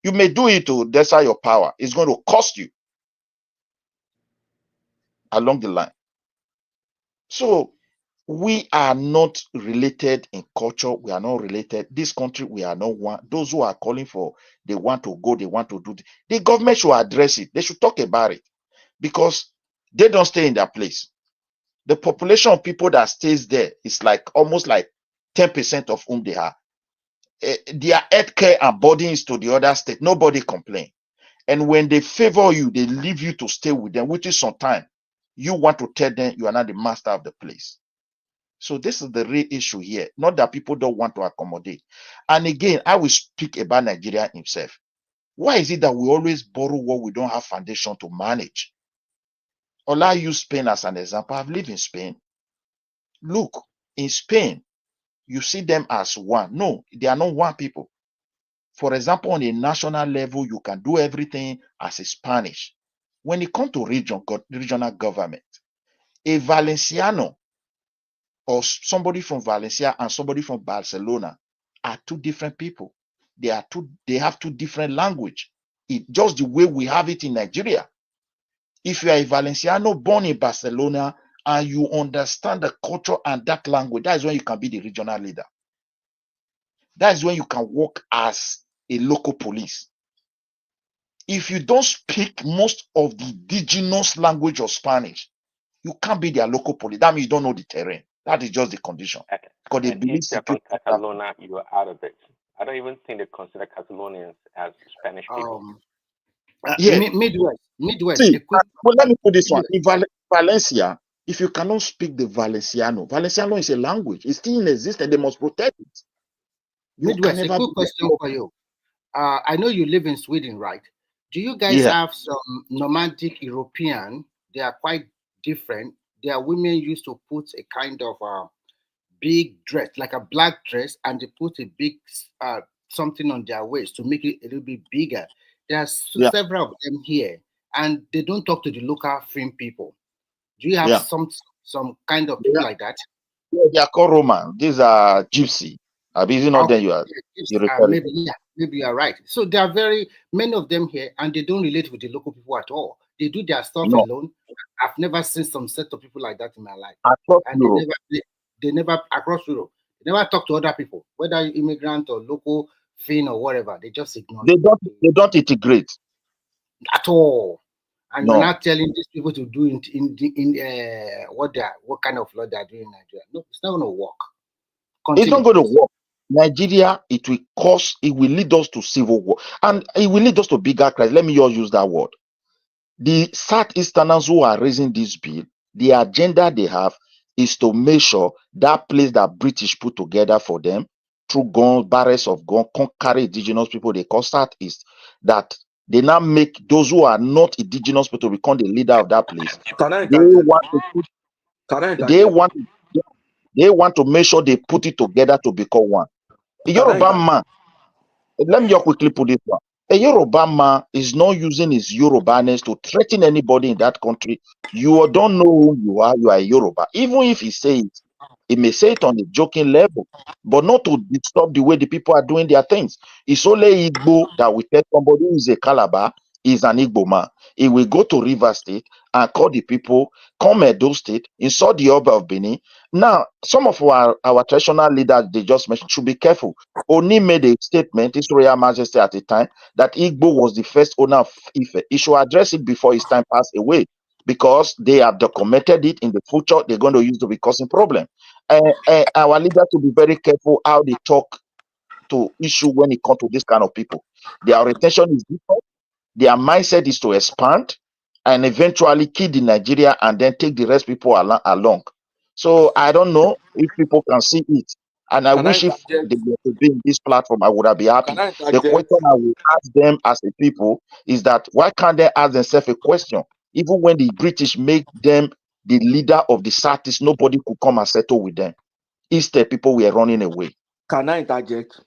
you may do it to destroy your power. It's going to cost you along the line. So we are not related in culture. We are not related. This country, we are not one. Those who are calling for, they want to go, they want to do. The government should address it. They should talk about it, because they don't stay in their place. The population of people that stays there is like almost like 10% of whom they are. Their healthcare and boardings to the other state, nobody complain. And when they favor you, they leave you to stay with them, which is sometimes you want to tell them you are not the master of the place. So this is the real issue here. Not that people don't want to accommodate. And again, I will speak about Nigeria himself. Why is it that we always borrow what we don't have foundation to manage? Ola use Spain as an example. I've lived in Spain. Look, in Spain, you see them as one. No, they are not one people. For example, on a national level, you can do everything as a Spanish. When it comes to regional government, a Valenciano or somebody from Valencia and somebody from Barcelona are two different people. They have two different language. Just the way we have it in Nigeria. If you are a Valenciano born in Barcelona and you understand the culture and that language, that is when you can be the regional leader. That is when you can work as a local police. If you don't speak most of the indigenous language of Spanish, you can't be their local police. That means you don't know the terrain. That is just the condition. Because they believe If you're from Catalonia, you're out of it. I don't even think they consider Catalonians as Spanish people. Yeah. Midwest. See, well, let me put this one. In Valencia, if you cannot speak the Valenciano is a language. It's still in existence. They must protect it. Midwest, a quick question for you. I know you live in Sweden, right? Do you guys have some nomadic European? They are quite different. Their women used to put a kind of big dress, like a black dress, and they put a big something on their waist to make it a little bit bigger. There are several of them here, and they don't talk to the local film people. Do you have some kind of people like that? Yeah, they are called Roman. These are gypsy. Is it not Okay, then you are you referring? maybe you are right. So there are very many of them here, and they don't relate with the local people at all. They do their stuff No, alone. I've never seen some set of people like that in my life, across and Europe. they never across Europe. They never talk to other people, whether immigrant or local, Finn or whatever. They just ignore They you don't integrate. at all. And you're No. not telling these people to do what kind of law they are doing in Nigeria. No, it's not going to work. It's not Continue, going to please. work. Nigeria, it will lead us to civil war. And it will lead us to bigger crisis. Let me just use that word. The Southeasterners who are raising this bill, the agenda they have is to make sure that place that British put together for them through guns, barrels of gun, carry indigenous people they call Southeast, that they now make those who are not indigenous people to become the leader of that place. Can I They interject? want to put, Can I they interject? want they want to make sure they put it together to become one. A Can I Yoruba interject? man, let me just quickly put this one. A Yoruba man is not using his Yorubaness to threaten anybody in that country. You don't know who you are a Yoruba. Even if he say it, he may say it on a joking level, but not to disturb the way the people are doing their things. It's only Igbo that will tell somebody who is a Calabar is an Igbo man. He will go to River State and call the people, come Edo State, insult the Oba of Benin. Now, some of our traditional leaders, they just mentioned, should be careful. Oni made a statement, His Royal Majesty at the time, that Igbo was the first owner of Ife. He should address it before his time passed away, because they have documented it. In the future, they're going to use to be causing problem. Our leaders to be very careful how they talk to issue when it comes to this kind of people. Their retention is different. Their mindset is to expand and eventually kill the Nigeria and then take the rest people along. So I don't know if people can see it. And I Can I wish if interject? they were to be in this platform, I would have been Can happy. I The interject? question I will ask them as a people is that why can't they ask themselves a question? Even when the British make them the leader of the Southeast, nobody could come and settle with them. Instead, people were running away. Can I interject?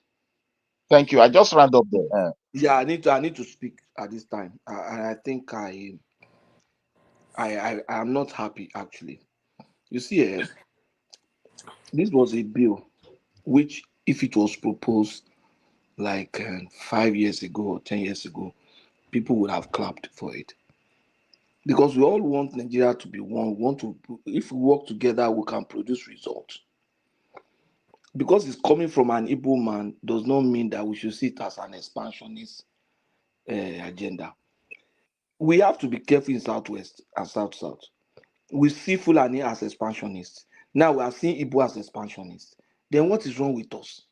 Thank you. I just round up there. Yeah, I need to speak at this time. I think I am not happy actually. You see, this was a bill which, if it was proposed like 5 years ago or 10 years ago, people would have clapped for it, because we all want Nigeria to be one. We want to, if we work together, we can produce results. Because it's coming from an Igbo man does not mean that we should see it as an expansionist agenda. We have to be careful in Southwest and South. We see Fulani as expansionists. Now we are seeing Igbo as expansionists. Then what is wrong with us?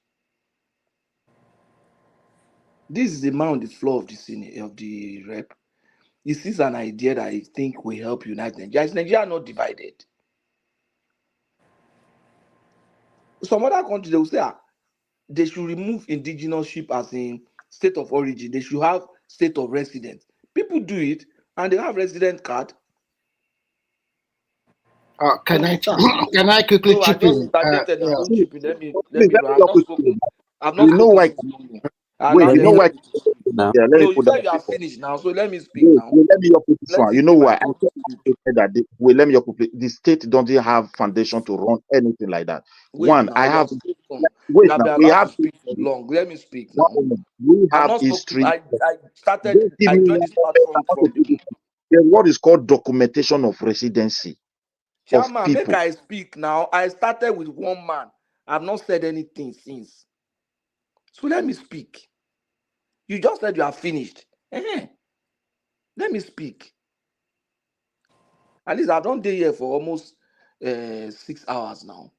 This is the man on the floor of the Senate, of the rep. He sees an idea that he think will help unite Nigeria. Is Nigeria not divided? Some other countries, they will say they should remove indigeneousship as in state of origin. They should have state of residence. People do it, and they have resident card. Can I Understand? can I quickly So I chip just in? interjected. I Yeah. won't chip in. Let me. Please, let me I've just not quickly. spoken. I've not You know spoken why? since morning, and Wait, I'm you know just why? ready to speak. Yeah, let me No, you put that said on you are paper. finished now, so let me speak Wait, now. wait, let me just put this Let one. You it know be my why? I turn to said speak. that wait, let me just put the state doesn't have foundation to run anything like that. Wait One, now, I you have. have spoken. You Wait have now, been we allowed have to speak for long. Let me speak one now. moment. We I've have not spoken. history. I started. Just give I me joined one. this I platform want to from the do this. There's what is called documentation of residency of chairman. Make people. I speak now. I started with one man. I've not said anything since. So let me speak. You just said you are finished. Let me speak. At least I've done day here for almost 6 hours now,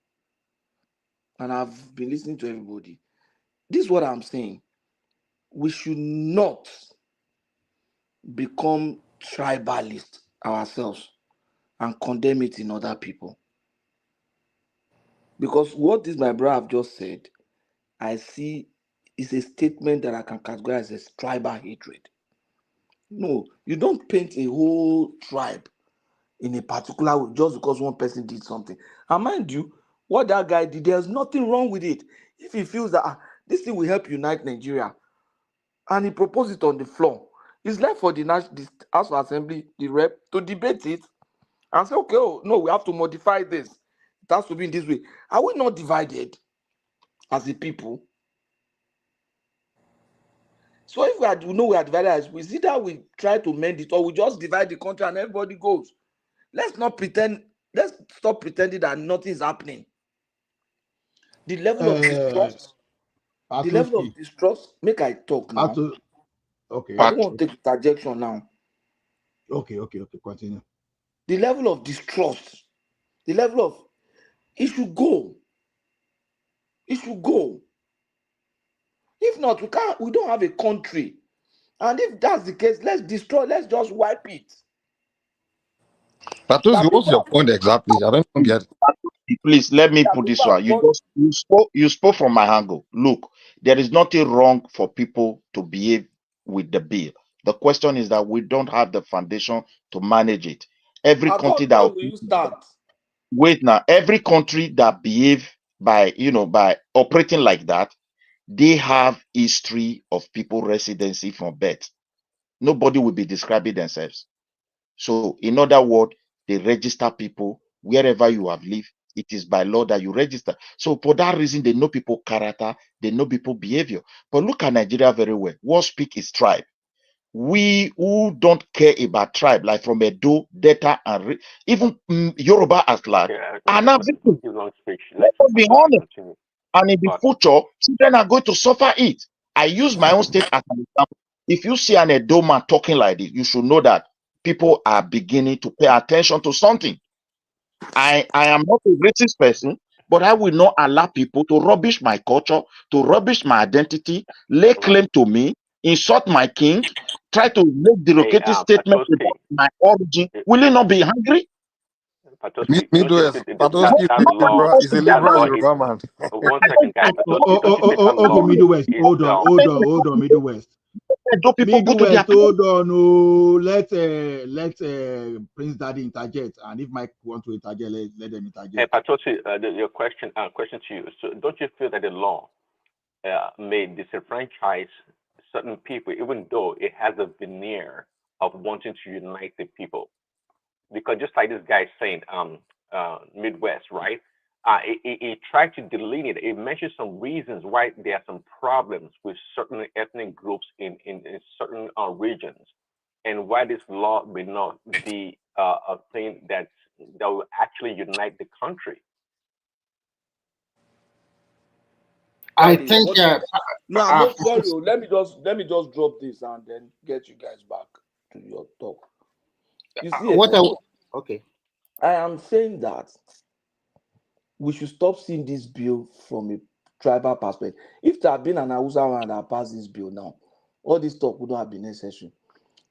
and I've been listening to everybody. This is what I'm saying. We should not become tribalist ourselves and condemn it in other people. Because what this my brother have just said, I see is a statement that I can categorize as tribal hatred. No, you don't paint a whole tribe in a particular way just because one person did something. And mind you, what that guy did, there's nothing wrong with it. If he feels that this thing will help unite Nigeria, and he proposed it on the floor, it's left for the House of Assembly, the rep, to debate it and say, okay, oh no, we have to modify this. has to be in this way. Are we not divided as a people? So if we are divided as we see that we try to mend it, or we just divide the country and everybody goes. Let's not pretend. Let's stop pretending that nothing is happening. The level of distrust. The level of distrust. Make I talk now. Okay. I don't want to take interjection now. Okay. Continue. The level of distrust. The level of it should go. It should go. If not, we don't have a country. And if that's the case, let's destroy, let's just wipe it. Patoski, what's your point exactly? I don't get it. Please let me put this one. You spoke from my angle. Look, there is nothing wrong for people to behave with the bill. The question is that we don't have the foundation to manage it. Every country that will you start? Wait now, every country that behave by operating like that, they have history of people residency from birth. Nobody will be describing themselves. So in other words, they register people wherever you have lived. It is by law that you register. So for that reason, they know people character, they know people behavior. But look at Nigeria very well. What speak is tribe. We who don't care about tribe, like from Edo, Delta, and even Yoruba as large, are now victims. Let's be honest. And in the future, children are going to suffer it. I use my own state as an example. If you see an Edo man talking like this, you should know that people are beginning to pay attention to something. I am not a racist person, but I will not allow people to rubbish my culture, to rubbish my identity, lay claim to me, insult my king, try to make derogatory statements about my origin. Will you not be hungry? Midwest, Patoski is a liberal Yoruba man. 1 second, guys. Okay, Midwest. Hold on, Midwest. Midwest, hold on. Oh, let Prince Daddy interject, and if Mike wants to interject, let them interject. Hey, Patosi, your question to you. So, don't you feel that the law may disenfranchise certain people, even though it has a veneer of wanting to unite the people? Because just like this guy saying, Midwest, right? It tried to delineate. It mentioned some reasons why there are some problems with certain ethnic groups in certain regions, and why this law may not be a thing that will actually unite the country. I think. No, I'm not sorry. Let me just drop this and then get you guys back to your talk. You see, okay. I am saying that we should stop seeing this bill from a tribal perspective. If there had been an Hausa one that passed this bill now, all this talk would not have been necessary.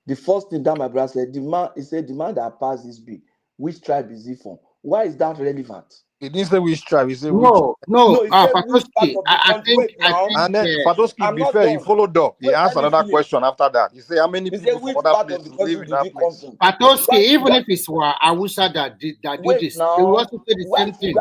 The first thing that my brother said, the man that passed this bill, which tribe is he from? Why is that relevant? He didn't say which tribe. He said no. He said which part of the country. Wait now. And then Patoski, be fair, he followed up. He asked another question after that. He said, how many people from other places live in that place? Patoski, even if it's Awusa that do this, they will also say the same thing.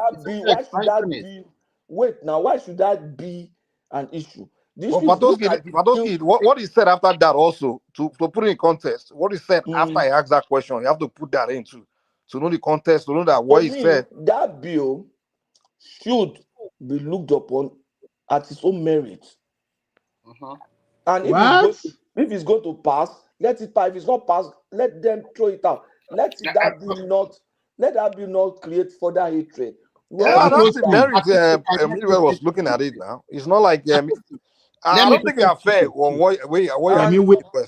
Why should that be an issue? Well, Patoski, what he said after that also, to put it in context, what he said after I asked that question, you have to put that into to know the context, to know that what he said. That bill should be looked upon at its own merit. And if it's going to pass, let it pass. If it's not passed, let them throw it out. Let that bill not create further hatred. Yeah, that's the merit. Midwest was looking at it now. It's not like I don't think we are fair on what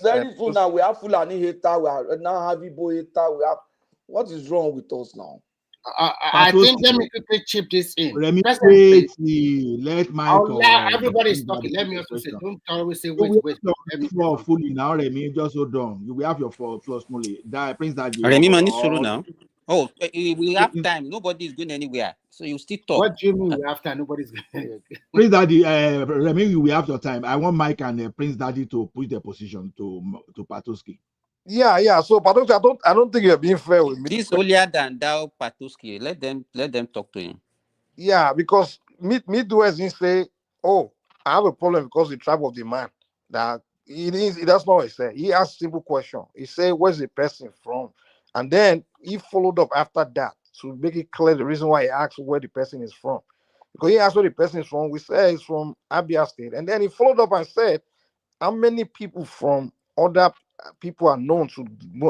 very soon now we have Fulani hater, we are now have Igbo hater, we have. What is wrong with us now? I think let me quickly chip this in. Let Mike. Everybody's talking. Let me also say, don't always say wait. Fully now, Remy, just so dumb. You will have your 4 plus Mule. Prince Daddy. Remy, man, it's solo now. Oh, we have time. Nobody is going anywhere, so you still talk. What do you mean we have time? Nobody's going anywhere. Prince Daddy, Remy, you will have your time. I want Mike and Prince Daddy to push their position to Patoski. Yeah. So Patoski, I don't think you're being fair with me. This holier than thou, Patoski. Let them talk to him. Yeah, because Midwest didn't say, "Oh, I have a problem because the tribe of the man." That that's not what he said. He asked a simple question. He said, "Where's the person from?" And then he followed up after that to make it clear the reason why he asked where the person is from. Because he asked where the person is from, we say he's from Abia State. And then he followed up and said, how many people from other people are known to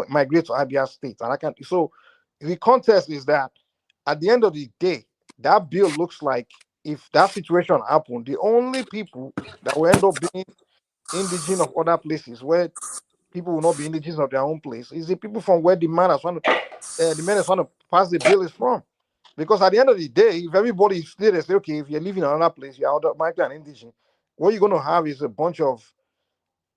migrate to Abia State? And I can so the contest is that at the end of the day, that bill looks like if that situation happened, the only people that will end up being indigenous of other places where people will not be indigenous of their own place is the people from where the man is trying to pass the bill is from. Because at the end of the day, if everybody is there, they say, okay, if you're living in another place, you're automatically an indigenous. What you're going to have is a bunch of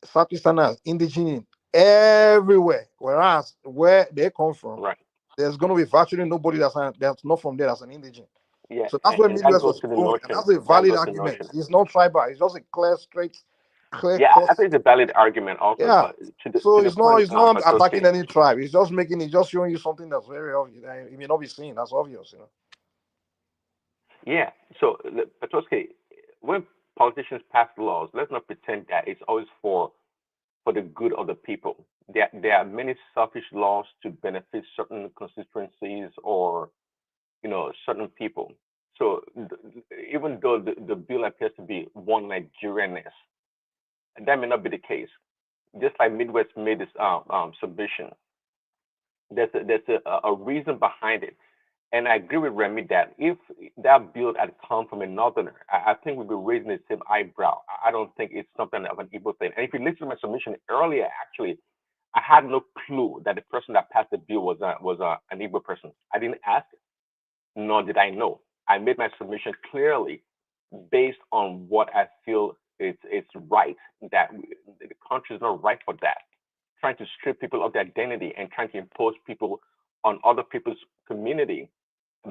Southeasterners, indigenous everywhere. Whereas where they come from, Right. there's going to be virtually nobody that's not from there as an indigenous. Yeah, So that's where and that Midwest goes was to the going, and notion. that's a That valid goes to the argument. notion. It's not tribal. It's just a clear Yeah, cut. I think it's a valid argument also, Yeah. but to So the it's not point, attacking Patoske, any tribe. It's just showing you something that's very obvious. It may not be seen. That's obvious, you know. yeah. So Patoske, when politicians pass laws, let's not pretend that it's always for the good of the people. There are many selfish laws to benefit certain constituencies or certain people. So even though the bill appears to be one Nigerianness, that may not be the case. Just like Midwest made this submission, there's a reason behind it. And I agree with Remy that if that bill had come from a northerner, I think we'd be raising the same eyebrow. I don't think it's something of an Igbo thing. And if you listen to my submission earlier, actually, I had no clue that the person that passed the bill was an Igbo person. I didn't ask, nor did I know. I made my submission clearly based on what I feel it's right, that the country is not right for that. Trying to strip people of their identity and trying to impose people on other people's community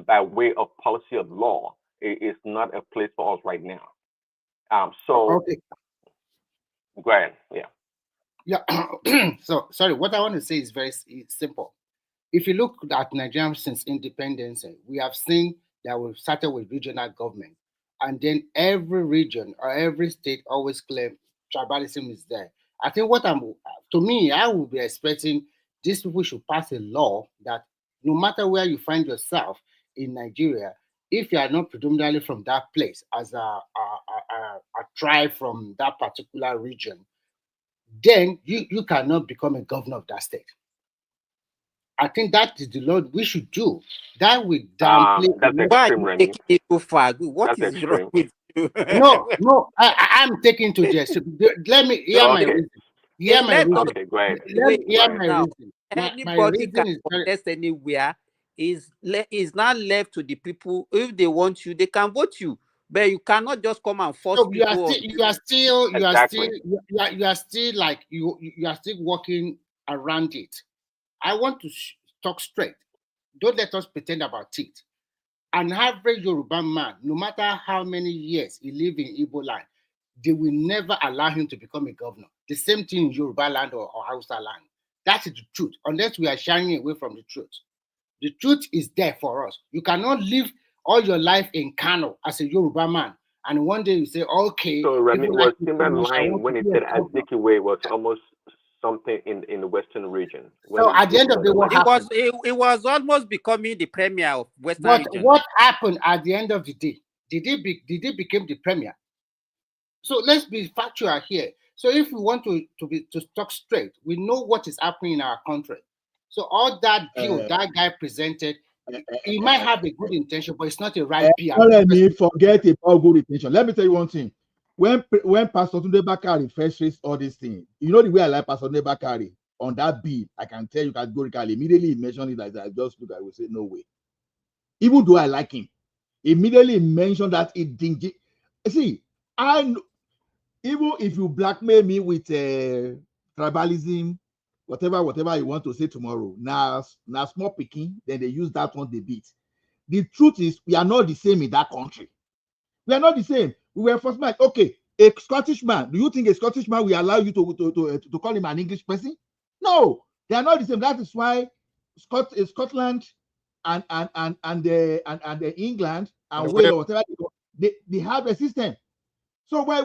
by way of policy of law is not a place for us right now. So Okay. go ahead. Yeah. Yeah. So sorry, what I want to say is very simple. If you look at Nigeria since independence, we have seen that we've started with regional government, and then every region or every state always claim tribalism is there. I think to me, I would be expecting these people should pass a law that no matter where you find yourself in Nigeria, if you are not predominantly from that place as a tribe from that particular region, then you cannot become a governor of that state. I think that is the law we should do. That will downplay. That's Why are extreme, you Remy. taking it too far? What That's is wrong extreme. with you? No, I'm taking to this. Let me hear my reason. Hear my Let us reason. Okay, go ahead. Let me hear my now. reason. My Anybody can reason is very. contest anywhere. Is not left to the people. If they want you, they can vote you. But you cannot just come and force So you are people. still Exactly. like you are still working around it. I want to talk straight. Don't let us pretend about it. An average Yoruba man, no matter how many years he lives in Igbo land, they will never allow him to become a governor. The same thing in Yoruba land or Hausa land. That is the truth, unless we are shying away from the truth. The truth is there for us. You cannot live all your life in Kano as a Yoruba man, and one day you say, okay, So Remy, people was like me so Timber much, I lying want to when he be a said governor. Azikiwe was almost something in the Western region? So at the end of the day, what happened? It was almost becoming the premier of Western But region. what happened at the end of the day? Did he become the premier? So let's be factual here. So if we want to talk straight, we know what is happening in our country. So all that bill that guy presented, he might have a good intention, but it's not a right bill. Let me forget about good intention. Let me tell you one thing. When Pastor Tunde Bakari first raised all these things, you know the way I like Pastor Tunde Bakari on that bill, I can tell you categorically, immediately he mentioned it like that. I just look, I will say, no way. Even though I like him, immediately mentioned that it didn't. See, I know, even if you blackmail me with tribalism, whatever you want to say tomorrow, now small picking, then they use that one they beat. The truth is, we are not the same in that country. We are not the same. We were first man. Okay, a Scottish man. Do you think a Scottish man will allow you to call him an English person? No, they are not the same. That is why Scotland and England and Wales or whatever they have a system. So why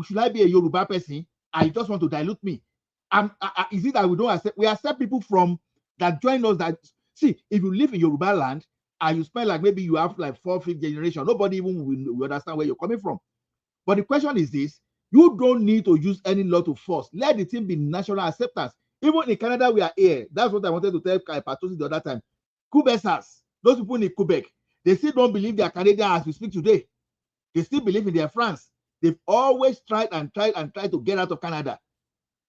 should I be a Yoruba person? I just want to dilute me. Is it that we don't accept? We accept people from that join us. That see, if you live in Yoruba land and you spend like maybe you have like 4th, 5th generation, nobody even will understand where you're coming from. But the question is this: you don't need to use any law to force. Let the thing be national acceptance. Even in Canada, we are here. That's what I wanted to tell Patosi the other time. Quebecers, those people in Quebec, they still don't believe they are Canadian as we speak today. They still believe in their France. They've always tried to get out of Canada.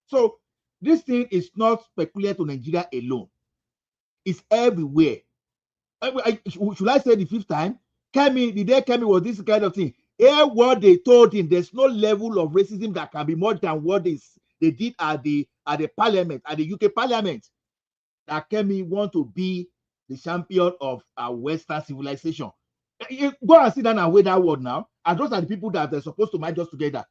So this thing is not peculiar to Nigeria alone. It's everywhere. Should I say the 5th time? The day Kemi was this kind of thing. Hear what they told him. There's no level of racism that can be more than what they did at the parliament, at the UK parliament. That Kemi want to be the champion of our Western civilization. Go and sit down and weigh that word now. And those are the people that they're supposed to match us together.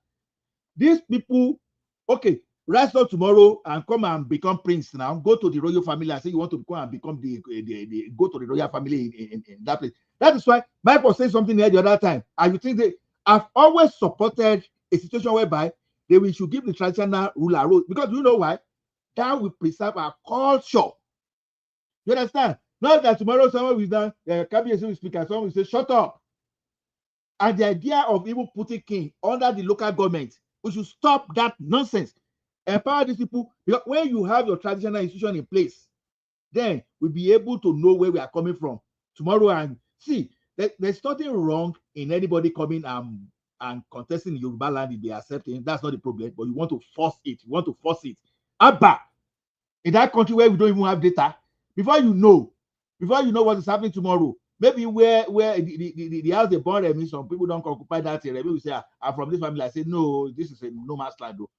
These people, okay, rise up tomorrow and come and become prince now. Go to the royal family and say you want to go and become go to the royal family in that place. That is why Mike was saying something there the other time. And you think they have always supported a situation whereby we should give the traditional ruler role. Because you know why? That will preserve our culture. You understand? Not that tomorrow someone will done, Kabiyesi will speak and someone will say, shut up. And the idea of even putting king under the local government, we should stop that nonsense. Empower these people. Because when you have your traditional institution in place, then we'll be able to know where we are coming from tomorrow. And see, there's nothing wrong in anybody coming and contesting Yoruba land if they accept it. That's not the problem. But you want to force it. You want to force it. Abba, in that country where we don't even have data, before you know what is happening tomorrow, maybe where the house they born them, some people don't occupy that area. Maybe we say, I'm from this family. I say, no, this is a no man's land. Though.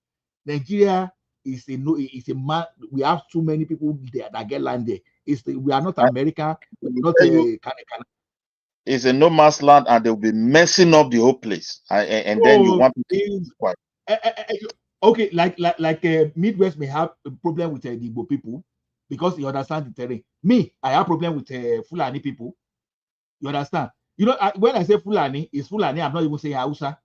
Nigeria is a man. We have too many people there that get land there. We are not America. We're not Canada. It's a no man's land, and they'll be messing up the whole place. And then you want people to quiet. Okay, like Midwest may have a problem with the Igbo people because you understand the terrain. Me, I have problem with Fulani people. You understand? You know, when I say Fulani, it's Fulani. I'm not even saying Hausa.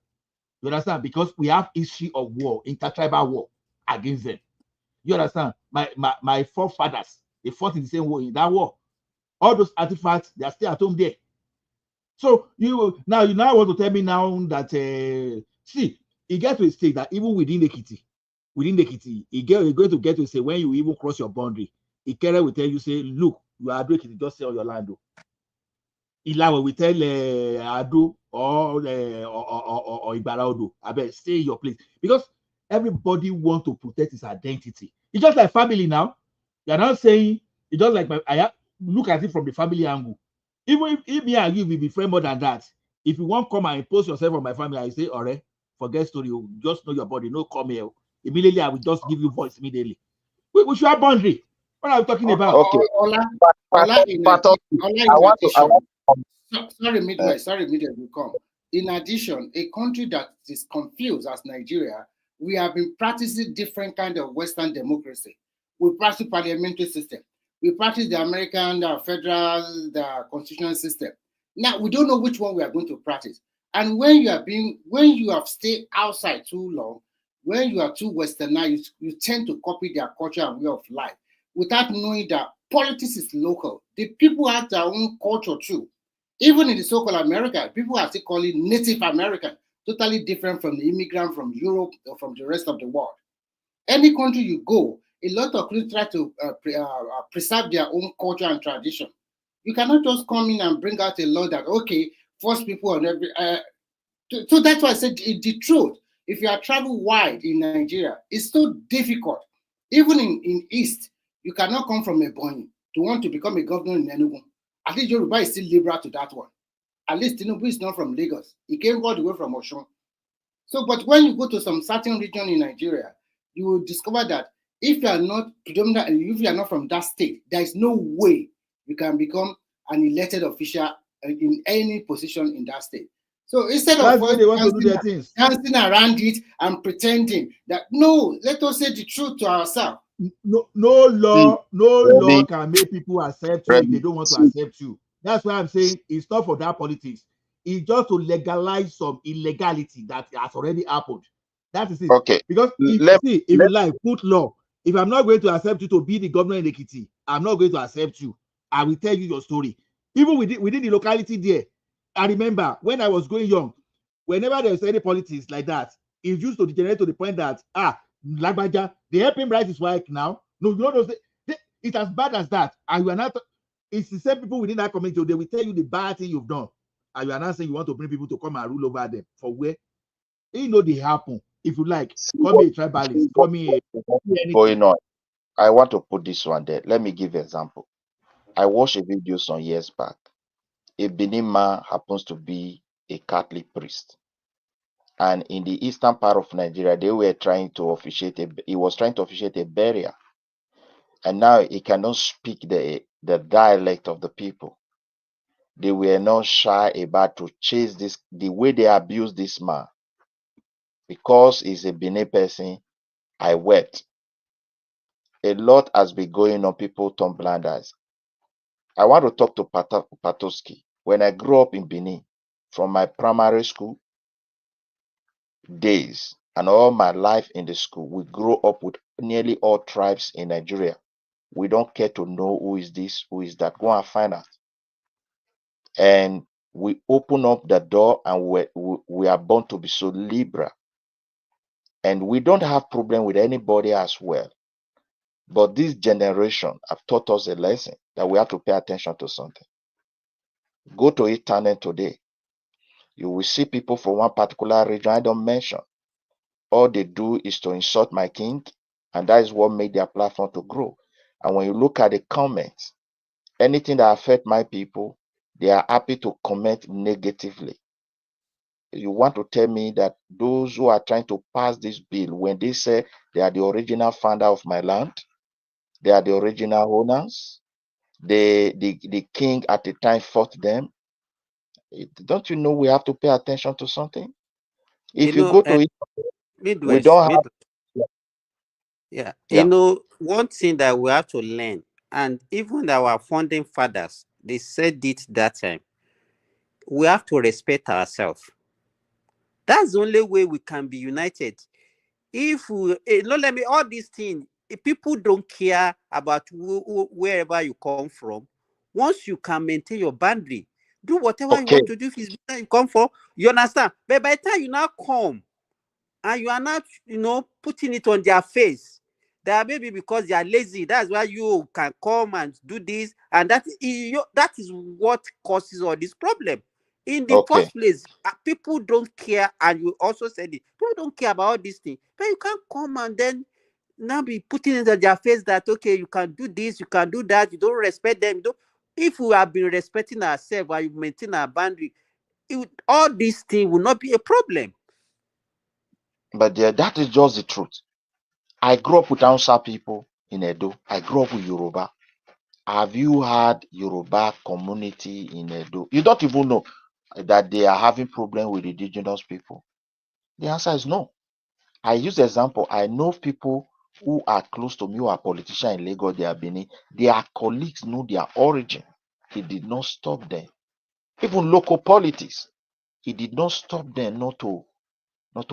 You understand? Because we have history of war, intertribal war against them. You understand? My forefathers, they fought in the same war in that war. All those artifacts, they are still at home there. So you now want to tell me now that see, it gets to a state that even within Ekiti, you're going to get to say when you even cross your boundary, Ikere will tell you, say, look, you are Ekiti, just sell your land. Ilawe will tell Ado or Ibaraudo, I bet stay in your place. Because everybody wants to protect his identity. It's just like family now. You're not saying, it's just like I look at it from the family angle. Even if me and you will be friends more than that, if you want to come and impose yourself on my family, I say, all right, forget story, just know your body, no come here. Immediately, I will just give you voice immediately. We should have boundary. What are we talking about? Okay. Sorry, Midwest will come. In addition, a country that is confused as Nigeria, we have been practicing different kind of Western democracy. We practice parliamentary system. We practice the American, the constitutional system. Now we don't know which one we are going to practice. And when you have stayed outside too long, when you are too westernized, you tend to copy their culture and way of life without knowing that politics is local. The people have their own culture too. Even in the so-called America, people are still calling Native American, totally different from the immigrant from Europe or from the rest of the world. Any country you go, a lot of people try to preserve their own culture and tradition. You cannot just come in and bring out a law that, okay, force people on every... so that's why I said the truth. If you are travel wide in Nigeria, it's so difficult. Even in East, you cannot come from Ebonyi to want to become a governor in Enugu. At least Yoruba is still liberal to that one. At least Tinubu is not from Lagos. He came all the way from Osun. So, but when you go to some certain region in Nigeria, you will discover that if you are not predominant, if you are not from that state, there is no way you can become an elected official in any position in that state. So instead of dancing around it and pretending that, no, let us say the truth to ourselves. No law can make people accept you if they don't want to accept you. That's why I'm saying it's not for that politics. It's just to legalize some illegality that has already happened. That is it. Okay. Because if you like, put law. If I'm not going to accept you to be the governor in Ekiti, I'm not going to accept you. I will tell you your story. Even within the locality there, I remember when I was going young, whenever there's any politics like that, it used to degenerate to the point that, Lagbaja, they help him write his wife now. No, you know, it's as bad as that. And you are not, it's the same people within that community, they will tell you the bad thing you've done. And you are not saying you want to bring people to come and rule over them. For where? You know, they happen. If you like, call me a tribalist, call me going on. I want to put this one there. Let me give an example. I watched a video some years back. A Benin man happens to be a Catholic priest. And in the eastern part of Nigeria, they were trying to officiate, he was trying to officiate a burial. And now he cannot speak the dialect of the people. They were not shy about to chase this, the way they abuse this man. Because he's a Benin person, I wept. A lot has been going on, people turn blind eyes. I want to talk to Patoski. When I grew up in Benin, from my primary school days and all my life in the school, we grew up with nearly all tribes in Nigeria. We don't care to know who is this, who is that. Go and find out. And we open up the door and we are born to be so liberal. And we don't have problem with anybody as well. But this generation have taught us a lesson that we have to pay attention to something. Go to internet today. You will see people from one particular region I don't mention. All they do is to insult my king, and that is what made their platform to grow. And when you look at the comments, anything that affect my people, they are happy to comment negatively. You want to tell me that those who are trying to pass this bill, when they say they are the original founder of my land, they are the original owners, the king at the time fought them, don't you know we have to pay attention to something? If you go to it, we don't have. Yeah. You know, one thing that we have to learn, and even our founding fathers, they said it that time, we have to respect ourselves. That's the only way we can be united. If we, no, let me, all these things, if people don't care about wherever you come from, once you can maintain your boundary, do whatever you want to do. If it's where you come from, you understand? But by the time you now come, and you are not, putting it on their face, that maybe because they are lazy, that's why you can come and do this, and that is what causes all this problem. In the first place, people don't care, and you also said it, people don't care about all these things, but you can't come and then now be putting it on their face that, okay, you can do this, you can do that, you don't respect them. If we have been respecting ourselves and you maintain our boundary, all these things will not be a problem. But that is just the truth. I grew up with Hausa people in Edo. I grew up with Yoruba. Have you had Yoruba community in Edo? You don't even know that they are having problem with indigenous people. The answer is no. I use the example. I know people who are close to me who are politicians in Lagos, they are Benin. Their colleagues know their origin. It did not stop them. Even local politics, it did not stop them not to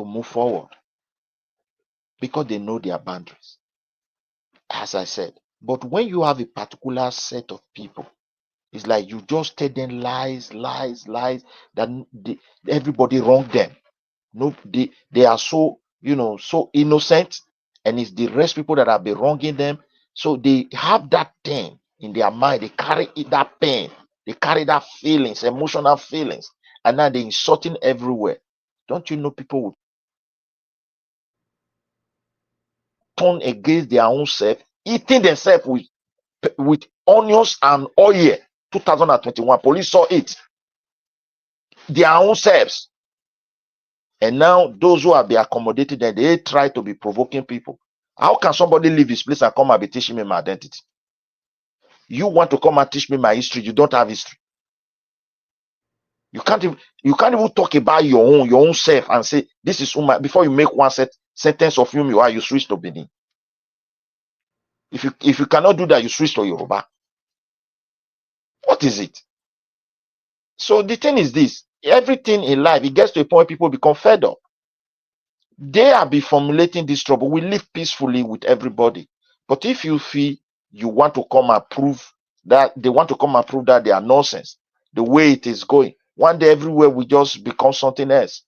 move forward because they know their boundaries. As I said, but when you have a particular set of people, it's like you just tell them lies, that everybody wrong them. No, they are so so innocent, and it's the rest people that have been wronging them. So they have that thing in their mind. They carry that pain. They carry that feelings, emotional feelings, and now they're insulting everywhere. Don't you know people will turn against their own self, eating themselves with onions and oil? 2021, police saw it. Their own selves. And now those who have been accommodated, they try to be provoking people. How can somebody leave his place and come and be teaching me my identity? You want to come and teach me my history, you don't have history. You can't even talk about your own self and say this is who before you make one sentence of whom you are, you switch to Benin. If you cannot do that, you switch to Yoruba. What is it? So the thing is this: everything in life, it gets to a point where people become fed up. They have been formulating this trouble. We live peacefully with everybody. But if you feel you want to come and prove that they want to come and prove that they are nonsense, the way it is going, one day everywhere will just become something else.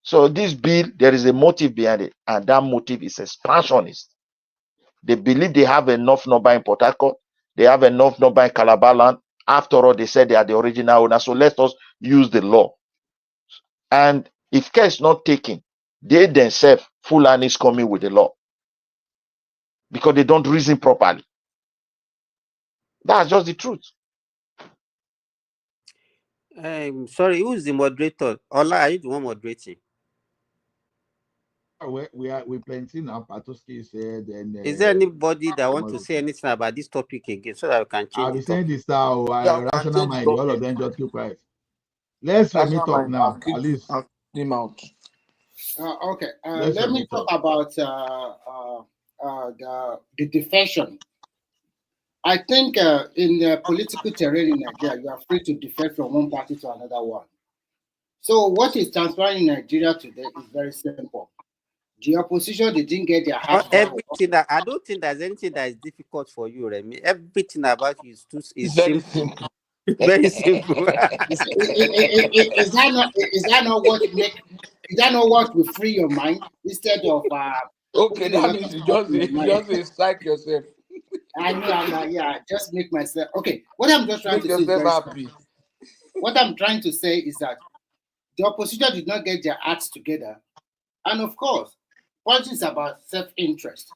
So this bill, there is a motive behind it, and that motive is expansionist. They believe they have enough number in Port Harcourt, they have enough number in Calabar land. After all, they said they are the original owner, so let us use the law. And if care is not taken, they themselves, Fulani is coming with the law because they don't reason properly. That's just the truth. Sorry, who's the moderator? Ola, are you the one moderating? We plenty now. Patoski said, and is there anybody that want to say anything about this topic again so that we can change I'll be the saying topic? this now. Rational mind, all of them just keep quiet. Let's Remy talk now. At least I'll kick him out. Okay. Let me talk about the defection. I think in the political terrain in Nigeria, you are free to defect from one party to another one. So what is transpiring in Nigeria today is very simple. The opposition, they didn't get their heart. Everything that I don't think there's anything that is difficult for you, Remy. Everything about you is very simple. Very simple. Is that not what make? Is that not what will free your mind instead of okay? That means you just strike yourself. I know, yeah. Just make myself okay. What I'm just trying to say is very happy. What I'm trying to say is that the opposition did not get their acts together, and of course, politics is about self-interest.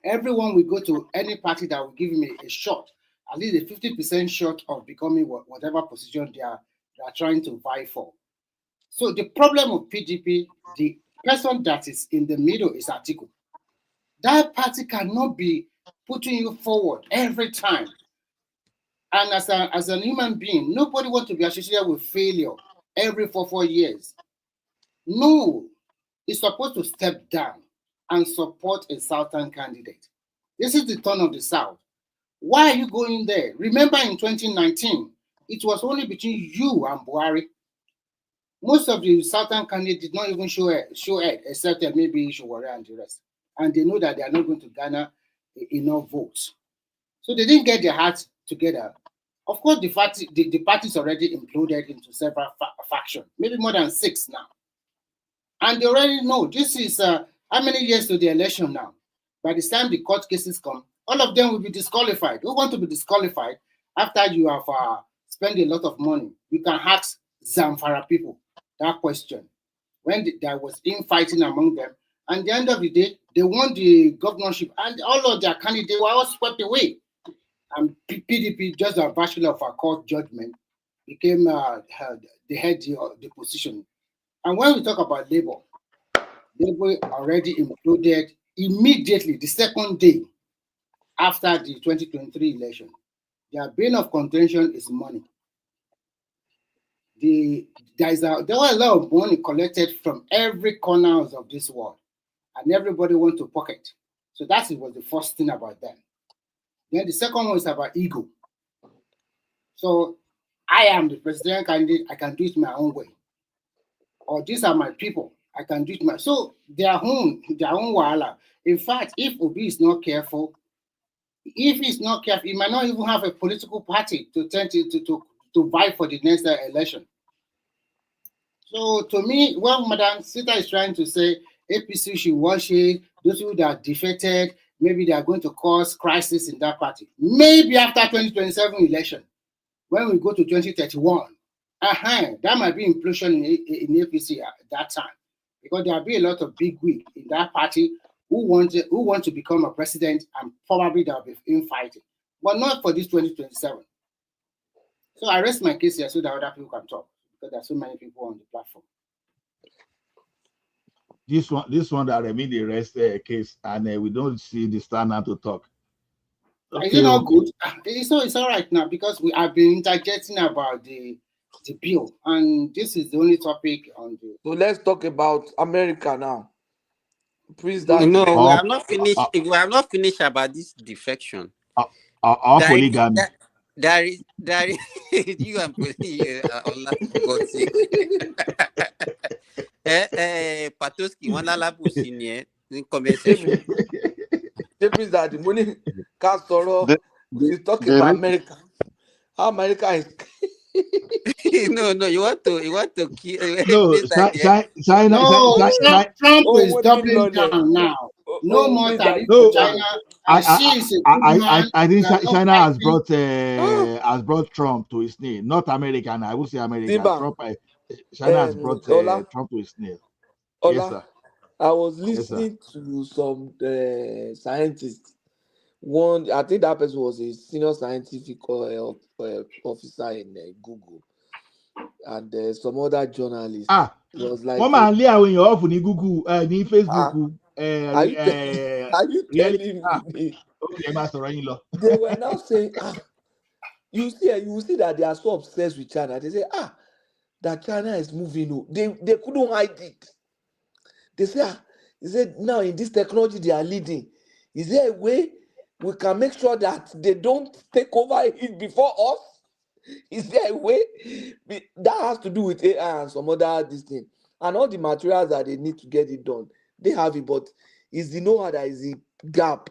Everyone will go to any party that will give him a shot, at least a 50% shot of becoming whatever position they are trying to vie for. So the problem of PDP, the person that is in the middle is Atiku. That party cannot be putting you forward every time. And as a human being, nobody wants to be associated with failure every 4 years. No, it's supposed to step down and support a Southern candidate. This is the turn of the South. Why are you going there? Remember in 2019, it was only between you and Buhari. Most of the Southern candidates did not even show it, except maybe Showore and the rest. And they know that they are not going to garner enough votes. So they didn't get their hearts together. Of course, the party's already imploded into several factions, maybe more than 6 now. And they already know this is how many years to the election now? By the time the court cases come, all of them will be disqualified. Who want to be disqualified after you have spent a lot of money? You can ask Zamfara people that question. When there was infighting among them, and at the end of the day, they won the governorship, and all of their candidates were all swept away. And PDP, just a virtue of a court judgment, became the head of the position. And when we talk about Labour already imploded immediately the second day after the 2023 election. Their bane of contention is money. There were a lot of money collected from every corner of this world, and everybody wants to pocket. So that was the first thing about them. Then the second one is about ego. So I am the president candidate, I can do it my own way. Or these are my people, I can do it my so their own wahala. In fact, if Obi is not careful, he might not even have a political party to vie for the next election. So to me, what Madam Sita is trying to say, APC should wash it, those who that are defeated, maybe they are going to cause crisis in that party. Maybe after 2027 election, when we go to 2031, that might be implosion in APC at that time. Because there will be a lot of big wig in that party who want to become a president, and probably there will be infighting. But not for this 2027. So I rest my case here so that other people can talk, because there are so many people on the platform. This one that Remy the rest case, and we don't see the stand now to talk. Okay. Is it not good? It's all right now, because we have been interjecting about the bill, and this is the only topic on the. So let's talk about America now. Please, we have not finished. We have not finished about this defection. Polygamy. There is you and Allah for God's sake. Patoski, one alabusi in comment section. James that the money Castoro The, is talking the, about re- America. How America is No, you want to kill No, Praise Daddy. China, No, Trump is what do doubling knowledge? down now. No more Praise tariff that. to no, China. Xi is a good man. I think We are not China fighting. has brought Trump to his knee. Not American. I would say American. Simba, China has brought Ola, Trump to his knee. Yes, Ola. sir. I was Yes, sir. listening to some scientists. One, I think that person was a senior scientific officer in Google, and some other journalist. Ah, Was like, one man lé when you're off ní Google, ní Facebook, are you really. telling me? Okay, ẹ máa sọ̀rọ̀ yín lọ. They were now saying, you will see that they are so obsessed with China. They say, that China is moving. Oh. They couldn't hide it. They say, now in this technology they are leading. Is there a way we can make sure that they don't take over it before us? Is there a way? That has to do with AI and some other this thing. And all the materials that they need to get it done, they have it, but is the know-how that is the gap.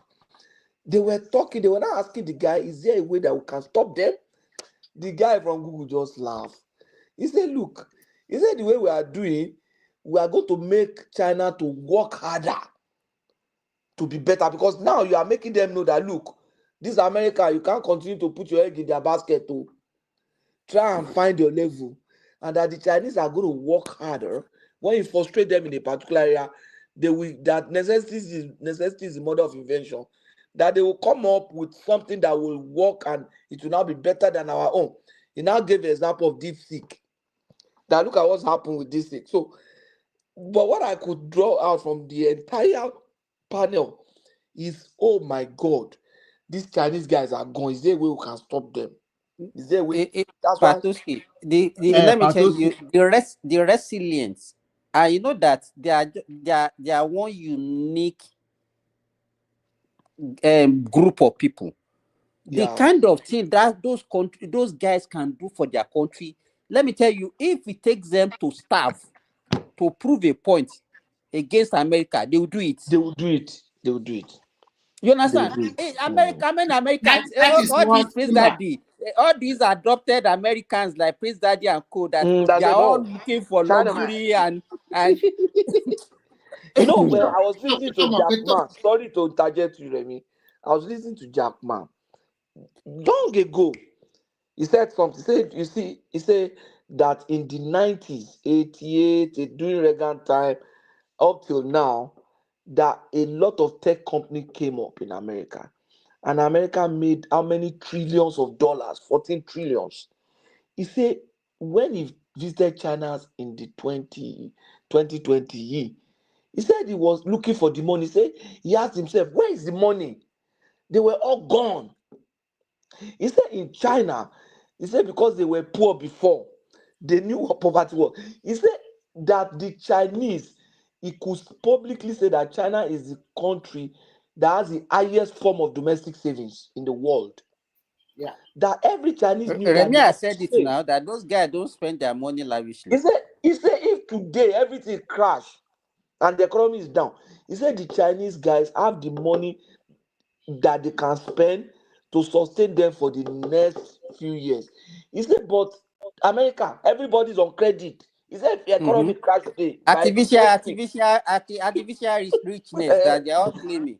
They were talking, they were not asking the guy, is there a way that we can stop them? The guy from Google just laughed. He said, look, he said the way we are doing, we are going to make China to work harder to be better, because now you are making them know that, look, this America, you can't continue to put your egg in their basket to try and find your level, and that the Chinese are going to work harder. When you frustrate them in a particular area, that necessity is the mother of invention, that they will come up with something that will work and it will now be better than our own. He now gave an example of DeepSeek. That look at what's happened with DeepSeek. So, but what I could draw out from the entire panel is, oh my God, these Chinese guys are gone. Is there a way we can stop them? Is there a way? That's why. Patuski, let me tell you, the resilience. You know that they are one unique group of people. The kind of thing that those guys can do for their country. Let me tell you, if it takes them to starve to prove a point against America, they will do it. They will do it. They will do it. You understand? Hey, Americans, all these Prince Daddy, all these adopted Americans like Prince Daddy and co, that they are all looking for luxury and you know, when I was listening to Jack Ma, sorry to interject you, Remy. I was listening to Jack Ma long ago. He said something. He said that in the 90s, 88, during Reagan time, up till now, that a lot of tech companies came up in America. And America made how many trillions of dollars? 14 trillions. He said when he visited China in the 2020 year, he said he was looking for the money. He said he asked himself, where is the money? They were all gone. He said in China, he said because they were poor before, they knew what poverty was. He said that the Chinese, he could publicly say that China is the country that has the highest form of domestic savings in the world. Yeah. That every Chinese knew Remy that. has said it now, that those guys don't spend their money lavishly. He said if today everything crash and the economy is down, he said the Chinese guys have the money that they can spend to sustain them for the next few years. He said, but America, everybody's on credit. He said if the economy crash today, artificial richness that they are all claiming.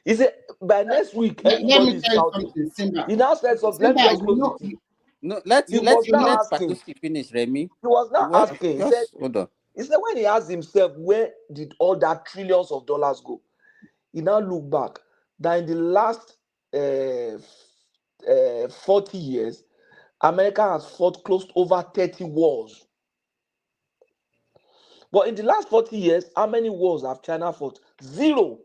He said by next week everybody is shouting. He now said something. Let me just close with you. No, let Patuski finish, Remy. He was not asking. He said, hold on. He said when he asked himself, where did all that trillions of dollars go? He now look back that in the last 40 years, America has fought close to over 30 wars. But in the last 40 years, how many wars have China fought? 0.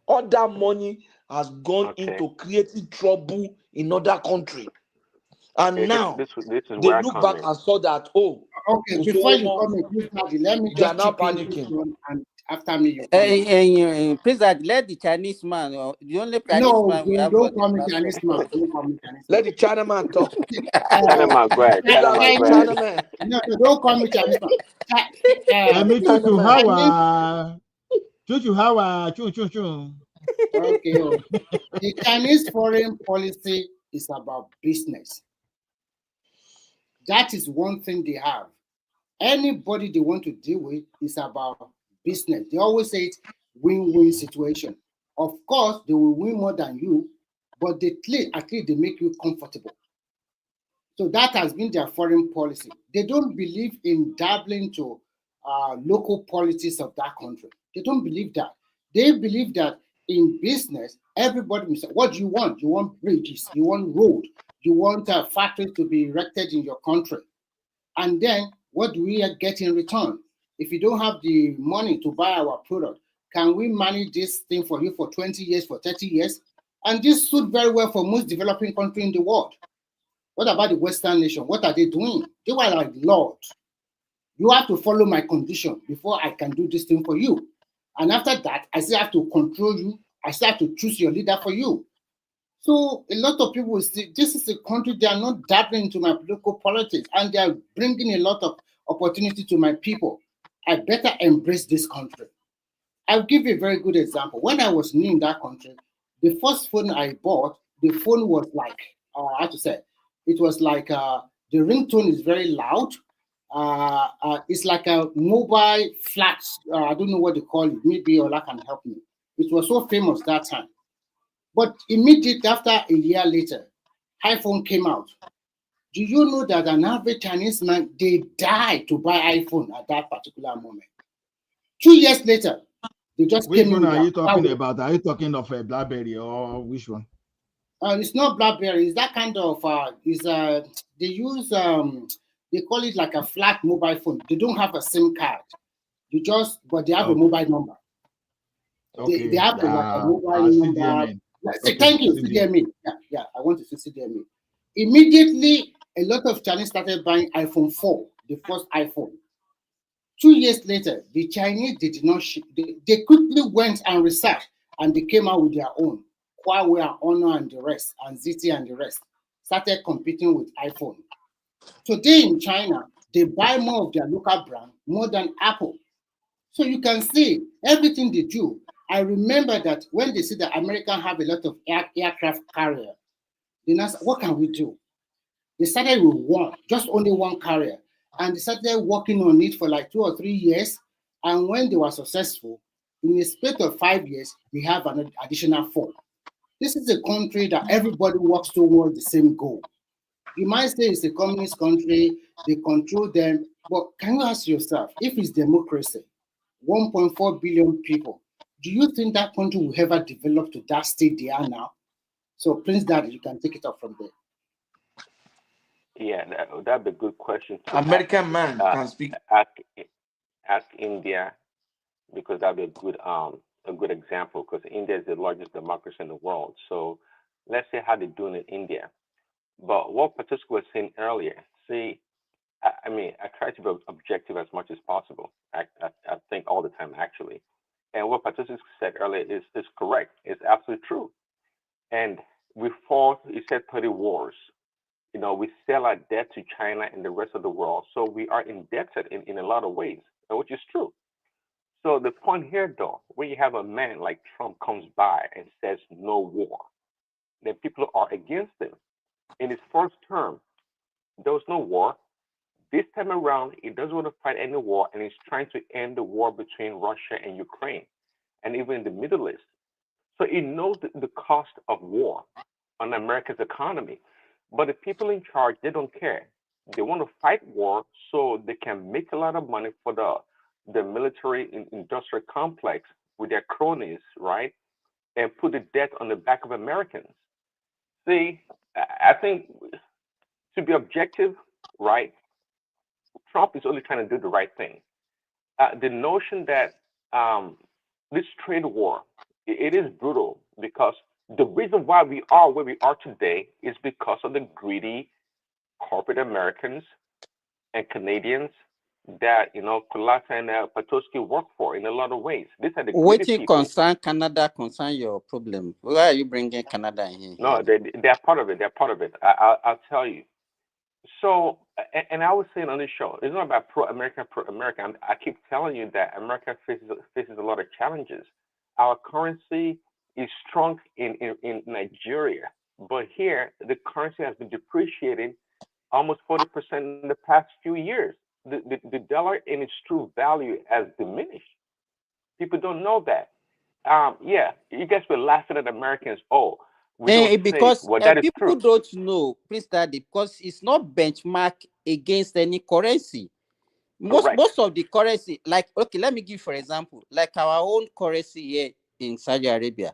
All that money has gone into creating trouble in other countries. And now this is they look back and saw that, okay, before you come in, let me just chip in and after me. Please let the Chinese man, the only Chinese man we have. Don't call me Chinese man. Don't call me Chinese man. Let the Chinaman talk. Chinaman, go ahead. No, don't call me Chinese man. Me too. How How choo choo choo. Okay. The Chinese foreign policy is about business. That is one thing they have. Anybody they want to deal with is about business. They always say it's win-win situation. Of course, they will win more than you, but at least they make you comfortable. So that has been their foreign policy. They don't believe in dabbling to local politics of that country. They don't believe that. They believe that in business, everybody will say, what do you want? You want bridges, you want road, you want a factory to be erected in your country. And then what do we get in return? If you don't have the money to buy our product, can we manage this thing for you for 20 years, for 30 years? And this suits very well for most developing countries in the world. What about the Western nation? What are they doing? They were like, Lord, you have to follow my condition before I can do this thing for you. And after that, I still have to control you. I still have to choose your leader for you. So a lot of people will say, this is a country, they are not dabbling into my political politics, and they are bringing a lot of opportunity to my people. I better embrace this country. I'll give you a very good example. When I was new in that country, the first phone I bought, the phone was like, how to say, it was like the ringtone is very loud. It's like a mobile flat. I don't know what they call it. Maybe Ola can help me. It was so famous that time. But immediately after a year later, iPhone came out. Do you know that an average Chinese man, they died to buy iPhone at that particular moment? 2 years later, they just Which came one in. are you talking about? Are you talking of a BlackBerry or which one? It's not BlackBerry. It's that kind of. They use they call it like a flat mobile phone. They don't have a SIM card. But they have a mobile number. Okay. They have like a mobile number. CDMA. Okay. Thank you, CDMA. Yeah, I want to see CDMA. Immediately, a lot of Chinese started buying iPhone 4, the first iPhone. 2 years later, the Chinese did not ship. They quickly went and researched, and they came out with their own. Huawei, Honor, and the rest, and ZTE and the rest started competing with iPhone. Today in China, they buy more of their local brand more than Apple. So you can see everything they do. I remember that when they see that Americans have a lot of aircraft carrier, they asked, what can we do? They started with one, just only one carrier. And they started working on it for like 2 or 3 years. And when they were successful, in a space of 5 years, they have an additional 4. This is a country that everybody works towards the same goal. You might say it's a communist country, they control them, but can you ask yourself, if it's democracy, 1.4 billion people, do you think that country will ever develop to that state they are now? So, Prince Daddy, you can take it up from there. Yeah, that'd be a good question to American man can speak. Ask India, because that'd be a good example, because India is the largest democracy in the world. So let's say how they're doing in India. But what Patricia was saying earlier, see, I mean, I try to be objective as much as possible. I think all the time, actually. And what Patricia said earlier is correct. It's absolutely true. And we fought, you said 30 wars. You know, we sell our debt to China and the rest of the world. So we are indebted in a lot of ways, which is true. So the point here, though, when you have a man like Trump comes by and says no war, then people are against him. In his first term, there was no war. This time around, he doesn't want to fight any war, and he's trying to end the war between Russia and Ukraine, and even in the Middle East. So he knows the cost of war on America's economy. But the people in charge, they don't care. They want to fight war so they can make a lot of money for the military industrial complex with their cronies, right? And put the debt on the back of Americans. See, I think to be objective, right, Trump is only trying to do the right thing. The notion that this trade war, it is brutal, because the reason why we are where we are today is because of the greedy corporate Americans and Canadians that, you know, Kulata and Patoski work for in a lot of ways. These are the greedy What people. concern Canada concern your problem? Why are you bringing Canada in here? No, they're part of it. They're part of it. I'll tell you. So, and I was saying on this show, it's not about pro-American, pro-American. I keep telling you that America faces a lot of challenges. Our currency is strong in Nigeria, but here the currency has been depreciating almost 40% in the past few years. The dollar in its true value has diminished. People don't know that. Yeah, you guys were laughing at Americans. Oh, we don't say, Because well, that is people true. don't know, Prince Daddy, because it's not benchmark against any currency. Correct. Most of the currency, like, okay, let me give for example, like our own currency here in Saudi Arabia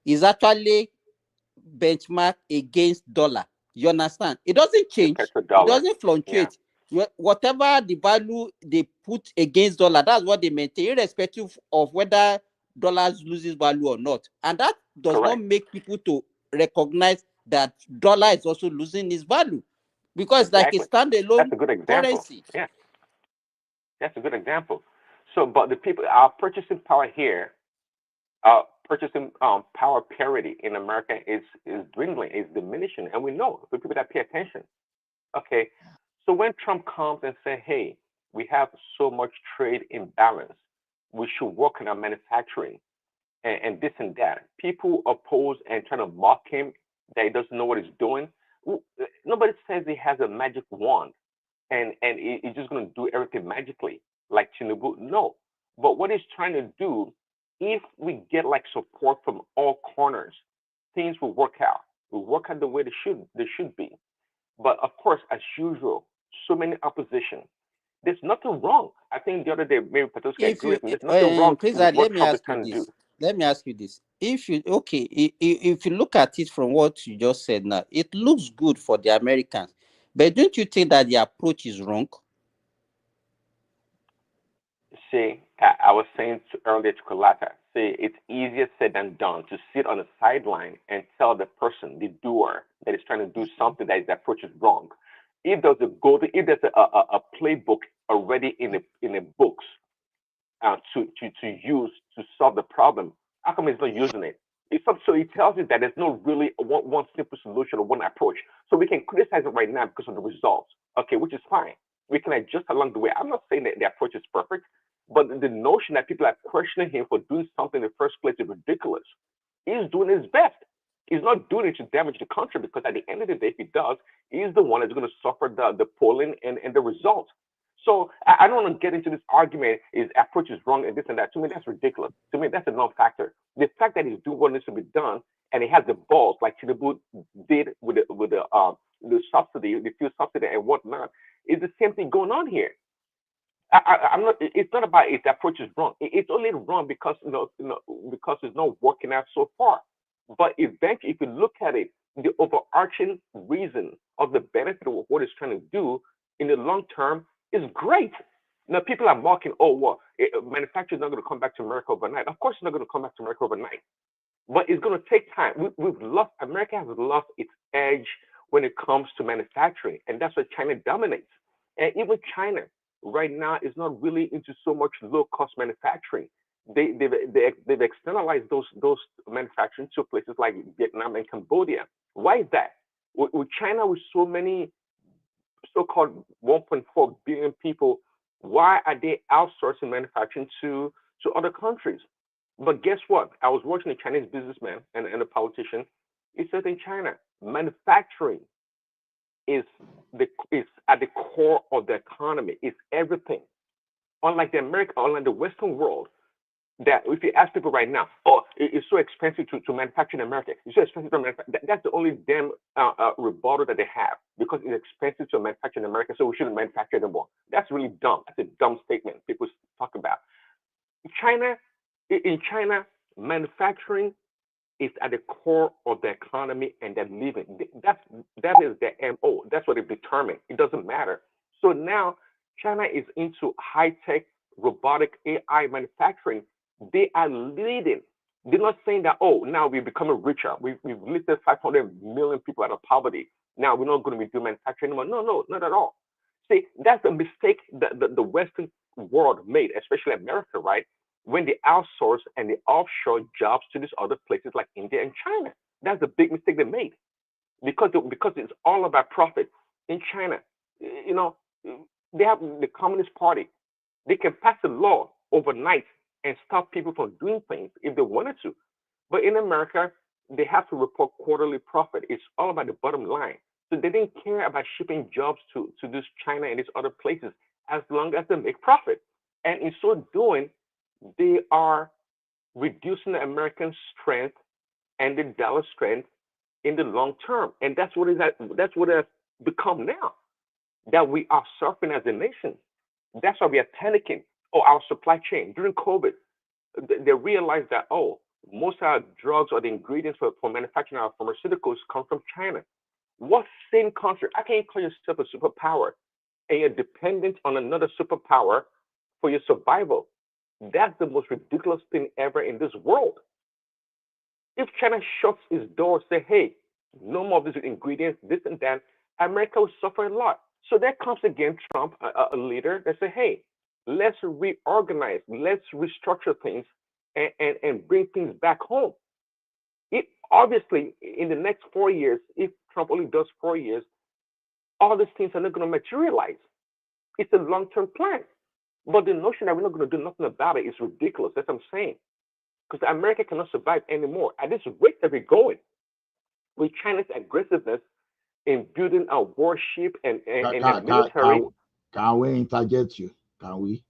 is actually benchmark against dollar. You understand? It doesn't The change. It petrodollar. doesn't Yeah. fluctuate. Whatever the value they put against dollar, that's what they maintain, irrespective of whether dollars loses value or not. And that does not Correct. make people to recognize that dollar is also losing its value because it's like a Exactly. That's standalone a good example. currency. Yeah, that's a good example. So, but the people, our purchasing power here, our purchasing power parity in America is dwindling, is diminishing, and we know for people that pay attention. Okay, so when Trump comes and say, "Hey, we have so much trade imbalance, we should work on our manufacturing," and this and that. People oppose and trying to mock him that he doesn't know what he's doing. Nobody says he has a magic wand and he's just going to do everything magically like Tinubu. No, but what he's trying to do, if we get like support from all corners, things will work out. Will work out the way they should be. But of course, as usual, so many opposition. There's nothing wrong. I think the other day maybe Patoska If agreed you with me. There's nothing wrong please with what let me Trump is ask you trying to do. this. Let me ask you this. If you okay, if you look at it from what you just said now, it looks good for the Americans. But don't you think that the approach is wrong? See, I was saying earlier to Kolata, see, it's easier said than done to sit on the sideline and tell the person, the doer, that is trying to do something that his approach is wrong. If there's a playbook already in the books to use to solve the problem, how come he's not using it? So it tells you that there's no really one simple solution or one approach. So we can criticize it right now because of the results, okay, which is fine. We can adjust along the way. I'm not saying that the approach is perfect, but the notion that people are questioning him for doing something in the first place is ridiculous. He's doing his best. He's not doing it to damage the country because at the end of the day, if he does, he's the one that's going to suffer the polling and the results. So I don't want to get into this argument. His approach is wrong and this and that. To me, that's ridiculous. To me, that's a non-factor. The fact that he's doing what needs to be done and he has the balls like Tinubu did with the subsidy, the fuel subsidy and whatnot, is the same thing going on here. I'm not. It's not about if the approach is wrong. It's only wrong because because it's not working out so far. But eventually, if you look at it, the overarching reason of the benefit of what it's trying to do in the long term is great. Now, people are mocking, oh, well, manufacturing is not going to come back to America overnight. Of course, it's not going to come back to America overnight, but it's going to take time. We've lost. America has lost its edge when it comes to manufacturing, and that's why China dominates. And even China right now is not really into so much low cost manufacturing. They've externalized those manufacturing to places like Vietnam and Cambodia. Why is that? With China, with so many so-called 1.4 billion people, why are they outsourcing manufacturing to other countries? But guess what? I was watching a Chinese businessman and a politician. He said in China, manufacturing is at the core of the economy. It's everything. Unlike the Western world, that if you ask people right now, oh, it's so expensive to manufacture in America. It's so expensive to manufacture. That's the only damn rebuttal that they have because it's expensive to manufacture in America, so we shouldn't manufacture anymore. That's really dumb. That's a dumb statement people talk about. China, in China, manufacturing is at the core of the economy and their living. That is their MO. That's what they've determined. It doesn't matter. So now China is into high tech robotic AI manufacturing. They are leading. They're not saying that, oh, now we're becoming richer. We've lifted 500 million people out of poverty. Now we're not going to be doing manufacturing anymore. No, no, not at all. See, that's the mistake that the Western world made, especially America, right? When they outsource and they offshore jobs to these other places like India and China. That's the big mistake they made because it's all about profit. in China. You know, they have the Communist Party. They can pass a law overnight and stop people from doing things if they wanted to. But in America, they have to report quarterly profit. It's all about the bottom line. So they didn't care about shipping jobs to this China and these other places as long as they make profit. And in so doing, they are reducing the American strength and the dollar strength in the long term. And that's what it has become now, that we are suffering as a nation. That's why we are panicking. Oh, our supply chain during COVID, they realized that, oh, most of our drugs or the ingredients for manufacturing our pharmaceuticals come from China. What sane country? How can you call yourself a superpower and you're dependent on another superpower for your survival? That's the most ridiculous thing ever in this world. If China shuts its doors, say, hey, no more of these ingredients, this and that, America will suffer a lot. So there comes again Trump, a leader that say, hey, let's reorganize, let's restructure things and bring things back home. It obviously in the next 4 years, if Trump only does 4 years, all these things are not going to materialize. It's a long-term plan. But the notion that we're not going to do nothing about it is ridiculous. That's what I'm saying. Because America cannot survive anymore. At this rate that we're going, with China's aggressiveness in building a warship and a military. Can we interject you? Can we?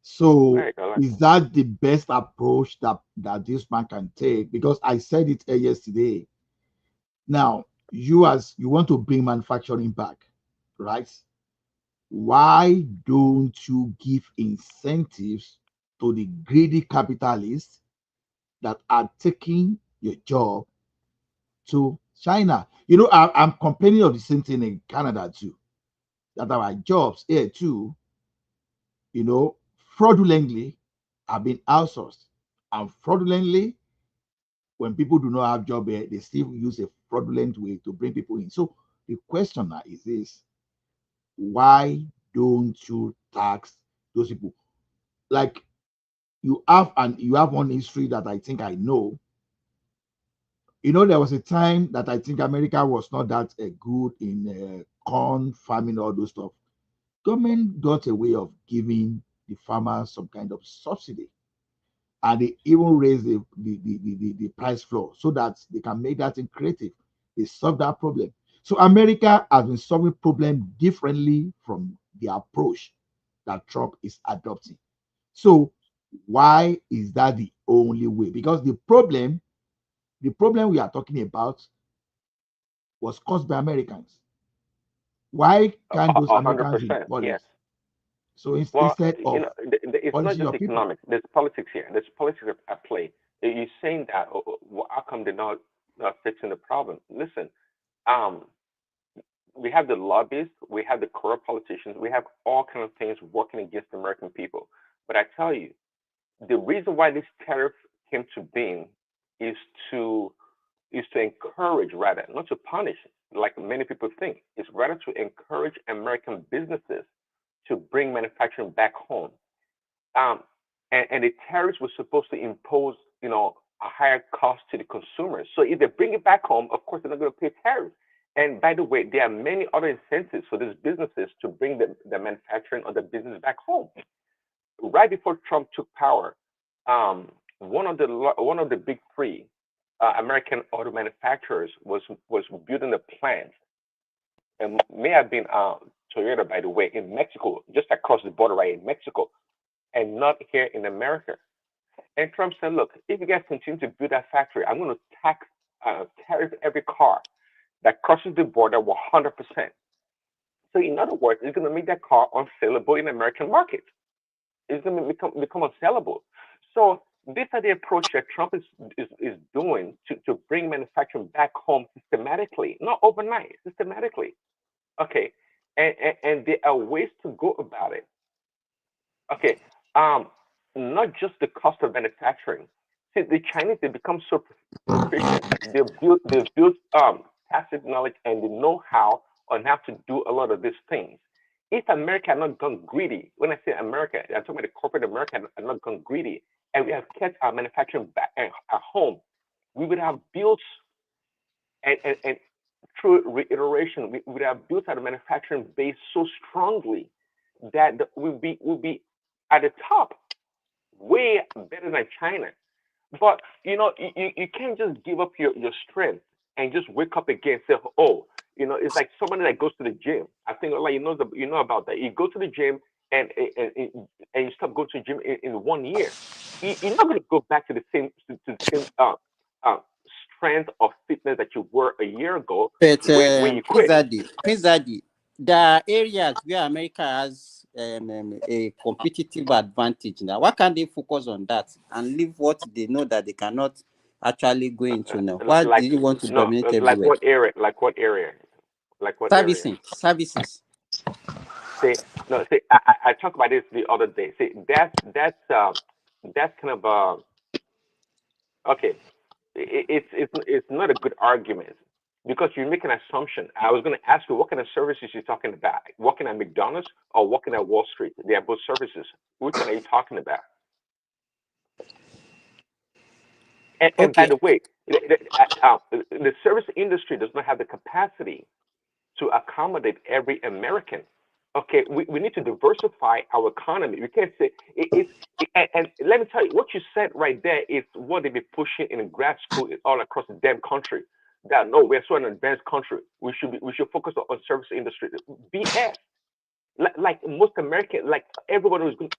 So Right, is that the best approach that this man can take? Because I said it yesterday. Now, you want to bring manufacturing back, right? Why don't you give incentives to the greedy capitalists that are taking your job to China? You know, I'm complaining of the same thing in Canada too, that our jobs here too, you know, fraudulently have been outsourced. And fraudulently, when people do not have job here, they still use a fraudulent way to bring people in. So the question now is this: why don't you tax those people? Like you have one history that I think I know. You know, there was a time that I think America was not that good in corn farming, all those stuff. Government got a way of giving the farmers some kind of subsidy, and they even raised the price floor so that they can make that thing creative. They solve that problem. So America has been solving problem differently from the approach that Trump is adopting. So why is that the only way? Because the problem we are talking about was caused by Americans. Why can't those Americans be 100%, yes. So Well, instead you of know, it's not just economics. There's politics here. There's politics at play. You're saying that, well, how come they're not fixing the problem? Listen, we have the lobbyists, we have the corrupt politicians, we have all kinds of things working against the American people. But I tell you, the reason why this tariff came to being is to encourage, rather, not to punish, like many people think. It's rather to encourage American businesses to bring manufacturing back home. And the tariffs were supposed to impose, you know, a higher cost to the consumers. So if they bring it back home, of course they're not going to pay tariffs. And by the way, there are many other incentives for these businesses to bring the manufacturing or the business back home. Right before Trump took power, one of the big three American auto manufacturers was building a plant, and may have been Toyota, by the way, in Mexico, just across the border, right in Mexico, and not here in America. And Trump said, "Look, if you guys continue to build that factory, I'm going to tariff every car that crosses the border 100%." So in other words, it's going to make that car unsaleable in the American market. It's going to become unsaleable. So this is the approach that Trump is doing to bring manufacturing back home systematically, not overnight, systematically. Okay, and there are ways to go about it. Okay, not just the cost of manufacturing. See, the Chinese, they become so proficient. They've built tacit knowledge and the know-how on how to do a lot of these things. If America had not gone greedy, when I say America, I'm talking about the corporate America had not gone greedy, and we have kept our manufacturing back at home, we would have built and through reiteration, we would have built our manufacturing base so strongly that we'll be at the top, way better than China. But you can't just give up your strength and just wake up again and say, oh, it's like somebody that goes to the gym. I think like you know about that. You go to the gym and you stop going to the gym in 1 year. You're not going to go back to the same uh, strength or fitness that you were a year ago But when you quit. Prince Daddy, there are areas where America has a competitive advantage now. Why can't they focus on that and leave what they know that they cannot actually go into now? Why do Like you want to no, dominate like everywhere? what area? Like what area? Like what area? Services. See, no, see, I talked about this the other day. See, that's kind of okay. It's not a good argument because you make an assumption. I was going to ask you what kind of services you're talking about. Working at McDonald's or working at Wall Street? They are both services. Which one are you talking about? And by Okay. the way, the service industry does not have the capacity to accommodate every American. Okay, we need to diversify our economy. We can't say and let me tell you, what you said right there is what they've been pushing in grad school all across the damn country. That no, we're so an advanced country. We should focus on service industry. BS. Like most American, like everyone is going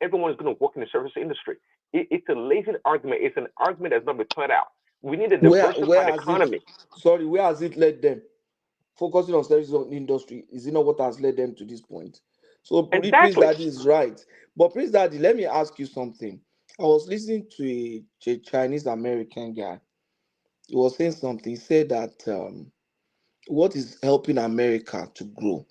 to work in the service industry. It's a lazy argument. It's an argument that's not been thought out. We need a Where diversified has it? economy. Sorry, where has it led them? Focusing on services on industry, is it not what has led them to this point? So Prince Exactly. Daddy is right. But Prince Daddy, let me ask you something. I was listening to a Chinese American guy. He was saying something. He said that what is helping America to grow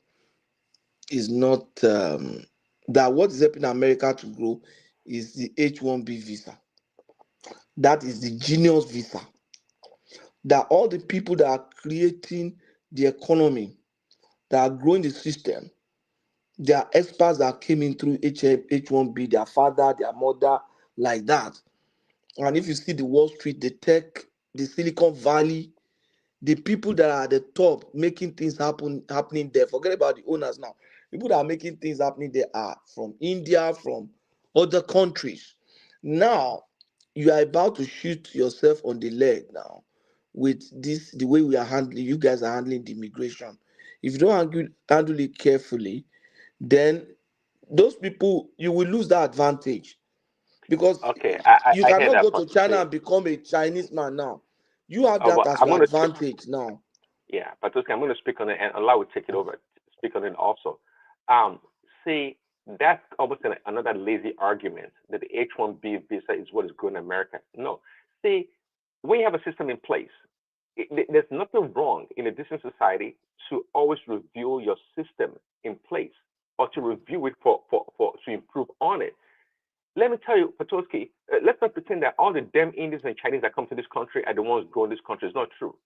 is not that what is helping America to grow is the H-1B visa. That is the genius visa. That all the people that are creating the economy, that are growing the system, there are experts that came in through H1B, their father, their mother, like that. And if you see the Wall Street, the tech, the Silicon Valley, the people that are at the top making things happening there, forget about the owners now. People that are making things happening there are from India, from other countries. Now, you are about to shoot yourself on the leg now with this, the way we are handling, you guys are handling the immigration. If you don't handle it carefully, then those people, you will lose that advantage because Okay, you I hear cannot that go part. to China See, and become a Chinese man now. You have that well, as I'm your going to speak. advantage now. Yeah, but okay, I'm going to speak on it, and Allah will take it over. Speak on it also. Um, See, that's almost another lazy argument that the H-1B visa is what is good in America. No, see, when you have a system in place, there's nothing wrong in a decent society to always review your system in place or to review it for to improve on it. Let me tell you, Patoski, let's not pretend that all the damn Indians and Chinese that come to this country are the ones growing this country. It's not true.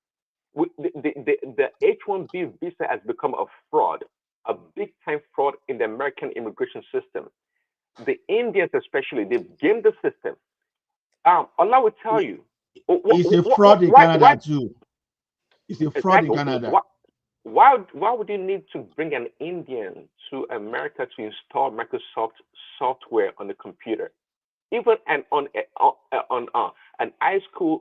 The H-1B visa has become a fraud, a big time fraud in the American immigration system. The Indians, especially, they've gamed the system. Allah will tell you. It's a fraud in Why Canada too. It's a fraud in exactly? Canada. Why would you need to bring an Indian to America to install Microsoft software on the computer? Even an high school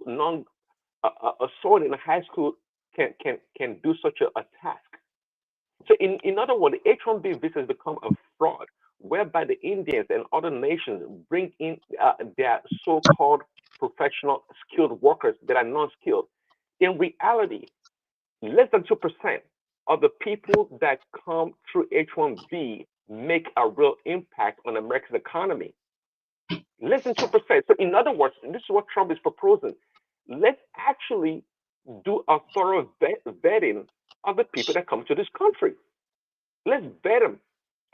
a someone in a high school can do such a task. So in other words, the H-1B visa has become a fraud, whereby the Indians and other nations bring in their so-called professional skilled workers that are non-skilled. In reality, less than 2% of the people that come through H-1B make a real impact on America's economy. Less than 2%. So in other words, this is what Trump is proposing. Let's actually do a thorough vetting of the people that come to this country. Let's vet them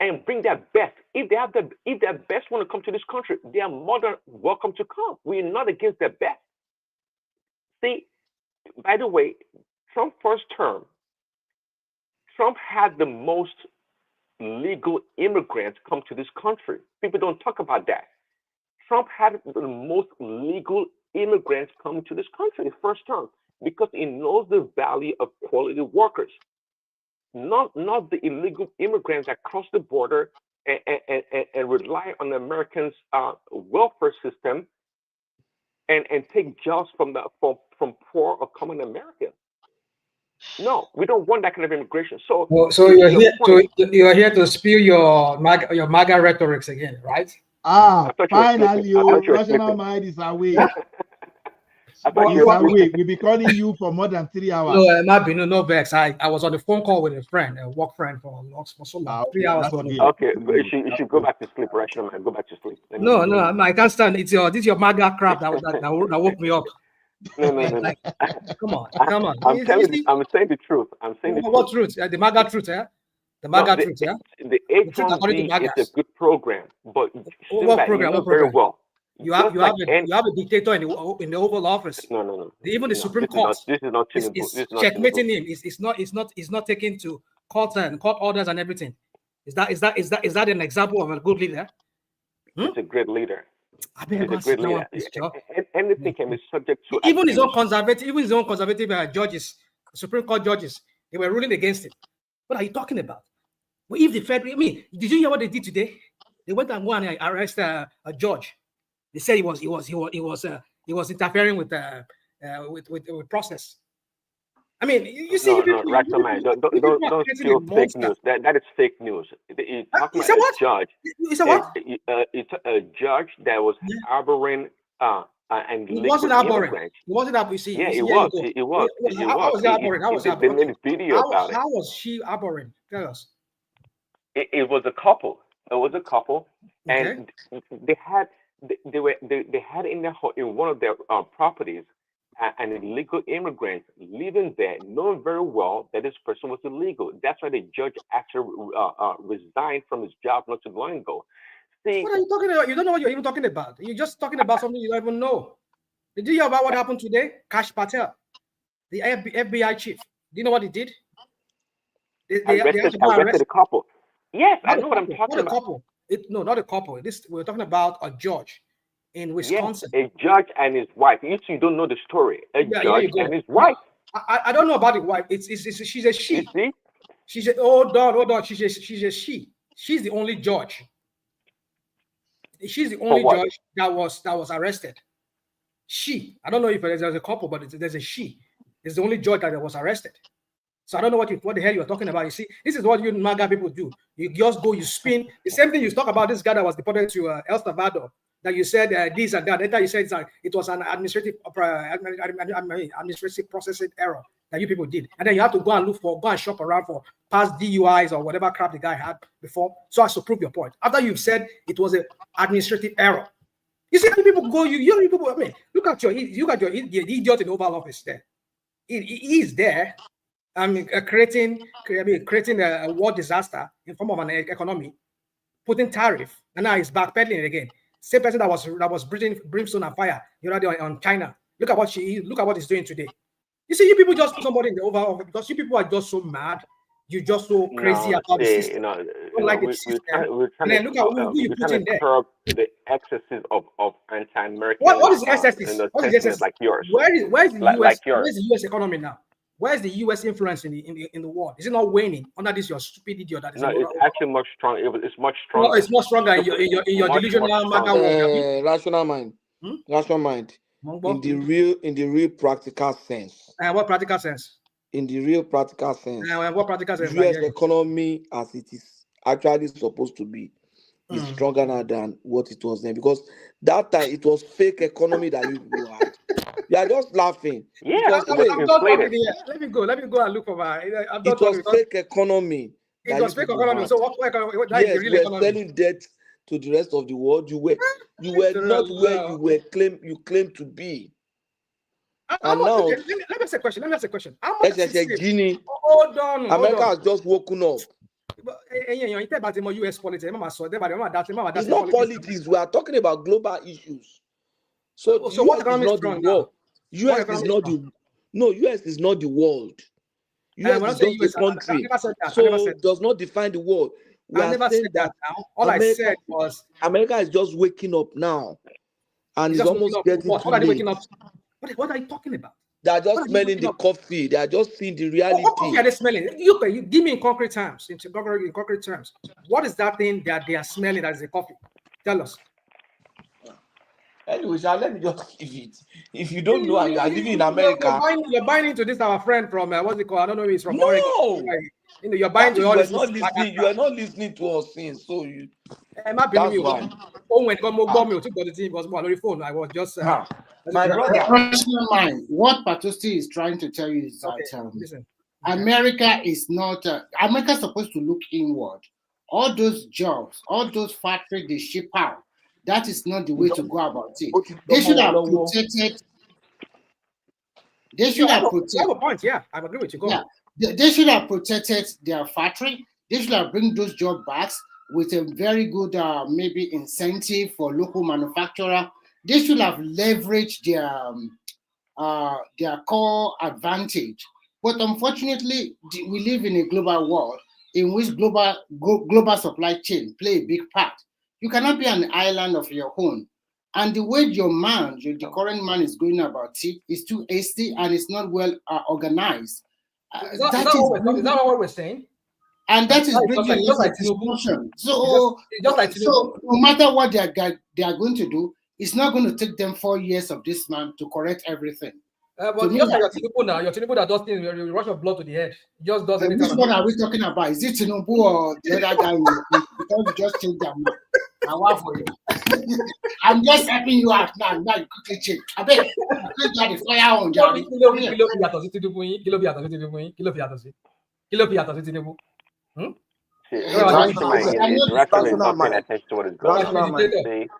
and bring their best. If their best want to come to this country, they are more than welcome to come. We're not against their best. See, by the way, Trump's first term, Trump had the most legal immigrants come to this country. People don't talk about that. Trump had the most legal immigrants coming to this country his first term. because it knows the value of quality workers, not the illegal immigrants that cross the border and rely on the Americans' welfare system and take jobs from poor or common Americans. No, we don't want that kind of immigration. So you're here to spew your MAGA rhetorics again, right? Finally, your rational mind is awake. It's awake. We've been calling you for more than 3 hours. No vex. I was on the phone call with a friend, a work friend for so long. 3 hours. Okay, you should go back to sleep, rational man. Go back to sleep. No, I can't stand. This is your MAGA crap that woke me up. No. Like, come on. I'm saying the truth. I'm saying the truth. What truth? The MAGA truth, yeah? The MAGA truth, yeah? The H1B is a good program, but what program? What very well. You have a dictator in the Oval Office. No. Even the Supreme Court. This is not checkmating him. It's not taken to court and court orders and everything. Is that an example of a good leader? It's a great leader. He's a great leader. Anything can be subject to. Even his own conservative judges, Supreme Court judges, they were ruling against him. What are you talking about? Well, if the federal, did you hear what they did today? They went and arrest a judge. They said he was interfering with process. You see, right, don't steal fake news. That is fake news. You're talking about a judge. A judge that was harboring and it wasn't harboring. It wasn't harboring. Yeah, it was. How was harboring? How was harboring? They made a video about it. How was she harboring? Tell us. It was a couple. And they had in one of their properties an illegal immigrant living there, knowing very well that this person was illegal. That's why the judge actually resigned from his job not too long ago. See, what are you talking about? You don't know what you're even talking about. You're just talking about something you don't even know. Did you hear about what happened today? Kash Patel, the FBI chief. Do you know what he did? They arrested a couple. Yes, I know what I'm talking about. Couple. Not a couple. We're talking about a judge in Wisconsin. Yes, a judge and his wife. You don't know the story. Judge and his wife. I don't know about the wife. She's a she. She's a hold on. She's a she. She's the only judge. She's the only judge that was arrested. She. I don't know if there's a couple, but there's a she. It's the only judge that was arrested. So I don't know what the hell you're talking about. You see, this is what you MAGA people do. You just go, you spin. The same thing you talk about this guy that was deported to El Salvador, that you said this and that. Later you said it was an administrative processing error that you people did. And then you have to go and shop around for past DUIs or whatever crap the guy had before, so as to prove your point. After you've said it was an administrative error. You see how people go, look at the idiot in the Oval Office there. He is there. Creating a war disaster in form of an economy, putting tariff, and now he's backpedaling it again. Same person that was breathing brimstone and fire on China. Look at what he's doing today. You see, you people just put somebody in the Oval Office because you people are just so mad. You're just so crazy about the system. Look at who you put in there. Curb the excesses of anti-American. What is excesses? What is excesses? Like yours? Where's the US? Where's the US economy now? Where's the U.S. influence in the world? Is it not waning under this your stupid idiot? That is it's actually much stronger. It's much stronger. No, it's more stronger in your delusional rational mind. Rational mind. In the real practical sense. What practical sense? In the real practical sense. What practical sense? U.S. economy, as it is actually supposed to be, is stronger now than what it was then. Because that time it was fake economy that you had. You are just laughing. Yeah, let me go and look for my. It was fake economy. It was fake economy. So what economy? Yes, we were selling debt to the rest of the world. You were not where you claim to be. And now, let me ask a question. How much Guinea? Hold on. America has just woken up. US politics. It's not politics. We are talking about global issues. So what economy is strong now? US is not the world. US is just a country. So it does not define the world. I never said that now. All I said was America is just waking up now. And it's almost getting what are they waking up? What are you talking about? They are just smelling the coffee. They are just seeing the reality. What coffee are they smelling? You give me in concrete terms. In concrete terms, what is that thing that they are smelling that is a coffee? Tell us. Anyway, let me just give it. If you don't know and you are living in America, you're buying into this. Our friend from what's it called? I don't know if he's from no. Oregon. You're buying to all this. You are not listening to us since, so you. That's why. I was just. My brother. Personal mind. What Patosti is trying to tell you is that listen. America is not. America is supposed to look inward. All those jobs, all those factories they ship out. That is not the way to go about it. They should have protected. They should have protected. You have a point. Yeah, I agree with you. Go on. They should have protected their factory. They should have bring those job back with a very good maybe incentive for local manufacturer. They should have leveraged their core advantage. But unfortunately, we live in a global world in which global supply chain play a big part. You cannot be an island of your own. And the way the current man is going about it is too hasty and it's not well organized. Is that what we're saying? And that is bringing a lot of discussion. So no matter what they are going to do, it's not going to take them 4 years of this man to correct everything. But just like your Tinubu that does things, you rush of blood to the head. Just does which one are we talking about? Is it Tinubu or the other guy? Because you just changed that man. I want for you. I'm just helping you out now. Now you quickly change. I bet you got the fire on Jerry.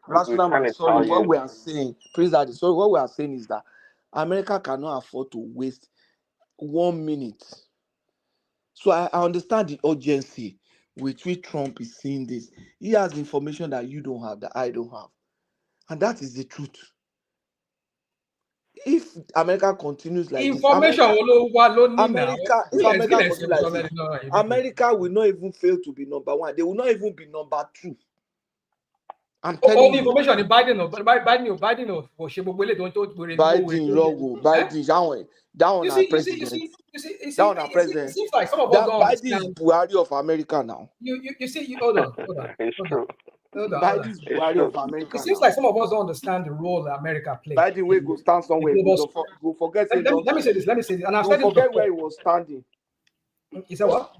Rational mind. Sorry, what we are saying, what we are saying is that America cannot afford to waste 1 minute. So I understand the urgency with which Trump is seeing this. He has information that you don't have, that I don't have. And that is the truth. If America continues like information America will not even fail to be number one. They will not even be number two. I'm telling you. The information in Biden, president. It seems like some of us don't Biden is Buhari of America now. You see, hold on. It's true. Biden is Buhari of America. It seems like some of us don't understand the role that America plays. Biden will go stand somewhere. Go forget. Let me say this. And I've said forget where he was standing. He said what?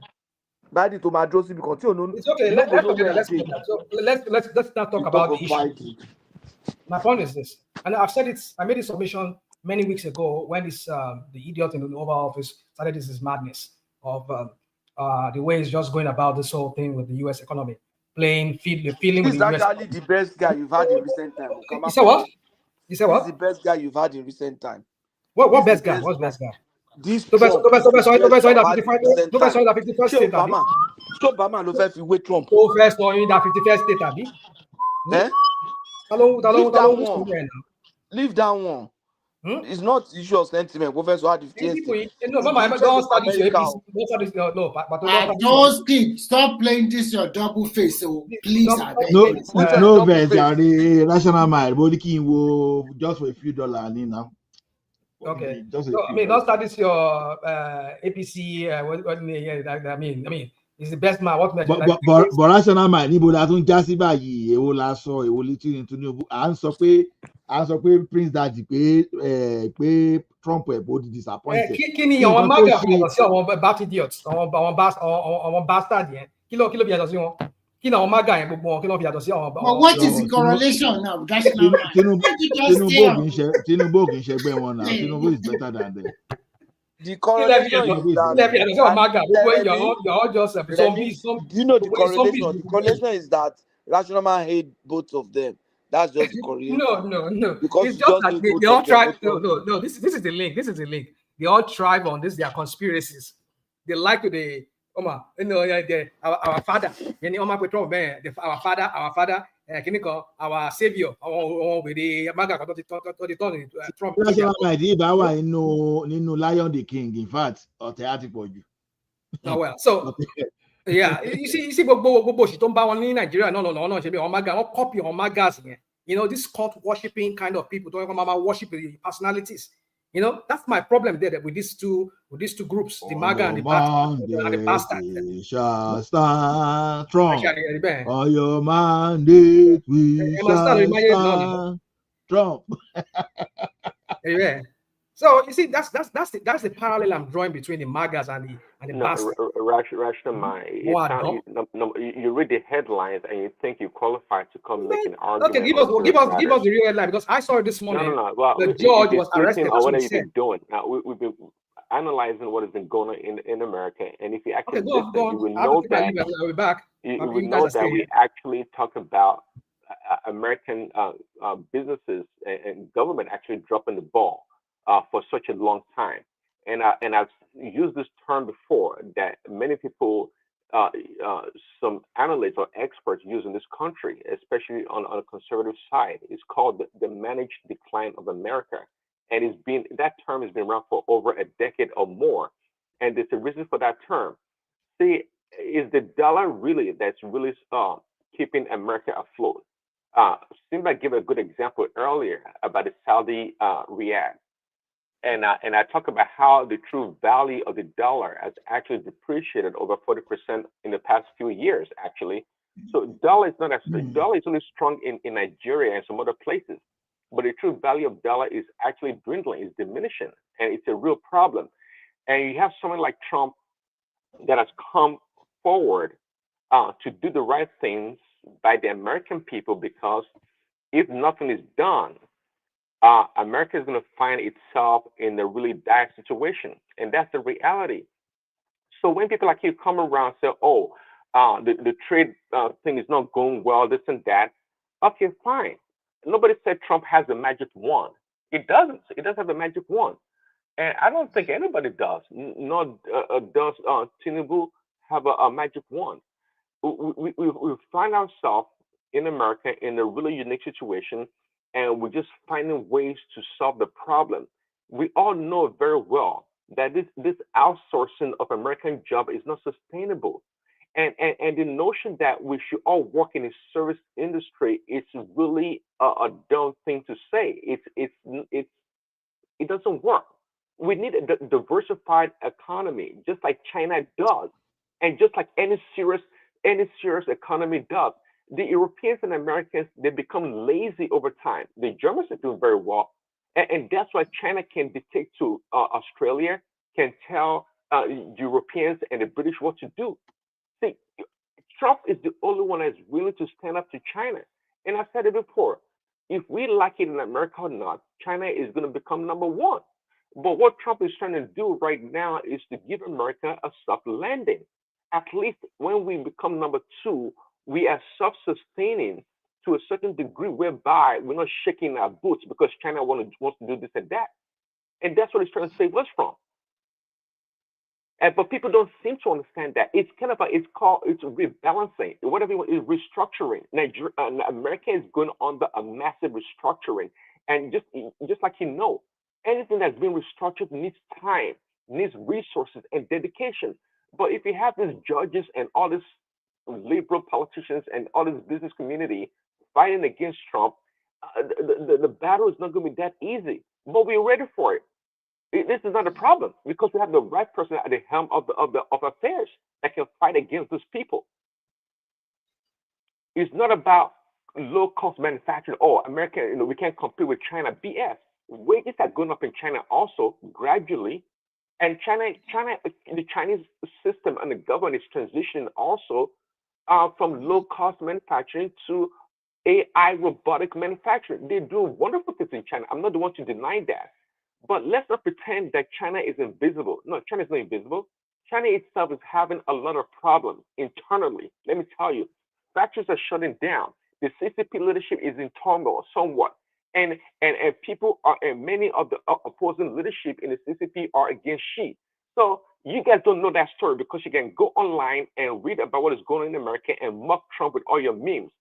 Biden to Madrosi because you know. It's okay. Let's not talk about the issue. My point is this, and I've said it. I made this submission many weeks ago when the idiot in the Oval Office started this madness of the way he's just going about this whole thing with the U.S. economy, feeling with the U.S. He's actually the best guy you've had in recent time. You said what? You said what? He's the best guy you've had in recent time. What best guy? What's best guy? This Obama no first you wait Trump. First in that 51st state, Abi. Leave that one. It's not issue of sentiment. Professor had those kids, stop playing this your double face, so please. No, rational mind. Just for a few dollars now. Okay. Don't start this your APC. I mean, it's the best man. What but rational mind. Níbo la tún já sí báyìí? Èwo la sọ, èwo létí ní Tinubu. À ń sọ pé Prince Daddy pé Trump body disappointed. Kí ni àwọn maga fi yàtọ̀ sí àwọn bat idiots, àwọn bastard yẹn? Kí ló fi yàtọ̀ sí wọn? Kí ni àwọn maga yẹn gbogbo wọn? Kí ló fi yàtọ̀ sí àwọn? But what is the correlation now? Tinubu kì í ṣẹgbẹ́ wọn now. Tinubu is better than them. The correlation is that you're all just zombies. Do you know the correlation? The correlation is that rational man hate both of them. That's just the correlation. No. Because it's just that they all thrive. No. This is the link. This is the link. They all thrive on this. Their conspiracies. They like to our father. Our father. Our savior. Trump. Lion the King. In fact, well, so yeah, you see, gbogbo she don't buy one in Nigeria. No. She be on maga. What copy on magas? You know, this cult worshipping kind of people don't come about worship the personalities. That's my problem there with these two groups, the On MAGA and your the mandate bastard. we shall stand strong. Eh, On your mandate we shall no. stand strong. Yeah. So you see, that's the parallel I'm drawing between the MAGAs and the No, bastard. Rashomai, it More sound, dumb. you read the headlines and you think you qualify to come make an Okay, argument give on us serious give matters. us the real headline, because I saw it this No, no, morning. no. Well, The if judge you're was tweeting arrested. or That's what whatever he you've said. been doing, now we've been analyzing what has been going on in America, and if you Okay, actually go listen, you on. will I have to know take my that leave. I'll be back. you will You guys know are that staying we here. actually talk about American businesses and government actually dropping the ball for such a long time. And I've used this term before that many people, uh, some analysts or experts use in this country, especially on a conservative side, is called the managed decline of America. And that term has been around for over a decade or more. And there's a reason for that term. See, is the dollar really that's really keeping America afloat? Simba gave a good example earlier about the Saudi Riyadh, and I talk about how the true value of the dollar has actually depreciated over 40% in the past few years, actually. So dollar is only strong in Nigeria and some other places, but the true value of dollar is actually dwindling, is diminishing, and it's a real problem. And you have someone like Trump that has come forward to do the right things by the American people, because if nothing is done, America is going to find itself in a really dire situation, and that's the reality. So when people like you come around and say, "Oh, the trade thing is not going well, this and that," okay, fine. Nobody said Trump has a magic wand. It doesn't. It doesn't have a magic wand, and I don't think anybody does. Nor does Tinubu have a magic wand. We find ourselves in America in a really unique situation, and we're just finding ways to solve the problem. We all know very well that this outsourcing of American job is not sustainable. And the notion that we should all work in a service industry is really a dumb thing to say. It doesn't work. We need a diversified economy, just like China does, and just like any serious economy does. The Europeans and Americans, they become lazy over time. The Germans are doing very well, and that's why China can dictate to Australia, can tell Europeans and the British what to do. See, Trump is the only one that's willing to stand up to China. And I said it before, if we like it in America or not, China is going to become number one. But what Trump is trying to do right now is to give America a soft landing. At least when we become number two, we are self sustaining to a certain degree, whereby we're not shaking our boots because China wants to do this and that. And that's what he's trying to save us from. But people don't seem to understand that it's kind of it's rebalancing. Whatever you want is restructuring. America is going under a massive restructuring, and just like anything that's been restructured needs time, needs resources and dedication. But if you have these judges and all these liberal politicians and all this business community fighting against Trump, the battle is not going to be that easy. But we're ready for it. This is not a problem because we have the right person at the helm of affairs that can fight against those people. It's not about low cost manufacturing. Oh, America, we can't compete with China. BS. Wages are going up in China also gradually, and the Chinese system and the government is transitioning also from low cost manufacturing to AI robotic manufacturing. They do wonderful things in China. I'm not the one to deny that. But let's not pretend that China is invisible. No, China is not invisible. China itself is having a lot of problems internally. Let me tell you, factories are shutting down. The CCP leadership is in turmoil somewhat. And people are, and many of the opposing leadership in the CCP are against Xi. So you guys don't know that story because you can go online and read about what is going on in America and mock Trump with all your memes.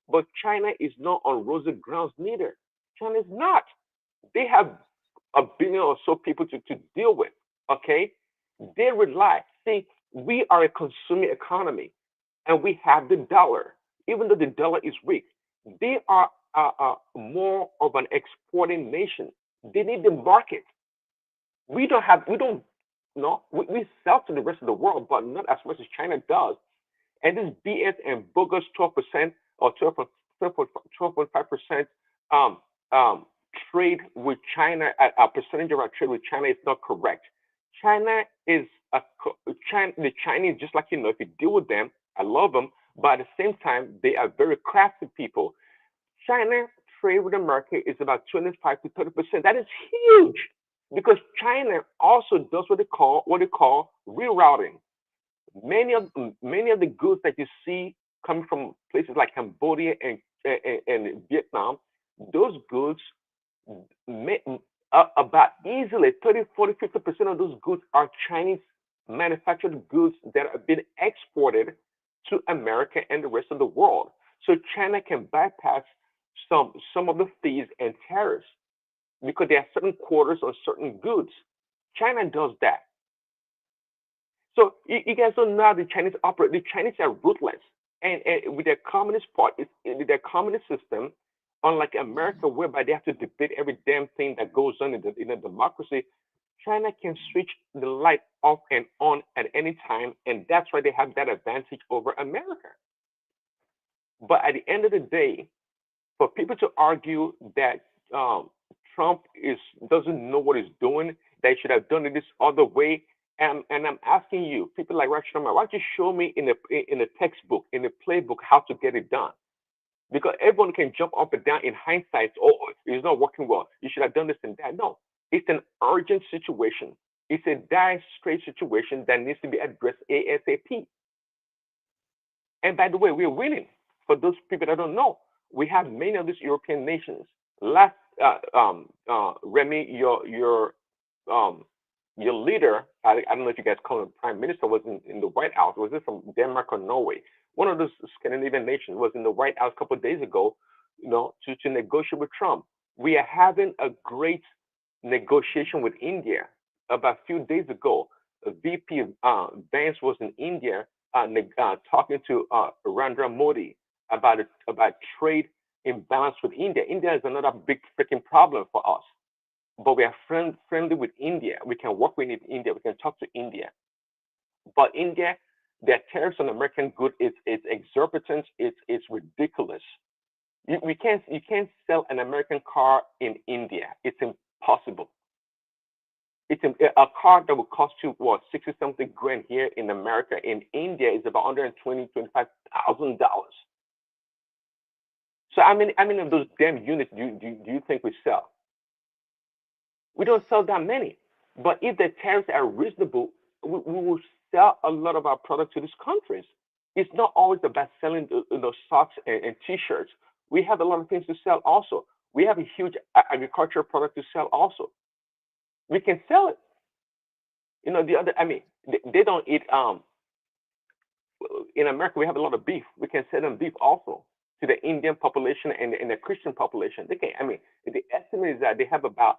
But China is not on rosy grounds neither. China is not. They have a billion or so people to deal with. Okay, they rely. See, we are a consuming economy, and we have the dollar. Even though the dollar is weak, they are more of an exporting nation. They need the market. We don't, no, we sell to the rest of the world, but not as much as China does. And this BS and bogus 12% or 12.5% um, um, trade with China, a percentage of our trade with China is not correct. China is the Chinese, just like, if you deal with them, I love them, but at the same time, they are very crafty people. China trade with America is about 25 to 30%. That is huge because China also does what they call rerouting. Many of the goods that you see coming from places like Cambodia and Vietnam, those goods about easily 30, 40, 50% of those goods are Chinese manufactured goods that are being exported to America and the rest of the world. So China can bypass some of the fees and tariffs because there are certain quotas on certain goods. China does that. So you guys don't know how the Chinese operate. The Chinese are ruthless, and with their communist with their communist system, unlike America, whereby they have to debate every damn thing that goes on in a democracy, China can switch the light off and on at any time, and that's why they have that advantage over America. But at the end of the day, for people to argue that Trump doesn't know what he's doing, they should have done it this other way. And I'm asking you, people like Rashomon, why don't you show me in a textbook, in a playbook, how to get it done? Because everyone can jump up and down in hindsight. Oh, it's not working well. You should have done this and that. No, it's an urgent situation. It's a dire straight situation that needs to be addressed ASAP. And by the way, we're winning. For those people that don't know, we have many of these European nations. Last, Remy, your leader, I don't know if you guys call him prime minister, was in the White House. Was it from Denmark or Norway? One of those Scandinavian nations was in the White House a couple of days ago, to negotiate with Trump. We are having a great negotiation with India. About a few days ago, VP Vance was in India talking to Narendra Modi about trade imbalance with India. India is another big freaking problem for us. But we are friendly with India. We can work with India. We can talk to India. But India, their tariffs on American goods is exorbitant. It's ridiculous. You can't sell an American car in India. It's impossible. It's a car that would cost you 60-something grand here in America. In India, is about $125,000. So how many of those damn units do you think we sell? We don't sell that many. But if the tariffs are reasonable, we will sell a lot of our products to these countries. It's not always about selling socks and T-shirts. We have a lot of things to sell also. We have a huge agricultural product to sell also. We can sell it. They don't eat. In America, we have a lot of beef. We can sell them beef also to the Indian population and the Christian population. The estimate is that they have about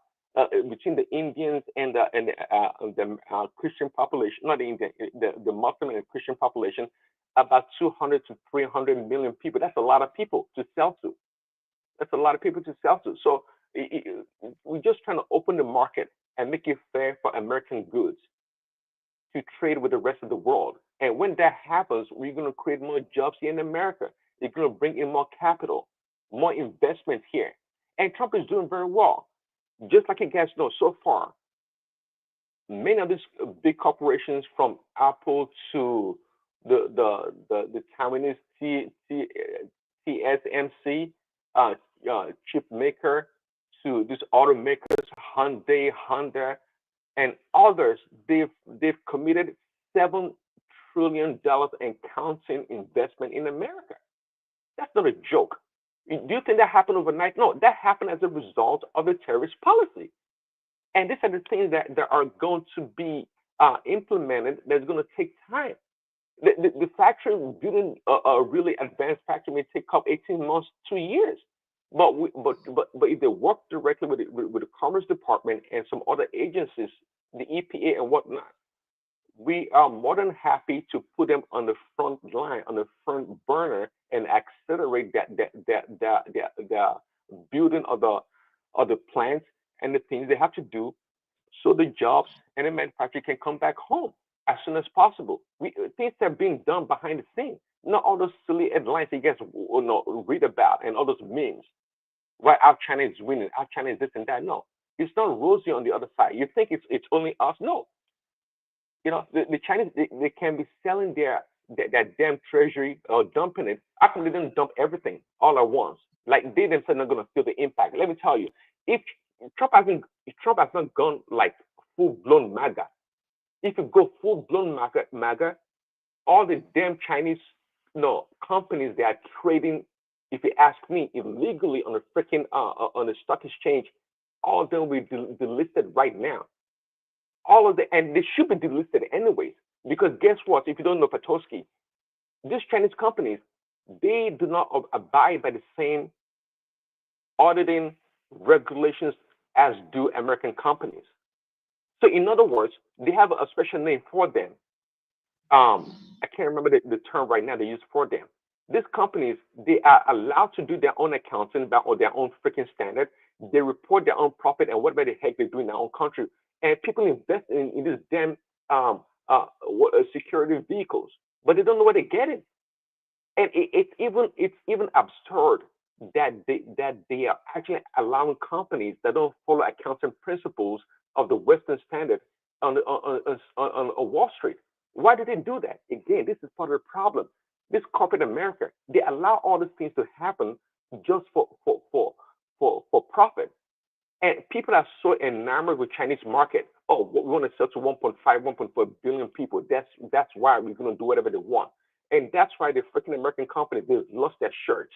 between the Indians and the Christian population, not the Indian, the Muslim and Christian population, about 200 to 300 million people. That's a lot of people to sell to. So we're just trying to open the market and make it fair for American goods to trade with the rest of the world. And when that happens, we're going to create more jobs here in America. It's going to bring in more capital, more investment here. And Trump is doing very well. Just like you guys know, so far, many of these big corporations, from Apple to the Taiwanese TSMC chip maker, to these automakers, Hyundai, Honda, and others, they've committed $7 trillion and counting investment in America. That's not a joke. Do you think that happened overnight? No, that happened as a result of the terrorist policy. And these are the things that are going to be implemented. That's going to take time. The factory, building a really advanced factory, may take up 18 months, 2 years. But if they work directly with the Commerce Department and some other agencies, the EPA and whatnot, we are more than happy to put them on the front line, on the front burner, and accelerate the building of the plants and the things they have to do, so the jobs and the manufacturing can come back home as soon as possible. Things are being done behind the scenes, not all those silly headlines you guys read about and all those memes. Why our China is winning, our China is this and that. No, it's not rosy on the other side. You think it's only us? No, the Chinese they can be selling that damn treasury or dumping it. After they don't dump everything all at once, like they themselves are not gonna feel the impact. Let me tell you, if Trump has not gone like full blown MAGA, if you go full blown MAGA, all the damn Chinese companies that are trading, if you ask me, illegally on the freaking on the stock exchange, all of them will be delisted right now. All of the, and they should be delisted anyways, because guess what? If you don't know Patoski, these Chinese companies, they do not abide by the same auditing regulations as do American companies. So in other words, they have a special name for them. I can't remember the term right now they use for them. These companies, they are allowed to do their own accounting or their own freaking standard. They report their own profit and whatever the heck they do in their own country. And people invest in these damn security vehicles, but they don't know where they're getting. And it's even absurd that they are actually allowing companies that don't follow accounting principles of the Western standard on Wall Street. Why do they do that? Again, this is part of the problem. This corporate America, they allow all these things to happen just for profit. And people are so enamored with Chinese market. Oh, we want to sell to 1.5, 1.4 billion people. That's why we're going to do whatever they want. And that's why the freaking American companies, they've lost their shirts.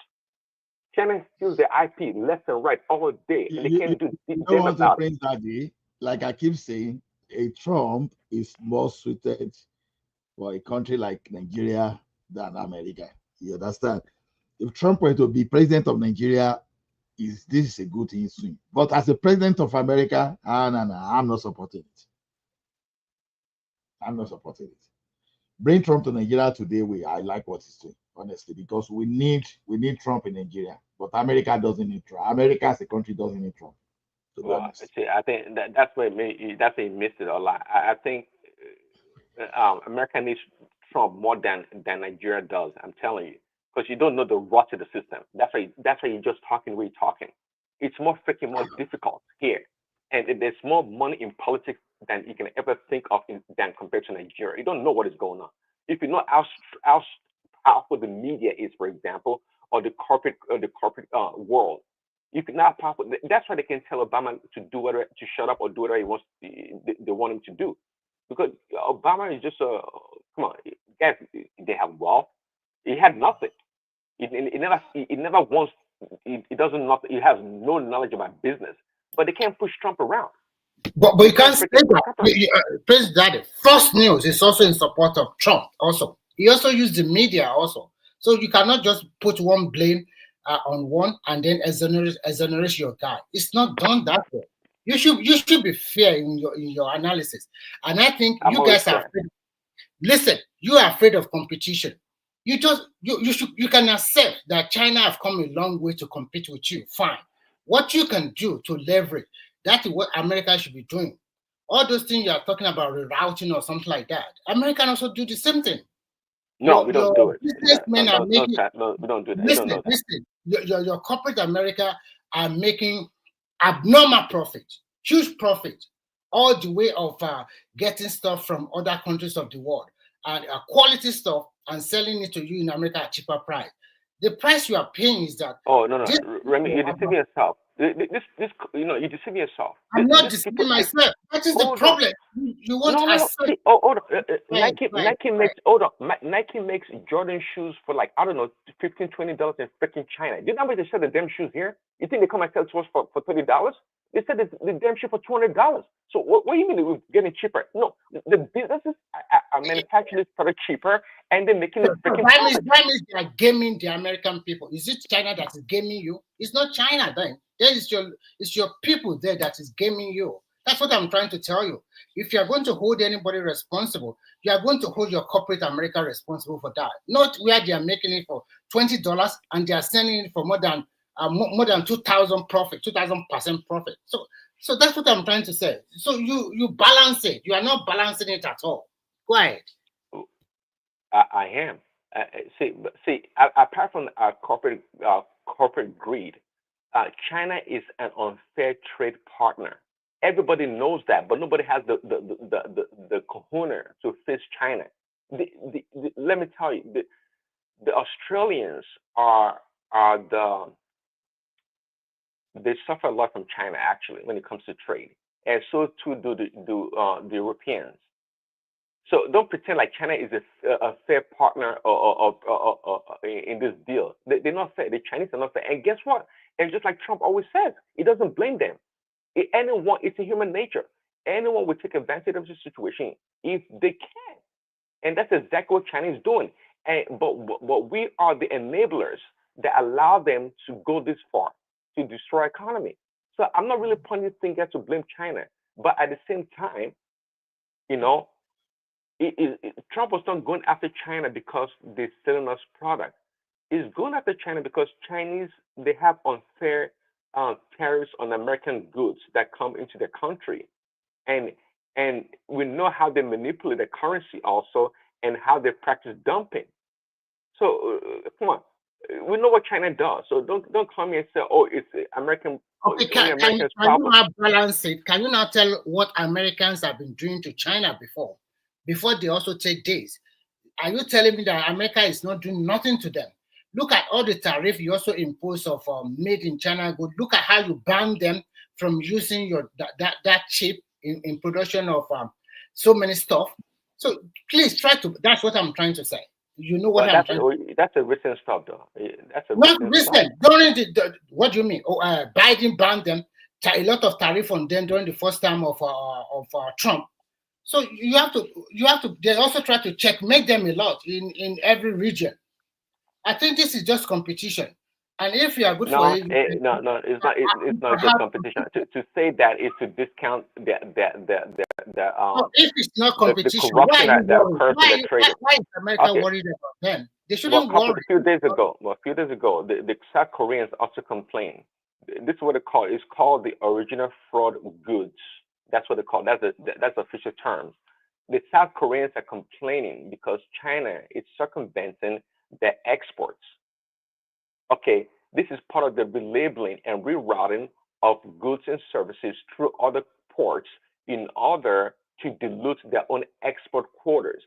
China steals their IP left and right all day, and they can't do damn about it. Daddy, like I keep saying, a Trump is more suited for a country like Nigeria than America. You understand? If Trump were to be president of Nigeria, this is a good thing soon. But as a president of America, no, I'm not supporting it. I'm not supporting it. Bring Trump to Nigeria today. I like what he's doing, honestly, because we need Trump in Nigeria, but America doesn't need Trump. America as a country doesn't need Trump. Well, see, I think that's where he missed it a lot. I think America needs Trump more than Nigeria does. I'm telling you, because you don't know the rot of the system. That's why you're just talking where you're talking. It's more difficult here, and there's more money in politics than you can ever think of than compared to Nigeria. You don't know what is going on. If you know how powerful the media is, for example, or the corporate world, if you're not powerful, that's why they can tell Obama to do whatever, to shut up or do whatever they want him to do. Because Obama is just come on, guys, they have wealth. He had nothing. He never wants. He doesn't not. He has no knowledge about business. But they can't push Trump around. But you can't say that. President, Fox News is also in support of Trump. Also, he also used the media also. So you cannot just put one blame on one and then exonerate your guy. It's not done that way. You should be fair in your analysis. And I think you guys are afraid. Listen, you are afraid of competition. You can accept that China have come a long way to compete with you. Fine. What you can do to leverage, that is what America should be doing. All those things you are talking about, rerouting or something like that, America can also do the same thing. No, we don't do it. Businessmen are making. No, we don't do that. Listen. Your corporate America are making abnormal profit, huge profit, all the way of getting stuff from other countries of the world and quality stuff and selling it to you in America at cheaper price. The price you are paying is that. Oh no, Remy, you're deceiving yourself. You deceive yourself. I'm not deceiving myself. That is the problem. You want to accept. Hold on. Nike makes Jordan shoes for like, I don't know, $15, $20 in freaking China. Do you know how much they sell the damn shoes here? You think they come and sell to us for $30? They said the damn shoe for $200. So what do you mean we're getting cheaper? No, the businesses are manufacturing this product cheaper and they're making it freaking profit. That means they are gaming the American people. Is it China that is gaming you? It's not China then. It's your people there that is gaming you. That's what I'm trying to tell you. If you are going to hold anybody responsible, you are going to hold your corporate America responsible for that. Not where they are making it for $20 and they are selling it for more than 2,000 profit, 2,000% profit. So So that's what I'm trying to say. So you balance it. You are not balancing it at all. Go ahead. I am. Apart from corporate greed, China is an unfair trade partner. Everybody knows that, but nobody has the kahuna to face China. Let me tell you, the Australians they suffer a lot from China actually when it comes to trade, and so too do the Europeans. So don't pretend like China is a fair partner in this deal. They're not fair. The Chinese are not fair. And guess what? And just like Trump always says, he doesn't blame them. Anyone, it's a human nature. Anyone will take advantage of the situation if they can. And that's exactly what China is doing. But we are the enablers that allow them to go this far to destroy economy. So I'm not really pointing fingers to blame China. But at the same time, you know, Trump was not going after China because they're selling us product. He's going after China because Chinese, they have unfair tariffs on American goods that come into the country, and we know how they manipulate the currency also, and how they practice dumping. So come on, we know what China does. So don't come here and say, oh, it's American. Okay, it's only Americans' can you not balance it? Can you not tell what Americans have been doing to China before they also take days? Are you telling me that America is not doing nothing to them? Look at all the tariff you also impose of made in China goods. Look at how you ban them from using that chip in production of so many stuff. So please try to. That's what I'm trying to say. You know what I'm trying to say. That's a recent stuff, though. That's a not recent. During what do you mean? Oh, Biden banned them. A lot of tariff on them during the first time of Trump. So you have to. They also try to checkmate them a lot in every region. I think this is just competition, and if you are good for it, no, it's not. It's not just competition. To say that is to discount the if it's not competition, the corruption that occurs in the trade. Why is America worried about them? They shouldn't worry. A few days ago, the South Koreans also complained. This is what they call. It's called the original fraud goods. That's what they call. That's official term. The South Koreans are complaining because China is circumventing their exports. Okay, this is part of the relabeling and rerouting of goods and services through other ports in order to dilute their own export quotas.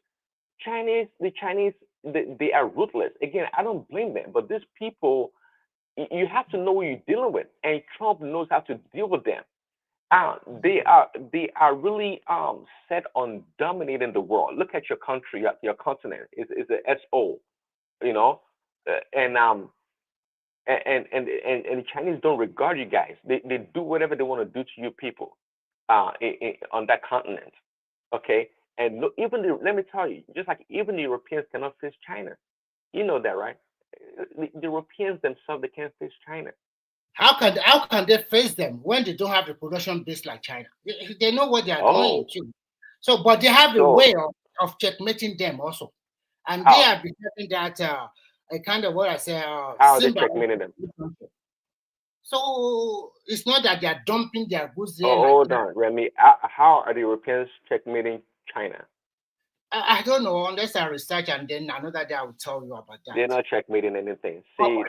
The Chinese, they are ruthless. Again, I don't blame them, but these people, you have to know what you're dealing with, and Trump knows how to deal with them. They are really set on dominating the world. Look at your country, your continent. Is the SO, you know, and the Chinese don't regard you guys. They do whatever they want to do to you people, on that continent. Okay, and look, let me tell you, just like even the Europeans cannot face China. You know that, right? The Europeans themselves, they can't face China. How can they face them when they don't have a production base like China? They know what they are doing too. So, but they have a way of checkmating them also, and they are becoming that a kind of what I say. How are they checkmating them? So it's not that they are dumping their goods there. Hold on, Remy. How are the Europeans checkmating China? I don't know, unless I research, and then another day I will tell you about that. They're not checkmating anything. See,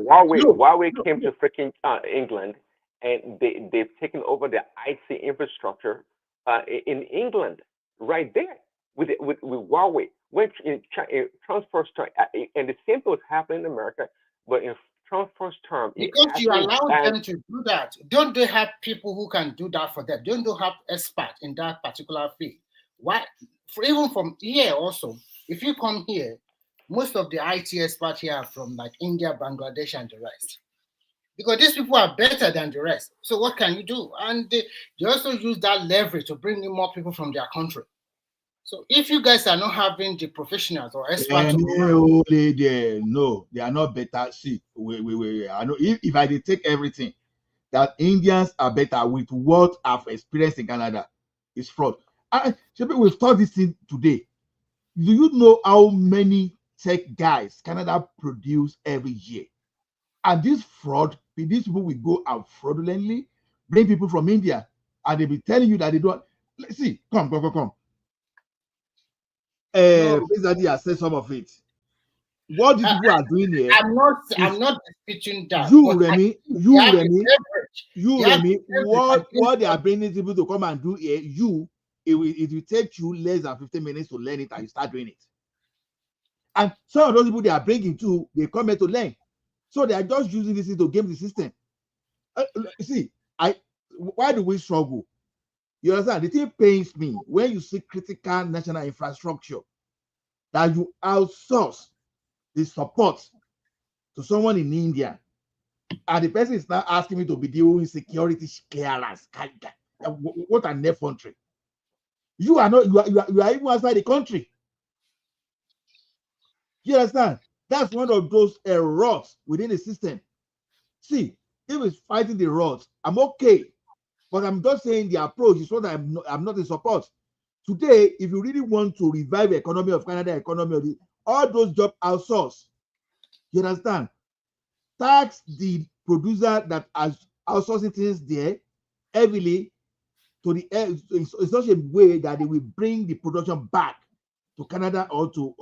Huawei came to freaking England, and they've taken over the IT infrastructure in England, right there with Huawei. Which in Trump's first term, and the same thing was happening in America, but in Trump's first term, because you allow them to do that, don't they have people who can do that for them? Don't they have experts in that particular field? Why? Even from here also, if you come here, most of the IT experts here are from like India, Bangladesh, and the rest. Because these people are better than the rest. So what can you do? And they also use that leverage to bring in more people from their country. So if you guys are not having the professionals or experts, no, they are not better. See, I know if I did take everything that Indians are better with what I've experienced in Canada, is fraud. We've taught this thing today. Do you know how many tech guys Canada produce every year? And this fraud, these people will go out fraudulently bring people from India, and they be telling you that they don't. Let's see, come. Please, Daddy has said some of it. What these people are doing here. I'm not disputing that. Remy, what they are bringing people to come and do here, it will take you less than 15 minutes to learn it, and you start doing it. And some of those people they are bringing too, they come here to learn. So they are just using this to game the system. See, why do we struggle? You understand? The thing pains me when you see critical national infrastructure that you outsource the support to someone in India, and the person is now asking me to be doing security clearance. What an effrontery! You are not. You are even outside the country. You understand? That's one of those errors within the system. See, if it's fighting the rods, I'm okay, but I'm just saying the approach is what I'm not in support. Today, if you really want to revive the economy of Canada, all those jobs outsource. You understand? Tax the producer that has outsourcing things there heavily to the in such a way that they will bring the production back to Canada or to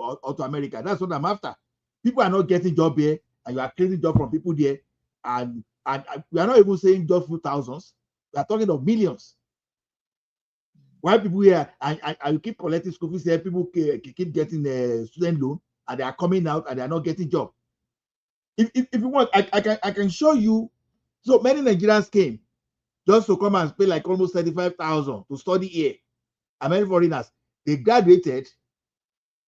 America. That's what I'm after. People are not getting job here, and you are creating job from people there, and we are not even saying just few thousands. We are talking of millions. Why people here and you keep collecting school fees here, people keep getting a student loan, and they are coming out and they are not getting job. If you want, I can show you. So many Nigerians came just to come and pay like almost 35,000 to study here. And many foreigners, they graduated.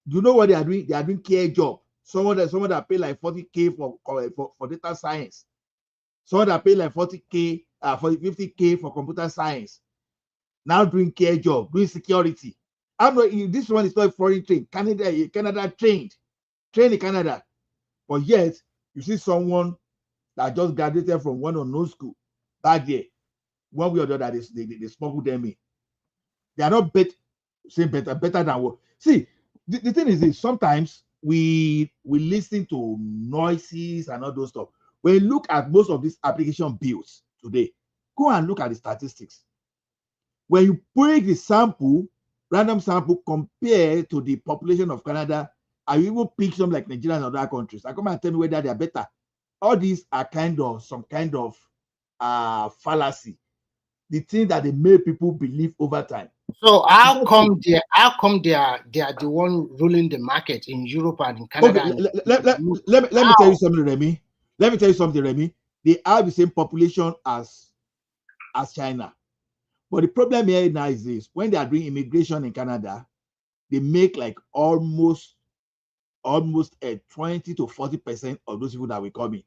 Do you know what they are doing? They are doing care job. Someone that pay like 40K for data science. Someone that pay like 40K, 50K for computer science. Now doing care job, doing security. I'm not. This one is not foreign trained. Canada trained in Canada, but yet you see someone that just graduated from one unknown school back there, one way or the other, they smuggle them in. They are not better than what. See, the thing is this: sometimes we listen to noises and all those stuff. When you look at most of these application builds today, go and look at the statistics. When you break the random sample, compared to the population of Canada, and you even pick some like Nigeria and other countries, I come and tell me whether they are better. All these are some kind of fallacy. The thing that they make people believe over time. So how come they are the one ruling the market in Europe and in Canada? Okay, let me tell you something, Remy. Let me tell you something, Remy. They have the same population as China. But the problem here now is this: when they are doing immigration in Canada, they make like almost 20 to 40% of those people that will come in.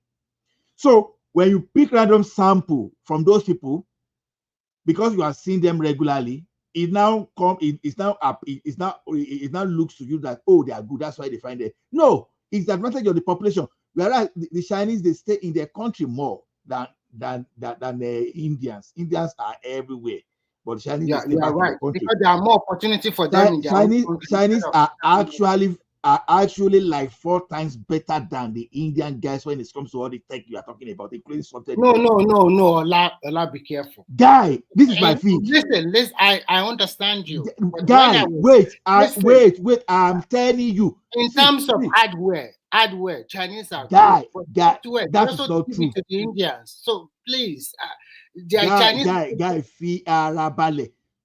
So when you pick random sample from those people, because you are seeing them regularly, it now looks to you that, oh, they are good, that's why they find it. No, it's the advantage of the population. Whereas the Chinese, they stay in their country more than the Indians. Indians are everywhere, but the Chinese, they stay back in their country because there are more opportunity for them in their Chinese are actually like 4 times better than the Indian guys when it comes to all the tech you are talking about, including something. No. Ola, be careful. Guy, this is my field. Listen, I understand you. Guy, wait, I'm telling you. In terms of hardware, Chinese are guy, that's not true. To the Indians. So please, Chinese.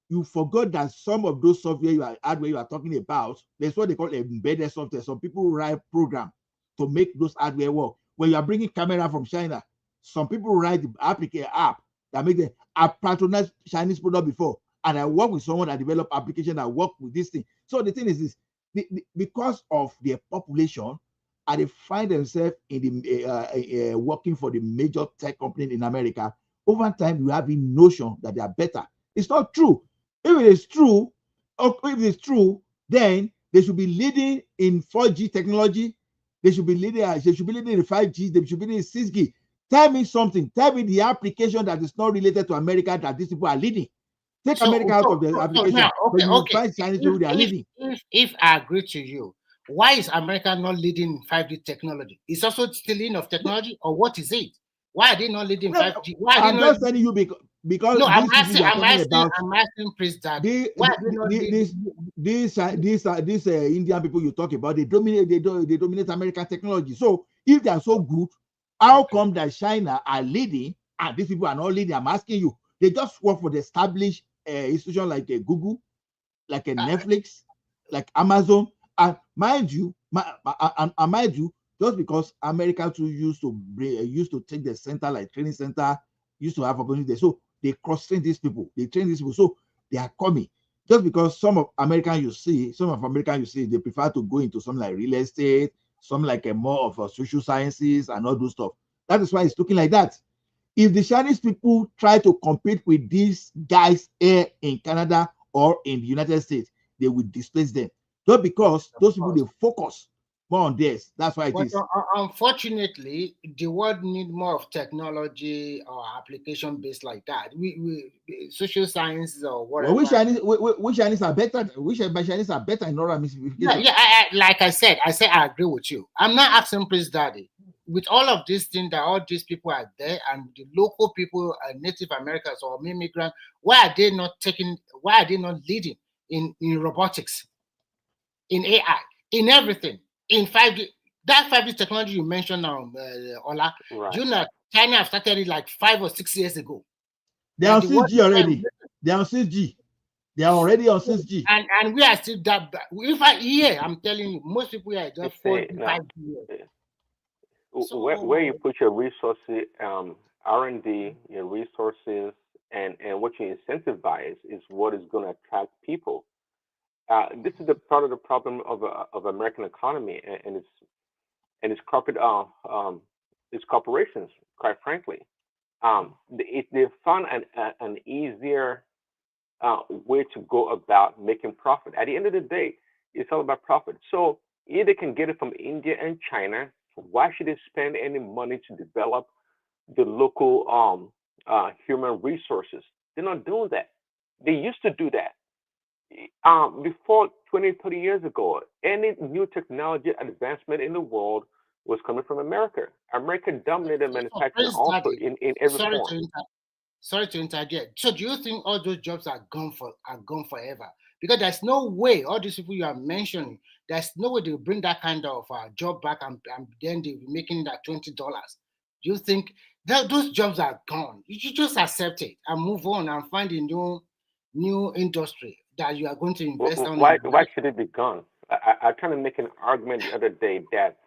You forgot that some of those hardware you are talking about, that's what they call embedded software. Some people write program to make those hardware work. When you are bringing camera from China, some people write the application app that make them. I patronized Chinese product before, and I work with someone that developed application that work with this thing. So the thing is this: because of their population, and they find themselves in the working for the major tech company in America. Over time, you have a notion that they are better. It's not true. If it is true, then they should be leading in 4G technology. They should be leading in 5G. They should be leading in 6G. Tell me something. Tell me the application that is not related to America that these people are leading. Take America out of the application. Find Chinese people they are leading. If I agree to you, why is America not leading 5G technology? It's also stealing of technology, or what is it? Why are they not leading 5G? I'm just telling you because because no, these people you are talking about, I'm asking Prince Daddy. Why these Indian people you talk about, they dominate American technology. So if they are so good, how come that China are leading and these people are not leading? I'm asking you. They just work for the established institution like a Google, like a Netflix, like Amazon, and mind you, just because America too used to take the center like training center, used to have opportunity there. So they cross-train these people, they train these people, so they are coming. Just because some of American you see, they prefer to go into something like real estate, some like a more of social sciences and all those stuff. That is why it's looking like that. If the Chinese people try to compete with these guys here in Canada or in the United States, they will displace them. Just because those people, they focus more on theirs. That's why it is. Unfortunately, the world need more of technology or application based like that. We social sciences or whatever. Well, which Chinese are better? Which Chinese are better in oral miscommunication? Like I said, I agree with you. I'm not asking Prince Daddy. With all of these things that all these people are there and the local people, Native Americans or immigrants, why are they not leading in robotics, in AI, in everything, in 5G? That 5G technology you mentioned now, Ola, you know, China have started it like 5 or 6 years ago. They are on 6G already. They are on 6G. They are already on 6G. And we are still that bad. I'm telling you, most people are just 4G, 5G. So, where you put your resources, R&D, your resources, and what you incentivize is what is going to attract people. This is the part of the problem of American economy and its corporations. Quite frankly, they found an easier way to go about making profit. At the end of the day, it's all about profit. So if they can get it from India and China, why should they spend any money to develop the local human resources? They're not doing that. They used to do that. Before 20, 30 years ago, any new technology advancement in the world was coming from America. America dominated manufacturing also in every form. Sorry to interject. So do you think all those jobs are gone forever? Because there's no way all these people you are mentioning, there's no way they'll bring that kind of job back and then they'll be making that $20. Do you think that those jobs are gone? You just accept it and move on and find a new industry that you are going to invest on. Why should it be gone? I tried to make an argument the other day that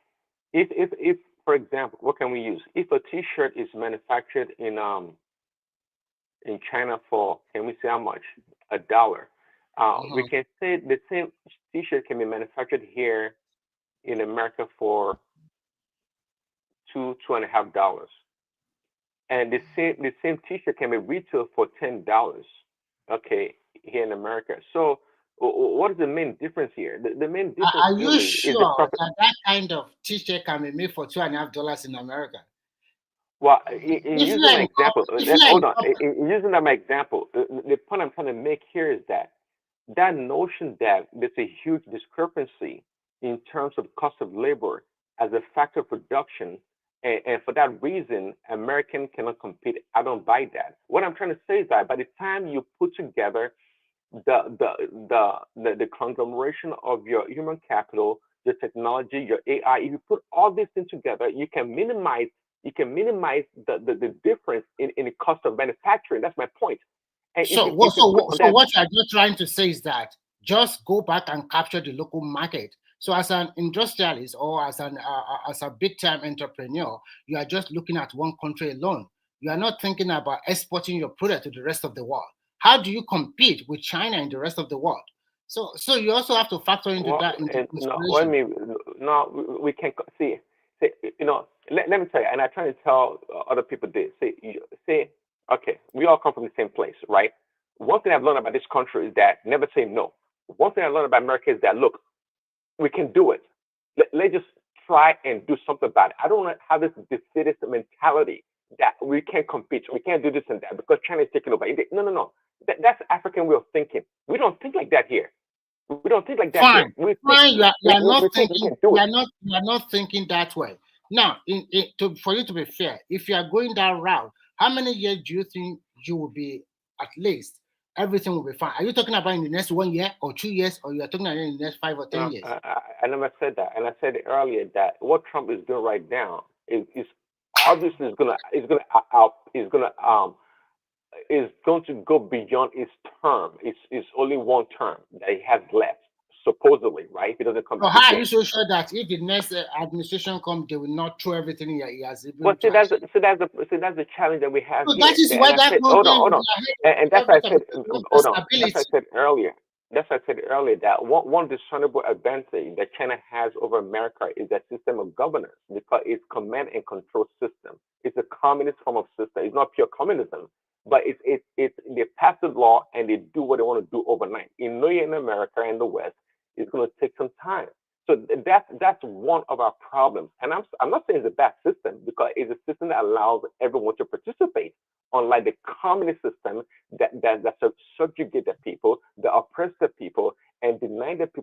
if for example, what can we use? If a T-shirt is manufactured in China for, can we say how much? $1. We can say the same T-shirt can be manufactured here in America for $2.50, and the same T-shirt can be retailed for $10. Okay, here in America. So, what is the main difference here? The main difference are you really sure is the profit. that kind of T-shirt can be made for $2.50 in America? Well, in using my example, hold on. In using that my example, the point I'm trying to make here is that notion that there's a huge discrepancy in terms of cost of labor as a factor of production, and for that reason, American cannot compete. I don't buy that. What I'm trying to say is that by the time you put together the conglomeration of your human capital, your technology, your AI, if you put all these things together, you can minimize the difference in the cost of manufacturing. That's my point. And so what you're trying to say is that just go back and capture the local market. So as an industrialist or as a big-time entrepreneur, you are just looking at one country alone. You are not thinking about exporting your product to the rest of the world. How do you compete with China and the rest of the world? So you also have to factor into that. We can see. You know, let me tell you, and I try to tell other people this. Say, okay, we all come from the same place, right? One thing I've learned about this country is that never say no. One thing I learned about America is that, look, we can do it. Let's just try and do something about it. I don't want to have this defeatist mentality that we can't compete, we can't do this and that because China is taking over. No. That's African way of thinking. We don't think like that here. We don't think like that here. You are not thinking that way. Now, for you to be fair, if you are going that route, how many years do you think you will be at least everything will be fine. Are you talking about in the next 1 year or 2 years, or you are talking about in the next 5 or 10 years? I never said that, and I said earlier that what Trump is doing right now is obviously is going to go beyond his term. It's only one term that he has left, supposedly, right? He doesn't come So back how are again. you so sure that if the next administration comes, they will not throw everything he has? Well, that's the challenge that we have So here. that is And why I that said, problem hold on, and that's why I said, hold on. That's why I said earlier. That's why I said earlier that one discernible advantage that China has over America is that system of governance, because it's command and control system. It's a communist form of system. It's not pure communism, but it's they pass the law and they do what they want to do overnight. In America and the West, it's going to take some time. So that's one of our problems. And I'm not saying it's a bad system, because it's a system that allows everyone to participate, unlike the communist system that subjugate the people, that oppress the people, and deny the people